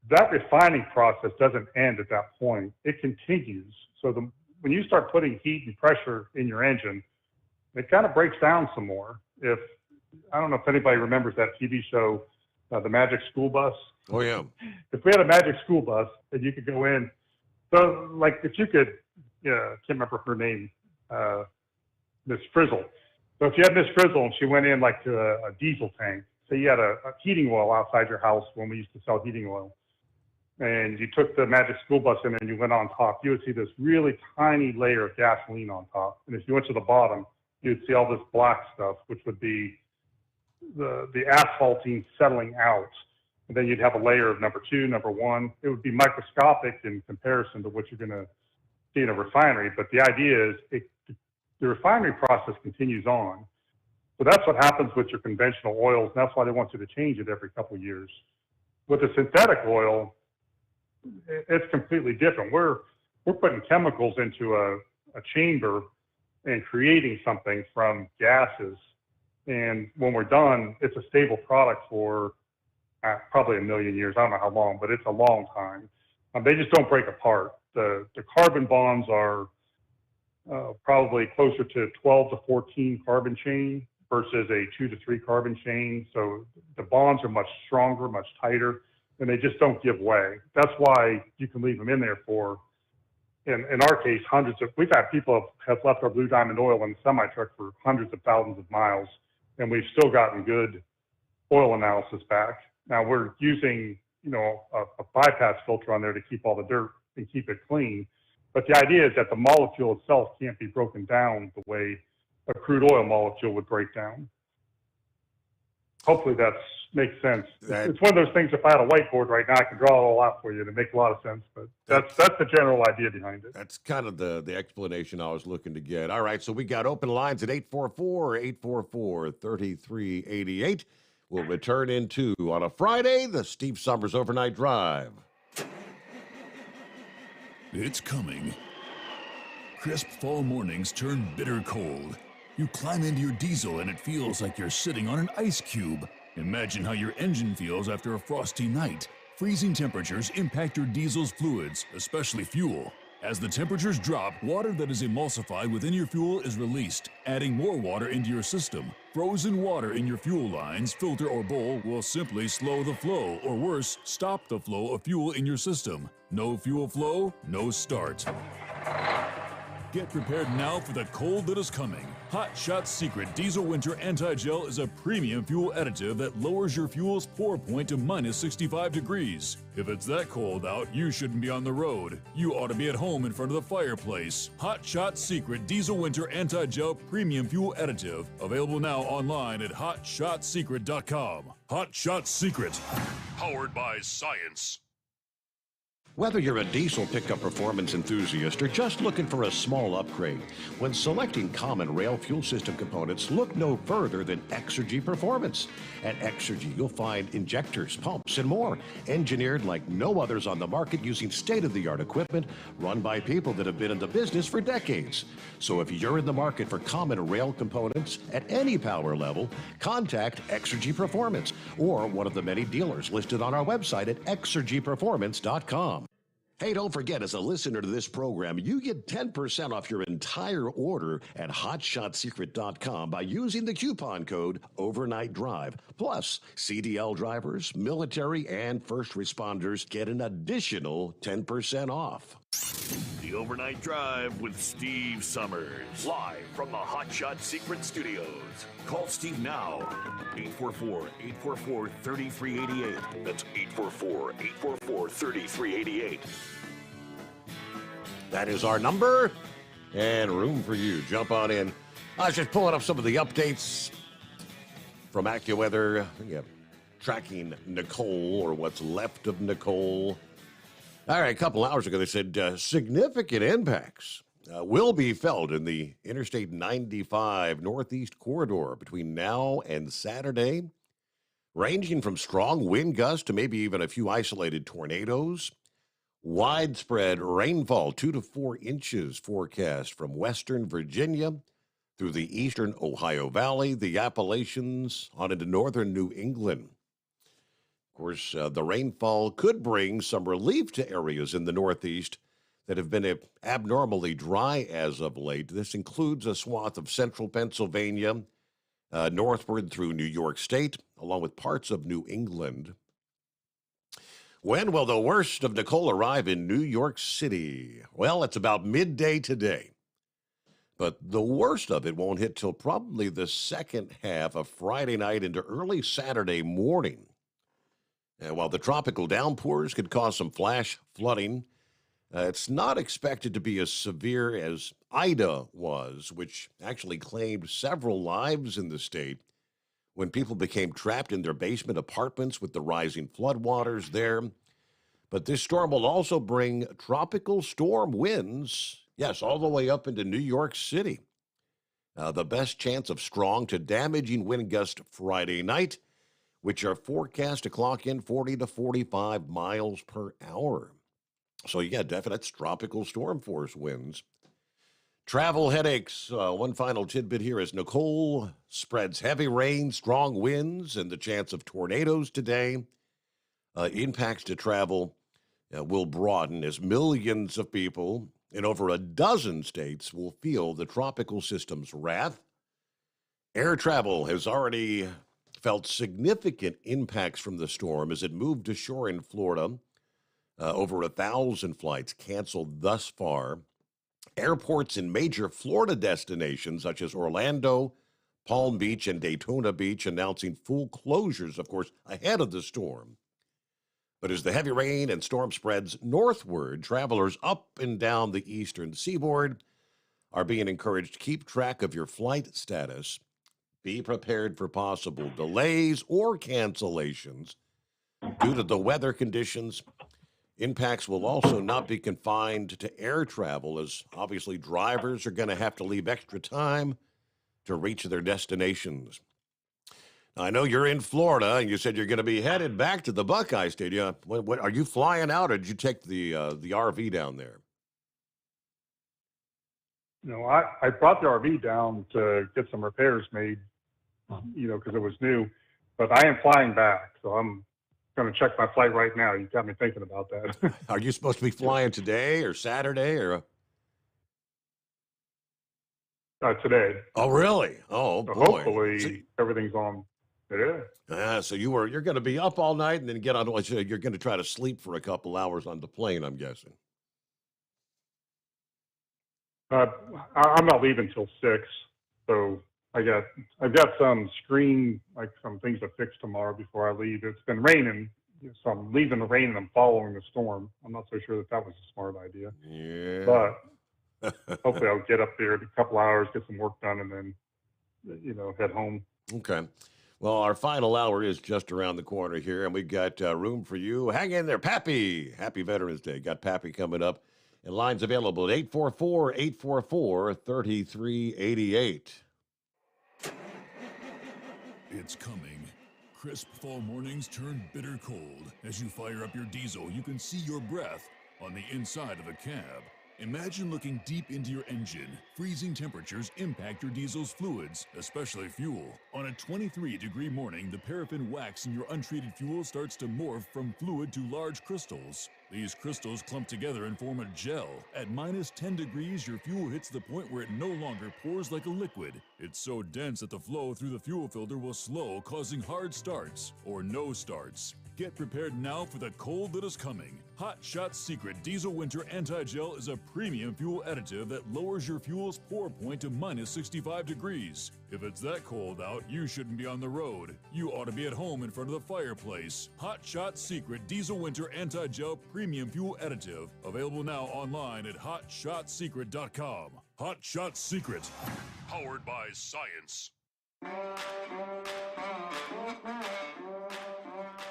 That refining process doesn't end at that point. It continues. So when you start putting heat and pressure in your engine, it kind of breaks down some more. I don't know if anybody remembers that TV show, The Magic School Bus. Oh, yeah. If we had a magic school bus and you could go in, so like if you could, can't remember her name, Miss Frizzle. So if you had Miss Frizzle and she went in like to a diesel tank, say you had a heating oil outside your house when we used to sell heating oil, and you took the magic school bus in and you went on top, you would see this really tiny layer of gasoline on top. And if you went to the bottom, you'd see all this black stuff, which would be the asphaltine settling out. And then you'd have a layer of number 2, number 1. It would be microscopic in comparison to what you're going to see in a refinery. But the idea is the refinery process continues on. So that's what happens with your conventional oils. And that's why they want you to change it every couple of years. With the synthetic oil, it's completely different. We're putting chemicals into a chamber and creating something from gases. And when we're done, it's a stable product for probably 1 million years. I don't know how long, but it's a long time. They just don't break apart. The carbon bonds are probably closer to 12 to 14 carbon chain versus a 2 to 3 carbon chain. So the bonds are much stronger, much tighter, and they just don't give way. That's why you can leave them in there for, in our case, we've had people have left our Blue Diamond oil in the semi-truck for hundreds of thousands of miles, and we've still gotten good oil analysis back. Now we're using, a bypass filter on there to keep all the dirt and keep it clean. But the idea is that the molecule itself can't be broken down the way a crude oil molecule would break down. Hopefully that makes sense. It's one of those things, if I had a whiteboard right now, I could draw it all out for you to make a lot of sense. But that's the general idea behind it. That's kind of the explanation I was looking to get. All right, so we got open lines at 844-844-3388. We'll return into, on a Friday, the Steve Sommers Overnight Drive. It's coming. Crisp fall mornings turn bitter cold. You climb into your diesel and it feels like you're sitting on an ice cube. Imagine how your engine feels after a frosty night. Freezing temperatures impact your diesel's fluids, especially fuel. As the temperatures drop, water that is emulsified within your fuel is released, adding more water into your system. Frozen water in your fuel lines, filter, or bowl will simply slow the flow, or worse, stop the flow of fuel in your system. No fuel flow, no start. Get prepared now for the cold that is coming. Hot Shot Secret Diesel Winter Anti-Gel is a premium fuel additive that lowers your fuel's pour point to minus 65 degrees. If it's that cold out, you shouldn't be on the road. You ought to be at home in front of the fireplace. Hot Shot Secret Diesel Winter Anti-Gel Premium Fuel Additive. Available now online at hotshotsecret.com. Hot Shot Secret. Powered by science. Whether you're a diesel pickup performance enthusiast or just looking for a small upgrade, when selecting common rail fuel system components, look no further than Exergy Performance. At Exergy, you'll find injectors, pumps, and more, engineered like no others on the market using state-of-the-art equipment run by people that have been in the business for decades. So if you're in the market for common rail components at any power level, contact Exergy Performance or one of the many dealers listed on our website at exergyperformance.com. Hey, don't forget, as a listener to this program, you get 10% off your entire order at hotshotsecret.com by using the coupon code Overnight Drive. Plus, CDL drivers, military, and first responders get an additional 10% off. The Overnight Drive with Steve Sommers. Live from the Hot Shot Secret Studios. Call Steve now. 844-844-3388. That's 844-844-3388. That is our number and room for you. Jump on in. I was just pulling up some of the updates from AccuWeather. Yeah, tracking Nicole, or what's left of Nicole. All right, a couple hours ago, they said significant impacts will be felt in the Interstate 95 Northeast corridor between now and Saturday, ranging from strong wind gusts to maybe even a few isolated tornadoes. Widespread rainfall, 2 to 4 inches forecast from western Virginia through the eastern Ohio Valley, the Appalachians, on into northern New England. Of course, the rainfall could bring some relief to areas in the Northeast that have been abnormally dry as of late. This includes a swath of central Pennsylvania, northward through New York State, along with parts of New England. When will the worst of Nicole arrive in New York City? Well, it's about midday today. But the worst of it won't hit till probably the second half of Friday night into early Saturday morning. And while the tropical downpours could cause some flash flooding, it's not expected to be as severe as Ida was, which actually claimed several lives in the state when people became trapped in their basement apartments with the rising floodwaters there. But this storm will also bring tropical storm winds, yes, all the way up into New York City. The best chance of strong to damaging wind gusts Friday night, which are forecast to clock in 40 to 45 miles per hour. So, yeah, definite tropical storm force winds. Travel headaches. One final tidbit here as Nicole spreads heavy rain, strong winds, and the chance of tornadoes today. Impacts to travel will broaden as millions of people in over a dozen states will feel the tropical system's wrath. Air travel has already felt significant impacts from the storm as it moved to shore in Florida. Over 1,000 flights canceled thus far. Airports in major Florida destinations such as Orlando, Palm Beach, and Daytona Beach announcing full closures, of course, ahead of the storm. But as the heavy rain and storm spreads northward, travelers up and down the eastern seaboard are being encouraged to keep track of your flight status. Be prepared for possible delays or cancellations due to the weather conditions. Impacts will also not be confined to air travel, as obviously drivers are going to have to leave extra time to reach their destinations. Now, I know you're in Florida, and you said you're going to be headed back to the Buckeye Stadium. What are you flying out, or did you take the RV down there? No, I brought the RV down to get some repairs made, because it was new. But I am flying back, so I'm going to check my flight right now. You got me thinking about that. Are you supposed to be flying today or Saturday or? Today. Oh, really? Oh, so boy. Hopefully everything's on. Yeah. So you're going to be up all night and then get on. You're going to try to sleep for a couple hours on the plane, I'm guessing. I'm not leaving till 6, so I've got some some things to fix tomorrow before I leave. It's been raining, so I'm leaving the rain and I'm following the storm. I'm not so sure that was a smart idea. Yeah. But hopefully I'll get up there in a couple hours, get some work done, and then, head home. Okay. Well, our final hour is just around the corner here, and we've got room for you. Hang in there, Pappy. Happy Veterans Day. Got Pappy coming up. And lines available at 844-844-3388. It's coming. Crisp fall mornings turn bitter cold. As you fire up your diesel, you can see your breath on the inside of the cab. Imagine looking deep into your engine. Freezing temperatures impact your diesel's fluids, especially fuel. On a 23-degree morning, the paraffin wax in your untreated fuel starts to morph from fluid to large crystals. These crystals clump together and form a gel. At minus 10 degrees, your fuel hits the point where it no longer pours like a liquid. It's so dense that the flow through the fuel filter will slow, causing hard starts or no starts. Get prepared now for the cold that is coming. Hot Shot's Secret Diesel Winter Anti-Gel is a premium fuel additive that lowers your fuel's pour point to minus 65 degrees. If it's that cold out, you shouldn't be on the road. You ought to be at home in front of the fireplace. Hot Shot's Secret Diesel Winter Anti-Gel Premium Fuel Additive. Available now online at hotshotsecret.com. Hot Shot Secret. Powered by science.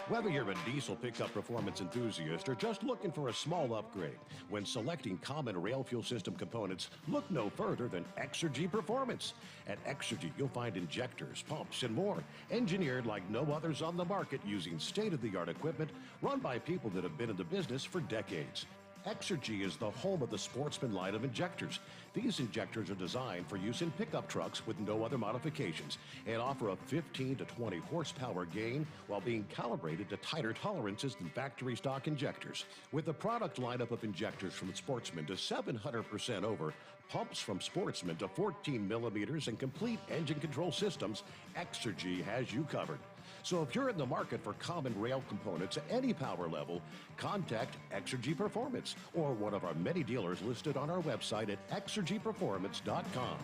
Whether you're a diesel pickup performance enthusiast or just looking for a small upgrade, when selecting common rail fuel system components, look no further than Exergy Performance. At Exergy, you'll find injectors, pumps, and more, engineered like no others on the market using state-of-the-art equipment run by people that have been in the business for decades. Exergy is the home of the Sportsman line of injectors. These injectors are designed for use in pickup trucks with no other modifications and offer a 15 to 20 horsepower gain while being calibrated to tighter tolerances than factory stock injectors. With a product lineup of injectors from Sportsman to 700% over, pumps from Sportsman to 14 millimeters, and complete engine control systems, Exergy has you covered. So if you're in the market for common rail components at any power level, contact Exergy Performance or one of our many dealers listed on our website at exergyperformance.com.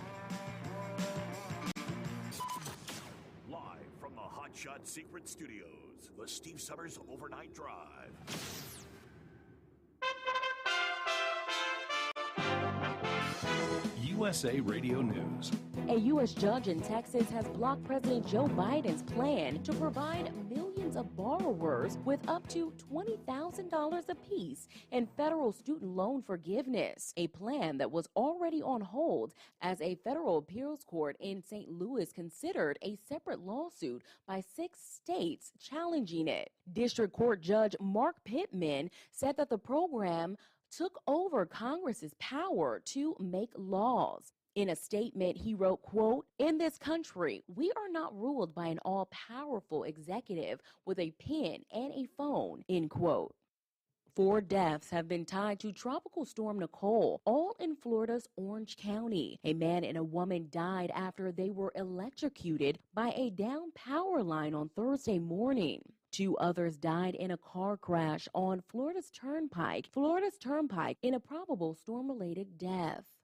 Live from the Hot Shot Secret Studios, the Steve Summers Overnight Drive. USA Radio News. A U.S. judge in Texas has blocked President Joe Biden's plan to provide millions of borrowers with up to $20,000 apiece in federal student loan forgiveness, a plan that was already on hold as a federal appeals court in St. Louis considered a separate lawsuit by 6 states challenging it. District Court Judge Mark Pittman said that the program took over Congress's power to make laws. In a statement, he wrote, quote, "In this country, we are not ruled by an all-powerful executive with a pen and a phone," end quote. 4 deaths have been tied to Tropical Storm Nicole, all in Florida's Orange County. A man and a woman died after they were electrocuted by a downed power line on Thursday morning. 2 others died in a car crash on Florida's Turnpike in a probable storm-related death.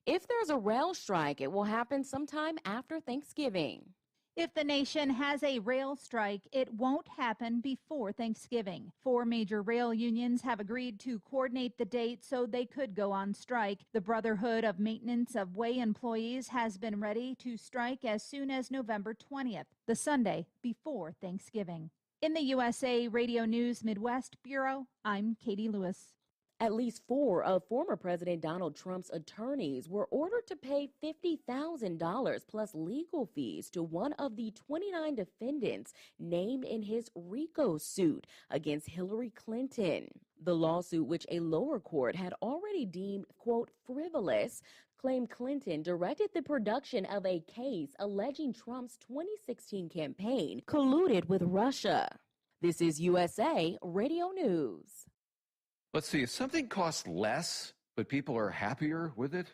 If there's a rail strike, it will happen sometime after Thanksgiving. If the nation has a rail strike, it won't happen before Thanksgiving. 4 major rail unions have agreed to coordinate the date so they could go on strike. The Brotherhood of Maintenance of Way employees has been ready to strike as soon as November 20th, the Sunday before Thanksgiving. In the USA Radio News Midwest Bureau, I'm Katie Lewis. At least 4 of former President Donald Trump's attorneys were ordered to pay $50,000 plus legal fees to one of the 29 defendants named in his RICO suit against Hillary Clinton. The lawsuit, which a lower court had already deemed, quote, frivolous, claimed Clinton directed the production of a case alleging Trump's 2016 campaign colluded with Russia. This is USA Radio News. Let's see, if something costs less, but people are happier with it,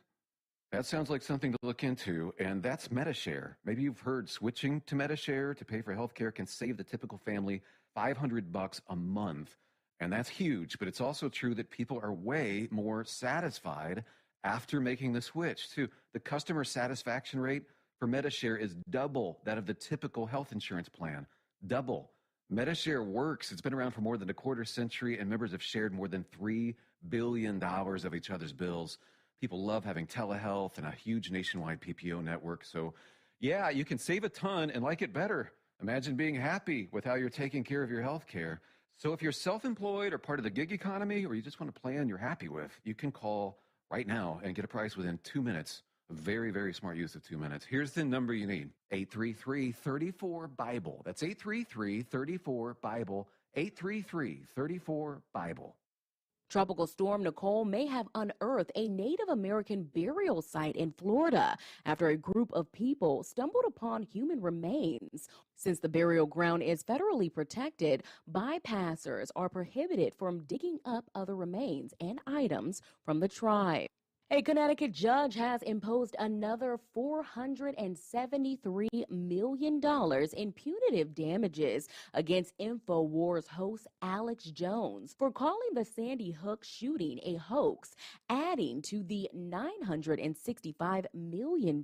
that sounds like something to look into, and that's MediShare. Maybe you've heard switching to MediShare to pay for healthcare can save the typical family $500 a month, and that's huge, but it's also true that people are way more satisfied after making the switch, too. The customer satisfaction rate for MediShare is double that of the typical health insurance plan. Double. MediShare works. It's been around for more than a quarter century, and members have shared more than $3 billion of each other's bills. People love having telehealth and a huge nationwide PPO network. So, yeah, you can save a ton and like it better. Imagine being happy with how you're taking care of your health care. So if you're self-employed or part of the gig economy, or you just want a plan you're happy with, you can call right now and get a price within 2 minutes. A very, very smart use of 2 minutes. Here's the number you need, 833-34-BIBLE. That's 833-34-BIBLE, 833-34-BIBLE. Tropical Storm Nicole may have unearthed a Native American burial site in Florida after a group of people stumbled upon human remains. Since the burial ground is federally protected, bypassers are prohibited from digging up other remains and items from the tribe. A Connecticut judge has imposed another $473 million in punitive damages against InfoWars host Alex Jones for calling the Sandy Hook shooting a hoax, adding to the $965 million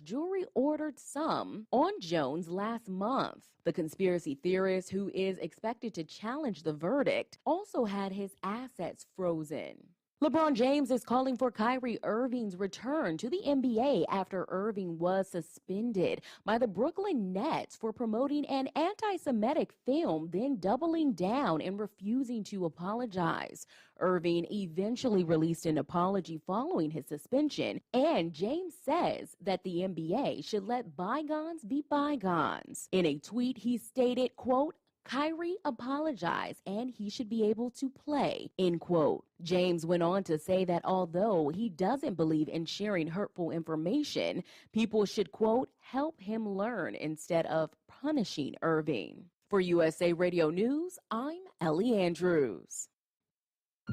jury-ordered sum on Jones last month. The conspiracy theorist, who is expected to challenge the verdict, also had his assets frozen. LeBron James is calling for Kyrie Irving's return to the NBA after Irving was suspended by the Brooklyn Nets for promoting an anti-Semitic film, then doubling down and refusing to apologize. Irving eventually released an apology following his suspension, and James says that the NBA should let bygones be bygones. In a tweet, he stated, quote, Kyrie apologized and he should be able to play, end quote. James went on to say that although he doesn't believe in sharing hurtful information, people should, quote, help him learn instead of punishing Irving. For USA Radio News, I'm Ellie Andrews.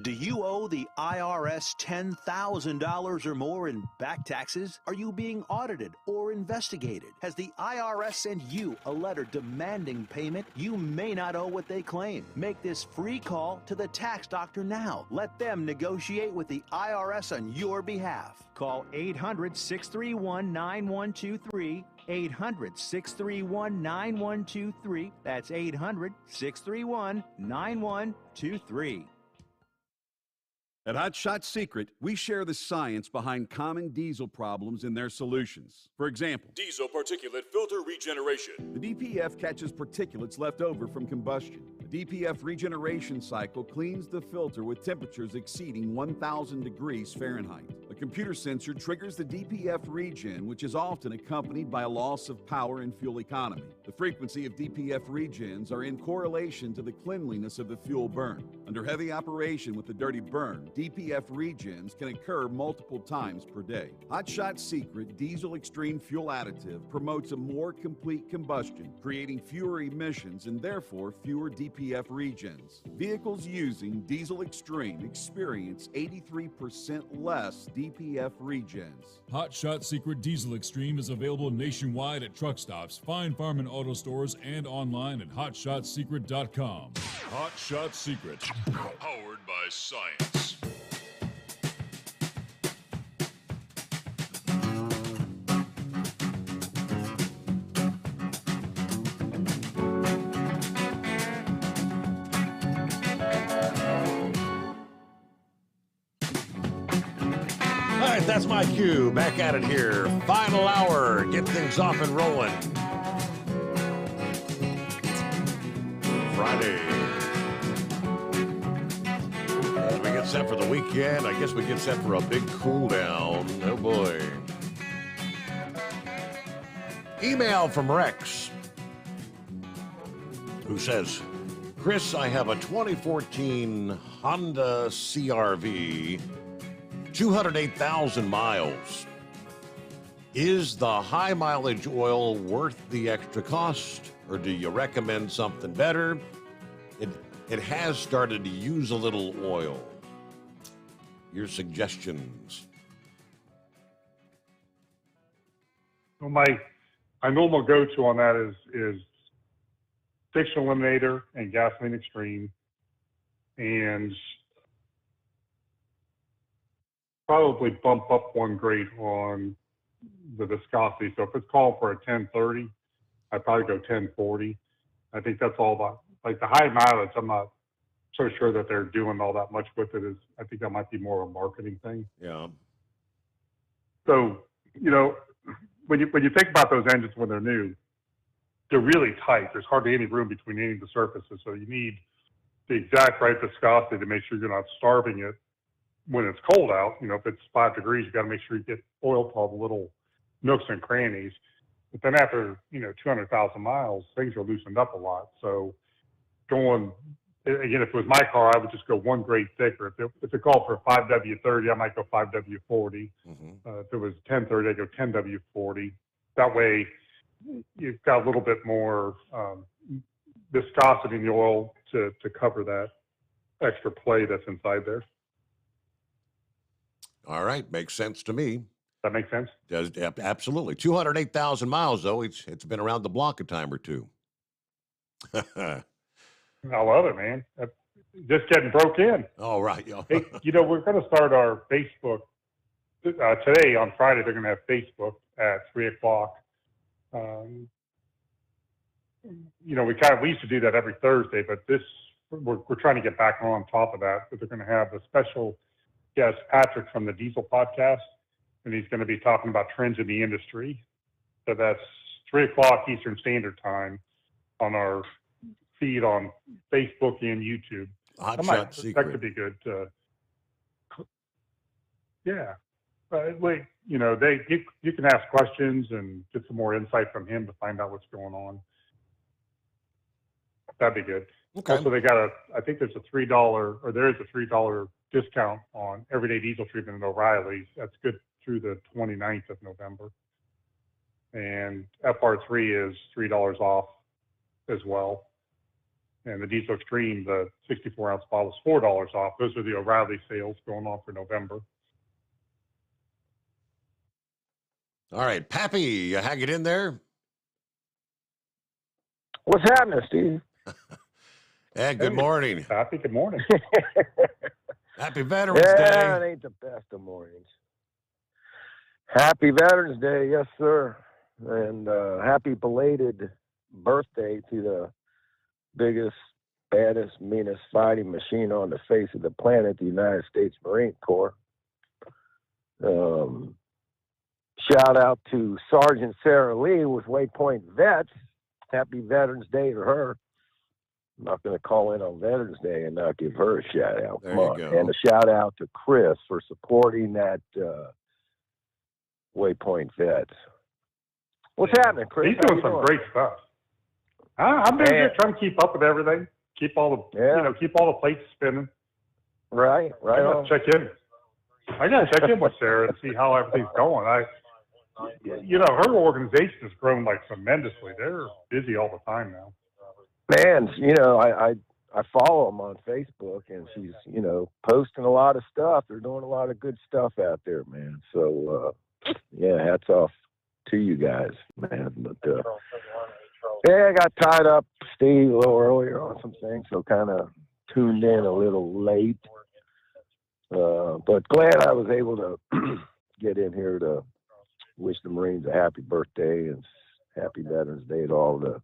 Do you owe the IRS $10,000 or more in back taxes? Are you being audited or investigated? Has the IRS sent you a letter demanding payment? You may not owe what they claim. Make this free call to the tax doctor now. Let them negotiate with the IRS on your behalf. Call 800-631-9123. 800-631-9123. That's 800-631-9123. At Hot Shot Secret, we share the science behind common diesel problems and their solutions. For example, Diesel particulate filter regeneration. the DPF catches particulates left over from combustion. The DPF regeneration cycle cleans the filter with temperatures exceeding 1,000 degrees Fahrenheit. A computer sensor triggers the DPF regen, which is often accompanied by a loss of power and fuel economy. The frequency of DPF regens are in correlation to the cleanliness of the fuel burn. Under heavy operation with the dirty burn, DPF regens can occur multiple times per day. Hot Shot Secret Diesel Extreme Fuel Additive promotes a more complete combustion, creating fewer emissions and therefore fewer DPF regens. Vehicles using Diesel Extreme experience 83% less DPF regens. Hot Shot Secret Diesel Extreme is available nationwide at truck stops, fine farm and auto stores, and online at hotshotsecret.com. Hot Shot Secret, powered by science. All right, that's my cue. Back at it here. Final hour. Get things off and rolling. Friday. As we get set for the weekend, I guess we get set for a big cool down. Oh boy. Email from Rex, who says, Chris, I have a 2014 Honda CR-V, 208,000 miles. Is the high mileage oil worth the extra cost, or do you recommend something better? It has started to use a little oil. Your suggestions? Well, my normal go-to on that is Fiction Eliminator and Gasoline Extreme, and probably bump up one grade on the viscosity. So if it's called for a 1030, I'd probably go 1040. I think that's all about, like the high mileage, I'm not so sure that they're doing all that much with it. I think that might be more of a marketing thing. Yeah. So, you know, when you think about those engines when they're new, they're really tight. There's hardly any room between any of the surfaces. So you need the exact right viscosity to make sure you're not starving it when it's cold out. You know, if it's 5 degrees, you got to make sure you get oil to all the little nooks and crannies. But then after, 200,000 miles, things are loosened up a lot. So going, again, if it was my car, I would just go one grade thicker. If it called for 5W30, I might go 5W40. If it was 1030, I'd go 10W40. That way, you've got a little bit more viscosity in the oil to cover that extra play that's inside there. All right, makes sense to me. That makes sense? Does absolutely. 208,000 miles, though. It's been around the block a time or two. I love it, man. Just getting broke in. All right. Hey, we're going to start our Facebook today on Friday. They're going to have Facebook at 3:00. We used to do that every Thursday, but we're trying to get back on top of that. But they're going to have a special guest, Patrick from the Diesel Podcast, and he's going to be talking about trends in the industry. So that's 3:00 Eastern Standard Time on our feed on Facebook and YouTube. That could be good. Yeah. You can ask questions and get some more insight from him to find out what's going on. That'd be good. Okay. Also, I think there's a $3 discount on everyday diesel treatment at O'Reilly's. That's good through the 29th of November. And FR3 is $3 off as well. And the Diesel Extreme, the 64-ounce bottle, is $4 off. Those are the O'Reilly sales going on for November. All right, Pappy, you hanging in there? What's happening, Steve? Hey, good morning. Pappy, good morning. Happy Veterans Day. It ain't the best of mornings. Happy Veterans Day, yes, sir. And happy belated birthday to the biggest, baddest, meanest fighting machine on the face of the planet, the United States Marine Corps. Shout out to Sergeant Sarah Lee with Waypoint Vets. Happy Veterans Day to her. I'm not going to call in on Veterans Day and not give her a shout out. There you go. And a shout out to Chris for supporting that Waypoint Vets. What's happening, Chris? He's doing some great stuff. I'm doing good, trying to keep up with everything. Keep all the keep all the plates spinning. Right. I gotta check in with Sarah and see how everything's going. Her organization has grown like tremendously. They're busy all the time now. Man, I follow them on Facebook, and she's, posting a lot of stuff. They're doing a lot of good stuff out there, man. So, hats off to you guys, man. But, I got tied up, Steve, a little earlier on some things, so kind of tuned in a little late. But glad I was able to get in here to wish the Marines a happy birthday and happy Veterans Day to all the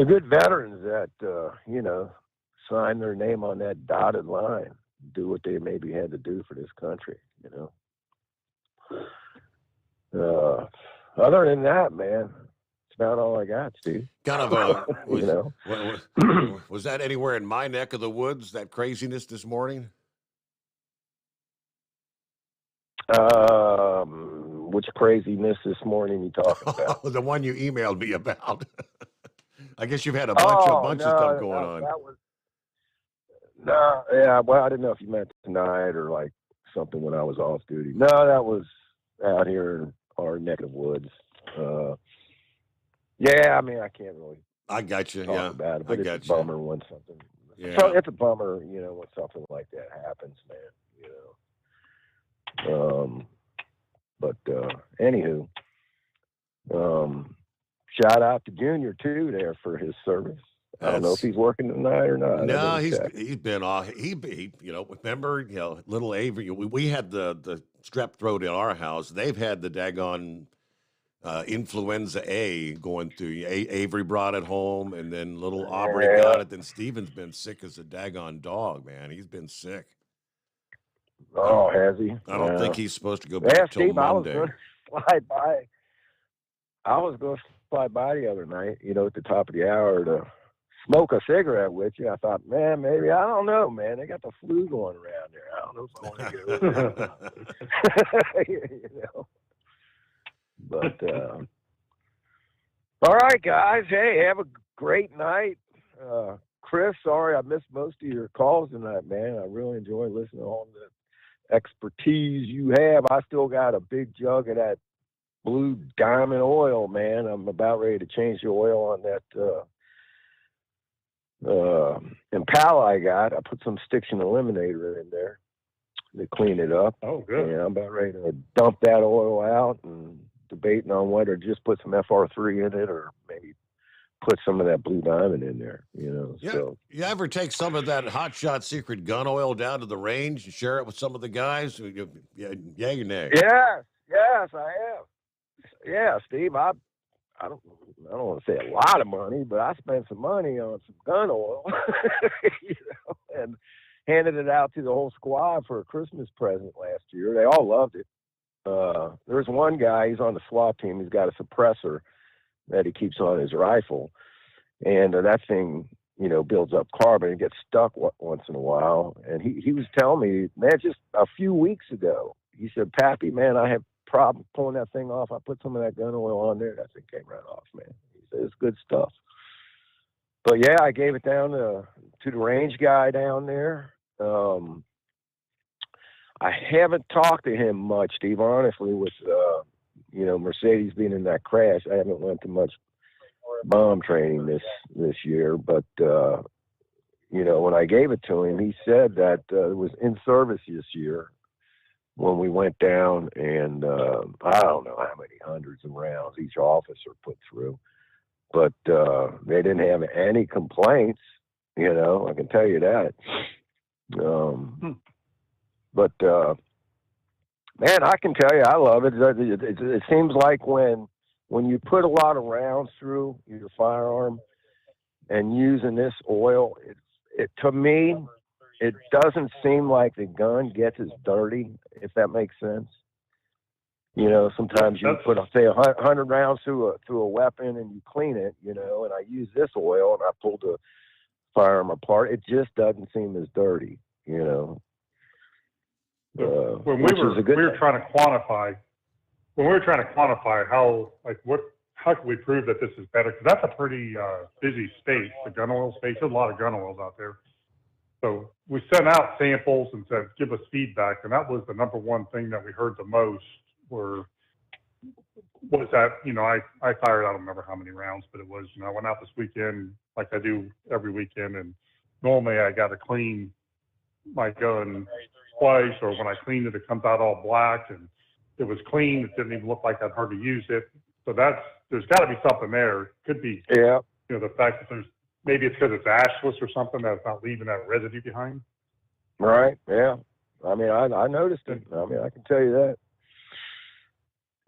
good veterans that, signed their name on that dotted line, do what they maybe had to do for this country, Other than that, man, it's about all I got, Steve. Kind of was that anywhere in my neck of the woods, that craziness this morning? Which craziness this morning you talking about? The one you emailed me about. I guess you've had a bunch of stuff going on. Well, I didn't know if you meant tonight or like something when I was off duty. No, that was out here in our neck of the woods. I can't really. I got you. Talk about it, but it's a bummer when something. Yeah. So it's a bummer, when something like that happens, man. Anywho, shout out to Junior too there for his service. I don't know if he's working tonight or not. No, he's been off. He remember, little Avery. We had the strep throat in our house. They've had the daggone influenza A going through. Avery brought it home, and then little Aubrey got it. Then Steven's been sick as a daggone dog, man. He's been sick. Oh, has he? I don't think he's supposed to go back till Steve, Monday. I was going to fly by the other night, at the top of the hour to smoke a cigarette with you. I thought, man, maybe, I don't know, man. They got the flu going around there. I don't know if I want to get over But, all right, guys. Hey, have a great night. Chris, sorry I missed most of your calls tonight, man. I really enjoy listening to all the expertise you have. I still got a big jug of that Blue Diamond oil, man. I'm about ready to change the oil on that Impala I got. I put some Stiction Eliminator in there to clean it up. Oh, good. And I'm about ready to dump that oil out and debating on whether to just put some FR3 in it or maybe put some of that Blue Diamond in there, Yeah. So You ever take some of that Hot Shot Secret gun oil down to the range and share it with some of the guys? Yeah, or nay? Yes, I have. Yeah, Steve, I don't want to say a lot of money, but I spent some money on some gun oil, and handed it out to the whole squad for a Christmas present last year. They all loved it. There's one guy, he's on the SWAT team. He's got a suppressor that he keeps on his rifle, and that thing, builds up carbon and gets stuck once in a while. And he was telling me, man, just a few weeks ago, he said, Pappy, man, I have problem pulling that thing off. I put some of that gun oil on there. That thing came right off, man. He said, it's good stuff. But yeah, I gave it down to the range guy down there. I haven't talked to him much, Steve, honestly, with, Mercedes being in that crash. I haven't went to much bomb training this year, but you know, when I gave it to him, he said that it was in service this year when we went down, and I don't know how many hundreds of rounds each officer put through, but they didn't have any complaints. You know, I can tell you that. But man, I can tell you, I love it. It seems like when you put a lot of rounds through your firearm and using this oil, it to me, it doesn't seem like the gun gets as dirty, if that makes sense. You know, sometimes you put, say, 100 rounds through a weapon and you clean it, you know, and I use this oil and I pull the firearm apart. It just doesn't seem as dirty, you know. When we were trying to quantify how can we prove that this is better? Because that's a pretty busy space, the gun oil space. There's a lot of gun oils out there. So we sent out samples and said, give us feedback. And that was the number one thing that we heard the most was that, you know, I fired, I don't remember how many rounds, but it was, you know, I went out this weekend like I do every weekend. And normally I got to clean my gun twice, or when I cleaned it, it comes out all black, and it was clean. It didn't even look like I'd hardly used it. So there's got to be something there. Could be, yeah, you know, the fact that maybe it's because it's ashless or something that's not leaving that residue behind. Right. Yeah. I mean, I noticed it. I mean, I can tell you that.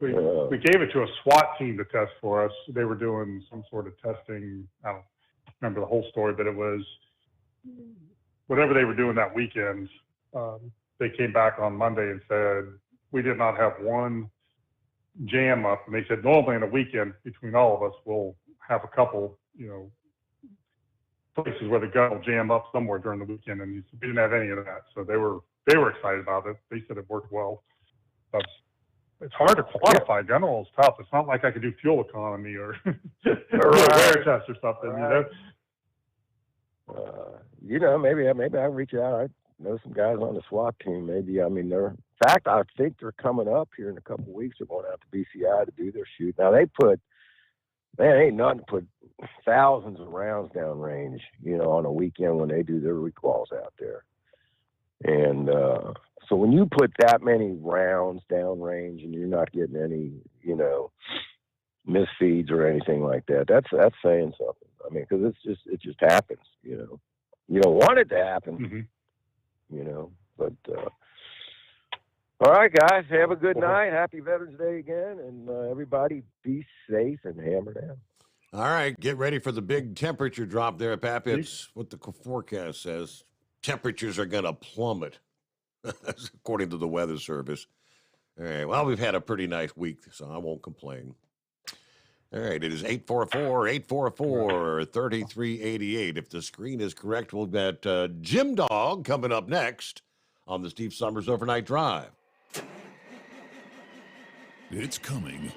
We gave it to a SWAT team to test for us. They were doing some sort of testing. I don't remember the whole story, but it was whatever they were doing that weekend. They came back on Monday and said, we did not have one jam up. And they said, normally in a weekend between all of us, we'll have a couple, you know, places where the gun will jam up somewhere during the weekend. And we didn't have any of that. So they were excited about it. They said it worked well. It's hard to quantify. Yeah. Gun oil is tough. It's not like I could do fuel economy or wear test or something, right. You know. You know, maybe I reach out. I know some guys on the SWAT team. Maybe, I mean, in fact, I think they're coming up here in a couple of weeks. They're going out to BCI to do their shoot. Now ain't nothing to put thousands of rounds down range, you know, on a weekend when they do their recalls out there. And so when you put that many rounds down range and you're not getting any, you know, misfeeds or anything like that, that's saying something. I mean, because it just happens, you know. You don't want it to happen, you know. But all right, guys, have a good night. Happy Veterans Day again, and everybody be safe and hammer down. All right, get ready for the big temperature drop there, Pap. It's what the forecast says. Temperatures are going to plummet, according to the Weather Service. All right, well, we've had a pretty nice week, so I won't complain. All right, it is 844-3388. If the screen is correct, we'll get Jim Dog coming up next on the Steve Sommers Overnight Drive. It's coming.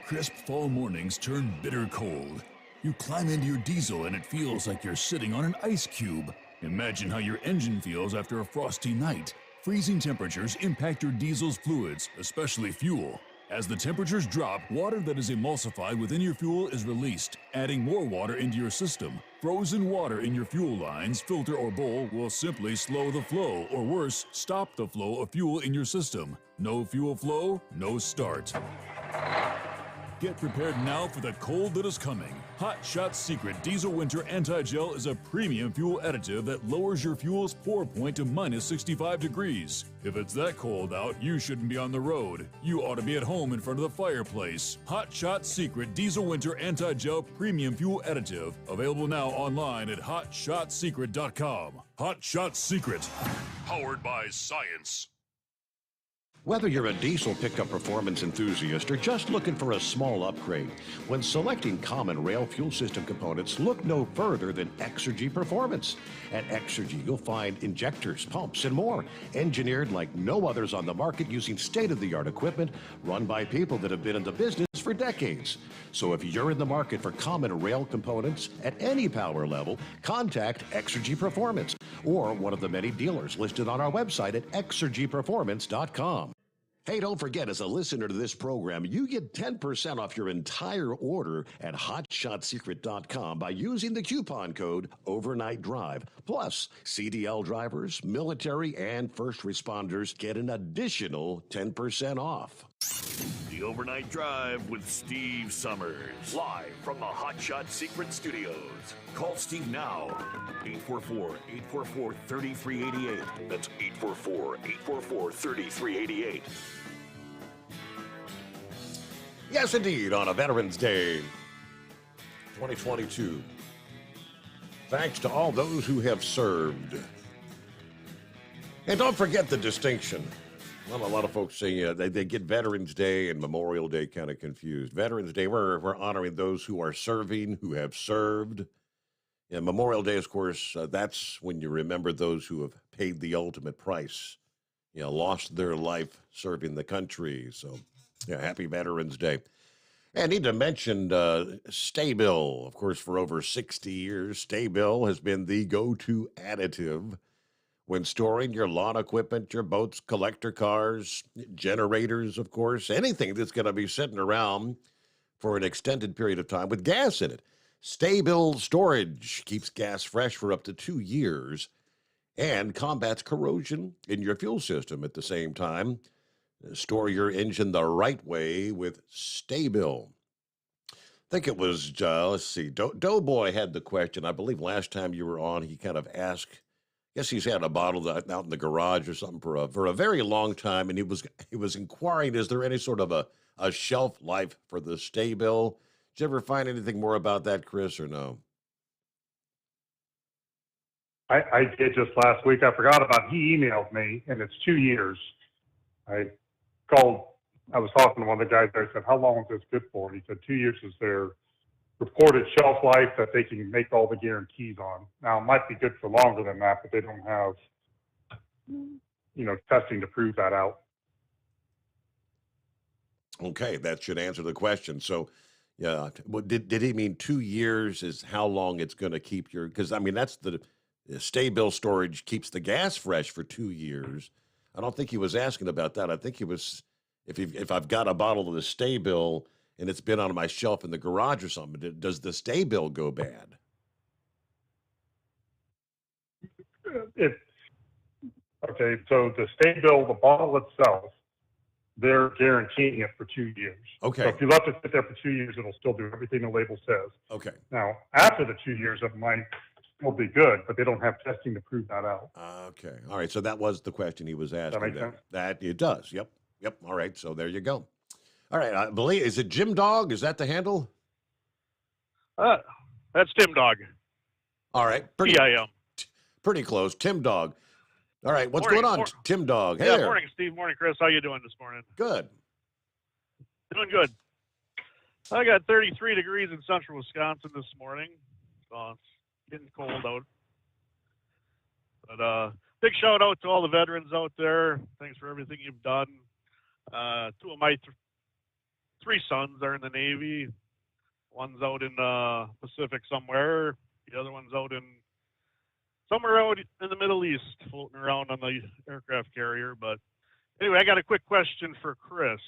Crisp fall mornings turn bitter cold. You climb into your diesel and it feels like you're sitting on an ice cube. Imagine how your engine feels after a frosty night. Freezing temperatures impact your diesel's fluids, especially fuel. As the temperatures drop, water that is emulsified within your fuel is released, adding more water into your system. Frozen water in your fuel lines, filter, or bowl will simply slow the flow, or worse, stop the flow of fuel in your system. No fuel flow, no start. Get prepared now for the cold that is coming. Hot Shot Secret Diesel Winter Anti-Gel is a premium fuel additive that lowers your fuel's pour point to minus 65 degrees. If it's that cold out, you shouldn't be on the road. You ought to be at home in front of the fireplace. Hot Shot Secret Diesel Winter Anti-Gel Premium Fuel Additive. Available now online at hotshotsecret.com. Hot Shot Secret. Powered by science. Whether you're a diesel pickup performance enthusiast or just looking for a small upgrade, when selecting common rail fuel system components, look no further than Exergy Performance. At Exergy, you'll find injectors, pumps, and more, engineered like no others on the market using state-of-the-art equipment run by people that have been in the business for decades. So if you're in the market for common rail components at any power level, contact Exergy Performance or one of the many dealers listed on our website at exergyperformance.com. Hey, don't forget, as a listener to this program, you get 10% off your entire order at hotshotsecret.com by using the coupon code Overnight Drive. Plus, CDL drivers, military, and first responders get an additional 10% off. The Overnight Drive with Steve Sommers. Live from the Hot Shot Secret Studios. Call Steve now. 844-844-3388. That's 844-844-3388. Yes, indeed, on a Veterans Day 2022. Thanks to all those who have served. And don't forget the distinction. Well, a lot of folks say they get Veterans Day and Memorial Day kind of confused. Veterans Day, we're honoring those who are serving, who have served. And Memorial Day, of course, that's when you remember those who have paid the ultimate price, lost their life serving the country. So, yeah, happy Veterans Day. And I need to mention Sta-Bil. Of course, for over 60 years, Sta-Bil has been the go-to additive when storing your lawn equipment, your boats, collector cars, generators, of course, anything that's going to be sitting around for an extended period of time with gas in it. Sta-Bil storage keeps gas fresh for up to 2 years and combats corrosion in your fuel system at the same time. Store your engine the right way with Sta-Bil. I think it was, let's see, Doughboy had the question. I believe last time you were on, he kind of asked, I guess he's had a bottle out in the garage or something for a very long time, and he was inquiring, is there any sort of a shelf life for the Sta-Bil? Did you ever find anything more about that, Chris, or no? I did just last week. I forgot about. He emailed me, and it's 2 years. I was talking to one of the guys there. I said, how long is this good for? He said 2 years is their reported shelf life that they can make all the guarantees on. Now, it might be good for longer than that, but they don't have, testing to prove that out. Okay, that should answer the question. So, yeah, did he mean 2 years is how long it's going to keep your, because, I mean, that's the Sta-Bil storage keeps the gas fresh for 2 years. I don't think he was asking about that. I think he was, if I've got a bottle of the Sta-Bil and it's been on my shelf in the garage or something, does the Sta-Bil go bad? Okay, so the Sta-Bil, the bottle itself, they're guaranteeing it for 2 years. Okay. So if you left it sit there for 2 years, it'll still do everything the label says. Okay. Now, after the 2 years, it might still be good, but they don't have testing to prove that out. Okay. All right. So that was the question he was asking. That make sense? That it does. Yep. All right. So there you go. All right. I believe, is it Jim Dog? Is that the handle? That's Tim Dog. All right. Pretty close. Tim Dog. All right. What's going on, Tim Dog? Hey there. Morning, Steve. Morning, Chris. How you doing this morning? Good. Doing good. I got 33 degrees in central Wisconsin this morning. So it's getting cold out. But big shout out to all the veterans out there. Thanks for everything you've done. Two of my three sons are in the Navy. One's out in the Pacific somewhere. The other one's out in somewhere out in the Middle East, floating around on the aircraft carrier. But anyway, I got a quick question for Chris.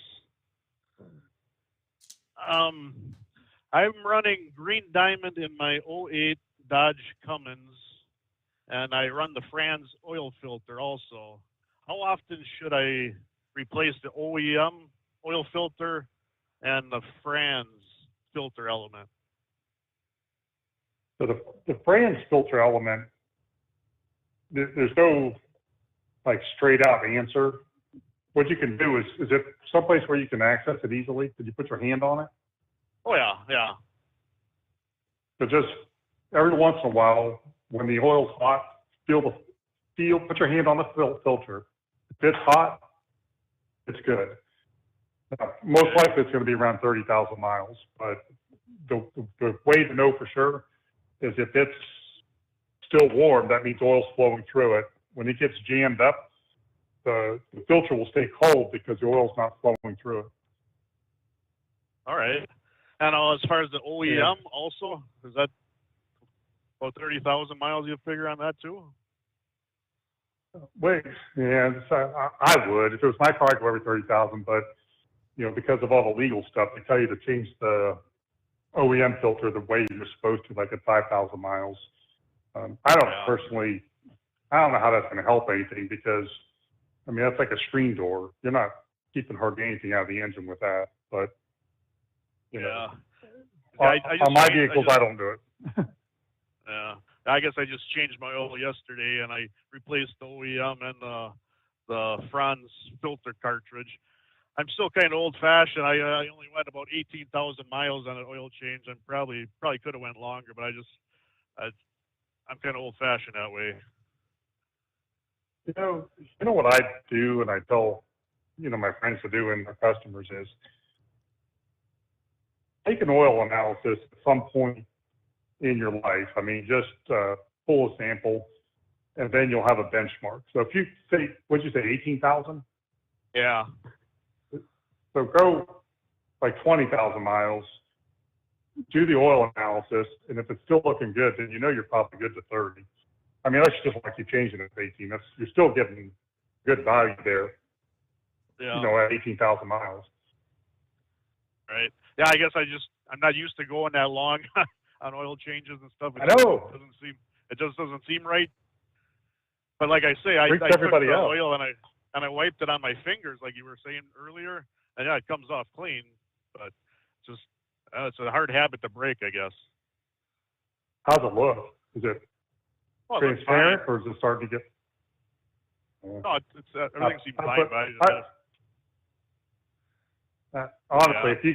I'm running Green Diamond in my 08 Dodge Cummins, and I run the Franz oil filter also. How often should I replace the OEM oil filter and the Franz filter element? So the Franz filter element, there's no straight out answer. What you can do is it someplace where you can access it easily? Could you put your hand on it? Oh yeah. So just every once in a while, when the oil's hot, put your hand on the filter. If it's hot, it's good. Most likely it's going to be around 30,000 miles, but the way to know for sure is if it's still warm, that means oil's flowing through it. When it gets jammed up, the filter will stay cold because the oil's not flowing through it. All right. And as far as the OEM also, is that about 30,000 miles you figure on that too? Wait, yeah, I would. If it was my car, I'd go every 30,000. But because of all the legal stuff, they tell you to change the OEM filter the way you're supposed to, like at 5,000 miles. I don't personally. I don't know how that's going to help anything because, that's like a screen door. You're not keeping hardly anything out of the engine with that. But on my vehicles, I don't do it. Yeah. I guess I just changed my oil yesterday, and I replaced the OEM and the Franz filter cartridge. I'm still kind of old-fashioned. I only went about 18,000 miles on an oil change, and probably could have went longer, but I'm kind of old-fashioned that way. You know what I do, and I tell my friends to do and their customers is take an oil analysis at some point in your life. Just pull a sample, and then you'll have a benchmark. So if you say, what'd you say, 18,000? Yeah. So go like 20,000 miles, do the oil analysis, and if it's still looking good, then you're probably good to 30. That's just like you changing it to 18. You're still getting good value there. Yeah. At 18,000 miles. Right. Yeah. I guess I'm not used to going that long on oil changes and stuff. I know. It just doesn't seem right. But like I say, I took everybody the out. oil and I wiped it on my fingers, like you were saying earlier, and it comes off clean. But it's a hard habit to break, I guess. How's it look? Is it Well, it looks transparent, fine. or is it starting to get? No, it's everything seems fine. Honestly, if you,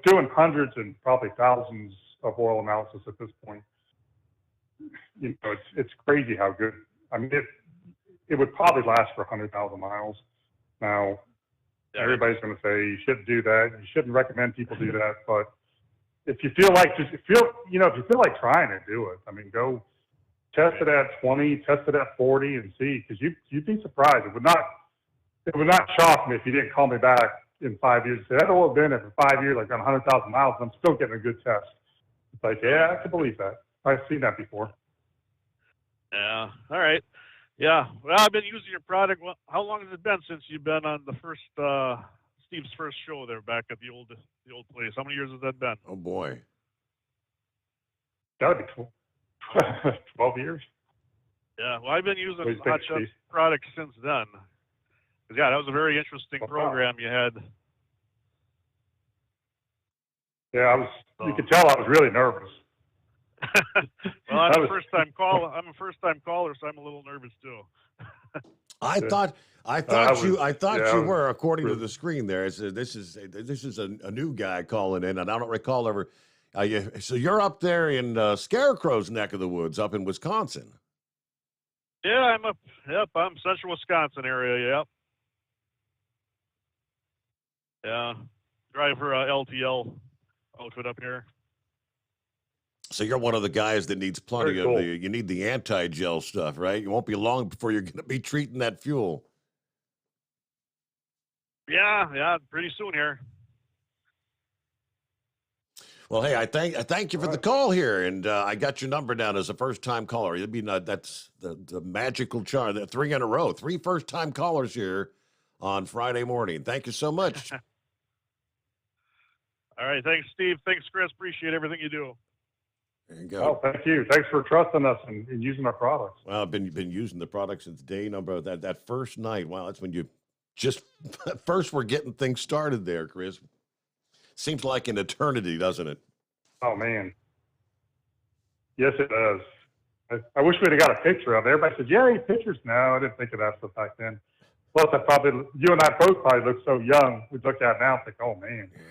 doing hundreds and probably thousands of oil analysis at this point, it's crazy how good. It would probably last for 100,000 miles. Now, everybody's going to say you shouldn't do that. You shouldn't recommend people do that. But if you feel like trying to do it, go test it at 20, test it at 40, and see, because you'd be surprised. It would not shock me if you didn't call me back in 5 years and say, that oil been there for 5 years, like on 100,000 miles, and I'm still getting a good test. It's like, yeah, I can believe that. I've seen that before. Yeah. All right. Yeah. Well, I've been using your product. Well, how long has it been since you've been on the first Steve's first show there back at the old place? How many years has that been? Oh boy. That would be 12 years. Yeah. Well, I've been using What do you Hot think, Shot Steve? products since then. 'Cause, yeah, that was a very interesting program you had. Yeah, you could tell I was really nervous. Well, I'm a first-time caller, so I'm a little nervous too. I thought you were, according to the screen there. This is a new guy calling in, and I don't recall ever. So you're up there in Scarecrow's neck of the woods, up in Wisconsin. Yeah, I'm central Wisconsin area. Yep. Yeah, drive for LTL outfit up here. So you're one of the guys that needs plenty Very cool. you need the anti-gel stuff, right? You won't be long before you're going to be treating that fuel. Yeah, pretty soon here. Well, hey, I thank you for the call here, and I got your number down as a first-time caller. It'd be that's the magical charm. 3 in a row, 3 first-time callers here on Friday morning. Thank you so much. All right, thanks, Steve. Thanks, Chris. Appreciate everything you do. There you go. Oh, thank you. Thanks for trusting us and using our products. Well, I've been using the product since day number that first night. Wow, that's when you just first were getting things started there, Chris. Seems like an eternity, doesn't it? Oh man. Yes, it does. I wish we'd have got a picture of it. Everybody said, "Yeah, any pictures?" No, I didn't think of that stuff back then. Plus, you and I both probably look so young. We look at it now and think, "Oh man." Yeah,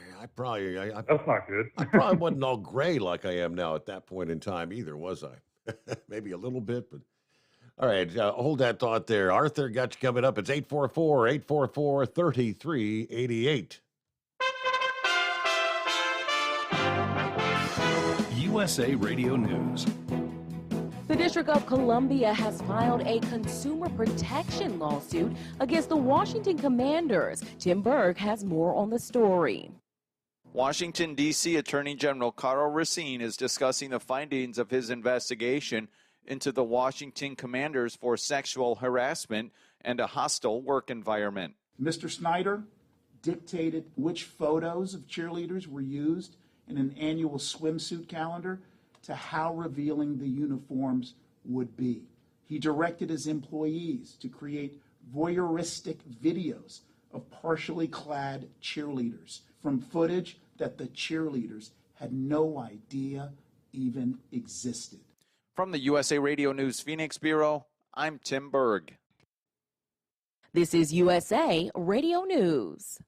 that's not good. I probably wasn't all gray like I am now at that point in time either, was I? Maybe a little bit, but all right. Hold that thought there. Arthur got you coming up. It's 844-844-3388. USA Radio News. The District of Columbia has filed a consumer protection lawsuit against the Washington Commanders. Tim Berg has more on the story. Washington, D.C. Attorney General Karl Racine is discussing the findings of his investigation into the Washington Commanders for sexual harassment and a hostile work environment. Mr. Snyder dictated which photos of cheerleaders were used in an annual swimsuit calendar to how revealing the uniforms would be. He directed his employees to create voyeuristic videos of partially clad cheerleaders from footage that the cheerleaders had no idea even existed. From the USA Radio News Phoenix Bureau, I'm Tim Berg. This is USA Radio News.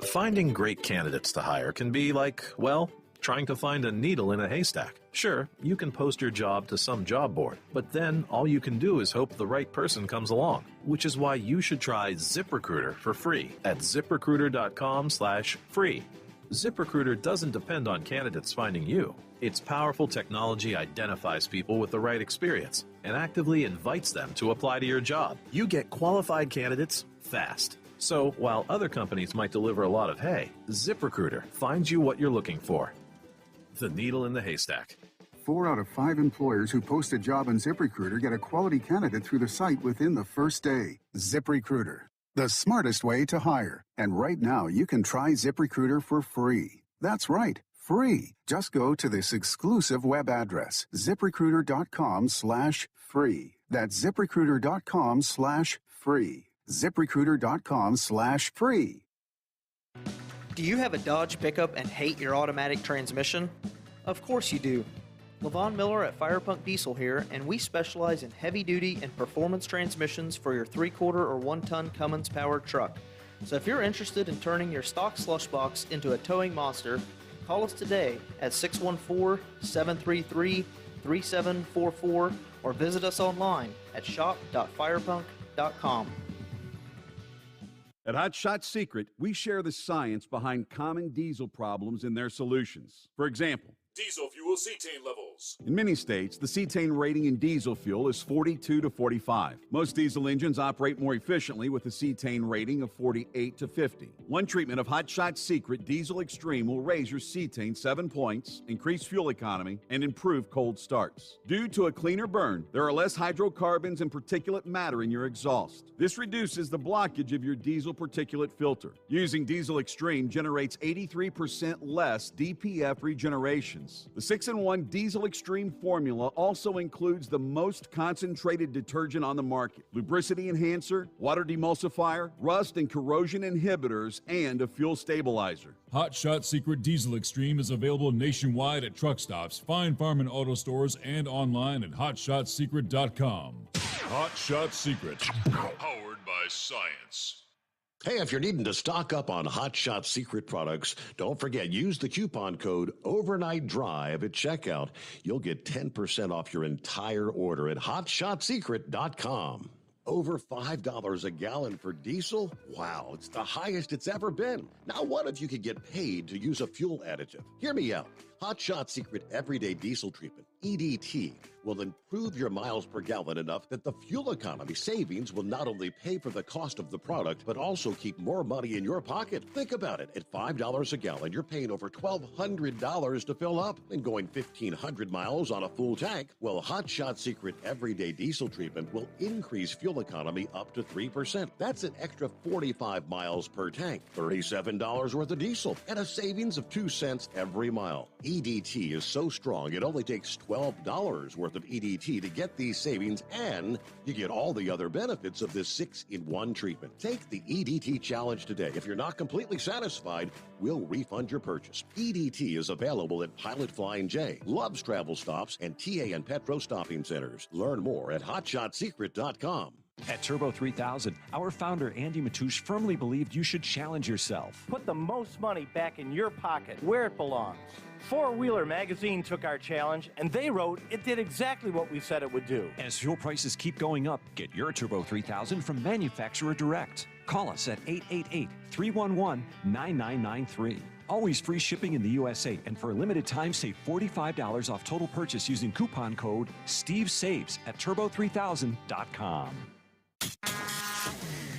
Finding great candidates to hire can be like, well, trying to find a needle in a haystack. Sure, you can post your job to some job board, but then all you can do is hope the right person comes along, which is why you should try ZipRecruiter for free at ZipRecruiter.com/free. ZipRecruiter doesn't depend on candidates finding you. Its powerful technology identifies people with the right experience and actively invites them to apply to your job. You get qualified candidates fast. So while other companies might deliver a lot of hay, ZipRecruiter finds you what you're looking for. The needle in the haystack. 4 out of 5 employers who post a job on ZipRecruiter get a quality candidate through the site within the first day. ZipRecruiter, the smartest way to hire. And right now, you can try ZipRecruiter for free. That's right, free. Just go to this exclusive web address, ZipRecruiter.com/free. That's ZipRecruiter.com/free. ZipRecruiter.com/free. Do you have a Dodge pickup and hate your automatic transmission? Of course you do. Levon Miller at Firepunk Diesel here, and we specialize in heavy-duty and performance transmissions for your 3/4 or 1-ton Cummins-powered truck. So if you're interested in turning your stock slush box into a towing monster, call us today at 614-733-3744 or visit us online at shop.firepunk.com. At Hot Shot Secret, we share the science behind common diesel problems and their solutions. For example, Diesel fuel cetane levels. in many states, the cetane rating in diesel fuel is 42 to 45. Most diesel engines operate more efficiently with a cetane rating of 48 to 50. One treatment of Hot Shot Secret Diesel Extreme will raise your cetane 7 points, increase fuel economy, and improve cold starts. Due to a cleaner burn, there are less hydrocarbons and particulate matter in your exhaust. This reduces the blockage of your diesel particulate filter. Using Diesel Extreme generates 83% less DPF regeneration. The 6-in-1 Diesel Extreme formula also includes the most concentrated detergent on the market, lubricity enhancer, water demulsifier, rust and corrosion inhibitors, and a fuel stabilizer. Hot Shot Secret Diesel Extreme is available nationwide at truck stops, fine farm and auto stores, and online at hotshotsecret.com. Hot Shot Secret, powered by science. Hey, if you're needing to stock up on Hot Shot Secret products, don't forget, use the coupon code OVERNIGHTDRIVE at checkout. You'll get 10% off your entire order at hotshotsecret.com. Over $5 a gallon for diesel? Wow, it's the highest it's ever been. Now, what if you could get paid to use a fuel additive? Hear me out. Hot Shot Secret Everyday Diesel Treatment, EDT, will improve your miles per gallon enough that the fuel economy savings will not only pay for the cost of the product, but also keep more money in your pocket. Think about it. At $5 a gallon, you're paying over $1,200 to fill up and going 1,500 miles on a full tank. Well, Hot Shot Secret Everyday Diesel Treatment will increase fuel economy up to 3%. That's an extra 45 miles per tank, $37 worth of diesel, and a savings of 2 cents every mile. EDT is so strong, it only takes $12 worth of EDT to get these savings, and you get all the other benefits of this 6-in-1 treatment. Take the EDT challenge today. If you're not completely satisfied, we'll refund your purchase. EDT is available at Pilot Flying J, Love's Travel Stops, and TA and Petro Stopping Centers. Learn more at hotshotsecret.com. At Turbo 3000, our founder Andy Matouche firmly believed you should challenge yourself. Put the most money back in your pocket, where it belongs. Four Wheeler magazine took our challenge, and they wrote it did exactly what we said it would do. As fuel prices keep going up, get your Turbo 3000 from manufacturer direct. Call us at 888-311-9993. Always free shipping in the USA, and for a limited time, save $45 off total purchase using coupon code STEVESAVES at turbo3000.com.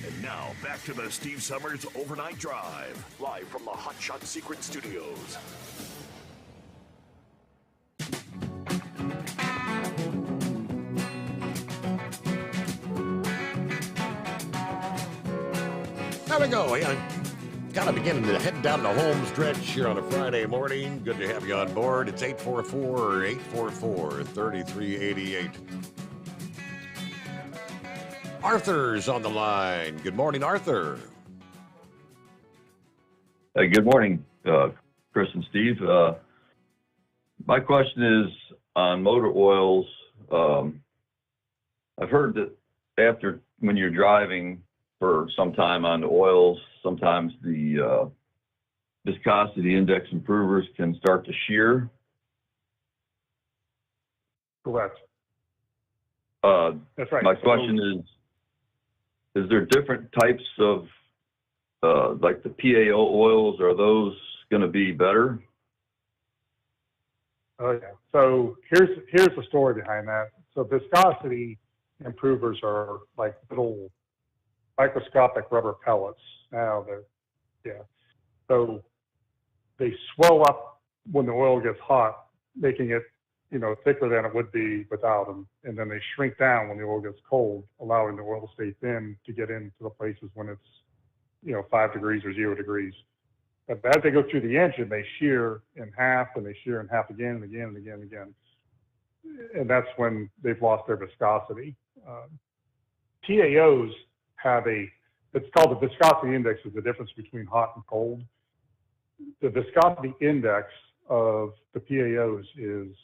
And now, back to the Steve Summers Overnight Drive, live from the Hot Shot Secret Studios. time to go. Yeah, kind of beginning to head down the home stretch here on a Friday morning. Good to have you on board. It's 844-844-3388. Arthur's on the line. Good morning, Arthur. Good morning, Chris and Steve. My question is on motor oils. I've heard that after when you're driving for some time on the oils, sometimes the viscosity index improvers can start to shear. Correct. That's right. My question is there different types of like the PAO oils? Are those going to be better? Oh yeah. So here's the story behind that. So viscosity improvers are like little microscopic rubber pellets. Now so they swell up when the oil gets hot, making it thicker than it would be without them, and then they shrink down when the oil gets cold, allowing the oil to stay thin to get into the places when it's 5 degrees or 0 degrees. But as they go through the engine, they shear in half, and they shear in half again and again and again and again. And that's when they've lost their viscosity. PAOs have it's called the viscosity index, is the difference between hot and cold. The viscosity index of the PAOs is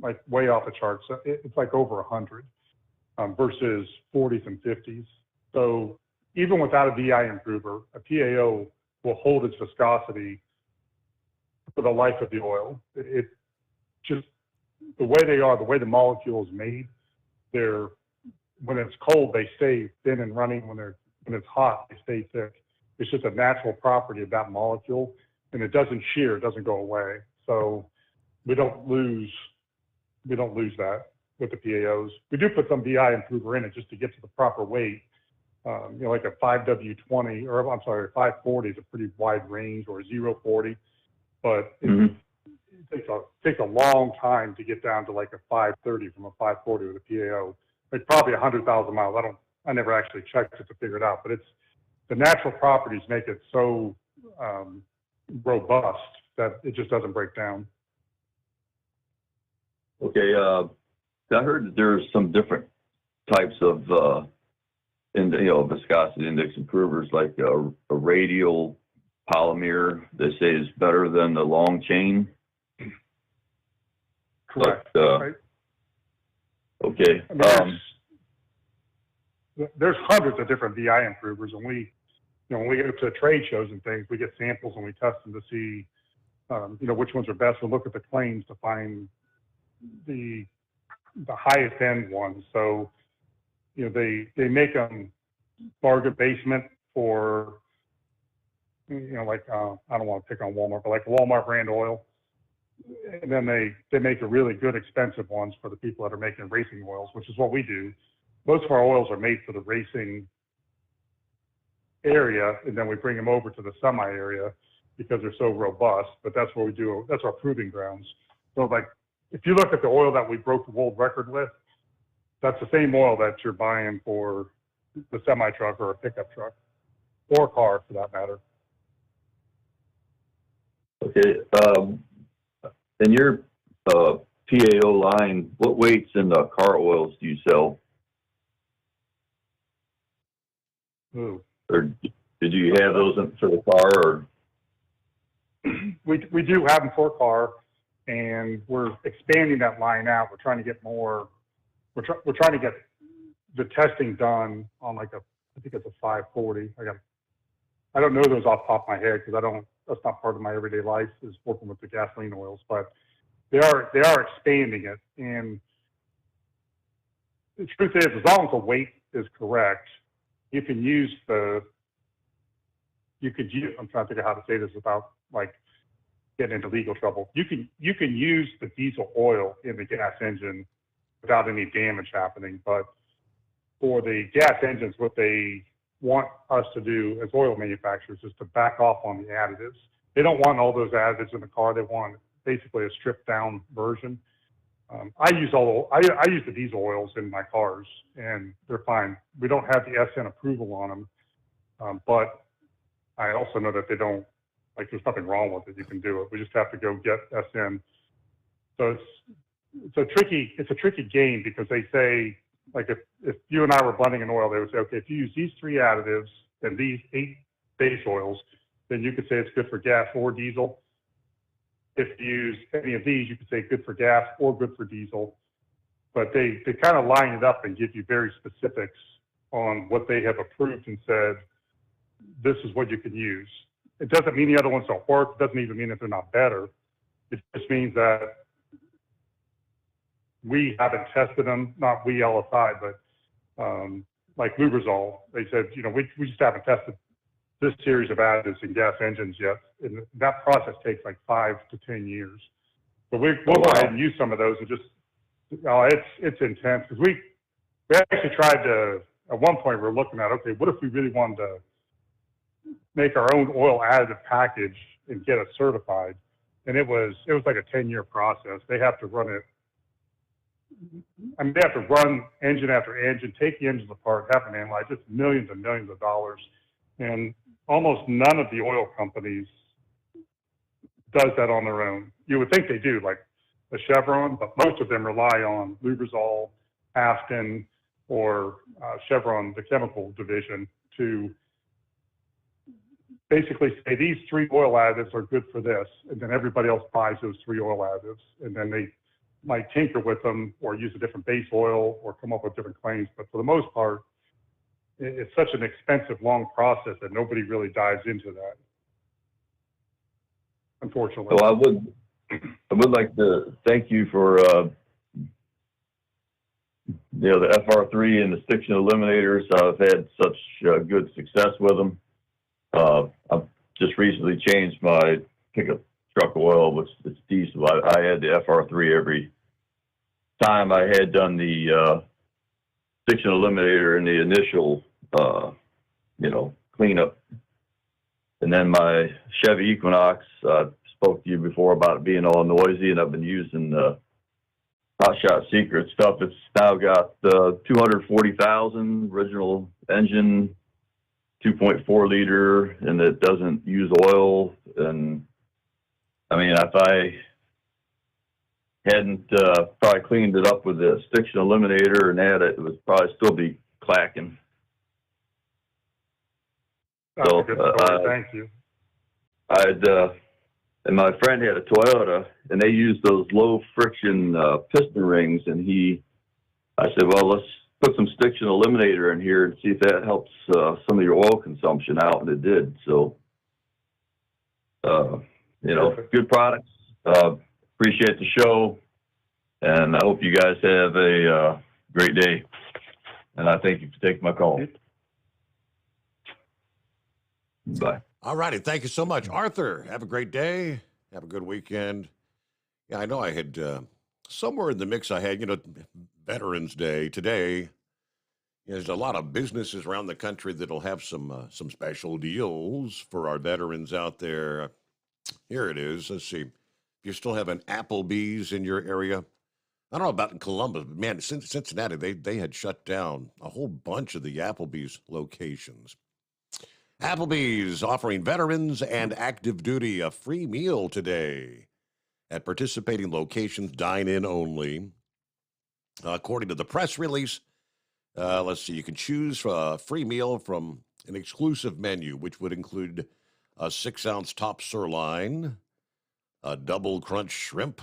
like way off the charts. It's like over 100 versus 40s and 50s. So even without a VI improver, a PAO will hold its viscosity for the life of the oil. It just, the way they are, the way the molecule is made, when it's cold, they stay thin and running. When it's hot, they stay thick. It's just a natural property of that molecule, and it doesn't shear, it doesn't go away. So we don't lose that with the PAOs. We do put some VI improver in it just to get to the proper weight. Like a 5W20, or I'm sorry, 540 is a pretty wide range, or a 040, but it takes a long time to get down to like a 530 from a 540 with a PAO. Like probably 100,000 miles. I never actually checked it to figure it out, but it's the natural properties make it so robust that it just doesn't break down. Okay, I heard that there's some different types of viscosity index improvers, like a radial polymer. They say is better than the long chain. Correct. But, right. Okay. There's hundreds of different VI improvers, and when we go to trade shows and things, we get samples and we test them to see, which ones are best. We look at the claims to find the highest end ones. So, they make them bargain basement for, like I don't want to pick on Walmart, but like Walmart brand oil. And then they make the really good expensive ones for the people that are making racing oils, which is what we do. Most of our oils are made for the racing area, and then we bring them over to the semi area because they're so robust. But that's what we do. That's our proving grounds. So like, if you look at the oil that we broke the world record with, that's the same oil that you're buying for the semi truck or a pickup truck or car, for that matter. Okay. In your PAO line, what weights in the car oils do you sell? Ooh. Or did you have those for the car? Or? We do have them for car, and we're expanding that line out. We're trying to get more. We're trying to get the testing done on I think it's a 540. I don't know those off the top of my head because that's not part of my everyday life, is working with the gasoline oils, but they are expanding it. And the truth is, as long as the weight is correct, you can use I'm trying to think of how to say this without like getting into legal trouble. You can use the diesel oil in the gas engine without any damage happening. But for the gas engines, what they want us to do as oil manufacturers is to back off on the additives. They don't want all those additives in the car. They want basically a stripped down version. I use the diesel oils in my cars, and they're fine. We don't have the SN approval on them, but I also know that they don't, like, there's nothing wrong with it. You can do it. We just have to go get SN. So it's a tricky game, because they say, like, if you and I were blending an oil, they would say, okay, if you use these 3 additives and these 8 base oils, then you could say it's good for gas or diesel. If you use any of these, you could say good for gas or good for diesel. But they kind of line it up and give you very specifics on what they have approved and said, this is what you can use. It doesn't mean the other ones don't work. It doesn't even mean that they're not better. It just means that we haven't tested them, not we LSI, but like Lubrizol, they said, we just haven't tested this series of additives in gas engines yet. And that process takes like 5 to 10 years. But we'll go ahead and use some of those and just, it's intense. Because we actually tried to, at one point we were looking at, okay, what if we really wanted to make our own oil additive package and get it certified? And it was like a 10-year process. They have to run it. I mean, they have to run engine after engine, take the engines apart, have them analyzed. It's millions and millions of dollars. And almost none of the oil companies does that on their own. You would think they do, like the Chevron, but most of them rely on Lubrizol, Afton, or Chevron, the chemical division, to basically say these 3 oil additives are good for this, and then everybody else buys those 3 oil additives, and then they might tinker with them or use a different base oil or come up with different claims. But for the most part, it's such an expensive, long process that nobody really dives into that, unfortunately. So I would like to thank you for the FR3 and the stiction eliminators. I've had such good success with them. I've just recently changed my pickup truck oil, which is diesel. I had the FR3 every time I had done the stiction eliminator in the initial cleanup. And then my Chevy Equinox, spoke to you before about it being all noisy, and I've been using Hot Shot Secret stuff. It's now got 240,000 original engine, 2.4 liter, and it doesn't use oil. And I mean, if I hadn't probably cleaned it up with the stiction eliminator and that, it would probably still be clacking. That's a good story. Thank you. And my friend had a Toyota, and they used those low friction piston rings. And I said, well, let's put some stiction eliminator in here and see if that helps some of your oil consumption out. And it did. So, good products. Appreciate the show. And I hope you guys have a great day. And I thank you for taking my call. Bye. All righty. Thank you so much. Arthur, have a great day. Have a good weekend. Yeah, I know I had somewhere in the mix I had, Veterans Day today. There's a lot of businesses around the country that'll have some special deals for our veterans out there. Here it is. Let's see. If you still have an Applebee's in your area. I don't know about in Columbus, but man, since Cincinnati, they had shut down a whole bunch of the Applebee's locations. Applebee's offering veterans and active duty a free meal today at participating locations, dine-in only. According to the press release, let's see, you can choose a free meal from an exclusive menu, which would include a 6-ounce top sirloin, a double crunch shrimp,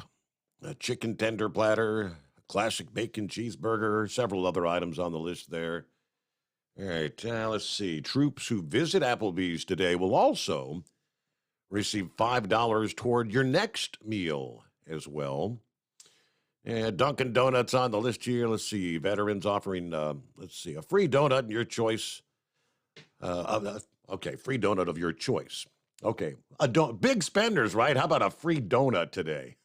a chicken tender platter, a classic bacon cheeseburger, several other items on the list there. All right, let's see. Troops who visit Applebee's today will also receive $5 toward your next meal as well. And Dunkin' Donuts on the list here. Let's see. Veterans offering, a free donut in your choice. Free donut of your choice. Okay, big spenders, right? How about a free donut today?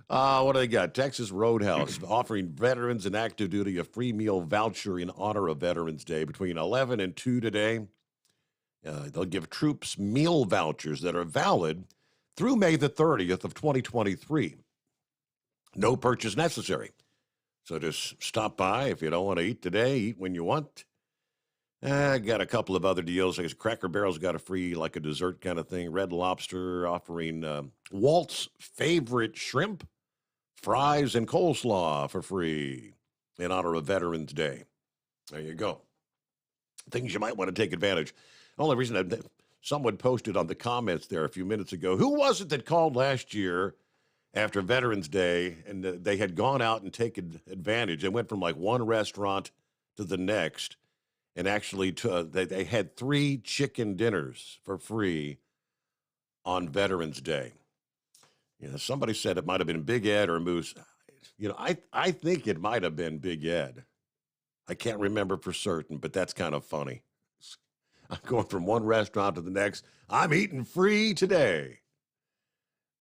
What do they got? Texas Roadhouse offering veterans and active duty a free meal voucher in honor of Veterans Day between 11 and 2 today. They'll give troops meal vouchers that are valid through May the 30th of 2023. No purchase necessary. So just stop by. If you don't want to eat today, eat when you want. I got a couple of other deals. I guess Cracker Barrel's got a free, like a dessert kind of thing. Red Lobster offering Walt's favorite shrimp, fries, and coleslaw for free in honor of Veterans Day. There you go. Things you might want to take advantage. The only reason someone posted on the comments there a few minutes ago, who was it that called last year after Veterans Day and they had gone out and taken advantage? They went from like one restaurant to the next and actually they had 3 chicken dinners for free on Veterans Day. Somebody said it might have been Big Ed or Moose. I think it might have been Big Ed. I can't remember for certain, but that's kind of funny. I'm going from one restaurant to the next. I'm eating free today.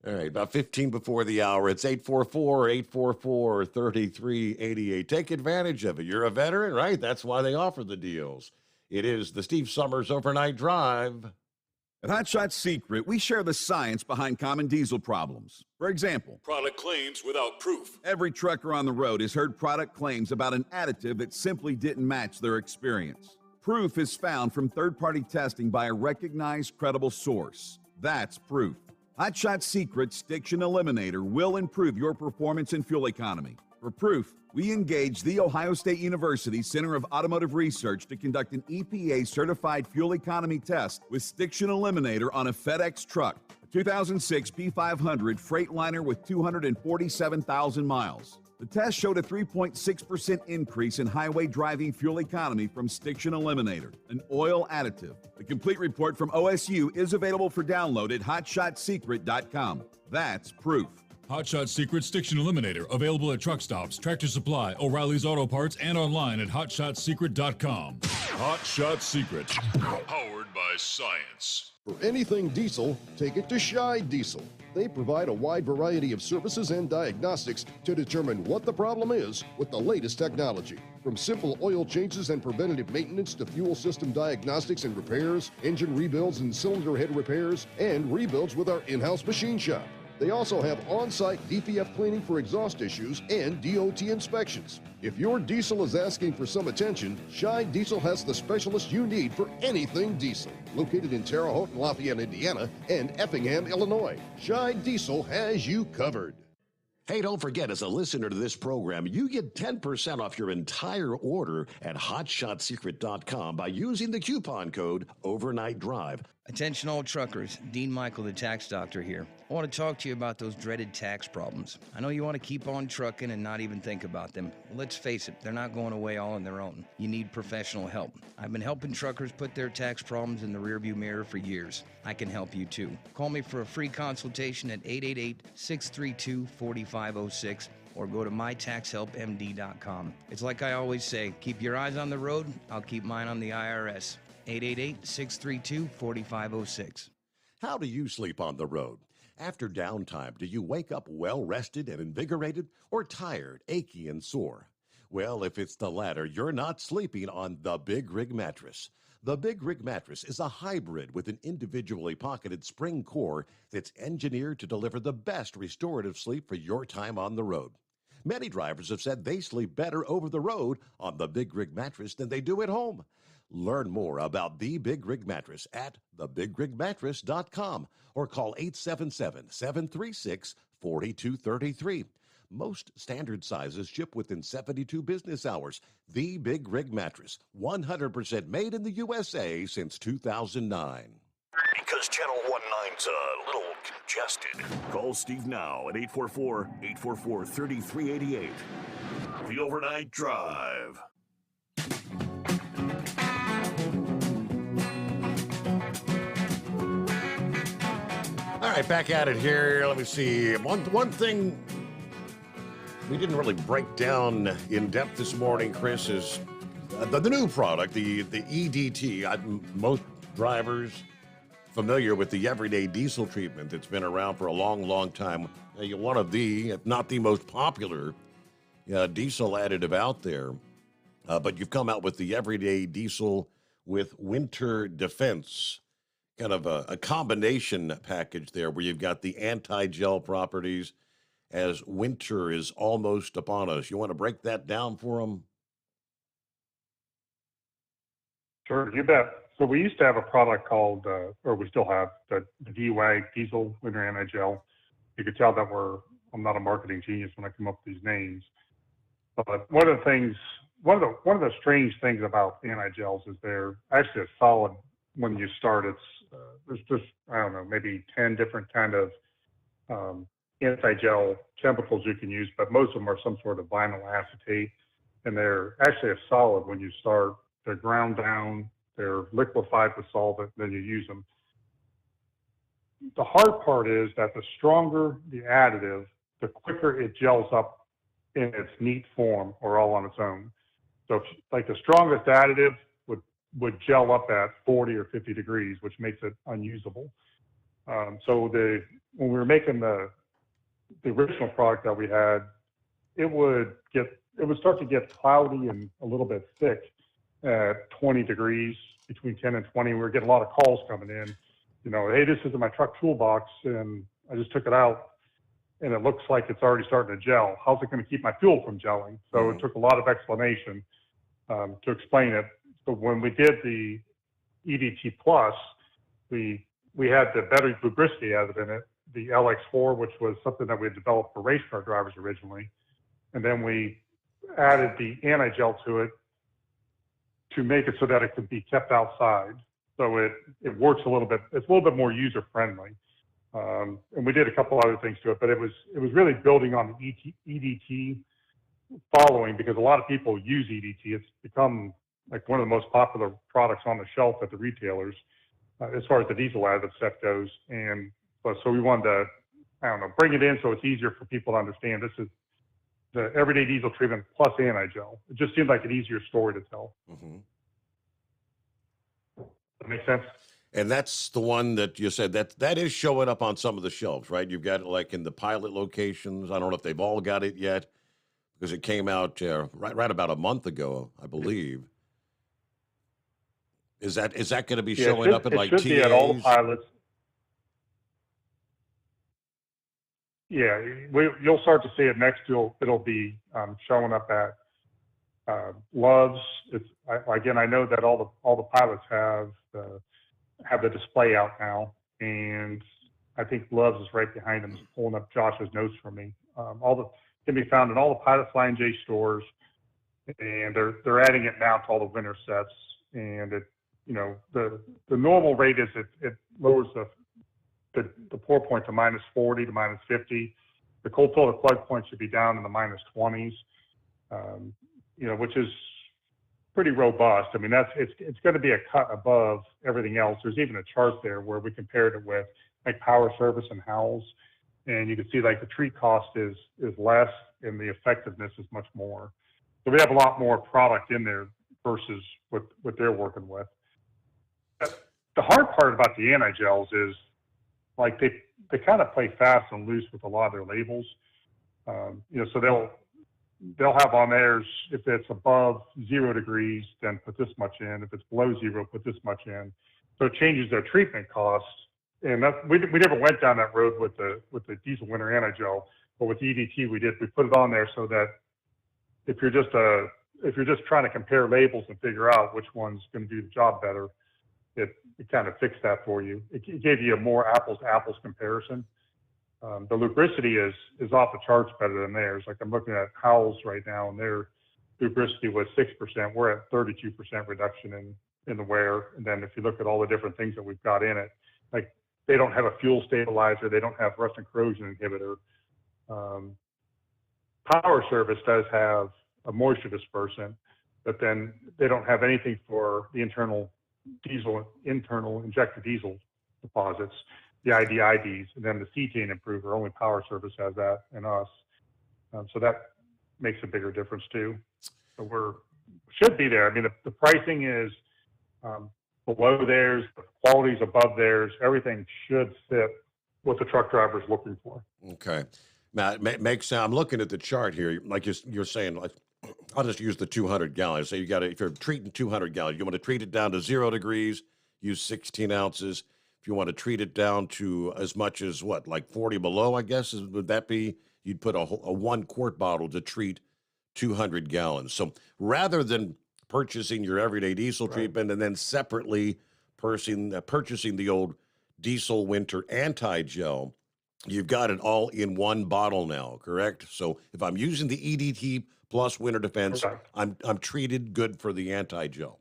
All right, about 15 before the hour. It's 844-844-3388. Take advantage of it. You're a veteran, right? That's why they offer the deals. It is the Steve Sommers Overnight Drive. At Hot Shot Secret, we share the science behind common diesel problems. For example, product claims without proof. Every trucker on the road has heard product claims about an additive that simply didn't match their experience. Proof is found from third-party testing by a recognized, credible source. That's proof. Hot Shot Secret's Stiction Eliminator will improve your performance and fuel economy. For proof, we engaged the Ohio State University Center of Automotive Research to conduct an EPA-certified fuel economy test with Stiction Eliminator on a FedEx truck, a 2006 P500 Freightliner with 247,000 miles. The test showed a 3.6% increase in highway driving fuel economy from Stiction Eliminator, an oil additive. The complete report from OSU is available for download at hotshotsecret.com. That's proof. Hot Shot Secret Stiction Eliminator, available at truck stops, Tractor Supply, O'Reilly's Auto Parts, and online at hotshotsecret.com. Hot Shot Secret, powered by science. For anything diesel, take it to Scheid Diesel. They provide a wide variety of services and diagnostics to determine what the problem is with the latest technology. From simple oil changes and preventative maintenance to fuel system diagnostics and repairs, engine rebuilds and cylinder head repairs, and rebuilds with our in-house machine shop. They also have on-site DPF cleaning for exhaust issues and DOT inspections. If your diesel is asking for some attention, Scheid Diesel has the specialist you need for anything diesel. Located in Terre Haute and Lafayette, Indiana, and Effingham, Illinois, Scheid Diesel has you covered. Hey, don't forget, as a listener to this program, you get 10% off your entire order at hotshotsecret.com by using the coupon code Overnight Drive. Attention all truckers, Dean Michael, the tax doctor here. I want to talk to you about those dreaded tax problems. I know you want to keep on trucking and not even think about them. Well, let's face it, they're not going away all on their own. You need professional help. I've been helping truckers put their tax problems in the rearview mirror for years. I can help you too. Call me for a free consultation at 888-632-4506 or go to mytaxhelpmd.com. It's like I always say, keep your eyes on the road, I'll keep mine on the IRS. 888-632-4506. How do you sleep on the road? After downtime, do you wake up well-rested and invigorated or tired, achy, and sore? Well, if it's the latter, you're not sleeping on the Big Rig Mattress. The Big Rig Mattress is a hybrid with an individually pocketed spring core that's engineered to deliver the best restorative sleep for your time on the road. Many drivers have said they sleep better over the road on the Big Rig Mattress than they do at home. Learn more about the Big Rig Mattress at thebigrigmattress.com or call 877-736-4233. Most standard sizes ship within 72 business hours. The Big Rig Mattress, 100% made in the USA since 2009. Because Channel 19's a little congested. Call Steve now at 844-844-3388. The Overnight Drive. All right, back at it here. Let me see. One thing we didn't really break down in depth this morning, Chris, is the new product, the EDT. Most drivers familiar with the everyday diesel treatment that's been around for a long, long time. One of the, if not the most popular diesel additive out there. But you've come out with the everyday diesel with winter defense. Kind of a combination package there where you've got the anti-gel properties as winter is almost upon us. You want to break that down for them? Sure, you bet. So we used to have a product called, or we still have, the DWAG, Diesel Winter Anti-Gel. You could tell that I'm not a marketing genius when I come up with these names. But one of the strange things about anti-gels is they're actually a solid when you start. There's just, I don't know, maybe 10 different kind of anti-gel chemicals you can use, but most of them are some sort of vinyl acetate, and they're actually a solid when you start. They're ground down, they're liquefied with solvent, then you use them. The hard part is that the stronger the additive, the quicker it gels up in its neat form or all on its own. So if, like the strongest additive would gel up at 40 or 50 degrees, which makes it unusable. So when we were making the original product that we had, it would start to get cloudy and a little bit thick at 20 degrees, between 10 and 20. We were getting a lot of calls coming in, hey, this is in my truck toolbox and I just took it out and it looks like it's already starting to gel. How's it going to keep my fuel from gelling? So it took a lot of explanation to explain it. So when we did the EDT Plus, we had the better lubricity added in it, the LX4, which was something that we had developed for race car drivers originally. And then we added the anti-gel to it to make it so that it could be kept outside. So it works a little bit, it's a little bit more user friendly. And we did a couple other things to it, but it was really building on the EDT following, because a lot of people use EDT. It's become like one of the most popular products on the shelf at the retailers as far as the diesel additive set goes. And so we wanted to, bring it in so it's easier for people to understand. This is the everyday diesel treatment plus anti-gel. It just seemed like an easier story to tell. Mm-hmm. That make sense? And that's the one that you said that is showing up on some of the shelves, right? You've got it like in the pilot locations. I don't know if they've all got it yet, because it came out right about a month ago, I believe. Is that going to be showing up at like TAs? It should be at all the pilots. Yeah, you'll start to see it next. It'll be showing up at Love's. I know that all the pilots have the display out now, and I think Love's is right behind them, pulling up Josh's notes for me. Can be found in all the Pilot Flying J stores, and they're adding it now to all the winter sets. And the normal rate is it lowers the pour point to -40 to -50. The cold filter plug point should be down in the -20s, which is pretty robust. I mean, it's going to be a cut above everything else. There's even a chart there where we compared it with like Power Service and Howells, and you can see like the treat cost is less and the effectiveness is much more. So we have a lot more product in there versus what they're working with. The hard part about the anti-gels is like they kind of play fast and loose with a lot of their labels. So they'll have on theirs, if it's above 0 degrees, then put this much in. If it's below 0, put this much in. So it changes their treatment costs. And we never went down that road with the diesel winter anti-gel, but with EDT we put it on there so that if you're just trying to compare labels and figure out which one's going to do the job better, it kind of fixed that for you. It gave you a more apples to apples comparison. The lubricity is off the charts better than theirs. Like I'm looking at Howells right now, and their lubricity was 6%. We're at 32% reduction in the wear. And then if you look at all the different things that we've got in it, like they don't have a fuel stabilizer, they don't have rust and corrosion inhibitor. Power Service does have a moisture dispersant, but then they don't have anything for the internal injector diesel deposits, the IDs, and then the cetane improver. Only Power Service has that, and us. So that makes a bigger difference too. So should be there. I mean, the pricing is below theirs, the quality's above theirs. Everything should fit what the truck driver's looking for. Okay. Matt, I'm looking at the chart here, like you're saying, like, I'll just use the 200 gallons. So if you're treating 200 gallons, you want to treat it down to 0 degrees, use 16 ounces. If you want to treat it down to as much as like 40 below, I guess, would that be, you'd put a 1 quart bottle to treat 200 gallons. So rather than purchasing your everyday diesel treatment and then separately purchasing the old diesel winter anti-gel. You've got it all in one bottle now, correct? So if I'm using the EDT plus winter defense, I'm treated good for the anti-gel.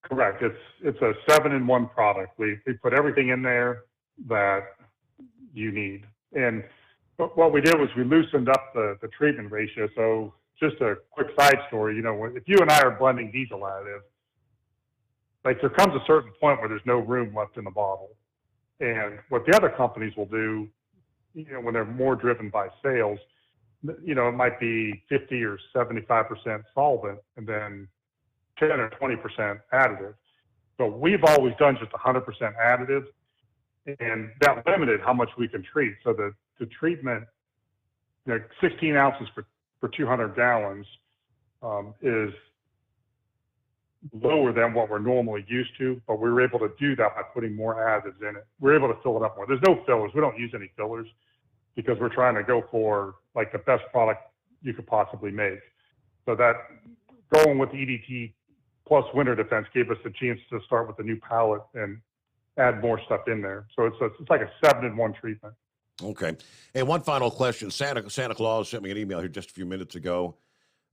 Correct. It's a 7-in-1 product. We put everything in there that you need. And what we did was we loosened up the treatment ratio. So just a quick side story, if you and I are blending diesel additive, like there comes a certain point where there's no room left in the bottle. And what the other companies will do, when they're more driven by sales, it might be 50 or 75% solvent and then 10 or 20% additive. So we've always done just 100% additive, and that limited how much we can treat. So the treatment, 16 ounces for 200 gallons is lower than what we're normally used to, but we were able to do that by putting more additives in it. We're able to fill it up more. There's no fillers. We don't use any fillers because we're trying to go for like the best product you could possibly make. So that going with EDT plus winter defense gave us a chance to start with a new palette and add more stuff in there. So it's like a 7-in-1 treatment. Okay. And one final question. Santa Claus sent me an email here just a few minutes ago.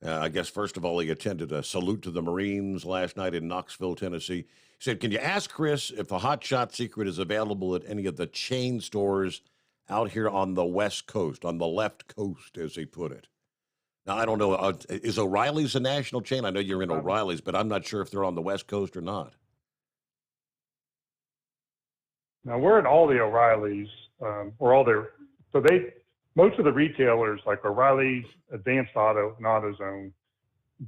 I guess, first of all, he attended a salute to the Marines last night in Knoxville, Tennessee. He said, can you ask Chris if the Hot Shot Secret is available at any of the chain stores out here on the West Coast, on the left coast, as he put it? Now, I don't know. Is O'Reilly's a national chain? I know you're in O'Reilly's, but I'm not sure if they're on the West Coast or not. Now, we're in all the O'Reilly's, or all their, so most of the retailers like O'Reilly's, Advanced Auto, and AutoZone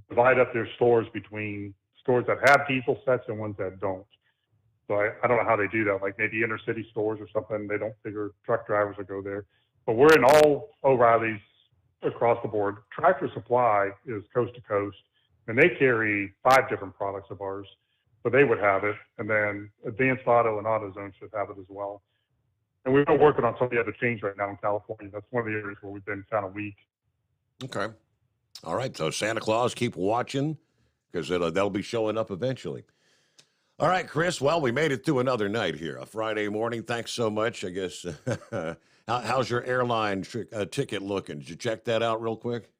divide up their stores between stores that have diesel sets and ones that don't. So I don't know how they do that, like maybe inner city stores or something. They don't figure truck drivers will go there. But we're in all O'Reilly's across the board. Tractor Supply is coast to coast, and they carry 5 different products of ours. So they would have it. And then Advanced Auto and AutoZone should have it as well. And we've been working on some of the other chains right now in California. That's one of the areas where we've been kind of weak. Okay. All right. So Santa Claus, keep watching because they'll be showing up eventually. All right, Chris. Well, we made it through another night here, a Friday morning. Thanks so much. I guess, how's your airline ticket looking? Did you check that out real quick?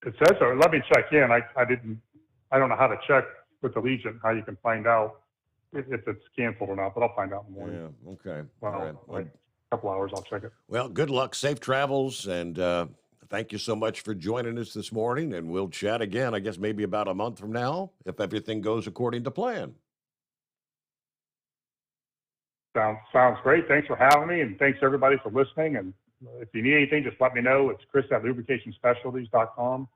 It says so. Let me check in. I don't know how to check with Allegiant, how you can find out if it's canceled or not, but I'll find out in the morning. Yeah, okay. Well, all right. Like a couple hours, I'll check it. Well, good luck, safe travels, and thank you so much for joining us this morning, and we'll chat again, I guess maybe about a month from now, if everything goes according to plan. Sounds great. Thanks for having me, and thanks everybody for listening. And if you need anything, just let me know. It's chris@lubricationspecialties.com.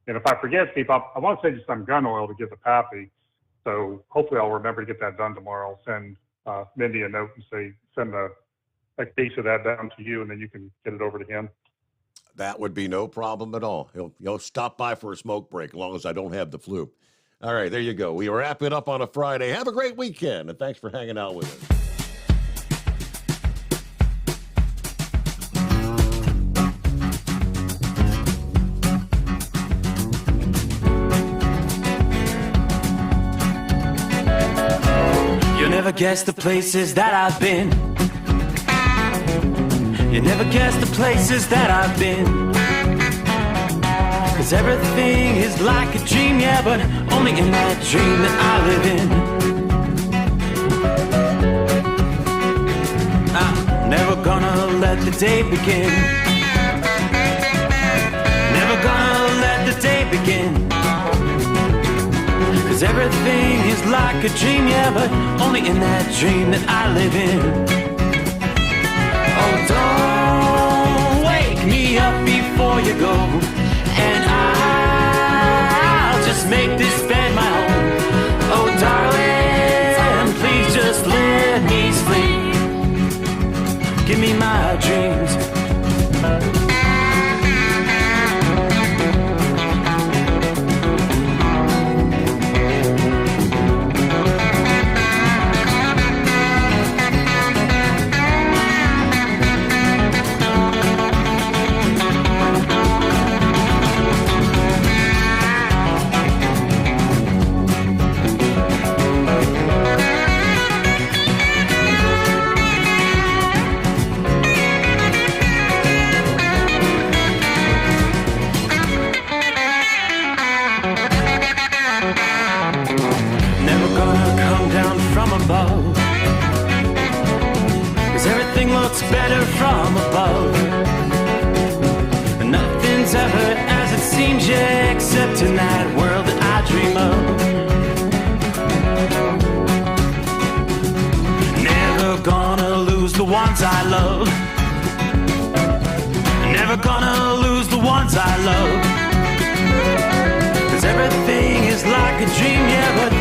And if I forget, Steve, I want to send you some gun oil to give to Pappy. So hopefully I'll remember to get that done tomorrow. I'll send Mindy a note and say, send a case of that down to you, and then you can get it over to him. That would be no problem at all. He'll stop by for a smoke break as long as I don't have the flu. All right, there you go. We wrap it up on a Friday. Have a great weekend, and thanks for hanging out with us. Never guess the places that I've been. You never guess the places that I've been. 'Cause everything is like a dream, yeah, but only in that dream that I live in. I'm never gonna let the day begin. Never gonna let the day begin. 'Cause everything is like a dream, yeah, but only in that dream that I live in. Oh, don't wake me up before you go, and I'll just make this bed my home. Oh, darling, please just let me sleep. Give me my dreams. above. 'Cause everything looks better from above. And nothing's ever as it seems, yeah, except in that world that I dream of. Never gonna lose the ones I love. Never gonna lose the ones I love. 'Cause everything is like a dream, yeah, but